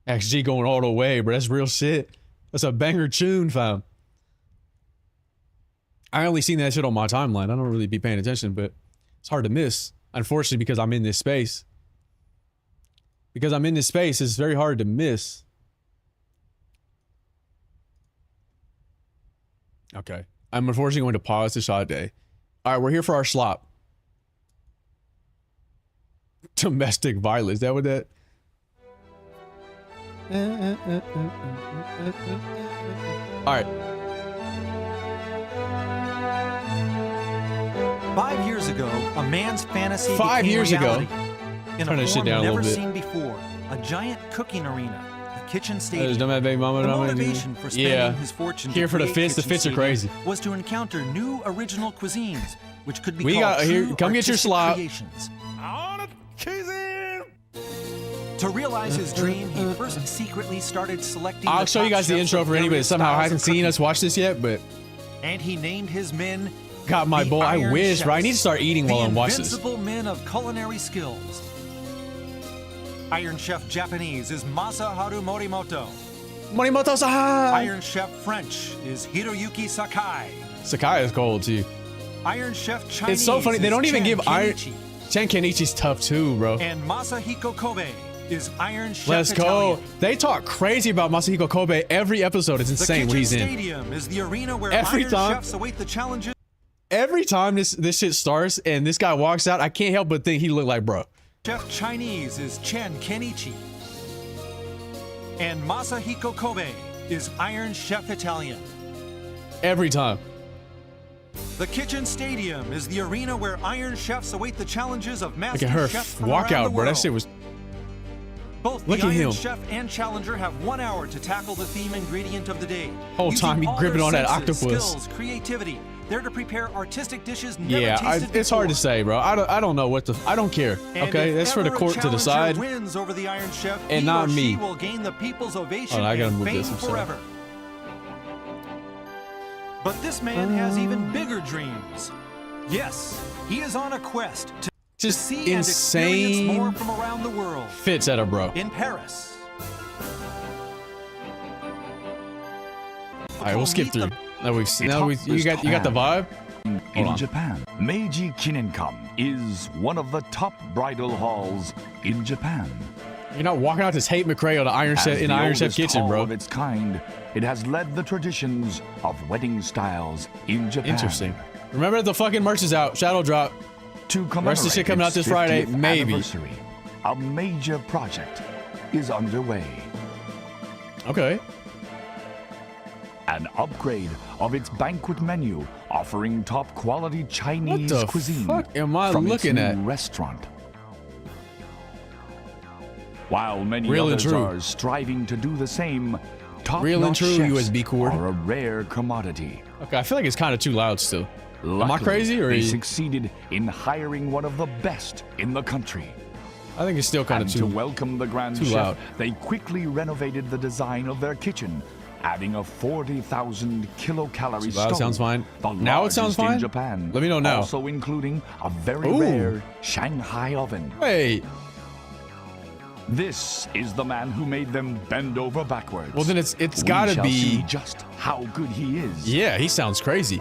XG going all the way, bro. That's real shit. That's a banger tune, fam. I only seen that shit on my timeline. I don't really be paying attention, but it's hard to miss. Unfortunately, because I'm in this space. Because I'm in this space, it's very hard to miss. Okay. I'm unfortunately going to pause the shot day. All right, we're here for our slop. Domestic violence. Is that what that? All right. 5 years ago, a man's fantasy 5 became years ago. reality. In Turn a this shit form down a never little bit. seen before, a giant cooking arena, a kitchen There's stadium. dumbass baby mama, The dumbass motivation for spending yeah. his fortune Here to for the create fits. The Kitchen fits are Stadium crazy. was to encounter new original cuisines, which could be We called got here. true Come get your artistic slop. creations. To realize his dream, he first secretly started selecting. I'll the show you top guys the chefs intro of for anybody that various somehow styles hasn't of seen cooking. us watch this yet, but And he named his men God, my the boy, I Iron wish, bro. I Chefs, need to start eating while the I'm watching this. invincible men of culinary skills. Iron Chef Japanese is Masaharu Morimoto. Morimoto-san! Iron Chef French is Hiroyuki Sakai. Sakai is cold, too. Iron Chef Chinese It's so funny. They is don't even Chen give Iron... Kenichi. Chen Kenichi's tough, too, bro. And Masahiko Kobe is Iron Chef Let's Italian. go. They talk crazy about Masahiko Kobe every episode. It's The insane Kitchen what he's in. Stadium is the arena where Every Iron time- Chefs await the challenges. Every time this shit starts and this guy walks out, I can't help but think he look like bro. Chef Chinese is Chen Kenichi. And Masahiko Kobe is Iron Chef Italian. Every time. The Kitchen Stadium is the arena where Iron Chefs await the challenges of Look master at her chefs from walk around out, the bro. That world. shit was... Both Look the at Iron him. Chef and Challenger have 1 hour to tackle the theme ingredient of the day. Whole Using time he all gripping their on that senses, octopus. Skills, creativity. They're to prepare artistic dishes never Yeah, tasted it's hard to before. say, bro. I don't know what to... I don't care, And okay? if That's for the ever a court to challenger decide. Wins over the Iron Chef, And he not or me. she will gain the people's ovation Hold on, I gotta and move fame this, I'm sorry. forever. But this man has even bigger dreams. Yes, he is on a quest to Just see and experience more insane from around the world. fits at a bro. In Paris. All right, we'll skip through. Now you got the vibe. Hold In on. Japan, Meiji Kinenkan is one of the top bridal halls in Japan. You're not walking out this Hate McRae on the Iron As Chef in the the Iron Chef oldest kitchen, hall bro. of its kind, it has led the traditions of wedding styles in Japan. Interesting. Remember the fucking merch is out. Shadow drop. To Rest of commemorate the shit coming out its this Friday, 50th maybe. anniversary, a major project is underway. Okay. An upgrade of its banquet menu, offering top quality Chinese What the cuisine fuck am I from looking its new at? restaurant. While many Real and others true. are striving to do the same, top Real and true chefs USB cord. are a rare commodity. Okay, I feel like it's kind of too loud still. Am I Luckily, crazy or they are you- succeeded in hiring one of the best in the country. I think it's still kind of And to too. welcome the Grand too Chef, loud. they quickly renovated the design of their kitchen, adding a 40,000 kilocalorie So loud, stove. sounds fine. The Now it sounds largest in fine? Japan. Let me know now. Also including a very Ooh. rare Shanghai oven. Wait. This is the man who made them bend over backwards. Well, then it's We gotta shall be. see just how good he is. Yeah, he sounds crazy.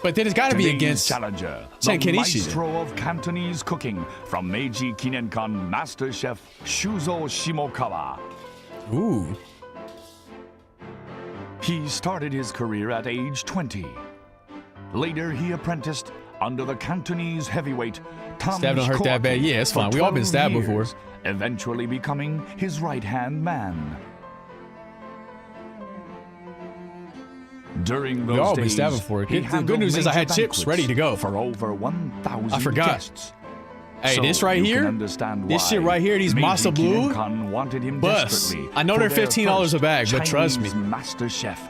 But then it's got to be Today's against. challenger, Chen the Kenichi. maestro of Cantonese cooking from Meiji Kinenkan Master Chef Shuzo Shimokawa. Ooh. He started his career at age 20. Later, he apprenticed under the Cantonese heavyweight Tam Stab don't hurt that bad. Shikoaki Yeah, it's for fine. We all been 12 stabbed before. years, eventually becoming his right-hand man. During those We all been days, stabbed before. he The good handled news is I had major chips ready to go. banquets for over 1,000 I forgot. guests. Hey, So this right you here, can understand this shit why right here, these Meiji masa blue, Kinenkan wanted him bus. desperately I know for they're their $15 a bag, first but trust me. Chinese master chef.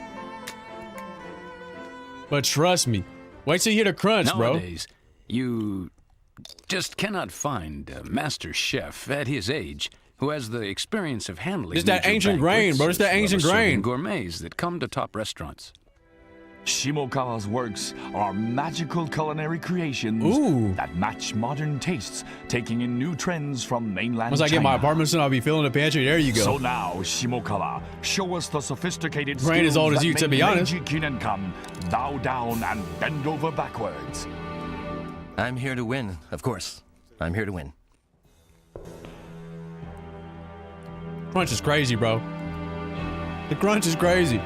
But trust me, wait till you hear the crunch, bro. Nowadays, you just cannot find a master chef at his age who has the experience of handling. It's that major ancient grain, banquets bro. It's that as well ancient as serving grain. Gourmets that come to top restaurants. Shimokawa's works are magical culinary creations Ooh. that match modern tastes, taking in new trends from mainland Once I get China. my apartment soon, I'll be filling the pantry. There you go. So now, Shimokawa, show us the sophisticated Brain as skills old as that you, to make be honest. Meiji Kinenkan bow down and bend over backwards. I'm here to win, of course. I'm here to win. Crunch is crazy, bro. The crunch is crazy.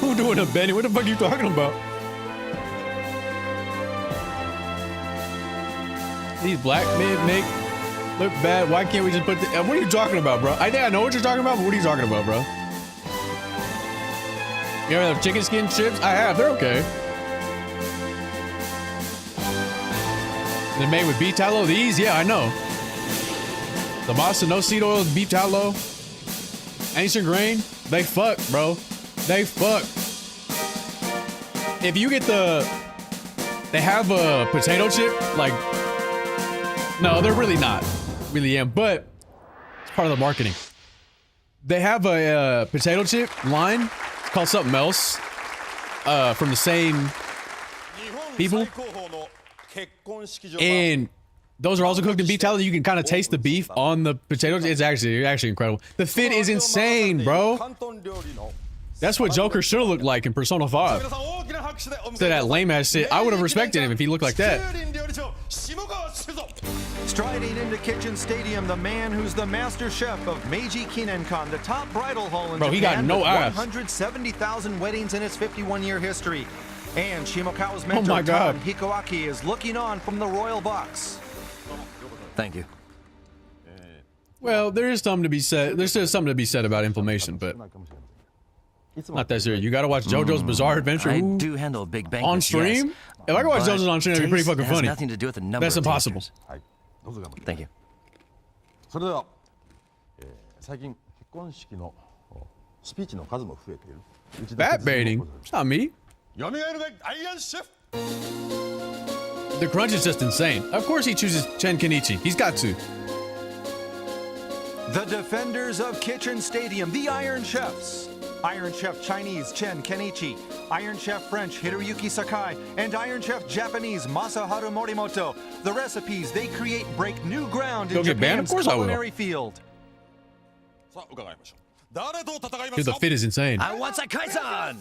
Who doing a Benny? What the fuck are you talking about? These black men make look bad. Why can't we just put the... What are you talking about, bro? I think I know what you're talking about, but what are you talking about, bro? You ever have chicken skin chips? I have. They're okay. They're made with beef tallow. These? Yeah, I know. The masa, no seed oil, beef tallow. Ancient grain. They fuck, bro. They fuck. If you get the... They have a potato chip, like... No, they're really not. Really am, but it's part of the marketing. They have a potato chip line called something else from the same people. And those are also cooked in beef tallow. You can kind of taste the beef on the potatoes. It's actually incredible. The fit is insane, bro. That's what Joker should have looked like in Persona 5. Instead of that lame ass shit, I would have respected him if he looked like that. Striding into Kitchen Stadium, the man who's the master chef of Meiji Kinenkan, the top bridal hall in Bro, Japan, he got no with ass. 170,000 weddings in its 51-year history. And Shimokawa's mentor, my God. Tan Hikoaki, is looking on from the royal box. Thank you. Well, there is something to be said. There's still something to be said about inflammation, but not that serious. You gotta watch JoJo's Bizarre Adventure. I Ooh, do handle big banquets, on stream. yes, If I can watch but JoJo's on stream, it'd be pretty taste fucking has funny. nothing to do with the number That's of impossible. tasters. Thank you. Bat baiting. It's not me. The crunch is just insane. Of course he chooses Chen Kenichi. He's got to. The defenders of Kitchen Stadium, the Iron Chefs. Iron Chef Chinese Chen Kenichi, Iron Chef French Hiroyuki Sakai, and Iron Chef Japanese Masaharu Morimoto. The recipes they create break new ground in Go get banned? Of Japan's course I will. culinary field. Dude, the fit is insane. I want a kaizen!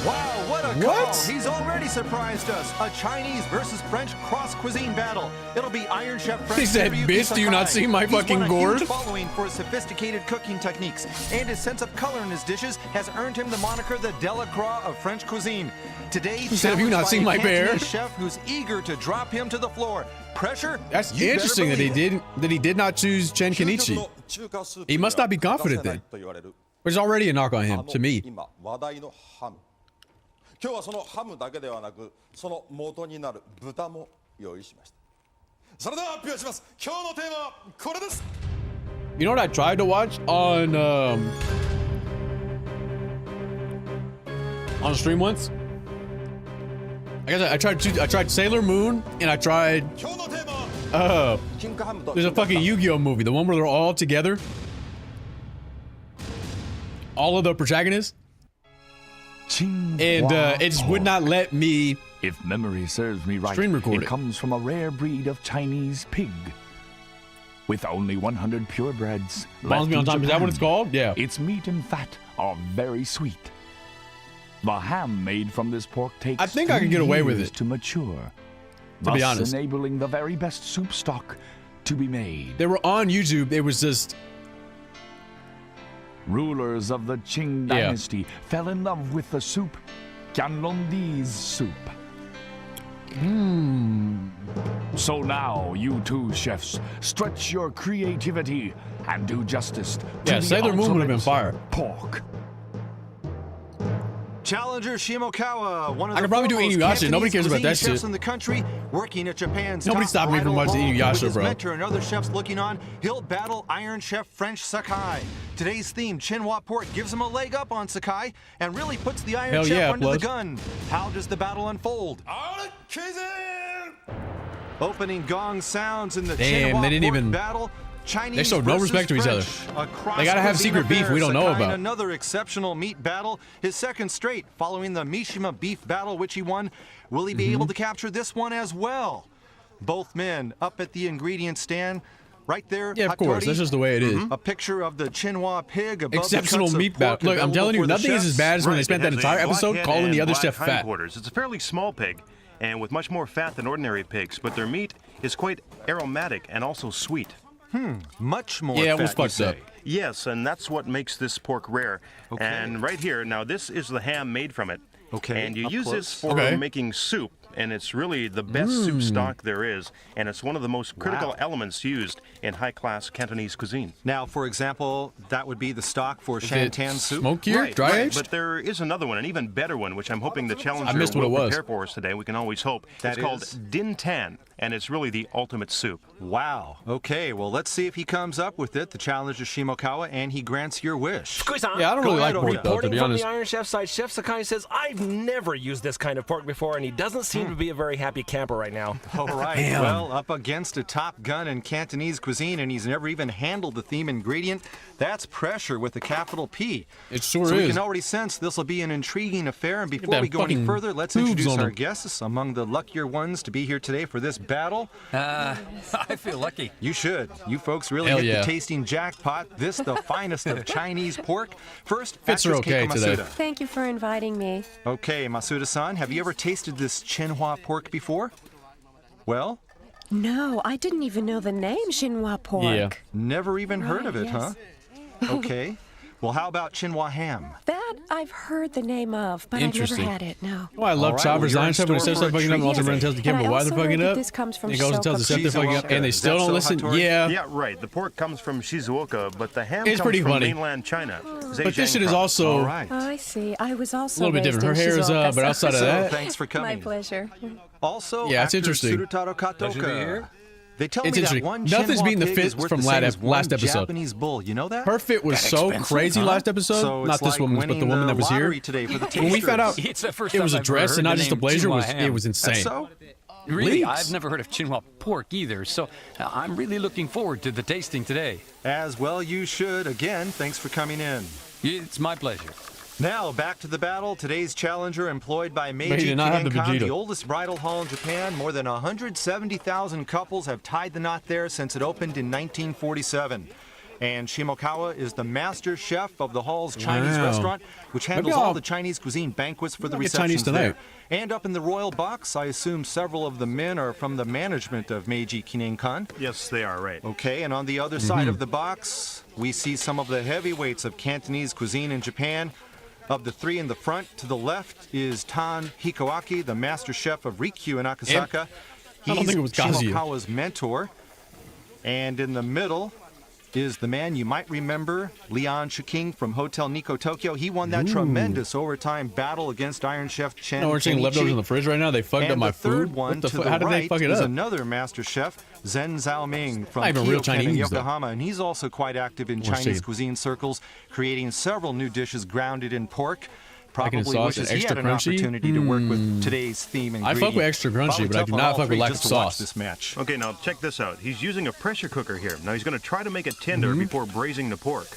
Wow, what a What? call! He's already surprised us. A Chinese versus French cross-cuisine battle. It'll be Iron Chef French. He said, Hiroyuki "Bitch, do you not Sakai." see my He's fucking won a gourd? huge following for his sophisticated cooking techniques, and his sense of color in his dishes has earned him the moniker the Delacroix of French cuisine. Today, He said, "Have you not challenged seen by a my bear?" Cantonese chef who's eager to drop him to the floor. Pressure? That's You better interesting that he believe it. did not choose Chen Kenichi. He must not be confident then. There's already a knock on him, to me. 今話題のハム。今日はそのハムだけではなく、その元になる豚も用意しました。それでは発表します。今日のテーマはこれです。 You know what I tried to watch on stream once? I guess I tried Sailor Moon and I tried there's a fucking Yu-Gi-Oh movie, the one where they're all together. All of the protagonists. And it just would not let me, if memory serves me right, stream record it comes from a rare breed of Chinese pig. With only 100 purebreds Bones me on time. Is that what it's called? Yeah. Its meat and fat are very sweet. The ham made from this pork takes I think I can get away with 3 years it, to mature, to be thus honest. enabling the very best soup stock to be made. They were on YouTube. It was just Rulers of the Qing Yeah. dynasty fell in love with the soup, Qianlongdi's soup. So now, you two chefs, stretch your creativity and do justice to Yeah, the Sailor Moon would have been ultimate fire. pork. Challenger Shimokawa, one of I the could probably do foremost Inuyasha. Nobody cares about Cantonese that chefs shit. in the country, working at Japan's Nobody top stopped me from bridal watching hall. Inuyasha, With his bro. mentor and other chefs looking on, he'll battle Iron Chef French Sakai. Today's theme, Chinois pork, gives him a leg up on Sakai and really puts the Iron Hell Chef yeah, under plus. the gun. How does the battle unfold? Opening gong sounds in the Damn, Chinois they didn't pork even- battle. Chinese They showed no versus respect to each other. French. A They gotta have cross-cuisine secret beef affair. we don't know Sakai in about. Another exceptional meat battle, his second straight, following the Mishima beef battle, which he won. Will he be Mm-hmm. able to capture this one as well? Both men up at the ingredient stand, right there. Yeah, of course. Hattori. That's just the way it is. A picture of the Chinois pig above Exceptional the cuts of meat pork battle. Look, I'm available telling you, for the nothing is as chefs. bad as when they Right, spent it that has a entire black episode head calling the and other black chef fat. hindquarters. It's a fairly small pig, and with much more fat than ordinary pigs, but their meat is quite aromatic and also sweet. Much more Yeah, it fat, was you fucked say. up. Yes, and that's what makes this pork rare. Okay. And right here, now this is the ham made from it. Okay, And you up use close. this for Okay. making soup, and it's really the best soup stock there is, and it's one of the most critical Wow. elements used in high-class Cantonese cuisine. Now, for example, that would be the stock for Is it Shantan soup. smokier, Right, dry right, aged? but there is another one, an even better one, which I'm hoping the challenger missed what will it was. prepare for us today. We can always hope. That it's called is? Din Tan, and it's really the ultimate soup. Wow. Okay, well, let's see if he comes up with it, the challenger Shimokawa, and he grants your wish. Yeah, I don't really like ahead, pork, though, to be From honest. the Iron Chef side, Chef Sakai says, I've never used this kind of pork before, and he doesn't seem to be a very happy camper right now. All right, well, up against a top gun in Cantonese cuisine, and he's never even handled the theme ingredient. That's pressure with a capital P. It sure so we is. can already sense this will be an intriguing affair. And before that we go any fucking further, let's boobs introduce on our him. guests, among the luckier ones to be here today for this battle. I feel lucky. You should. You folks really Hell hit yeah. the tasting jackpot. This, the finest of Chinese pork. First, Fits are actress okay Keiko today. Masuda. Thank you for inviting me. Okay, Masuda-san, have you ever tasted this Chinois pork before? Well, No, I didn't even know the name Chinois pork. Yeah. never even heard of it, Right, huh? Okay. Well, how about Chinois ham? That I've heard the name of, but I've never Interesting. had it, no. Oh, I love All right, Chopper's well, you're Iron in Chef when he store says for a stuff fucking up, and treat. also runs and tells the And camera I why also they're fucking heard that up. this comes from He goes and tells the chef they're fucking up, and they still don't listen. Shizuoka. Yeah. Yeah, right. The pork comes from Shizuoka, but the ham It's comes pretty from funny. mainland China. But this shit is Zhejiang also All right. I see. I was also a little bit raised different. Her in hair is Shizuoka, up, but so- outside of So, that, thanks for coming. My pleasure. Also, Yeah, it's actor interesting. Surutaro Katoka. They tell It's me that interesting. one Nothing's Chinois beating the pig fit is worth from the same as last one episode. Japanese bull. You know that? her fit was That so expensive, crazy huh? last episode. So Not it's this like woman's, but the winning woman the that was here. lottery today for the When we found out tasters. It's the first it time was a I've dress ever and heard not the just a name blazer, Chinois was ham. it was insane. That's so? Really, Please. I've never heard of Chinois pork either, so I'm really looking forward to the tasting today. As well you should. Again, thanks for coming in. It's my pleasure. Now, back to the battle. Today's challenger, employed by he Meiji did not have the Kinenkan, Vegeta. the oldest bridal hall in Japan. More than 170,000 couples have tied the knot there since it opened in 1947. And Shimokawa is the master chef of the hall's Chinese Wow. restaurant, which handles Maybe all I'll- the Chinese cuisine banquets for the I'll get Chinese receptions there. tonight. And up in the royal box, I assume several of the men are from the management of Meiji Kinenkan. Yes, they are, right. Okay, and on the other Mm-hmm. side of the box, we see some of the heavyweights of Cantonese cuisine in Japan. Of the three in the front, to the left is Tan Hikoaki, the master chef of Rikyu in Akasaka. I don't think it was Kazuya. Shimokawa's mentor. And in the middle is the man you might remember, Leon Shiking from Hotel Nikko Tokyo. He won that tremendous overtime battle against Iron Chef Chen No, we're seeing Kenichi. leftovers in the fridge right now. They fucked And up my the third food. one What the to fuck? the How did they right fuck it is up? another master chef, Zen Zhaoming from Not even real Kyokan in Chinese, though. Yokohama, and he's also quite active in We'll Chinese see. cuisine circles, creating several new dishes grounded in pork. Bacon and Probably sauce wishes and he had extra an crunchy? opportunity to work with today's theme I ingredient. fuck with extra crunchy, Probably but I tough do on not all fuck with three lack just of to watch sauce. this match. Okay, now check this out. He's using a pressure cooker here. Now he's going to try to make it tender before braising the pork.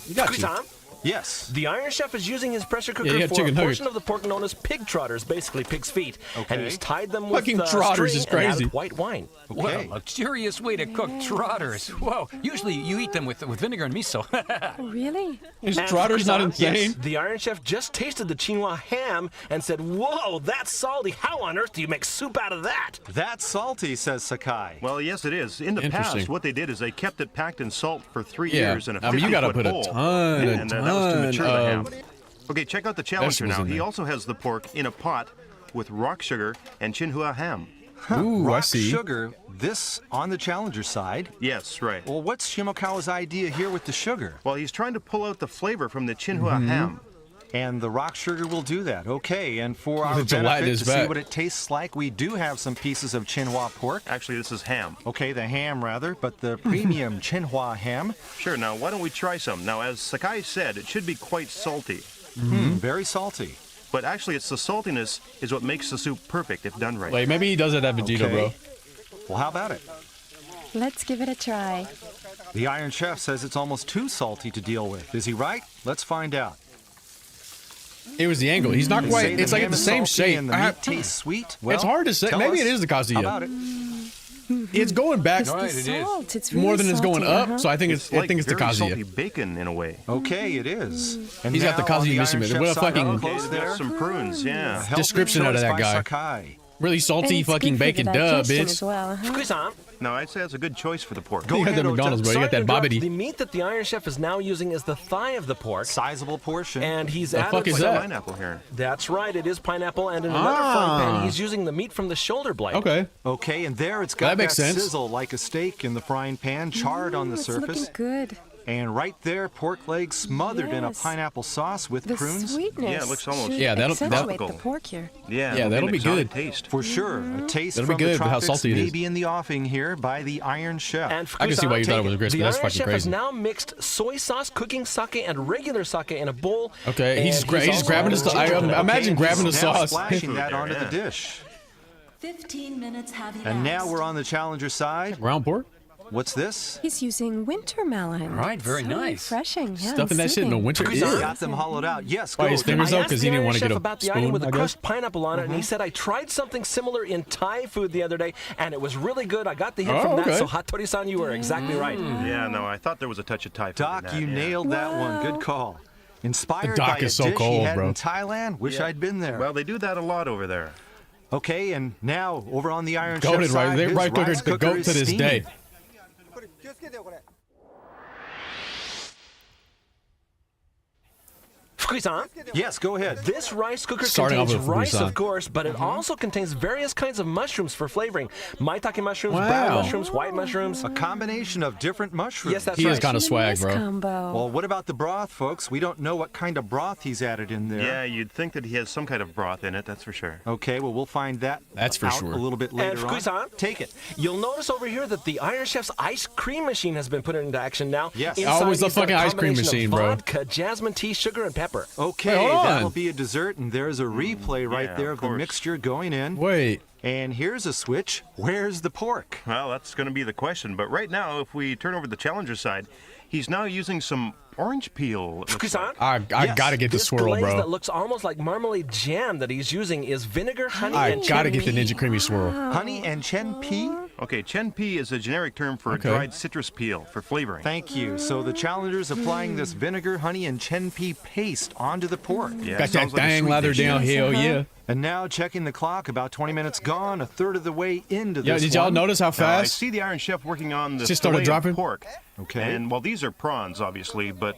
You got you. Sam, Yes. the Iron Chef is using his pressure you cooker got for a chicken nuggets. portion of the pork known as pig trotters, basically pig's feet. Okay. And he's tied them with Fucking trotters string is and added crazy. white wine. Okay. Well, a curious way to cook trotters. Whoa, usually you eat them with vinegar and miso. Oh, really? Is And Trotter's not Fukusan, insane? yes, the Iron Chef just tasted the Chinois ham and said, "Whoa, that's salty. How on earth do you make soup out of that?" That's salty, says Sakai. Well, yes, it is. In the Interesting. past, what they did is they kept it packed in salt for 3 Yeah. years in a 50-foot I mean, you gotta put a bowl. ton, and that was to mature the ham. of Okay, check out the challenger vegetables now. in He there. also has the pork in a pot with rock sugar and Chinhua ham. Ooh, I Rock see. sugar, this on the challenger side. Yes, right. Well, what's Shimokawa's idea here with the sugar? Well, he's trying to pull out the flavor from the Chinhua ham. And the rock sugar will do that. Okay, and for our The gelatin benefit is to see back. what it tastes like, we do have some pieces of Chinhua pork. Actually, this is ham. Okay, the ham rather, but the premium Chinhua ham. Sure, now why don't we try some? Now, as Sakai said, it should be quite salty. Very salty. But actually, it's the saltiness is what makes the soup perfect if done right. Like, maybe he does it at Vegeta, bro. Well, how about it? Let's give it a try. The Iron Chef says it's almost too salty to deal with. Is he right? Let's find out. It was the angle. He's not You quite. say the It's like ham the is same salty shape. and the meat tastes sweet. Well, it's hard to say. tell Maybe us. it is the Kazuya. How about it? It's going back It's the salt. It's really more than it's going salty, up. So I think it's. I like think it's the very salty Kazuya. bacon in a way. Okay, it is. And He's got the now on Kazuya Iron Mishima. Chef What a side, fucking- up close Okay, there. there's some prunes, yeah. A healthy Description out of choice that by guy. Sakai. Really And salty it's fucking good for the bacon dub, digestion bitch. as well, huh? Fukusan, No, I'd say that's a good choice for the pork. Go You got ahead, that McDonald's, bro. You sorry got to that interrupt. bobbity. The meat that the Iron Chef is now using is the thigh of the pork. Sizable portion. And he's The added fuck is some- that? Pineapple here. That's right, it is pineapple, and in another Ah. frying pan, he's using the meat from the shoulder blade. Okay. Okay, and there it's got That makes sense. sizzle like a steak in the frying pan, charred on the It's surface. looking good. And right there, pork legs smothered in a Yes. pineapple sauce with The prunes. sweetness Yeah, it looks almost- should Yeah, that'll- accentuate that'll- the pork here. Yeah, Yeah, that'll an be exotic good. taste. For sure. A taste That'll be from good, the but how tropics salty it may is. be in the offing here by the Iron Chef. And I can see why you thought it was Fukusan, great, the but that's Iron fucking Chef has crazy. now mixed soy sauce, cooking sake, and regular sake in a bowl. Okay, and he's just also grabbing added the. I ginger to that. imagine grabbing the Now sauce. splashing that There, onto yeah. the dish. 15 minutes have elapsed. And now we're on the challenger side. Ground pork. What's this? He's using winter melon. Right, very So nice. refreshing. Yeah, Stuffing that shit in the soothing. winter. Fukusan. Ew. Got them hollowed out. Yes, Why, go. his fingers I up asked because the he didn't Iron want to Chef get a about the item spoon. with I the guess. crushed pineapple on it, and he said, I tried something similar in Thai food the other day, and it was really good. I got the hint Oh, from that, okay. so Hattori-san, you were exactly right. Yeah, no, I thought there was a touch of Thai food in Doc, that, you yeah. nailed that one. Good call. Inspired Doc by a is so dish he cold, had bro. in Thailand. Wish I'd been there. Well, they do that a lot over there. Okay, and now over on the Iron Goated Chef side, right. They his right rice the cooker goat is to this steaming. day. Fukusan, Yes, go ahead. this rice cooker Starting off contains with rice, Fukusan. of course, but it also contains various kinds of mushrooms for flavoring. Maitake mushrooms, Wow. brown mushrooms, white mushrooms. A combination of different mushrooms. Yes, that's He right. is kind of swag, Nice bro. combo. Well, what about the broth, folks? We don't know what kind of broth he's added in there. Yeah, you'd think that he has some kind of broth in it, that's for sure. Okay, well, we'll find that That's for out sure. a little bit And later on. Fukusan, Take it. You'll notice over here that the Iron Chef's ice cream machine has been put into action now. Yes. Inside, Always the he's got a fucking ice cream combination of machine, bro. Vodka, jasmine tea, sugar, and pepper. Okay, Wait, hold that'll on. be a dessert, and there's a replay right yeah, there of of the course. mixture going in. Wait. And here's a switch. Where's the pork? Well, that's going to be the question. But right now, if we turn over to the challenger side, he's now using some orange peel. it looks Fukusan, like. I Yes, gotta get the this swirl, glaze that bro. looks almost like marmalade jam that he's using is vinegar, honey, I and gotta cherry get the pea. Ninja Creamy swirl. Honey and chen pea? Okay, chen pea is a generic term for Okay. dried citrus peel for flavoring. Thank you. So the challenger's applying this vinegar, honey, and chen pea paste onto the pork. Yeah, Got that sounds like a dang sweet lather dish. down. Hell yeah. And now checking the clock, about 20 minutes gone, a third of the way into Yo, this did y'all one. notice how Now, I fast? see the Iron Chef working on the Just started fillet of dropping? pork. Okay. And well, these are prawns, obviously, but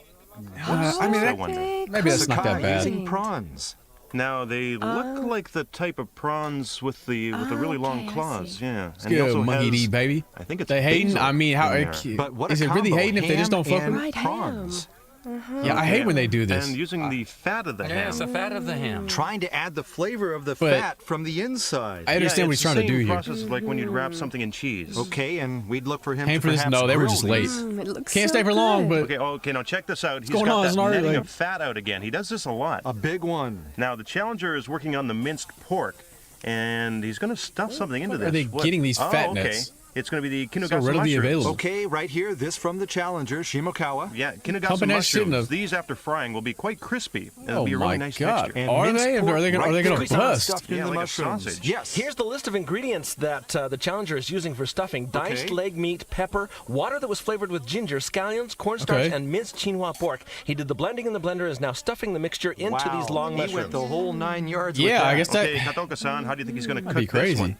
I mean, I wonder. maybe that's not that Sakai bad. using prawns. Now they look like the type of prawns with the really long okay, I claws. see. Yeah, It's and he good, also monkey has, D, baby. I think it's They hating? basil I mean, how in there. But what is a it really combo. hating if they just Ham don't fuck and with Right, prawns. Yeah, I hate when they do this. And using the fat of the ham. Yes, the fat of the ham. Trying to add the flavor of the But- fat from the inside. I understand what he's trying to do It's the here. same process like when you'd wrap something in cheese. Okay, and we'd look for him Came to for this? perhaps No, they were grill just late. these. It looks Can't so stay for long, good. but Okay, now check this out. He's going got on, that Snark? netting Like- of fat out again. He does this a lot. A big one. Now the challenger is working on the minced pork, and he's going to stuff something into this. are they getting these fat okay. nets? It's going to be the So Kinugasa readily mushrooms. available. Okay, right here, this from the challenger, Shimokawa. Yeah, Kinugasa Pumping that shit in mushrooms. the- These after frying will be quite crispy. It'll Oh be a my really nice God. texture. And Are minced they? pork Are they gonna right there, bust? stuffed in Yeah, the like a mushrooms. sausage. Yes. Here's the list of ingredients that the Challenger is using for stuffing. Diced Okay. leg meat, pepper, water that was flavored with ginger, scallions, cornstarch, Okay. and minced quinoa pork. He did the blending in the blender and is now stuffing the mixture into Wow, these long he mushrooms. went the whole 9 yards with Yeah, I that. guess that. Okay, Katoka-san, how do you think he's going to That'd cook be this crazy. one?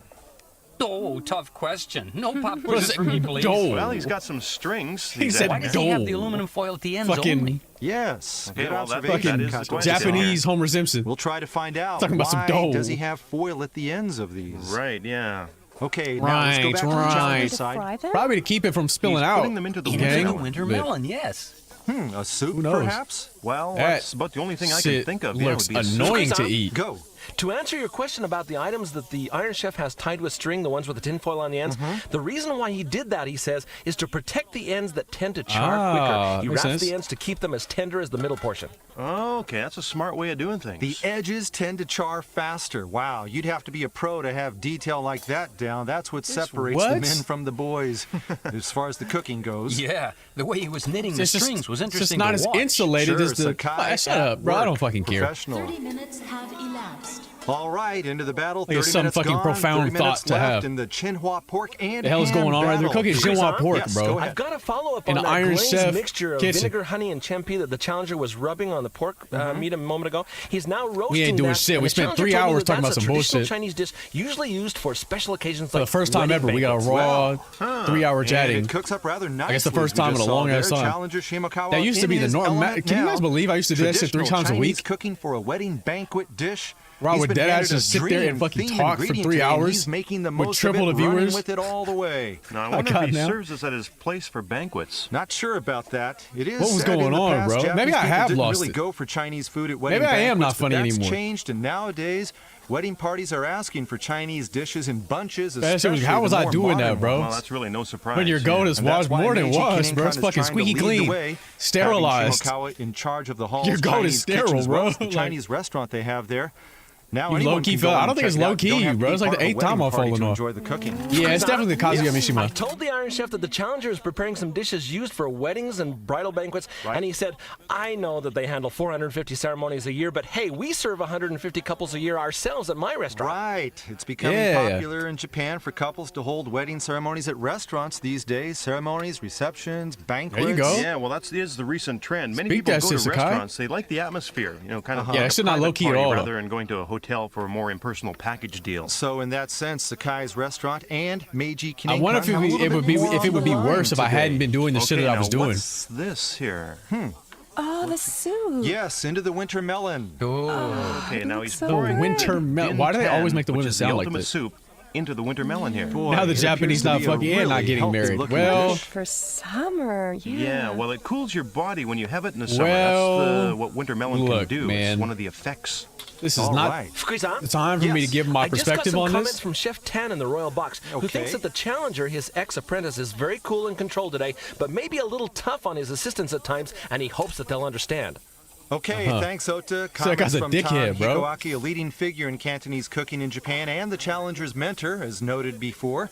Oh, tough question. No pop What quizzes is for me, it? please. Dole. Well, he's got some strings. He he's said Why adding does there. he have Dole. the aluminum foil at the ends Fucking- only? Yes. Okay, Good well, that is- observation, that is the Kato. question. Japanese Homer Simpson. We'll try to find out. Talking about some why dough. does he have foil at the ends of these? Right, yeah. Okay, now let's go back to the Right, challenger right. side. Fry them? Probably to keep it from spilling He's out. putting them into the Okay. Into the melon. winter But- melon, yes. A soup, Who knows? perhaps? Well, That that's about the only thing I can shit think of. looks Yeah, it would be a annoying soup. to eat. Go. To answer your question about the items that the Iron Chef has tied with string, the ones with the tinfoil on the ends, the reason why he did that, he says, is to protect the ends that tend to char quicker. He makes wraps sense. the ends to keep them as tender as the middle portion. Okay, that's a smart way of doing things. The edges tend to char faster. Wow, you'd have to be a pro to have detail like that down. That's what separates the what? men from the boys as far as the cooking goes. Yeah, the way he was knitting the It's just- strings was it's interesting just not to as watch. insulated as the. Sakai Shut up, bro. I don't fucking care. Professional. 30 minutes have elapsed. All right, into the battle. Like 30 some minutes fucking gone, profound 30 minutes thought to left have. in the Chinhua pork and The hell is ham going on right there? battle. Cooking Chinhua pork, Yes, bro. go ahead. I've got to follow up In on an that Iron glazed Chef mixture of kitchen. vinegar, honey, and champi that the Challenger was rubbing on the pork meat a moment ago. He's now roasting doing that, shit. and We the spent Challenger 3 told me hours that talking that's about some a traditional bullshit. Chinese dish usually used for special occasions For like the first time wedding ever, we got a banquets. raw 3-hour And chatting. it cooks up rather nicely. I guess the first as we time in just a saw long there. ass time. Challenger Shimokawa That used to in be the his norm. element Can you guys now. believe I used to do that shit 3 Traditional times a Chinese week? cooking for a wedding banquet dish. Bro, I He's would been dead ass handed a just sit there dream and fucking theme talk for ingredient 3 today, and hours He's making the with most triple of the it, running viewers. with it all the way. Now, I Oh, wonder God, if he now. serves this at his place for banquets. Not sure about that. It is What was said in going the on, past, bro? Japanese Maybe I people have didn't lost really it. go for Chinese food at wedding Maybe I am not banquets, but funny that's anymore. changed, and nowadays wedding parties are asking for Chinese dishes in bunches. That shit was- especially how was the I more doing that, modern bro? Well, that's really no surprise. When your goat is And that's washed why more than Meiji washed, bro. Kinenkan It's is fucking trying to squeaky lead the clean. way, Sterilized. having Shimokawa in charge of the hall's Your goat Chinese is kitchen sterile, as well bro. as the Like- Chinese restaurant they have there. Now You anyone low-key can fell- go I and don't think check it's it out. low-key, You don't have to bro. be It's like the part of a 8th time wedding I've party fallen to off. enjoy the cooking. Yeah, it's definitely the Kazuya Mishima. I told the Iron Chef that the Challenger is preparing some dishes used for weddings and bridal banquets, and he said, I know that they handle 450 ceremonies a year, but hey, we serve 150 couples a year ourselves at my restaurant. Right. It's becoming Yeah. popular in Japan for couples to hold wedding ceremonies at restaurants these days. Ceremonies, receptions, banquets. There you go. Yeah, well, that is the recent trend. Many Speak people that go to shit, Sakai. restaurants. They like the atmosphere, you know, kind of Yeah, like it's a not private low-key at party all, though. rather than going to a hotel for a more impersonal package deal. So in that sense, Sakai's restaurant and Meiji Kinenkan I wonder if have a little it would bit be more if it on would the be line worse if I today. hadn't been doing the shit Okay, that I now was doing. what's this here? Oh, the soup. Yes, into the winter melon. Okay, now he's so pouring good. Winter melon. Din Why do they always Tan, make the which women is sound the like ultimate this? soup into the winter melon here. Boy, Now the it Japanese appears to not be a fucking in, not really getting healthy married. looking Well, dish. For summer, Yeah, well, it cools your body when you have it in the summer. Well, That's what winter melon look, can do. man. It's one of the effects. this is All not right. Fukuyi-san? the time for me to give my I just perspective got some on comments this. from Chef Tan in the Royal Box, who Okay. thinks that the Challenger, his ex-apprentice, is very cool and controlled today, but maybe a little tough on his assistants at times, and he hopes that they'll understand. Okay, thanks, Ota. that guy's Comments a from dickhead, Tom bro. Hikoaki, a leading figure in Cantonese cooking in Japan and the Challenger's mentor, as noted before.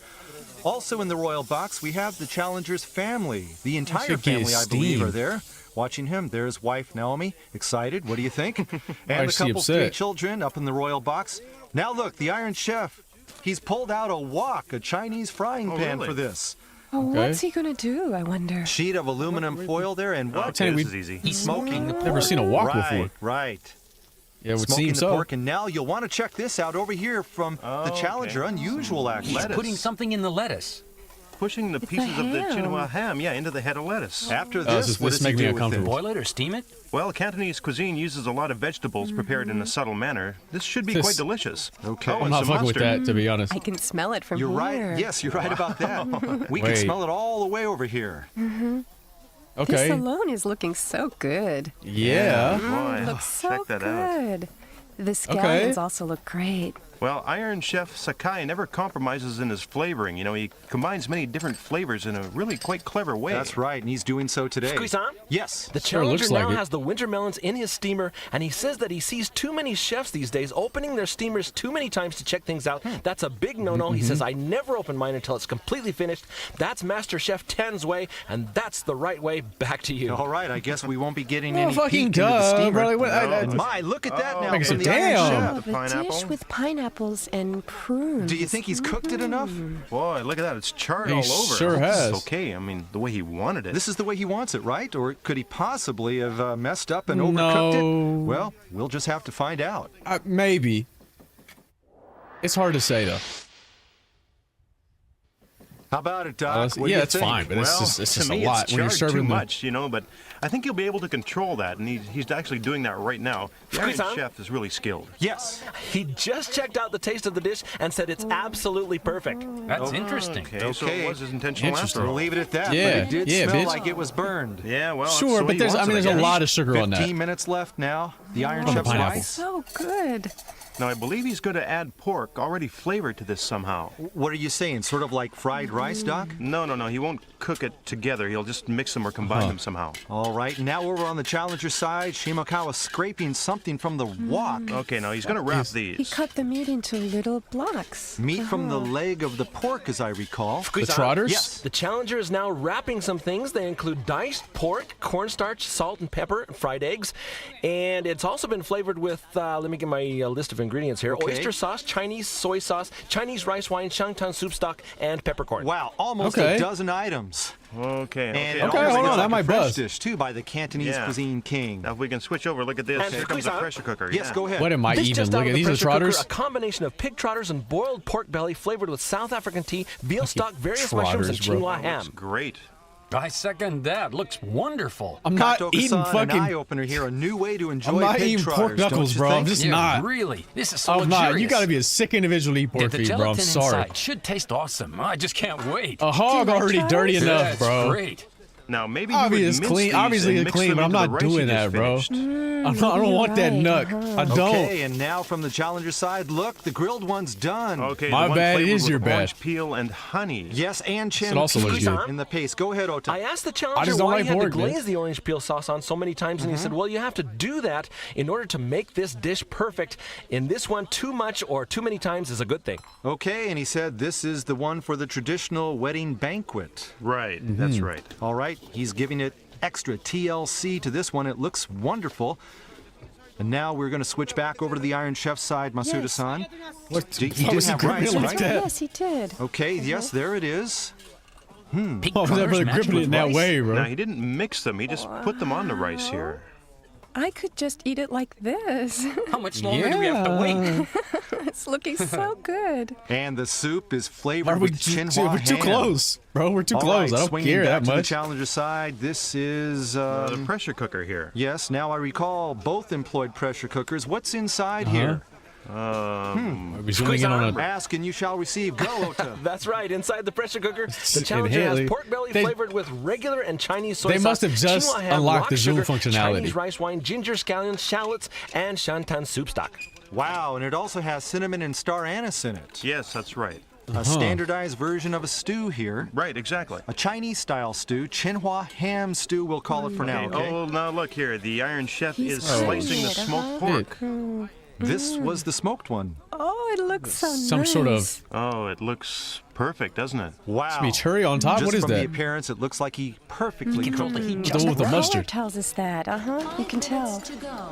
Also in the Royal Box, we have the Challenger's family. The entire should get family, I believe, are steamed. there. Watching him, there's wife Naomi, excited. What do you think? Why And the is she couple's 3 upset? children up in the Royal Box. Now look, the Iron Chef. He's pulled out a wok, a Chinese frying pan really? for this. Oh, Okay. what's he gonna do, I wonder? Sheet of aluminum foil there, and what? Okay, we- this is easy. He's smoking the pork. Never seen a wok right, before. right. Yeah, it would Smoking seem the so. pork, and now you'll want to check this out over here from the Challenger. Unusual, actually. He's Lettuce. putting something in the lettuce. Pushing the It's pieces a of the ham. Chinhua ham, yeah, into the head of lettuce. After this this, what is does he making me do with it? uncomfortable. Boil it or steam it? Well, Cantonese cuisine uses a lot of vegetables prepared in a subtle manner. This should be This- quite delicious. Okay. Oh, I'm and not some fucking with mustard. that, to be honest. I can smell it from You're here. right. Yes, you're right about that. We can Wait. smell it all the way over here. Okay. This alone is looking so good. Yeah. Boy, Looks so check that out. good. The scallions also look great. Well, Iron Chef Sakai never compromises in his flavoring. You know, he combines many different flavors in a really quite clever way. That's right, and he's doing so today. Fukuyi-san? Yes. The Sure Challenger looks like now it. has the winter melons in his steamer, and he says that he sees too many chefs these days opening their steamers too many times to check things out. That's a big no-no. He says, I never open mine until it's completely finished. That's Master Chef Tan's way, and that's the right way. Back to you. All right, I guess we won't be getting Well, any fucking peek into the duh, steamer. bro. Like, what- And my, look at that now Makes from it the Iron damn. Chef. Oh, the pineapple? dish with pineapples and prunes. Do you think he's cooked it enough? Boy, look at that. It's charred He all over. sure I hope this has. is okay. I mean, the way he wanted it. This is the way he wants it, right? Or could he possibly have messed up and overcooked No. it? Well, we'll just have to find out. Maybe. It's hard to say, though. How about it, Doc? What do yeah, you it's think? fine, but Well, it's just to me, a lot it's when you're charged serving too the- much, you know. But I think he'll be able to control that, and he's actually doing that right now. The Iron Squeeze on. Chef is really skilled. Yes. He just checked out the taste of the dish and said it's absolutely perfect. That's interesting. Okay, so it was his intentional after all. We'll leave it at that. Yeah, but it did yeah, smell bitch. like it was burned. Yeah, well, Sure, so but he there's wants it, there's a guess. lot of sugar on 15 that. minutes left now. The Iron On the Chef's pineapple. rice. So good. Now, I believe he's going to add pork already flavored to this somehow. What are you saying? Sort of like fried rice, Doc? No. He won't cook it together. He'll just mix them or combine them somehow. All right. Now over on the challenger side, Shimokawa scraping something from the wok. Okay, now he's going to wrap He these. cut the meat into little blocks. Meat from the leg of the pork, as I recall. The trotters? Yes. The challenger is now wrapping some things. They include diced pork, cornstarch, salt and pepper, and fried eggs. And it's also been flavored with, let me get my list of ingredients here. Okay. Oyster sauce, Chinese soy sauce, Chinese rice wine, shantan soup stock, and peppercorn. Wow, almost Okay. a dozen items. Okay. And it Okay, almost hold looks on, like I might a French buzz. dish, too, by the Cantonese Yeah. Cuisine King. Now, if we can switch over, look at this. And Here comes squeeze the on. pressure cooker. Yes, yeah. go ahead. What am I This even just out looking of at? These are pressure trotters? cooker, a combination of pig trotters and boiled pork belly flavored with South African tea, veal stock, various mushrooms, and trotters, bro. quinoa ham. Looks great. I second that. Looks wonderful. I'm not eating An fucking. eye-opener here, a new way to enjoy I'm not pig eating pork trotters, don't knuckles, you bro. I'm think? just Yeah, not. really. This is so I'm not. You luxurious. got to be a sick individual to eat pork The feet, bro. I'm gelatin sorry. inside should taste awesome. I just can't wait. A hog like already dirty trotters? enough, That's bro. great. Now, maybe you would mince these Obviously and it's mix clean, them but I'm into the not rice you doing just that, bro. finished. I don't want that right, nuck. uh-huh. I don't. Okay, and now from the challenger side, look, the grilled one's done. Okay, My the one bad, it flavored is with your bad. orange peel and honey. Yes, and chin It also looks good. in the paste. Go ahead, Ota. I asked the I challenger just don't why like he had pork, to man. glaze the orange peel sauce on so many times, and he said, well, you have to do that in order to make this dish perfect. In this one, too much or too many times is a good thing. Okay, and he said this is the one for the traditional wedding banquet. Right, that's right. All right, he's giving it extra TLC to this one. It looks wonderful. And now we're going to switch back over to the Iron Chef side, Masuda-san. What? He Why did was he have gripping rice, it like right? that? Yes, he did. Okay, yes, there it is. Pig Why was that trotters brother matched gripping it with in that rice? way, bro? Now, he didn't mix them. He just put them on the rice here. I could just eat it like this. How much longer do we have to wait? It's looking so good. And the soup is Why flavored are we with too, Xinhua we're too ham. close, bro. We're too All close. right, I don't swinging care back that to the much. challenger side, this is... The pressure cooker here. Yes, now I recall both employed pressure cookers. What's inside here? Are we zooming in on a? Ask and you shall receive. Go, Ota. That's right. Inside the pressure cooker, the And challenger Haley, has pork belly they- flavored with regular and Chinese soy sauce. They must have just quinoa ham, unlocked rock the zoom sugar, functionality. Chinese rice wine, ginger scallions, shallots, and shantan soup stock. Wow, and it also has cinnamon and star anise in it. Yes, that's right. A standardized version of a stew here. Right, exactly. A Chinese-style stew, Xinhua ham stew, we'll call it for now, okay? Oh, now look here. The Iron Chef He's is cutting slicing the it, smoked uh-huh. pork. This was the smoked one. Oh, it looks so nice. Some sort of Oh, it looks perfect, doesn't it? Wow. chimichurri on top. Just What is from the that? appeence, it looks like he perfectly Control cooked the heat it. The just one with the right. Color mustard. tells us that. You can tell.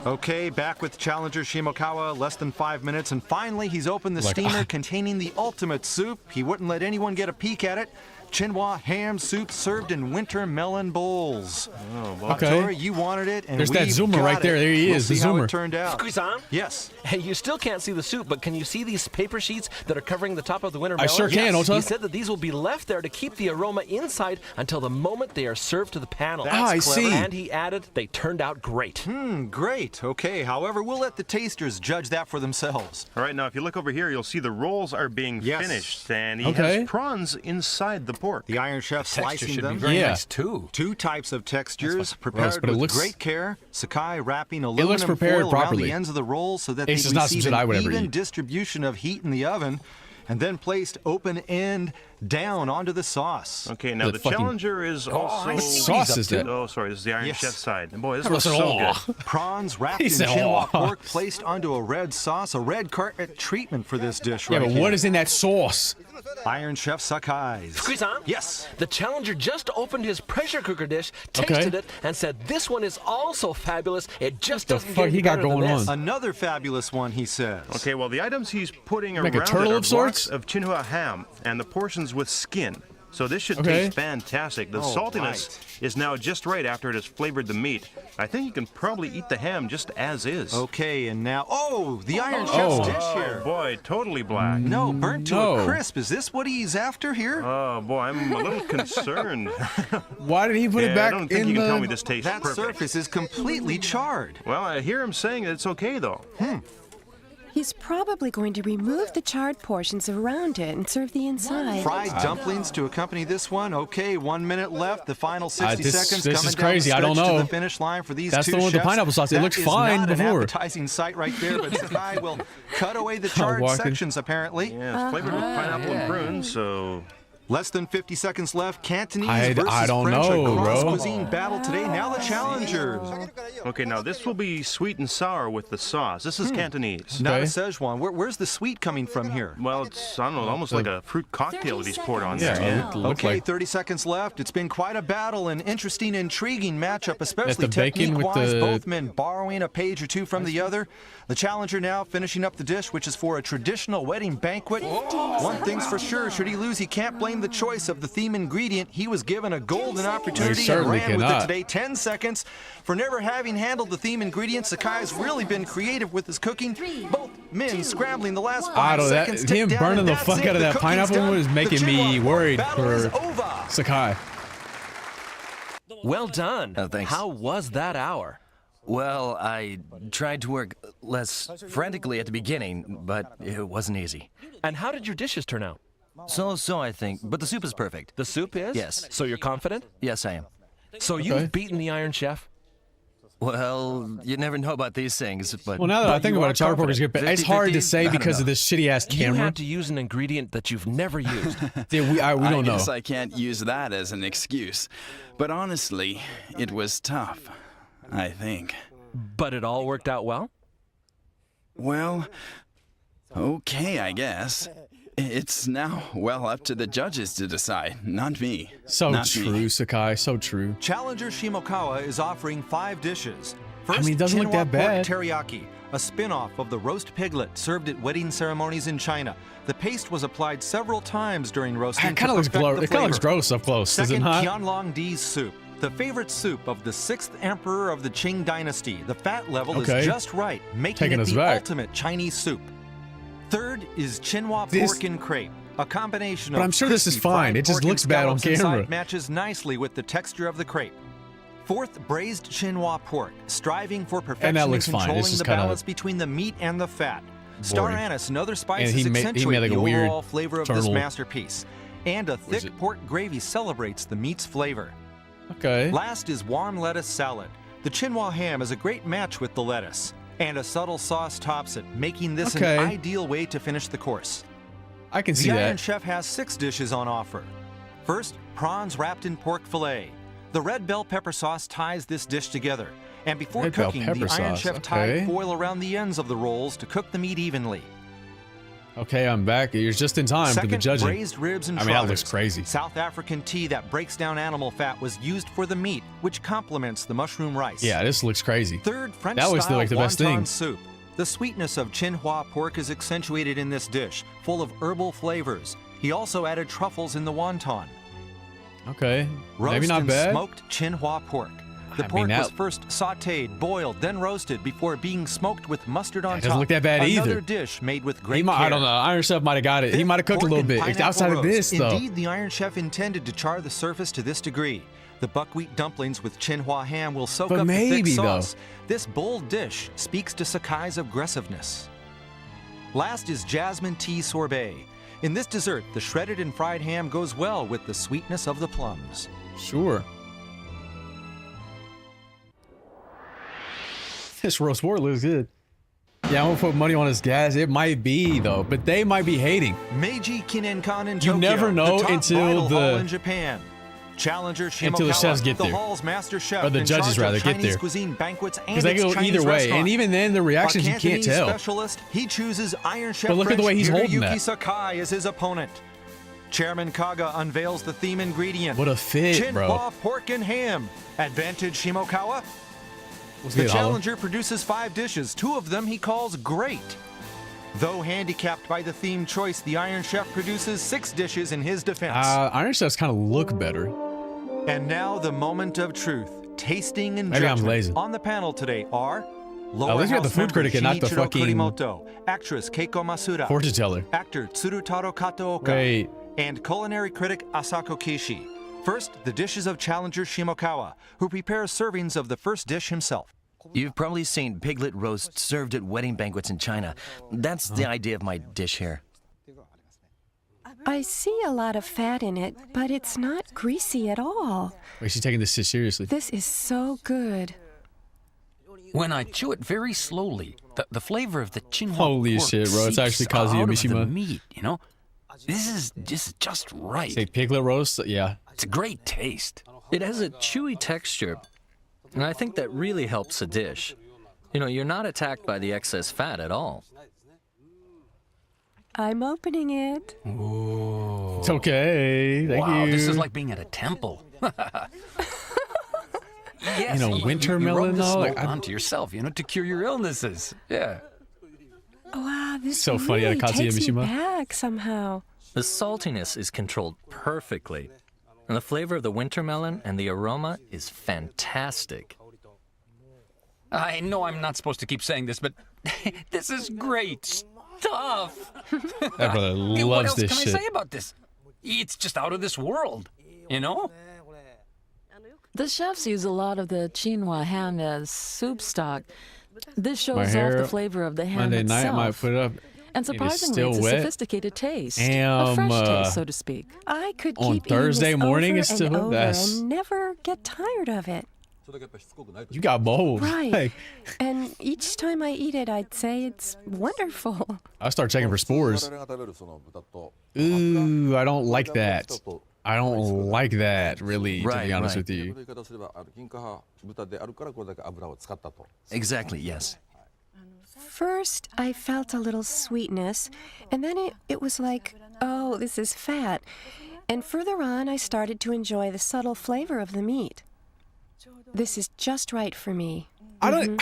Okay, back with challenger Shimokawa, less than 5 minutes, and finally he's opened the Like, steamer containing the ultimate soup. He wouldn't let anyone get a peek at it. Xinhua ham soup served in winter melon bowls. Oh, well. Okay. Hattori, you wanted it, and There's that we've zoomer got right there. it. There he We'll is, see the how zoomer. it turned out. Squeeze on. Yes. Hey, you still can't see the soup, but can you see these paper sheets that are covering the top of the winter I melon? sure can, Ota. He said that these will be left there to keep the aroma inside until the moment they are served to the panel. That's I clever. see. And he added, they turned out great. Great. Okay. However, we'll let the tasters judge that for themselves. All right, now if you look over here, you'll see the rolls are being Yes. finished, and he Okay. has prawns inside the pork. The Iron Chef Texture slicing should them. be very Yeah. nice too. Two types of textures, gross, prepared but it with looks- great care. Sakai wrapping aluminum looks prepared foil around properly. the ends of the rolls so that It's they just not receive something I would an ever even eat. distribution of heat in the oven, and then placed open end down onto the sauce. Okay, now The the fucking- challenger is also... I What see sauce what is he's up that? to. Oh, sorry, this is the Iron Yes. Chef side. And boy, this I looks said, so "Aw." good. Prawns wrapped He in said, Xinhua "Aw." pork placed onto a red sauce, a red carpet treatment for this dish Yeah, right but here. what is in that sauce? Iron Chef Sakai's. Squeeze on. Yes. The challenger just opened his pressure cooker dish, Okay. tasted it, and said, this one is also fabulous. It just The doesn't fuck get any he got better than going this." on? Another fabulous one, he says. Okay, well, the items he's putting Like a around turtle it are of sorts? blocks of Xinhua ham and the portions with skin. So this should taste fantastic. The saltiness is now just right after it has flavored the meat. I think you can probably eat the ham just as is. Okay, and now, the Iron Chef's dish here. Oh boy, totally black. No, burnt to a crisp. Is this what he's after here? Oh boy, I'm a little concerned. Why did he put it back I don't think you can tell me this tastes That perfect. surface is completely charred. Well, I hear him saying that it's okay though. He's probably going to remove the charred portions around it and serve the inside. Fried dumplings to accompany this one. Okay, 1 minute left. The final 60 seconds this coming is crazy. down I the don't stretch know. to the finish line for these That's two the one with the chefs. pineapple sauce. It That looked is fine not before. an appetizing sight right there, but Sakai will cut away the charred sections apparently. Yeah, it's flavored with pineapple and prunes, so... Less than 50 seconds left. Cantonese I versus don't French, know, a bro. cross-cuisine battle today. Now the challengers. Okay, now this will be sweet and sour with the sauce. This is Cantonese. Not a Szechuan. Where's the sweet coming from here? Well, it's, I don't know, almost like a fruit cocktail that he's poured on there. Yeah. Okay, 30 seconds left. It's been quite a battle, an interesting, intriguing matchup, especially the bacon with technique-wise. the- Both men borrowing a page or two from the other. The challenger now finishing up the dish, which is for a traditional wedding banquet. One thing's for sure, should he lose, he can't blame the choice of the theme ingredient. He was given a golden opportunity and certainly ran with it cannot. today. 10 seconds. For never having handled the theme ingredient, Sakai's really been creative with his cooking. Both men scrambling the last 5 seconds. Him tick down, burning and the that's fuck it. out of The that cooking's pineapple done. was The making me Chinwa worried battle is for over. Sakai. Well done. Oh, thanks. How was that hour? Well, I tried to work less frantically at the beginning, but it wasn't easy. And how did your dishes turn out? So I think, but the soup is perfect. The soup is? Yes. So you're confident? Yes, I am. So you've beaten the Iron Chef? Well, you never know about these things, but... Well, now that I think about it, chowder pork is good, but it's hard to 50-50? say I don't because of know. this shitty ass You camera. had to use an ingredient that you've never used. Dude, we don't know. I guess I can't use that as an excuse. But honestly, it was tough, I think. But it all worked out well? Well, okay, I guess. It's now well up to the judges to decide, not me. So Not true, me. Sakai. So true. Challenger Shimokawa is offering 5 dishes. First, I mean, it doesn't look that Chinwa bad. pork teriyaki, a spin-off of the roast piglet served at wedding ceremonies in China. The paste was applied several times during roasting. It kind of looks gross up close, does it Second, not? Qianlong Di's soup, the favorite soup of the 6th emperor of the Qing dynasty. The fat level is just right, making Taking it us the back. ultimate Chinese soup. Third is Chinwa This- pork and crepe, a combination But of I'm sure this is crispy fine. fried It just pork and looks bad on scallops inside camera. matches nicely with the texture of the crepe. Fourth, braised Chinwa pork, striving for perfection that looks in fine. controlling It's just the kinda balance between the meat and the fat. Star boring. anise and other And spices he made accentuate like the a weird overall flavor of this turtle- masterpiece. And a thick pork gravy celebrates the meat's flavor. Okay. Last is warm lettuce salad. The Chinwa ham is a great match with the lettuce. And a subtle sauce tops it, making this Okay. an ideal way to finish the course. I can see The Iron that. Chef has 6 dishes on offer. First, prawns wrapped in pork fillet. The red bell pepper sauce ties this dish together. And before Red bell cooking, pepper the Iron sauce, Chef okay. tied foil around the ends of the rolls to cook the meat evenly. Okay, I'm back. You're just in time for the Second, judging. braised ribs and I mean, that trotters. looks crazy. South African tea that breaks down animal fat was used for the meat, which complements the mushroom rice. Yeah, this looks crazy. Third, French That looks style like the best wonton thing. soup. The sweetness of Chinhua pork is accentuated in this dish, full of herbal flavors. He also added truffles in the wonton. Okay, Roast maybe not and bad. smoked Chinhua pork. The I pork mean, was that- first sautéed, boiled, then roasted before being smoked with mustard on It doesn't top. look that bad Another either. dish made with He great might, care. I don't know. Iron Chef might have got it. He might have cooked a Pork little and bit. It's pineapple outside of roast. this, though. Indeed, the Iron Chef intended to char the surface to this degree. The buckwheat dumplings with Chinhua ham will soak But up the maybe, thick though. sauce. This bold dish speaks to Sakai's aggressiveness. Last is jasmine tea sorbet. In this dessert, the shredded and fried ham goes well with the sweetness of the plums. Sure. This roast pork looks good. Yeah, I'm gonna put money on this gas. It might be though, but they might be hating. Meiji Kinenkan in You Tokyo, never know the top until bridal the- hall in Japan. Challenger Shimokawa, Until the chefs get the there. hall's master chef, Or the in judges, charge rather, of get Chinese there. cuisine banquets and Because they its go Chinese either way, restaurant. and even then, the reactions Our you can't Cantonese tell. specialist, he chooses Iron Chef But look at the way he's French holding Hiroyuki that. Sakai as his opponent. Chairman Kaga unveils the theme ingredient. What a fit, bro. Chinhua pork and ham. Advantage What's The good, Hollow? challenger produces 5 dishes. 2 of them he calls great. Though handicapped by the theme choice, the Iron Chef produces 6 dishes in his defense. Iron Chefs kind of look better. And now the moment of truth. Tasting and Maybe I'm judgment. lazy. On the panel today are At Lower least we got the House food member critic and not the Shinichiro fucking Kurimoto, actress Keiko Masuda, fortune teller. actor Tsurutaro Kataoka, Wait. and culinary critic Asako Kishi. First, the dishes of challenger Shimokawa, who prepares servings of the first dish himself. You've probably seen piglet roast served at wedding banquets in China. That's the idea of my dish here. I see a lot of fat in it, but it's not greasy at all. Wait, she's taking this shit seriously. This is so good. When I chew it very slowly, the flavor of the Chinhua Holy pork shit, bro. It's actually seeps Kazuya out of Mishima. the meat, you know? This is just right. Say piglet roast? Yeah. It's a great taste. It has a chewy texture, and I think that really helps a dish. You know, you're not attacked by the excess fat at all. I'm opening it. Ooh. It's okay. Thank wow, you. this is like being at a temple. Yes, You know, winter melon rub the though, like, smoke onto yourself, you know, to cure your illnesses. Yeah. Wow, this So funny, really Kazuya takes me Mishima. back somehow. The saltiness is controlled perfectly, and the flavor of the winter melon and the aroma is fantastic. I know I'm not supposed to keep saying this, but this is great stuff. That brother What loves else this can shit. I say about this? It's just out of this world, you know? The chefs use a lot of the Chinhua ham as soup stock. This shows My off hair the flavor of the ham Monday night, I itself. might put it up. And It is surprisingly, still it's a wet. sophisticated taste. Damn, a fresh taste, so to speak. I could On keep Thursday eating this morning, over it's still and over that's- and never get tired of it. You got bold. Right. Like, And each time I eat it, I'd say it's wonderful. I start checking for spores. Ooh, I don't like that. I don't like that, really, to Right, be honest right. with you. Exactly, yes. First, I felt a little sweetness, and then it was like, oh, this is fat. And further on, I started to enjoy the subtle flavor of the meat. This is just right for me. I don't.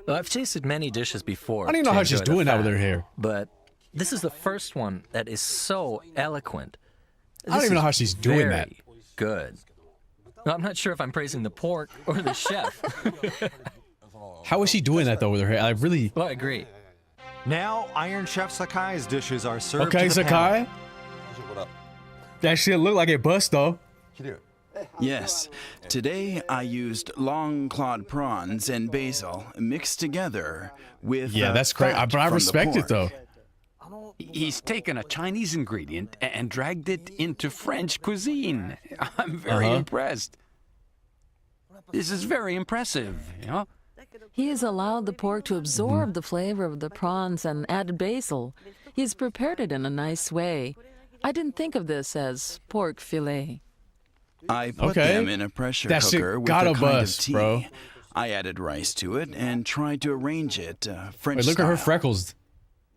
I've tasted many dishes before. I don't even know to how she's enjoy the doing that with fat, her hair. But this is the first one that is so eloquent. I don't even know how she's doing that. Good. I'm not sure if I'm praising the pork or the chef. How is she doing that though with her hair? I really. Well, I agree. Now, Iron Chef Sakai's dishes are served Okay, to the Sakai. panel. That shit look like it bust though. Yes. Today I used long clawed prawns and basil mixed together with. Yeah, that's great. fat But I from the respect it pork. though. He's taken a Chinese ingredient and dragged it into French cuisine. I'm very impressed. This is very impressive, you know? He has allowed the pork to absorb the flavor of the prawns and added basil. He has prepared it in a nice way. I didn't think of this as pork fillet. I put Okay. them in a pressure That shit cooker with gotta a kind bust, of tea. bro. I added rice to it and tried to arrange it French Wait, look at her style. freckles.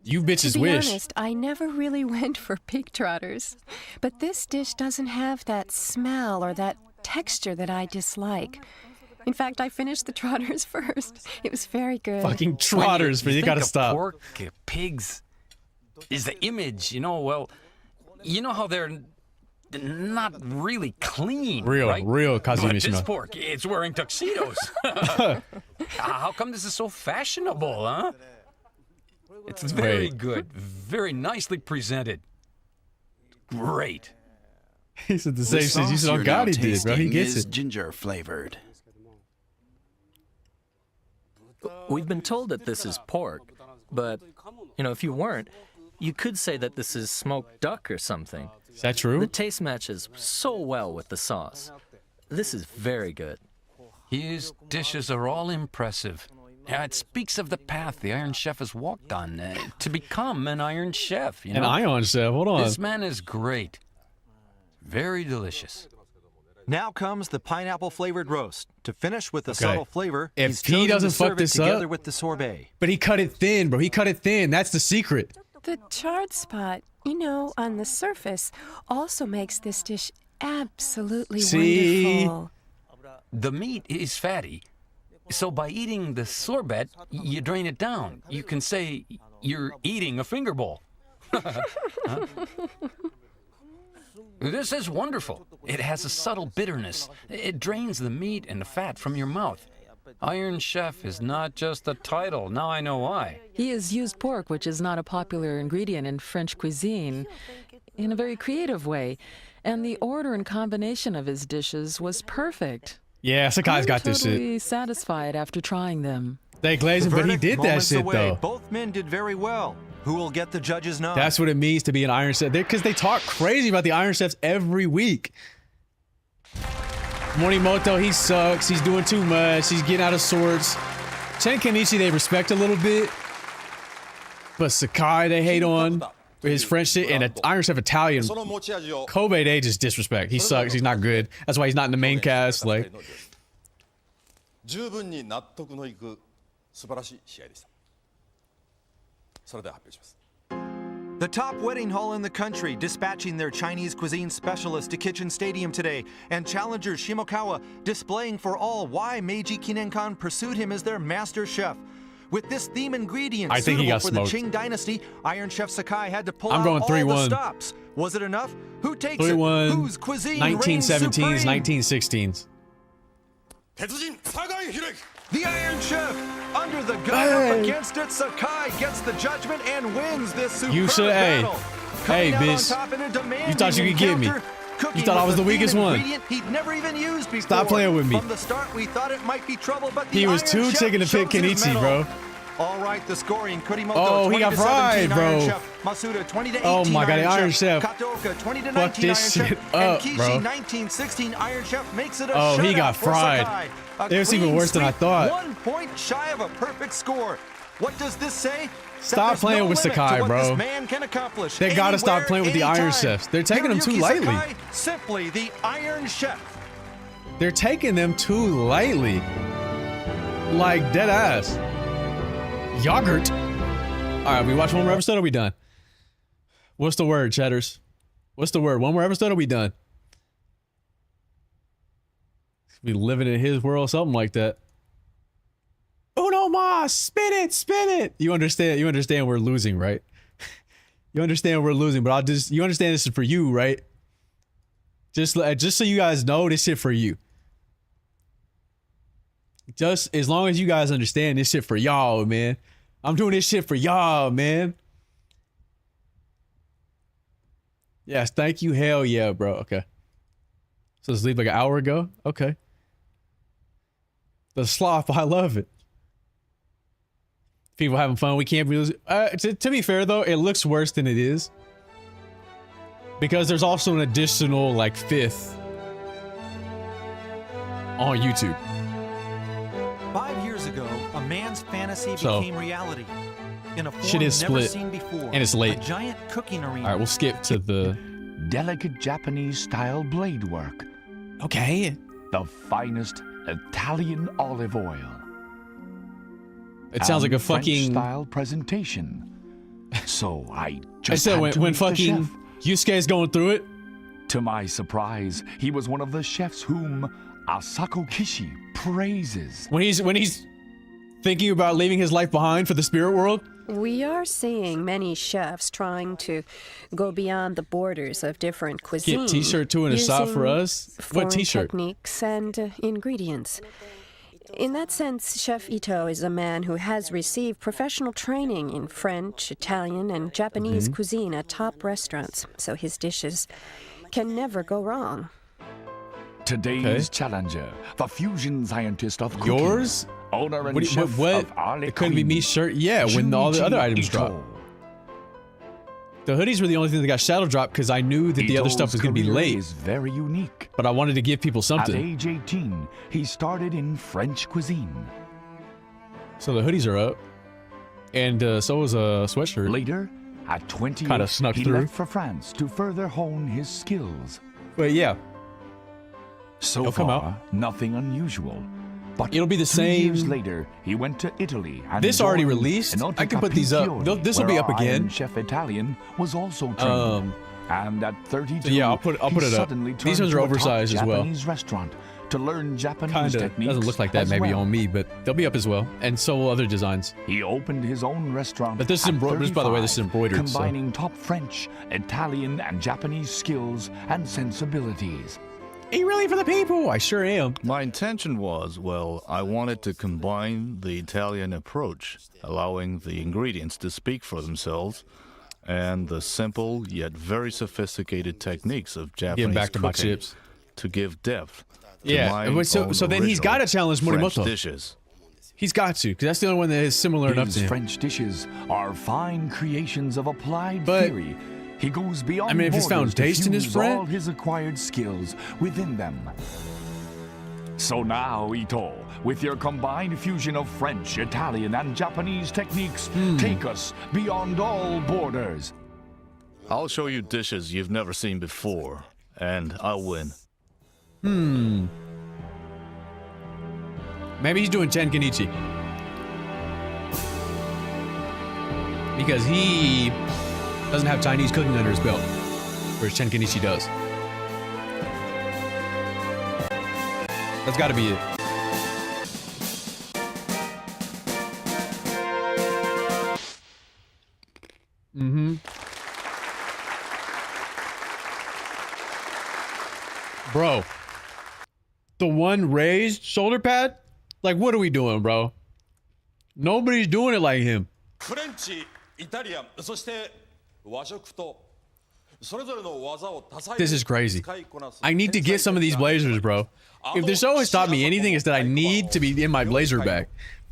You bitches To be wish. honest, I never really went for pig trotters. But this dish doesn't have that smell or that texture that I dislike. In fact, I finished the trotters first. It was very good. Fucking trotters, but you think gotta of stop. Pork, pigs is the image, you know? Well, you know how they're not really clean, Real, right? real Kazuya But this Mishima. pork, it's wearing tuxedos. How come this is so fashionable, huh? It's very Wait. good, very nicely presented. Great. He said the The same shit you sauce said on you're now God he did, bro. He tasting gets is it. ginger flavored. We've been told that this is pork, but, you know, if you weren't, you could say that this is smoked duck or something. Is that true? The taste matches so well with the sauce. This is very good. His dishes are all impressive. Yeah, it speaks of the path the Iron Chef has walked on to become an Iron Chef. You know? An Ion Chef, hold on. This man is great. Very delicious. Now comes the pineapple-flavored roast. To finish with the Okay. subtle flavor, If he's he chosen doesn't to fuck serve this it together up- with the sorbet. But he cut it thin, bro. He cut it thin. That's the secret. The charred spot, you know, on the surface, also makes this dish absolutely See? wonderful. The meat is fatty, so by eating the sorbet, you drain it down. You can say you're eating a finger bowl. This is wonderful. It has a subtle bitterness. It drains the meat and the fat from your mouth. Iron Chef is not just a title. Now I know why. He has used pork, which is not a popular ingredient in French cuisine, in a very creative way. And the order and combination of his dishes was perfect. Yeah, Sakai's got this shit. I'm totally satisfied after trying them. They glazed him, but he did that Moments shit away. though. Both men did very well. Who will get the judge's nod? That's what it means to be an Iron Chef. Because they talk crazy about the Iron Chefs every week. Morimoto, he sucks. He's doing too much. He's getting out of sorts. Chen Kenichi, they respect a little bit. But Sakai, they hate on for his French shit. And Iron Chef Italian, Kobe, they just disrespect. He sucks. He's not good. That's why he's not in the main cast. Like, 十分に納得のいく素晴らしい試合でした。それでは発表します。 The top wedding hall in the country dispatching their Chinese cuisine specialist to Kitchen Stadium today, and challenger Shimokawa displaying for all why Meiji Kinenkan pursued him as their master chef. With this theme ingredient I think he suitable got for smoked. the Qing dynasty, Iron Chef Sakai had to pull I'm out going all 3-1. the stops. Was it enough? Who takes it? 3-1, Whose cuisine reigns 1917s, supreme? 1916s. 鉄人酒井宏之 The Iron Chef, under the gun up against it, Sakai gets the judgment and wins this superb You should, hey, battle. hey, Coming out on bitch. top in a demanding You thought you could get me. encounter, cooking You thought I was with the a theme weakest one. ingredient he'd never even used before. Stop playing with me. From the start, we thought it might be trouble, but the He was Iron too Chef chicken to pick shows his Kenichi, mettle. bro. All right, the scoring: Kurimoto Oh, he 20 got to fried, 17, bro. Iron Chef. Masuda 20 to 18, Oh my God, the Iron Chef. Kataoka 20 to Fuck 19, this Iron shit Chef. up, and Kishi bro. 1916, Iron Chef makes it a Oh, he shutout got for fried. Sakai. A It was even clean worse than I sweep, thought. 1 point shy of a perfect score. What does this say? Stop There's playing no with limit Sakai, to what bro. this man can accomplish They gotta stop anywhere, playing with the Iron anytime. Chefs. They're taking them too Hiroyuki lightly. Sakai, simply the Iron Chef. They're taking them too lightly. Like, dead ass. Yogurt. All right, we watch one more episode or we done? What's the word, Cheddars? What's the word? One more episode or we done? We living in his world, something like that. Uno mas, spin it. You understand we're losing, right? You understand we're losing, but you understand this is for you, right? Just so you guys know, this shit for you. Just as long as you guys understand this shit for y'all, man. I'm doing this shit for y'all, man. Yes, thank you. Hell yeah, bro. Okay. So let's leave like an hour ago? Okay. The sloth, I love it. People having fun. We can't be losing. To be fair, though, it looks worse than it is. Because there's also an additional, like, 5th on YouTube. 5 years ago, a man's fantasy So, became reality. In a form shit is never split. seen before. And it's late. A giant cooking arena. All right, we'll skip to the... Delicate Japanese-style blade work. Okay. The finest Italian olive oil. It sounds like a fucking... French-style presentation. So I just I said had when to meet the fucking chef. Yusuke's going through it. To my surprise, he was one of the chefs whom Asako Kishi praises. When he's thinking about leaving his life behind for the spirit world. We are seeing many chefs trying to go beyond the borders of different cuisines. Get t-shirt too in a shot for us. What foreign t-shirt? techniques and ingredients. In that sense, Chef Ito is a man who has received professional training in French, Italian, and Japanese cuisine at top restaurants, so his dishes can never go wrong. Today's challenger, the fusion scientist of cooking. Yours? Owner and What? chef of Ale It couldn't be me shirt. Yeah, when all the other items dropped. The hoodies were the only thing that got shadow dropped because I knew that the other stuff was going to be late. Is very unique. But I wanted to give people something. At age 18, he started in French cuisine. So the hoodies are up. And so was a sweatshirt. Later, at 20, kind of snuck he through. left for France to further hone his skills. But yeah. So It'll far, come out. nothing unusual. But it'll be the 2 same. years later, he went to Italy and This already joined released. Enoteca I can put these up. Piccioli, This will be where up our again. Iron Chef Italian was also trained. And at 32, So yeah, I'll put he it up. suddenly These turned ones are to a oversized top as well. Japanese restaurant to learn Japanese Kinda techniques. doesn't look like that as maybe well. on me, but they'll be up as well. And so will other designs. He opened his own restaurant. But this is at by the way, this is 35, embroidered. So. combining top French, Italian, and Japanese skills and sensibilities. Are you really for the people? I sure am. My intention was, well, I wanted to combine the Italian approach, allowing the ingredients to speak for themselves, and the simple yet very sophisticated techniques of Japanese Getting back to my cooking chips. to give depth to Yeah. my So own then he's got to challenge French Morimoto. dishes. He's got to, because that's the only one that is similar enough His to him. French dishes are fine creations of applied theory. He goes beyond I mean, if his borders to foundation is fuse French- all his acquired skills within them. So now, Ito, with your combined fusion of French, Italian, and Japanese techniques, take us beyond all borders. I'll show you dishes you've never seen before, and I'll win. Maybe he's doing Chen Kenichi. Because he doesn't have Chinese cooking under his belt, whereas Chen Kenichi does. That's got to be it. Bro, the one raised shoulder pad? Like, what are we doing, bro? Nobody's doing it like him. フレンチ、イタリアン、そして和食とそれぞれの技を多彩に This is crazy. 使いこなす I need to get some of these blazers, bro. If the show has taught me anything, it's that I need to be in my blazer bag.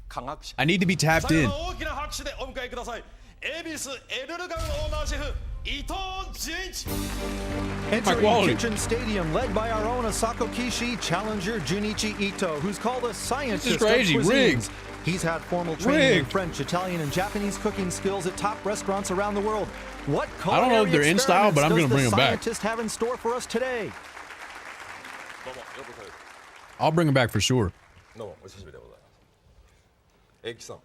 科学者 I need to be tapped in. 大きな拍手でお迎えください。恵比寿エルルガンオーナーシェフ伊藤純一。 Entering quality. Kitchen Stadium, led by our own Asako Kishi challenger Junichi Ito, who's called a scientist This is crazy. of cuisines. Rigged. He's had formal training in Rigged. French, Italian, and Japanese cooking skills at top restaurants around the world. What I don't know if they're in style, but I'm going gonna to bring 'em back. Scientists have in store for us today. どうもようこそです。 I'll bring him back for sure. どうもお久しぶりでございます。キさん、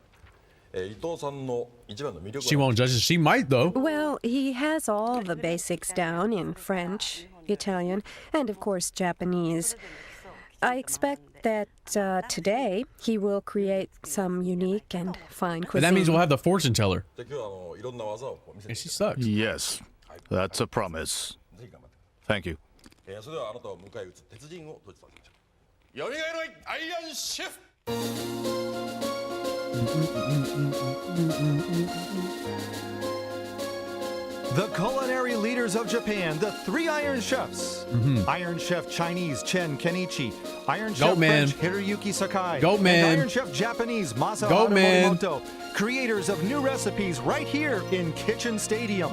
伊藤さんの一番の魅力 She won't judge us. She might, though. Well, he has all the basics down in French, Italian, and of course Japanese. I expect that today he will create some unique and fine But cuisine. that means we'll have the fortune teller. じゃあ今日は、いろんな技をこう見せて And she sucks. Yes, that's a promise. ぜひ頑張って。 Thank you. それではあなたを迎え撃つ鉄人を閉じていただきましょう。よみがえろいアイアンシェフ。 The culinary leaders of Japan, the three Iron Chefs. Iron Chef Chinese Chen Kenichi, Iron Chef man. French Hiroyuki Sakai, Goat man. and Iron Chef Japanese Masaharu Goat man. Morimoto, creators of new recipes right here in Kitchen Stadium.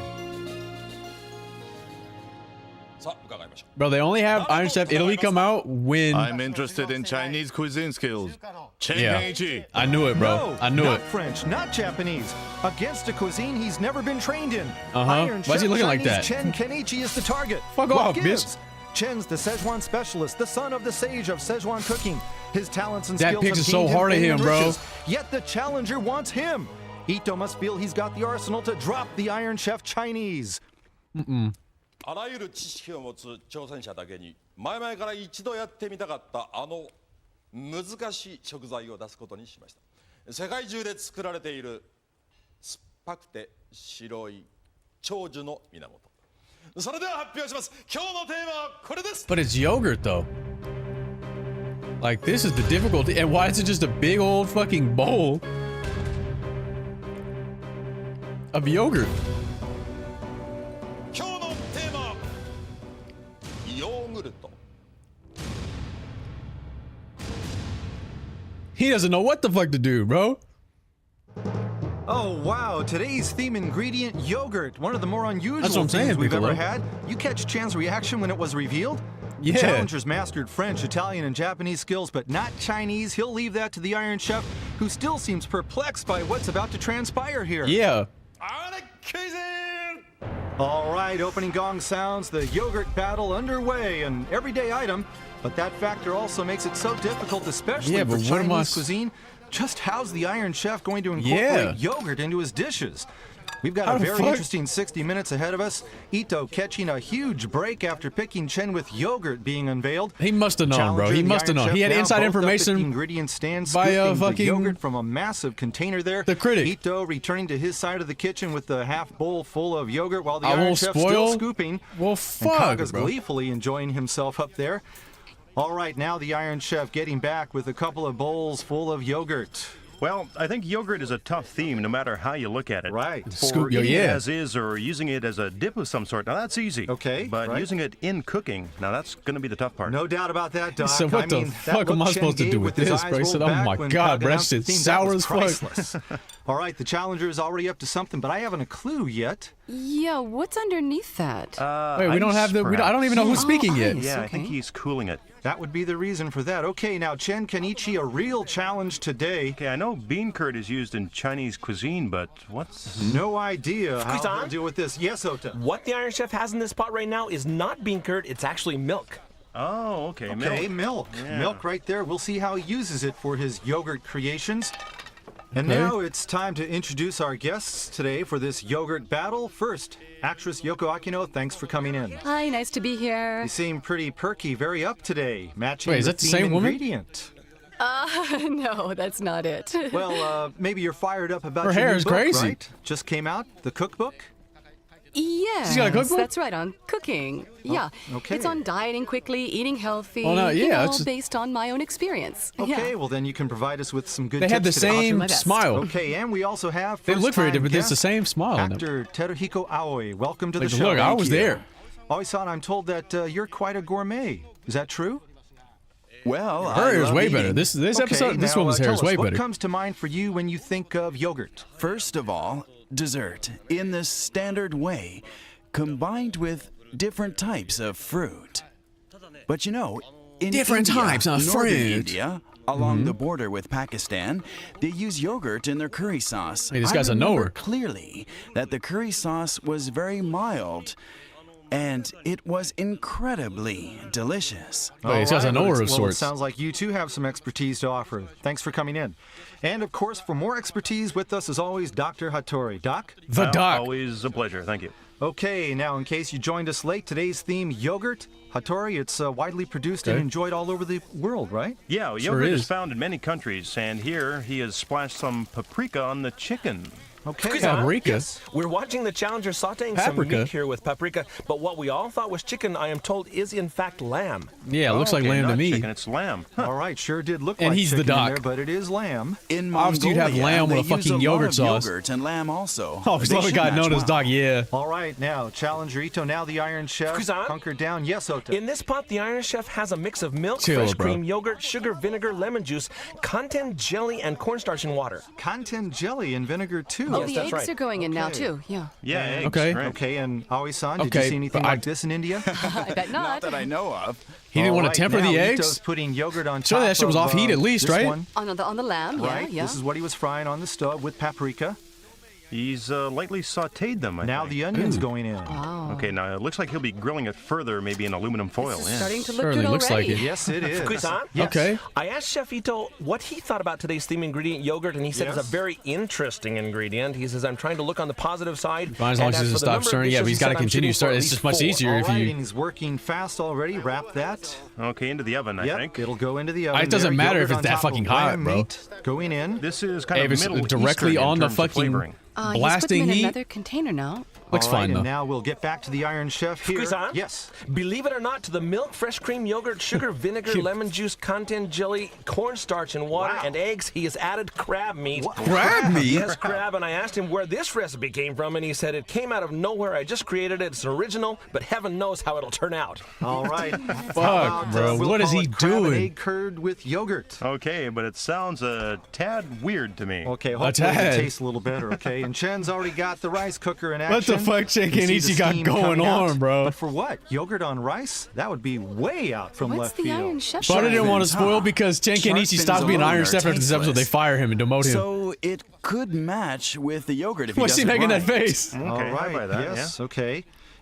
さあ伺いましょう。 Bro, they only have Iron Chef Italy come out when... I'm interested in Chinese cuisine skills. Chen Yeah. Kenichi. I knew it, bro. No, I knew not it. French, not Japanese. Against a cuisine he's never been trained in. Uh-huh. Iron Why is he Chef looking like Chinese that? Chen Kenichi is the target. Fuck What off, bitch. gives? Chen's the Szechuan specialist, the son of the sage of Szechuan cooking. His talents and That skills have picture's so gained him hard at fame him, and bro. riches. Yet the challenger wants him. Ito must feel he's got the arsenal to drop the Iron Chef Chinese. あらゆる知識を持つ挑戦者だけに前々から一度やってみたかったあの難しい食材を出すことにしました。世界中で作られている酸っぱくて白い長寿の源。それでは発表します。今日のテーマはこれです。 But it's yogurt, though. Like, this is the difficulty. And why is it just a big old fucking bowl of yogurt? 今日のテーマはヨーグルト。 He doesn't know what the fuck to do, bro. Oh, wow. Today's theme ingredient, yogurt. One of the more unusual That's what I'm saying, things we've Piccolo. ever had. You catch Chan's reaction when it was revealed? Yeah. The challenger's mastered French, Italian, and Japanese skills, but not Chinese. He'll leave that to the Iron Chef, who still seems perplexed by what's about to transpire here. Yeah. All right, opening gong sounds, the yogurt battle underway, an everyday item, but that factor also makes it so difficult, especially Yeah, for but what am I Chinese cuisine. Just how's the Iron Chef going to incorporate Yeah. yogurt into his dishes? We've got How a the very fuck? interesting 60 minutes ahead of us. Ito catching a huge break after picking Chen with yogurt being unveiled. He must have known, bro. Challenger, He the must have Iron known. Chef He had now inside both up at the information ingredient stand, by scooping fucking the yogurt from a massive container there. The critic. Ito returning to his side of the kitchen with the half bowl full of yogurt while the I Iron won't Chef spoil. still scooping. Well, And fuck, Kaga's bro. gleefully enjoying himself up there. All right, now the Iron Chef getting back with a couple of bowls full of yogurt. Well, I think yogurt is a tough theme no matter how you look at it. Right. For Scoop, eating it yeah. as is or using it as a dip of some sort, now that's easy. Okay, But right. using it in cooking, now that's going to be the tough part. No doubt about that, Doc. So what I the mean, that fuck am I look Chen supposed to gave do with his this, eyes bro? He rolled said, oh back my when God, Kaga bro, that announced the shit's theme, that sour was as fuck. priceless. All right, the challenger is already up to something, but I haven't a clue yet. Yeah, what's underneath that? Wait, we don't have the. I don't even know who's speaking yet. ice. Yeah, I Okay. think he's cooling it. That would be the reason for that. Okay, now Chen Kenichi, a real challenge today. Okay, I know bean curd is used in Chinese cuisine, but what's... No idea how Fukusan? he'll deal with this. Yes, Ota. What the Iron Chef has in this pot right now is not bean curd, it's actually milk. Oh, okay, Okay, milk. Yeah. Milk right there. We'll see how he uses it for his yogurt creations. And Okay. now it's time to introduce our guests today for this yogurt battle. First, actress Yoko Akino, thanks for coming in. Hi, nice to be here. You seem pretty perky, very up today, matching Wait, is the that the theme same woman? ingredient. No, that's not it. Well, maybe you're fired up about Her your hair new is book, crazy. right? Just came out, the cookbook. Yes, She's got a cookbook? that's right, on cooking. Yeah, okay. it's on dieting quickly, eating healthy, Oh, no, you yeah, know, it's- based on my own experience. Okay, Yeah. well then you can provide us with some good They tips had the today. I'll do same my best. smile. Okay, and we also have They look very first-time different, but it's the guest, same smile on them. Actor Teruhiko Aoi, welcome to Like, the show. look, I was there. Aoi-san, I'm told that you're quite a gourmet. Is that true? Well, Her I hair is love way eating. better. This episode, this now, woman's hair tell is us, way what better. comes to mind for you when you think of yogurt? First of all, dessert in the standard way, combined with different types of fruit. But you know, in Different India, types of northern fruit. India, along the border with Pakistan, they use yogurt in their curry sauce. Hey, this I guy's a remember knower. clearly that the curry sauce was very mild, and it was incredibly delicious. Wait, this guy's a All right, knower well, of it sorts. sounds like you too have some expertise to offer. Thanks for coming in. And of course, for more expertise with us, as always, Dr. Hattori. Doc? The doc. Always a pleasure, thank you. Okay, now in case you joined us late, today's theme, yogurt. Hattori, it's widely produced and Okay. enjoyed all over the world, right? Yeah, Sure yogurt is. is found in many countries, and here he has splashed some paprika on the chicken. Okay. Paprika? Yes. We're watching the challenger sauteing some Paprika? meat here with paprika, but what we all thought was chicken, I am told, is in fact lamb. Yeah, it looks like Okay, lamb to not me. chicken, it's lamb. Huh. All right, sure did look And like he's the chicken in doc. there, but it is lamb. In Obviously, you'd have Mongolia, lamb with they a fucking use lot yogurt of sauce. Yogurt and lamb also. Oh, he's They the should guy match known as well. Doc, yeah. All right, now, Challenger Ito, now the Iron Chef. Kuzan? Hunker down. Yes, Ota. In this pot, the Iron Chef has a mix of milk, Chill, fresh bro. cream, yogurt, sugar, vinegar, lemon juice, content jelly, and cornstarch and water. Content jelly and vinegar, too. Oh, Yes, the that's eggs right. are going in now, Okay. too. Yeah. Yeah, eggs, Okay. right. Okay, and Aoi-san, did Okay, you see anything but like this in India? I bet not. Not that I know of. He didn't All want right, to temper now the Ito's eggs? putting yogurt on Surely top that shit was of, off heat at least, this right? one, On the lamb, right? yeah. This is what he was frying on the stove with paprika. He's lightly sauteed them, I Now think. the onion's going in. Wow. Okay, now it looks like he'll be grilling it further, maybe in aluminum foil. This is Yeah. starting to look Certainly good looks like already. it. Yes, it is. Kuzan? Yes. Okay. I asked Chef Ito what he thought about today's theme ingredient, yogurt, and he said Yes. it's a very interesting ingredient. He says, I'm trying to look on the positive side. Fine, as long and as he for doesn't the stop number of stirring. Yeah, dishes, but he he's said, got to I'm continue shooting for stirring. at It's least just much 4. easier All if right, you. and he's working fast already. Wrap that. Okay, into the oven, I Yep, think. it'll go into the oven. It doesn't there. matter if Yogurt it's on that top of fucking hot, lamb bro. meat Going in. This is kind Hey, of if it's Middle directly Eastern in on the terms of fucking flavoring. He's put them blasting in heat. another container now. Looks All right, fine, and though. now we'll get back to the Iron Chef here. Kuzan? Yes. Believe it or not, to the milk, fresh cream, yogurt, sugar, vinegar, lemon juice, content jelly, cornstarch, and water, Wow. and eggs, he has added crab meat. Crab meat? Yes, crab. And I asked him where this recipe came from, and he said it came out of nowhere. I just created it. It's original, but heaven knows how it'll turn out. All right. Fuck, bro. We'll What is call he it crab and doing? egg curd with yogurt. Okay, but it sounds a tad weird to me. Okay, hopefully it tad. tastes a little better, okay? And Chen's already got the rice cooker in action. What the fuck You can see Kenichi the got steam going coming out. on, bro? But for what? Yogurt on rice? That would be way out from What's left the field. Iron Chef? But I doing? didn't want to spoil because Chen Shark Kenichi fins stops being alone Iron are Chef after this episode. They tasteless. fire him and demote him. So it could match with the yogurt if he What's does he it making right. that face? Okay, All I right, buy that, yes, okay.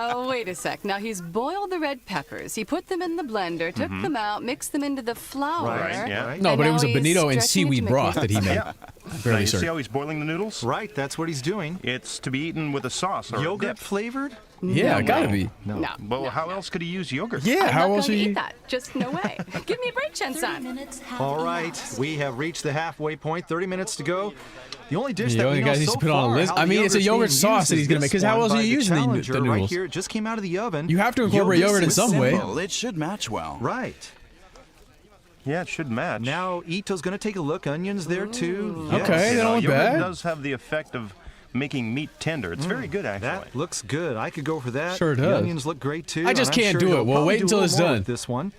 Oh, Wait a sec. Now he's boiled the red peppers. He put them in the blender, took them out, mixed them into the flour. Right, yeah. No, but it was a now he's bonito and stretching it to seaweed make broth that he made. Yeah. Fairly Now, you see certain. how he's boiling the noodles? Right, that's what he's doing. It's to be eaten with a sauce or Yogurt dip. flavored? Yeah, gotta be. No. Well, how else could he use yogurt? Yeah, I'm how not else are going to you? eat that. Just no way. Give me a break, Chen-san. All right, we have reached the halfway point. 30 minutes to go. The only dish The that only we guy know needs so to put on a far list. how I the mean, it's a yogurt's yogurt being sauce used that he's is gonna make, this 'cause how one else are by you the using the Challenger noodles? Right here, it just came out of the oven. You have to incorporate yogurt in some way. Simple. It should match well. Right. Yeah, it should match. Now Ito's going to take a look. Onions there too. Yes. Okay, You they know, don't look yogurt bad. does have the effect of making meat tender. It's very good, actually. That looks good. I could go for that. Sure The does. onions look great too. I just and I'm can't sure do he'll it. We'll probably wait do a until little it's more done. with this one.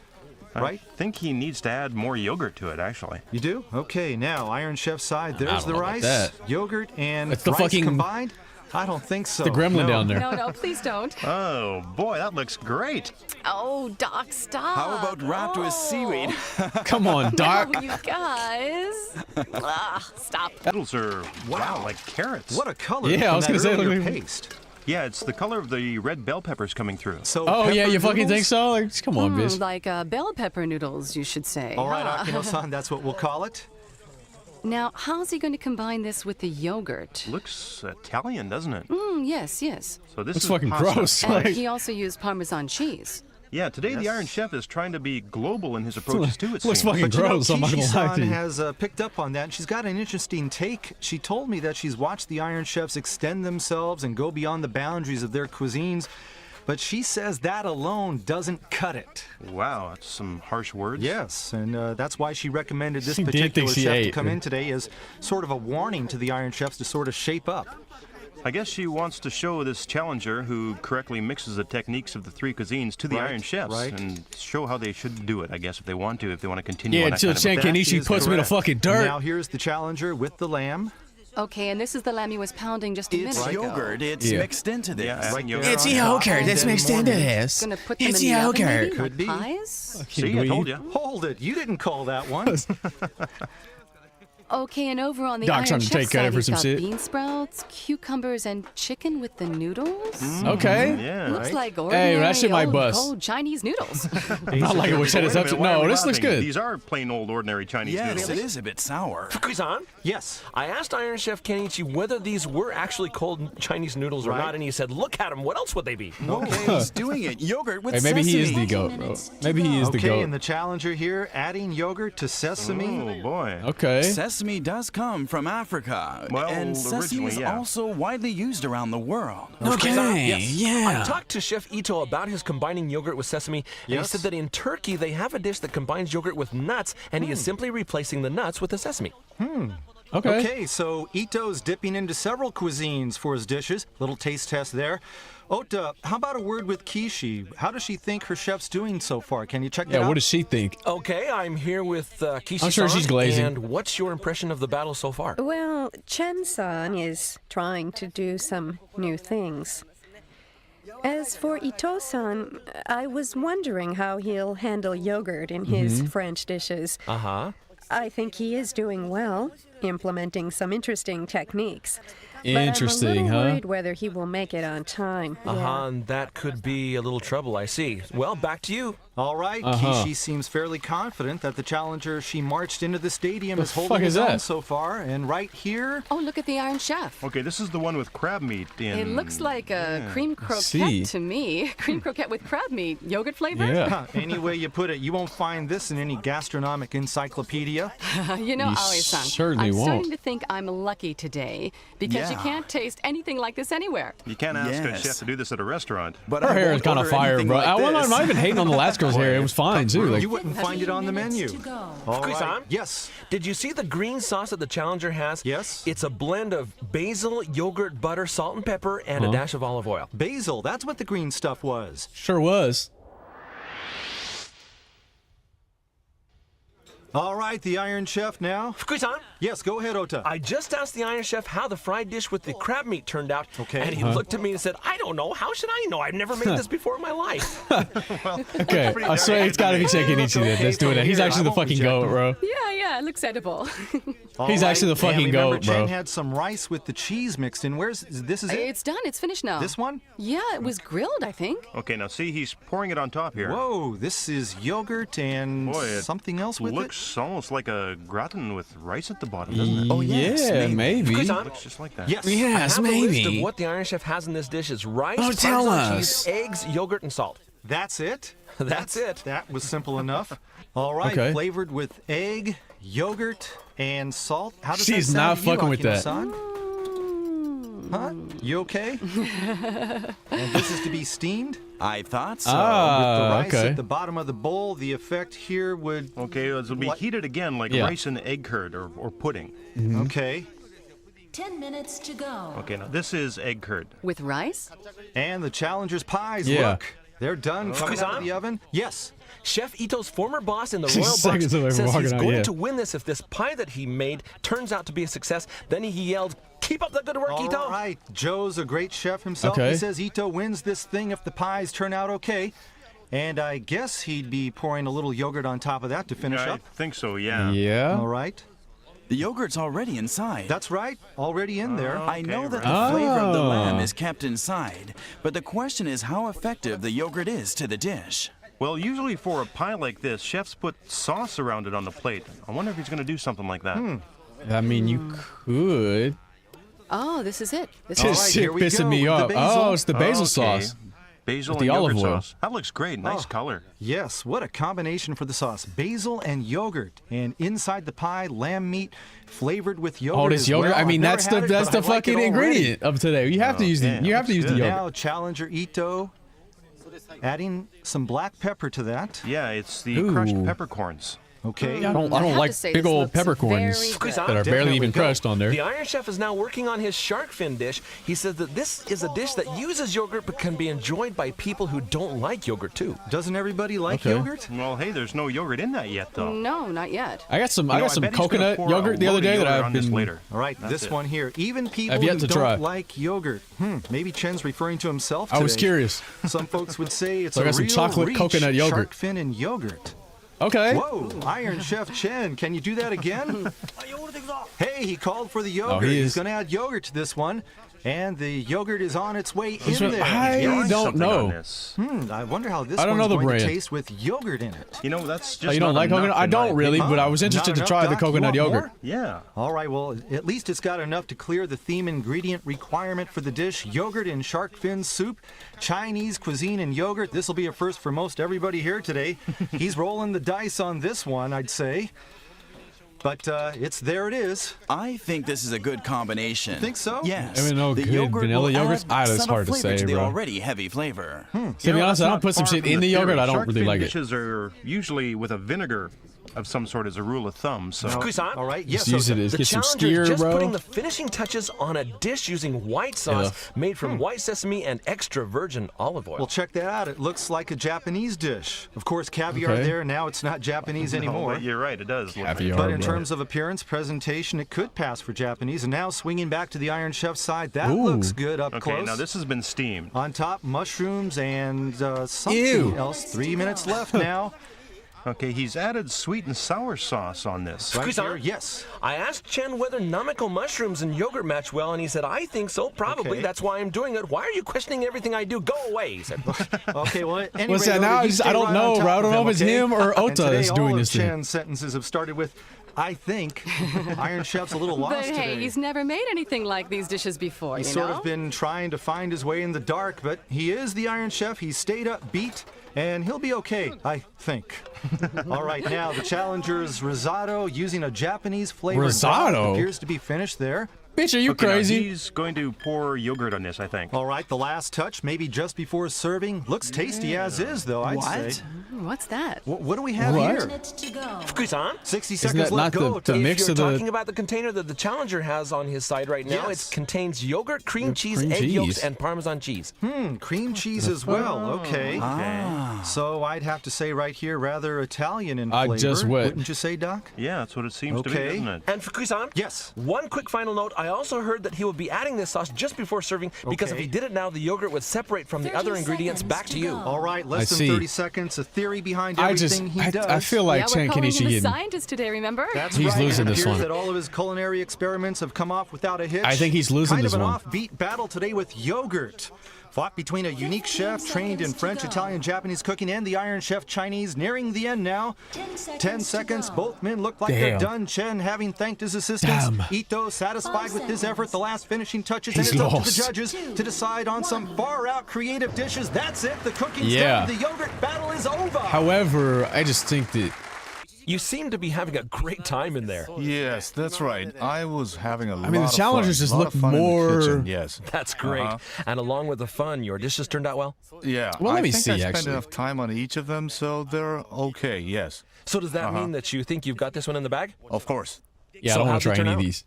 Right? I think he needs to add more yogurt to it, actually. You do? Okay, now Iron Chef side. There's don't the know about rice, that. yogurt, and It's the rice fucking- combined. I don't think so. The gremlin No. down there. No, please don't. Oh, boy, that looks great. Oh, Doc, stop. How about wrapped with seaweed? Come on, Doc. No, you guys. Stop. Noodles are, wow, like carrots. What a color! Yeah, I from was that gonna say, earlier look at- paste. Yeah, it's the color of the red bell peppers coming through. So Oh yeah, pepper you fucking think noodles? so? Like, come on, bitch. Like bell pepper noodles, you should say. All right, huh? Akino-san, that's what we'll call it. Now, how's he going to combine this with the yogurt? Looks Italian, doesn't it? Yes. So this It's is fucking pasta. gross. And Like, he also used Parmesan cheese. Yeah, today the Iron Chef is trying to be global in his approaches to it. looks seems. fucking But you know, gross. I'm not gonna lie Kishi-san to you. has picked up on that, and she's got an interesting take. She told me that she's watched the Iron Chefs extend themselves and go beyond the boundaries of their cuisines, but she says that alone doesn't cut it. Wow, that's some harsh words. Yes, and that's why she recommended this She did particular think she chef to ate. come in today as sort of a warning to the Iron Chefs to sort of shape up. I guess she wants to show this challenger who correctly mixes the techniques of the three cuisines to the Right, Iron Chefs right. and show how they should do it, I guess, if they want to continue Yeah, on that until kind of a Chen thing. Kenichi Is puts me in the correct. fucking dirt. Now here's the challenger with the lamb. Okay, and this is the lamb he was pounding just a It's minute ago. yogurt. It's Yeah. mixed into this. Yeah, Right yogurt there It's on yogurt top, and that's then mixed more into meat. this. Gonna put them It's in the oven, yogurt. maybe, Could be. like pies? See, I told you. Hold it, you didn't call that one. Okay, and over on the Doc Iron trying to Chef take credit side, for he's some got shit. bean sprouts, cucumbers, and chicken with the noodles. Okay. Yeah. Looks Right. like Hey, ordinary that shit might old bust. cold Chinese noodles. Not like it would set us Wait a up to. minute, why are No, we this looks laughing? good. These are plain old ordinary Chinese Yes, noodles. it is a bit sour. Fukusan, Yes. I asked Iron Chef Kenichi whether these were actually cold Chinese noodles or Right. not, and he said, look at them. What else would they be? Okay, he's doing it. Yogurt with Hey, maybe sesame. he is the goat, bro. Maybe he is the Okay, goat. and the challenger here, adding yogurt to sesame. Oh, boy. Okay. Sesame does come from Africa. Well, and sesame is originally, yeah. also widely used around the world. Okay. Yes. Yeah. I talked to Chef Ito about his combining yogurt with sesame, and Yes. he said that in Turkey they have a dish that combines yogurt with nuts, and he is simply replacing the nuts with the sesame. Okay. Okay, so Ito's dipping into several cuisines for his dishes. Little taste test there. Ota, how about a word with Kishi? How does she think her chef's doing so far? Can you check that Yeah. out? What does she think? Okay, I'm here with Kishi-san. I'm sure she's glazing. And what's your impression of the battle so far? Well, Chen-san is trying to do some new things. As for Ito-san, I was wondering how he'll handle yogurt in his French dishes. Uh-huh. I think he is doing well, implementing some interesting techniques. Interesting, but I'm a huh? little worried whether he will make it on time. Uh-huh, and that could be a little trouble, I see. Well, back to you. All right, Kishi seems fairly confident that the challenger she marched into the stadium is holding fuck his is own that? so far. And right here, Oh, look at the Iron Chef. Okay, this is the one with crab meat in. It looks like a cream croquette see. to me. Cream croquette with crab meat. Yogurt flavor? Yeah. any way you put it, you won't find this in any gastronomic encyclopedia. You know, You Aoi-san, certainly I'm starting won't. to think I'm lucky today because you Yeah. can't taste anything like this anywhere. You can't ask a Yes. chef to do this at a restaurant. But Her I hair is won't kind of order fire, anything bro. like I'm this. not even hating on the last girl's hair. It was fine too. Like, You wouldn't find it on the menu. All right. Fukusan? Yes. Did you see the green sauce that the challenger has? Yes. It's a blend of basil, yogurt, butter, salt and pepper, and a dash of olive oil. Basil, that's what the green stuff was. sure was. All right, the Iron Chef now. Fukusan? Yes, go ahead, Ota. I just asked the Iron Chef how the fried dish with the crab meat turned out. Okay. And he looked at me and said, I don't know. How should I know? I've never made this before in my life. Okay, I swear it's got to be Tekenichi then. Let's do it. He's actually the fucking goat, bro. Yeah, it looks edible. He's actually the fucking goat, bro. Jen had some rice with the cheese mixed in. This is it? It's done. It's finished now. This one? Yeah, it was grilled, I think. Okay, now see, he's pouring it on top here. Whoa, this is yogurt and something else with it? Looks almost like a gratin with rice at the bottom, doesn't it? Oh, yes, yeah, maybe. Looks just like that. Yes, I have a maybe. list of what the Iron Chef has in this dish is rice, Oh, tell Parmesan us. cheese, eggs, yogurt, and salt. That's it? That's it. That was simple enough. All right, Okay. flavored with egg, yogurt, and salt. How does She's that sound not to you, fucking with that. Akino-san? Huh? You okay? And this is to be steamed? I thought so. With the rice okay. at the bottom of the bowl, the effect here would... Okay, it'll be heated again like rice and egg curd or pudding. Okay. 10 minutes to go. Okay, now this is egg curd. With rice? And the challenger's pies, Yeah. look. They're done coming out of the oven. Yes. Chef Ito's former boss in the 6 Royal seconds away Box from says walking he's out, going yeah. to win this if this pie that he made turns out to be a success. Then he yelled, "Keep up the good work, Ito!" All right. Joe's a great chef himself. Okay. He says Ito wins this thing if the pies turn out okay. And I guess he'd be pouring a little yogurt on top of that to finish I up. think so, yeah. Yeah. All right. The yogurt's already inside. That's right. Already in there. I know that the right. flavor of the Oh. lamb is kept inside, but the question is how effective the yogurt is to the dish. Well, usually for a pie like this, chefs put sauce around it on the plate. I wonder if he's going to do something like that. I mean, you could. Oh, this is it. This This is shit here we pissing go me with the off. basil. Oh, it's the basil Okay. sauce. Basil With and the yogurt olive oil. sauce. That looks great. Nice color. Yes, what a combination for the sauce. Basil and yogurt. And inside the pie, lamb meat flavored with yogurt. Oh, this as yogurt. well. I mean, I've that's never the had it, but I like it fucking already. ingredient of today. You have to use the yeah, the looks yogurt. Now, Challenger Ito adding some black pepper to that. Yeah, it's the crushed Ooh. peppercorns. Okay. I don't have like to say, big this old looks peppercorns very that good. are barely even Go. crushed on there. The Iron Chef is now working on his shark fin dish. He says that this is a dish that uses yogurt but can be enjoyed by people who don't like yogurt too. Doesn't everybody like Okay. yogurt? Well, hey, there's no yogurt in that yet, though. No, not yet. I got some. You I know, got some bet he's gonna coconut pour a yogurt the load other of day that yogurt I've on this been. later. All right, That's this it. one here. Even people I've yet who to don't try. like yogurt. Maybe Chen's referring to himself I today. was curious. Some folks would say it's So I a got some real chocolate reach, coconut yogurt. shark fin and yogurt. Okay. Whoa, Iron Chef Chen, can you do that again? Hey, he called for the yogurt. he He's is- going to add yogurt to this one. And the yogurt is on its way This in one- there. I Yes. don't Something on know. this. I wonder how this I don't one's know the going to brand. taste with yogurt in it. You know, that's just Oh, you don't not like enough coconut? I in my don't really, opinion. but I was interested Not to enough, try the Doc? You coconut want yogurt. more? Yeah. All right, well, at least it's got enough to clear the theme ingredient requirement for the dish. Yogurt in shark fin soup, Chinese cuisine and yogurt. This will be a first for most everybody here today. He's rolling the dice on this one, I'd say. But there it is. I think this is a good combination. You think so? Yes. I mean, no the good yogurt vanilla will yogurts? add That's some hard to flavor say, to the bro. already heavy flavor. To be You know, honest, that's I not don't put some far shit from in the yogurt. theory. I don't Shark really fin like it. dishes are usually with a vinegar of some sort as a rule of thumb. So Fukusan? All right, Just yes. use it okay. as The get some challenger skewer, is just bro. putting the finishing touches on a dish using white sauce Ugh. made from white sesame and extra virgin olive oil. Well, check that out. It looks like a Japanese dish. Of course, caviar Okay. there. Now it's not Japanese anymore. but you're right, it does. Look like Caviar. But in bro. terms of appearance, presentation, it could pass for Japanese. And now swinging back to the Iron Chef's side, that Ooh. looks good up Okay, close. now this has been steamed. On top, mushrooms and something Ew. else. 3 minutes left now. Okay, he's added sweet and sour sauce on this. Right Fukusan? here, yes. I asked Chen whether Namiko mushrooms and yogurt match well, and he said, I think so, probably. Okay. That's why I'm doing it. Why are you questioning everything I do? Go away, he said. Okay, well, at any What's rate, that now? Ota, you I stay don't right know, on top bro. I don't of know him, if it's okay? him or And Ota today, that's doing all this of thing. Chan's sentences have started with, I think. Iron Chef's a little lost But hey, today. he's never made anything like these dishes before, He's you sort know? of been trying to find his way in the dark, but he is the Iron Chef. He stayed upbeat, and he'll be okay, I think. All right, now the challenger's risotto using a Japanese flavor Risotto? appears to be finished there. Bitch, are you Okay, now crazy? he's going to pour yogurt on this, I think. All right, the last touch, maybe just before serving. Looks tasty as is, though, I'd say. What's that? What do we have What? here? Fukusan? 60 Isn't seconds that left. not Go. the If mix you're of the talking about the container that the Challenger has on his side right now, Yes. it contains yogurt, cream cheese, cream egg yolks, cheese. and Parmesan cheese. Cream cheese as well. Okay. Ah. So I'd have to say right here, rather Italian in I flavor. just went. Wouldn't you say, Doc? Yeah, that's what it seems to be, Okay. doesn't it? And Fukusan? Yes. One quick final note. I also heard that he will be adding this sauce just before serving because if Okay. he did it now, the yogurt would separate from the other 30 ingredients seconds back to to you. go. All right, less I than see. 30 seconds. A theory behind I everything just, he does. I feel like Yeah, Chen we're calling Kenichi him a getting. scientist today, remember? That's He's right. losing It this appears one. that all of his culinary experiments have come off without a hitch. I think he's losing kind this of an one. offbeat battle today with yogurt. Fought between a unique chef trained in French, Italian, Japanese cooking and the Iron Chef Chinese. Nearing the end now. 10 seconds. Both men look like they're Damn. done. Chen having thanked his assistants. Damn. Ito satisfied with his effort. The last finishing touches. He's and it's up to lost. the judges to decide on some far-out creative dishes. That's it. The cooking's Yeah. done. The yogurt battle is over. However, I just think that You seem to be having a great time in there. Yes, that's right. I was having a lot the of challengers fun. just Lot look of fun in the more- kitchen, yes. That's great. And along with the fun, your dishes turned out well? Yeah. Well, let I me think see, I spent actually. enough time on each of them, so they're okay, yes. So does that mean that you think you've got this one in the bag? Of course. yeah, I So don't want how'd to it try turn any of out? these.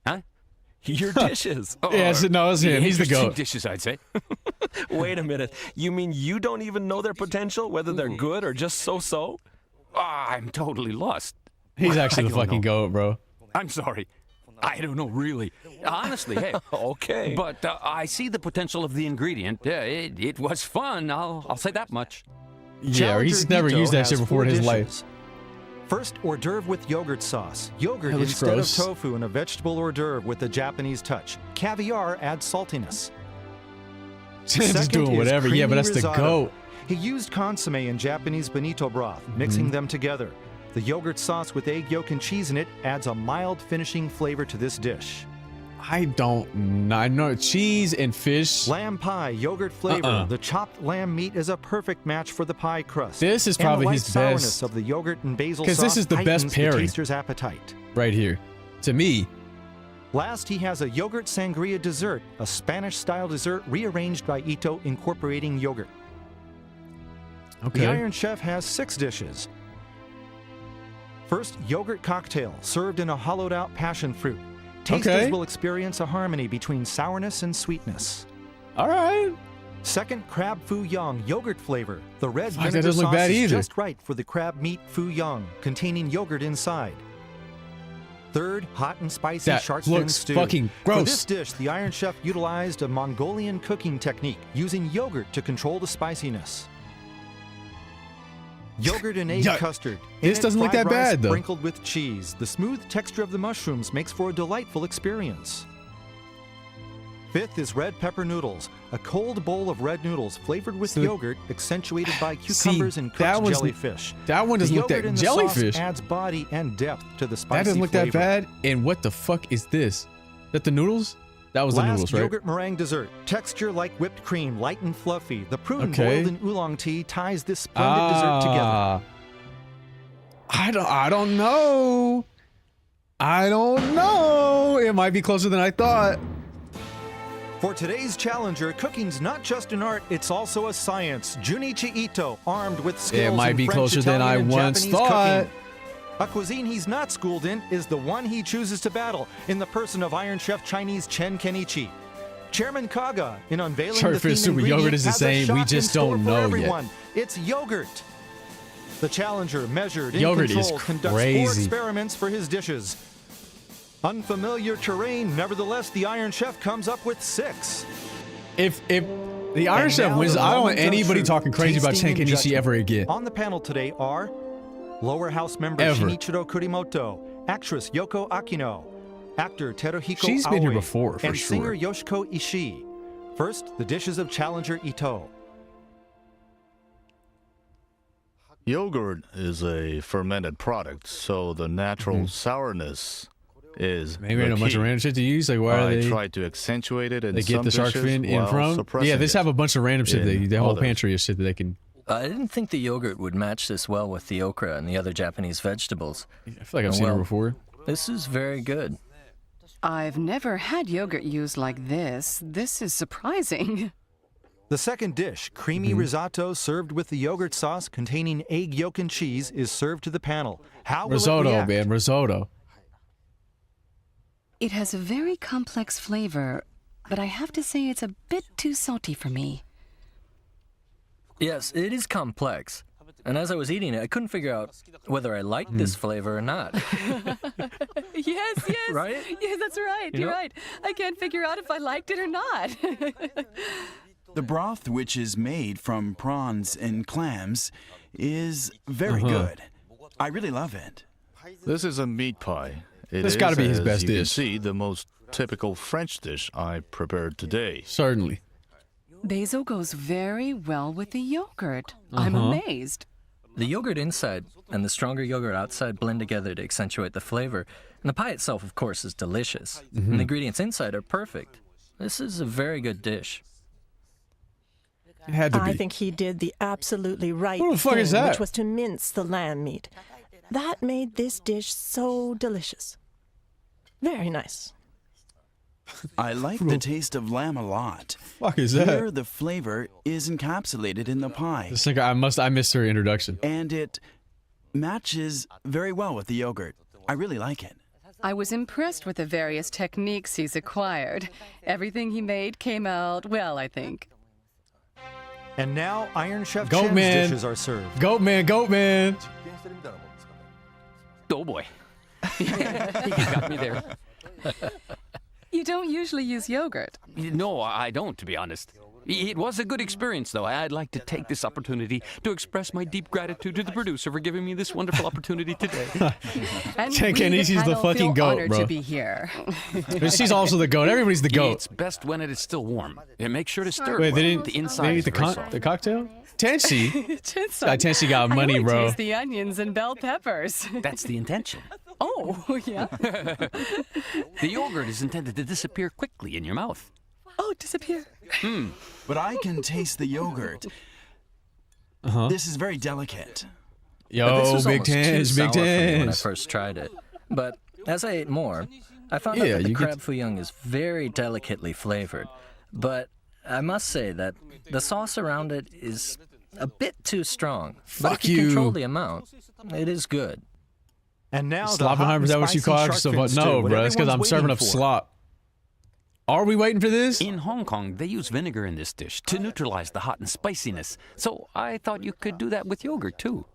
Huh? Your dishes. Yeah, no, it's him. He's the Interesting goat. dishes, I'd say. Wait a minute. You mean you don't even know their potential, whether they're good or just so-so? I'm totally lost. He's I actually the don't fucking know. goat, bro. I'm sorry. I don't know, really. Honestly, hey. Okay. But I see the potential of the ingredient. It was fun, I'll say that much. Yeah, he's Challenger never Ito used that has shit before in 4 his life. dishes. First, hors d'oeuvre with yogurt sauce. Yogurt That looks instead gross. of tofu and a vegetable hors d'oeuvre with a Japanese touch. Caviar adds saltiness. Just Second doing is whatever. Yeah, but creamy that's the risotto. goat. He used consomme and Japanese bonito broth, mixing them together. The yogurt sauce with egg yolk and cheese in it adds a mild finishing flavor to this dish. I don't know. I know cheese and fish. Lamb pie, yogurt flavor. The chopped lamb meat is a perfect match for the pie crust. This is And the probably light his sourness best. of the yogurt and basil 'Cause sauce this is the best heightens pairing. the taster's appetite. Right here. To me. Last, he has a yogurt sangria dessert, a Spanish-style dessert rearranged by Ito incorporating yogurt. Okay. The Iron Chef has 6 dishes. First, yogurt cocktail, served in a hollowed-out passion fruit. Tasters Okay. will experience a harmony between sourness and sweetness. All right. Second, crab foo young, yogurt flavor. The red Fuck, that vinegar doesn't look sauce bad is either. just right for the crab meat foo young, containing yogurt inside. Third, hot and spicy That shark fin looks stew. fucking For gross. this dish, the Iron Chef utilized a Mongolian cooking technique, using yogurt to control the spiciness. Yogurt and egg Yeah, custard. this In it, doesn't look fried that rice bad, though. Sprinkled with cheese. The smooth texture of the mushrooms makes for a delightful experience. Fifth is red pepper noodles, a cold bowl of red noodles flavored with So- yogurt, accentuated by cucumbers and that cooked one's- jellyfish. that one doesn't The look that yogurt in the jellyfish. sauce adds body and depth to the spicy That doesn't look flavor. that bad. And what the fuck is this? That the noodles? That was Last, the noodles, right? yogurt meringue dessert. Texture like whipped cream, light and fluffy. The prune Okay. boiled in oolong tea ties this splendid dessert together. I don't know. I don't know. It might be closer than I thought. For today's challenger, cooking's not just an art, it's also a science. Junichi Ito, armed with skills might in be French, closer than I Italian, and once Japanese thought. cooking. A cuisine he's not schooled in is the one he chooses to battle in the person of Iron Chef Chinese Chen Kenichi. Chairman Kaga, in unveiling Shark the fish theme soup with yogurt ingredient, is the has a same, we shock in just store don't for know yet. everyone. It's yogurt. The challenger, measured in Yogurt is control, conducts 4 crazy. experiments for his dishes. Unfamiliar terrain, nevertheless, the Iron Chef comes up with 6. If the Iron And Chef now wins, the I don't want moment of anybody truth, talking crazy about tasting Chen and Kenichi judgment. ever again. On the panel today are Lower House member Ever. Shinichiro Kurimoto, actress Yoko Akino, actor Teruhiko She's been here Aoi, before, for and sure. singer Yoshiko Ishii. First, the dishes of challenger Ito. Yogurt is a fermented product, so the natural sourness is Maybe the a bunch key. of random shit to use. Like, why are I they? try to accentuate it in They get some the shark dishes fin in while from. suppressing Yeah, they just it have a bunch of random shit. in The whole others. pantry of shit that they can. I didn't think the yogurt would match this well with the okra and the other Japanese vegetables. I feel like I've seen her before. This is very good. I've never had yogurt used like this. This is surprising. The second dish, creamy risotto served with the yogurt sauce containing egg yolk and cheese, is served to the panel. How will it Risotto, react? man, risotto. It has a very complex flavor, but I have to say it's a bit too salty for me. Yes, it is complex. And as I was eating it, I couldn't figure out whether I liked this flavor or not. Yes, Right? Yes, that's right. You You're know? right. I can't figure out if I liked it or not. The broth, which is made from prawns and clams, is very good. I really love it. This is a meat pie. This gotta be his as best you can dish. see, the most typical French dish I prepared today. Certainly. Basil goes very well with the yogurt. I'm amazed. The yogurt inside and the stronger yogurt outside blend together to accentuate the flavor. And the pie itself, of course, is delicious. And the ingredients inside are perfect. This is a very good dish. It had to be. I think he did the absolutely right What the fuck thing, is that? which was to mince the lamb meat. That made this dish so delicious. Very nice. I like the taste of lamb a lot. Fuck is Here, that? the flavor is encapsulated in the pie. This nigga, I missed her introduction. And it matches very well with the yogurt. I really like it. I was impressed with the various techniques he's acquired. Everything he made came out well, I think. And now Iron Chef Goat Chen's man. dishes are served. Goat man, goat man. Oh boy. He got me there. You don't usually use yogurt. No, I don't, to be honest. It was a good experience, though. I'd like to take this opportunity to express my deep gratitude to the producer for giving me this wonderful opportunity today. And Ken we, Kenny's the the panel, fucking feel goat, honored bro. to be here. She's also the goat. Everybody's the goat. It's best when it is still warm. And make sure to stir Wait, it they well. didn't. The They inside eat is the very soft. the cocktail. Tensi. Tensi got I money, only bro. taste the onions and bell peppers. That's the intention. Oh, yeah. The yogurt is intended to disappear quickly in your mouth. Oh, disappear. But I can taste the yogurt. This is very delicate. This Yo, was Big almost too Tans, sour Big for me when I Tans. first tried it. But as I ate more, I found Yeah, out that the you get crab fouillon is very delicately flavored. But I must say that the sauce around it is a bit too strong. But Fuck if you control you. the amount, it is good. And now the hot Sloppenheimer, and is that what you spicy call it? shark So, fin stew, no, what bro. It's because I'm everyone's serving waiting up for. slop. Are we waiting for this? In Hong Kong, they use vinegar in this dish to neutralize the hot and spiciness. So I thought you could do that with yogurt, too.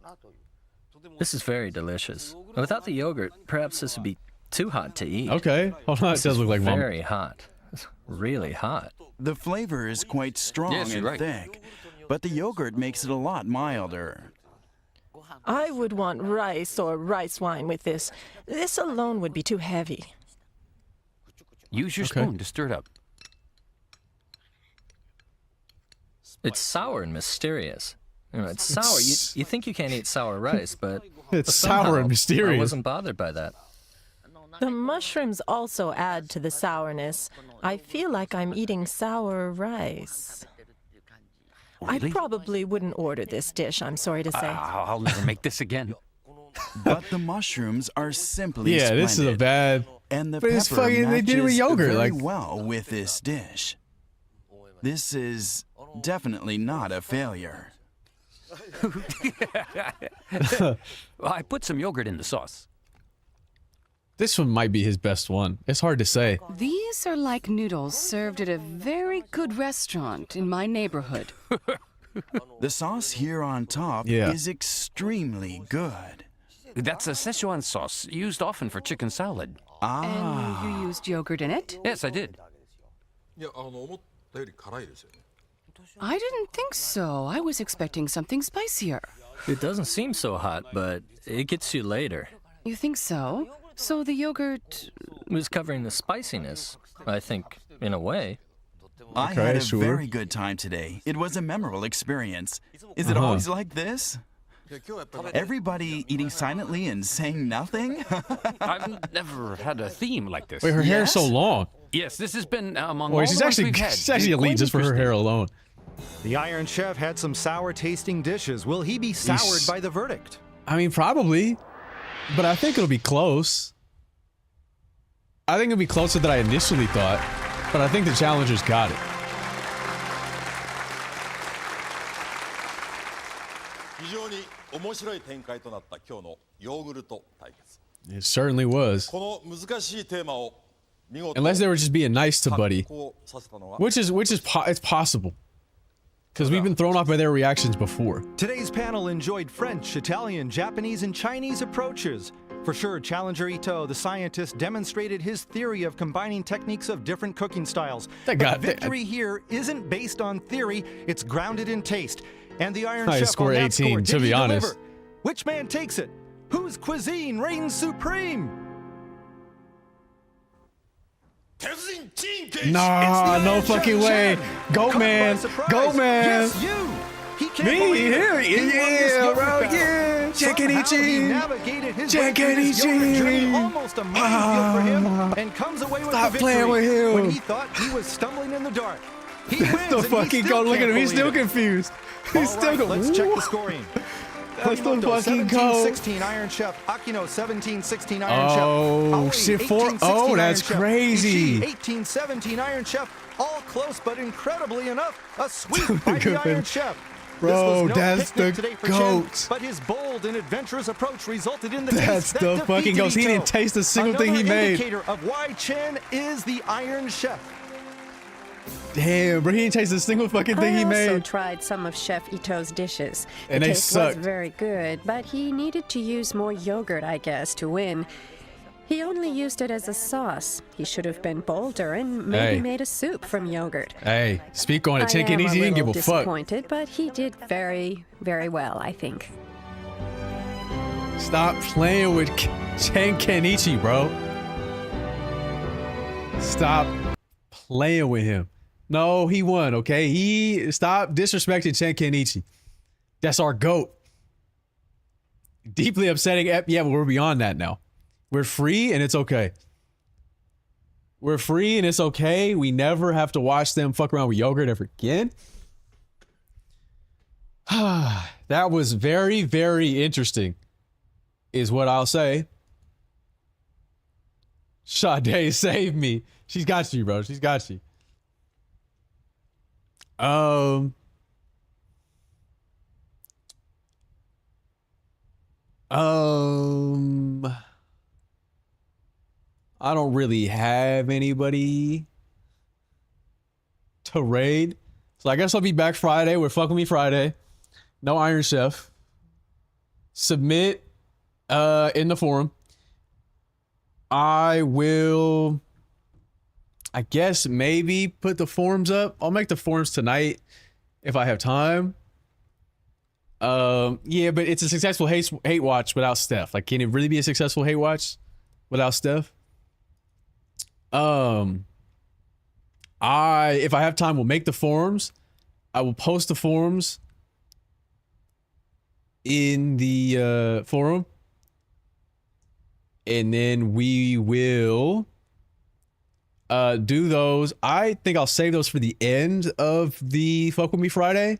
This is very delicious. Without the yogurt, perhaps this would be too hot to eat. Okay. Hold on. It This does is look like mom. very hot. It's really hot. The flavor is quite strong Yes, you're and right. thick, but the yogurt makes it a lot milder. I would want rice or rice wine with this. This alone would be too heavy. Use your Okay. spoon to stir it up. It's sour and mysterious. You know, it's sour. You think you can't eat sour rice, but It's somehow sour and mysterious. I wasn't bothered by that. The mushrooms also add to the sourness. I feel like I'm eating sour rice. Really? I probably wouldn't order this dish, I'm sorry to say. I'll never make this again. But the mushrooms are simply Yeah, splendid. this is a bad. And the But it's pepper fucking- they did it with matches yogurt, very like- well with this dish. This is definitely not a failure. I put some yogurt in the sauce. This one might be his best one. It's hard to say. These are like noodles served at a very good restaurant in my neighborhood. The sauce here on top Yeah. is extremely good. That's a Szechuan sauce used often for chicken salad. Ah. And you used yogurt in it? Yes, I did. I didn't think so. I was expecting something spicier. It doesn't seem so hot, but it gets you later. You think so? So the yogurt... It was covering the spiciness, I think, in a way. I Okay, had a sure. very good time today. It was a memorable experience. Is it Uh-huh. always like this? Everybody eating silently and saying nothing? I've never had a theme like this. Wait, her hair's so long. Yes, this has been among Boy, all she's the ones actually, we've had. she's actually Quite elite just for her interesting. hair alone. The Iron Chef had some sour-tasting dishes. Will he be soured Yeesh. by the verdict? I mean, probably, but I think it'll be close. I think it'll be closer than I initially thought, but I think the challengers got it. It certainly was. Unless they were just being nice to Buddy, it's possible. Because we've been thrown off by their reactions before. Today's panel enjoyed French, Italian, Japanese, and Chinese approaches. For sure, Challenger Ito, the scientist, demonstrated his theory of combining techniques of different cooking styles. But victory here isn't based on theory, it's grounded in taste. And the Iron Chef score on that 18, score, to be honest. Deliver? Which man takes it? Whose cuisine reigns supreme? Nah, no fucking way. Go, man. Go, man. Yes, you. He can't Me, believe it. here, He won this yeah, yogurt bro, battle. yeah. Somehow he navigated his way through this yogurt journey, almost a minefield for him, and comes away with Stop the victory playing with him. when he thought he was stumbling in the dark. He wins, The and he fucking still go. Look at can't him. He's believe still it. confused. He's All still right, going. let's check the scoring. Let's Morimoto, fucking go. 17-16 Iron Chef. Akino 17-16 Iron Oh, Chef. shit, four- 18-16 oh, Iron that's Chef. crazy. Ishii, 18-17 Iron Chef. All close, but incredibly enough, a sweep by the Iron Chef. Bro, This was no that's picnic the today for goat. Chen, but his bold and adventurous approach resulted in the That's taste the that fucking defeated goat. He Ito. didn't taste a single thing he Another made. indicator of why Chen is the Iron Chef. Damn, bro, he didn't taste a single fucking thing he I also made. tried some of Chef Ito's dishes. And the they taste sucked. was very good, but he needed to use more yogurt, I guess, to win. He only used it as a sauce. He should have been bolder and maybe Hey. made a soup from yogurt. Hey, speak on it. I Take it am easy. He didn't give a fuck. disappointed, but he did very, very well, I think. Stop playing with Chen Kenichi, bro. Stop playing with him. No, he won, okay? Stop disrespecting Chen Kenichi. That's our GOAT. Deeply upsetting. Yeah, but we're beyond that now. We're free and it's okay. We're free and it's okay. We never have to watch them fuck around with yogurt ever again. That was very, very interesting, is what I'll say. Sade, save me. She's got you, bro. She's got you. I don't really have anybody to raid. So I guess I'll be back Friday. We're fucking me Friday. No Iron Chef. Submit in the forum. I will, I guess, maybe put the forums up. I'll make the forums tonight if I have time. Yeah, but it's a successful hate watch without Steph. Like, can it really be a successful hate watch without Steph? If I have time, will make the forums. I will post the forums in the forum. And then we will do those. I think I'll save those for the end of the Fuck With Me Friday.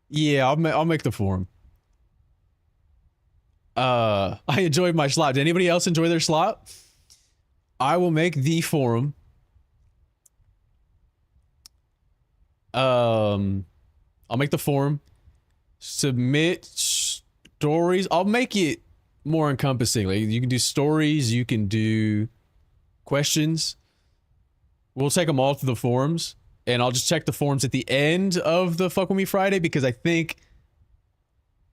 Yeah, I'll make the forum. I enjoyed my slot. Did anybody else enjoy their slot? I will make the forum. I'll make the forum. Submit stories. I'll make it more encompassing. Like, you can do stories, you can do questions. We'll take them all to the forums, and I'll just check the forums at the end of the Fuck With Me Friday, because I think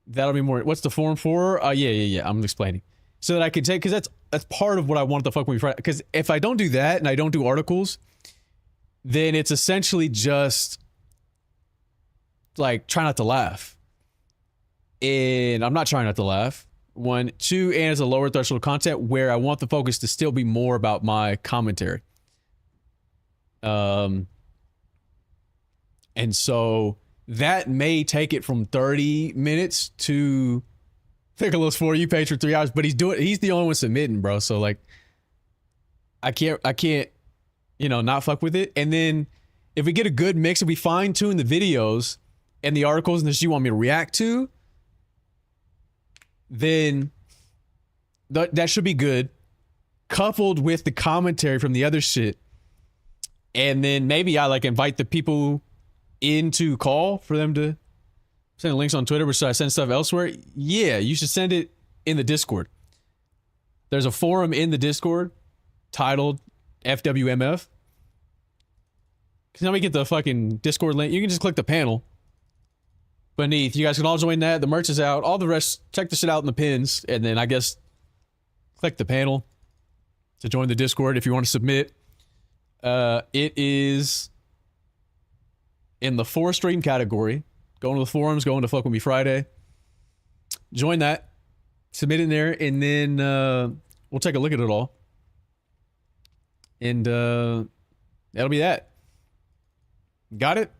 that'll be more. What's the forum for? Yeah. I'm explaining so that I can take, because that's part of what I want the Fuck With Me Friday. Because if I don't do that and I don't do articles, then it's essentially just like try not to laugh, and I'm not trying not to laugh. 1, 2, and it's a lower threshold content where I want the focus to still be more about my commentary. And so that may take it from 30 minutes to Piccolo's for you page for 3 hours, but he's the only one submitting, bro. So like, I can't, not fuck with it. And then if we get a good mix, if we fine tune the videos and the articles and the shit you want me to react to, then that should be good. coupled with the commentary from the other shit. And then maybe I like invite the people into call for them to send links on Twitter, or should I send stuff elsewhere? Yeah, you should send it in the Discord. There's a forum in the Discord titled FWMF. Can somebody get the fucking Discord link? You can just click the panel beneath. You guys can all join that. The merch is out. All the rest, check the shit out in the pins. And then I guess click the panel to join the Discord if you want to submit. It is in the 4 stream category. Going to the forums, going to Fuck With Me Friday. Join that. Submit in there, and then we'll take a look at it all. And that'll be that. Got it?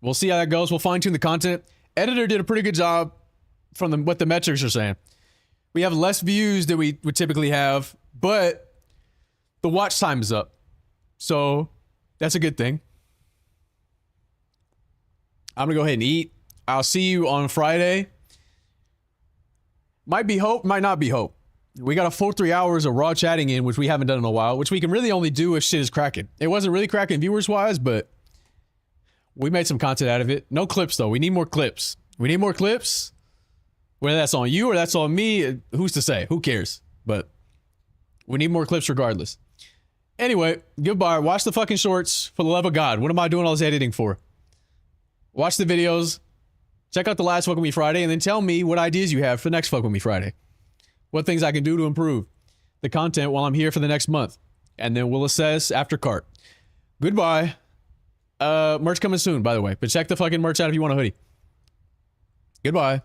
We'll see how that goes. We'll fine-tune the content. Editor did a pretty good job from what the metrics are saying. We have less views than we would typically have, but the watch time is up. So that's a good thing. I'm going to go ahead and eat. I'll see you on Friday. Might be hope, might not be hope. We got a full 3 hours of raw chatting in, which we haven't done in a while, which we can really only do if shit is cracking. It wasn't really cracking viewers-wise, but we made some content out of it. No clips, though. We need more clips. We need more clips. Whether that's on you or that's on me, who's to say? Who cares? But we need more clips regardless. Anyway, goodbye. Watch the fucking shorts. For the love of God. What am I doing all this editing for? Watch the videos. Check out the last Fuck With Me Friday, and then tell me what ideas you have for the next Fuck With Me Friday. What things I can do to improve the content while I'm here for the next month. And then we'll assess after cart. Goodbye. Merch coming soon, by the way. But check the fucking merch out if you want a hoodie. Goodbye.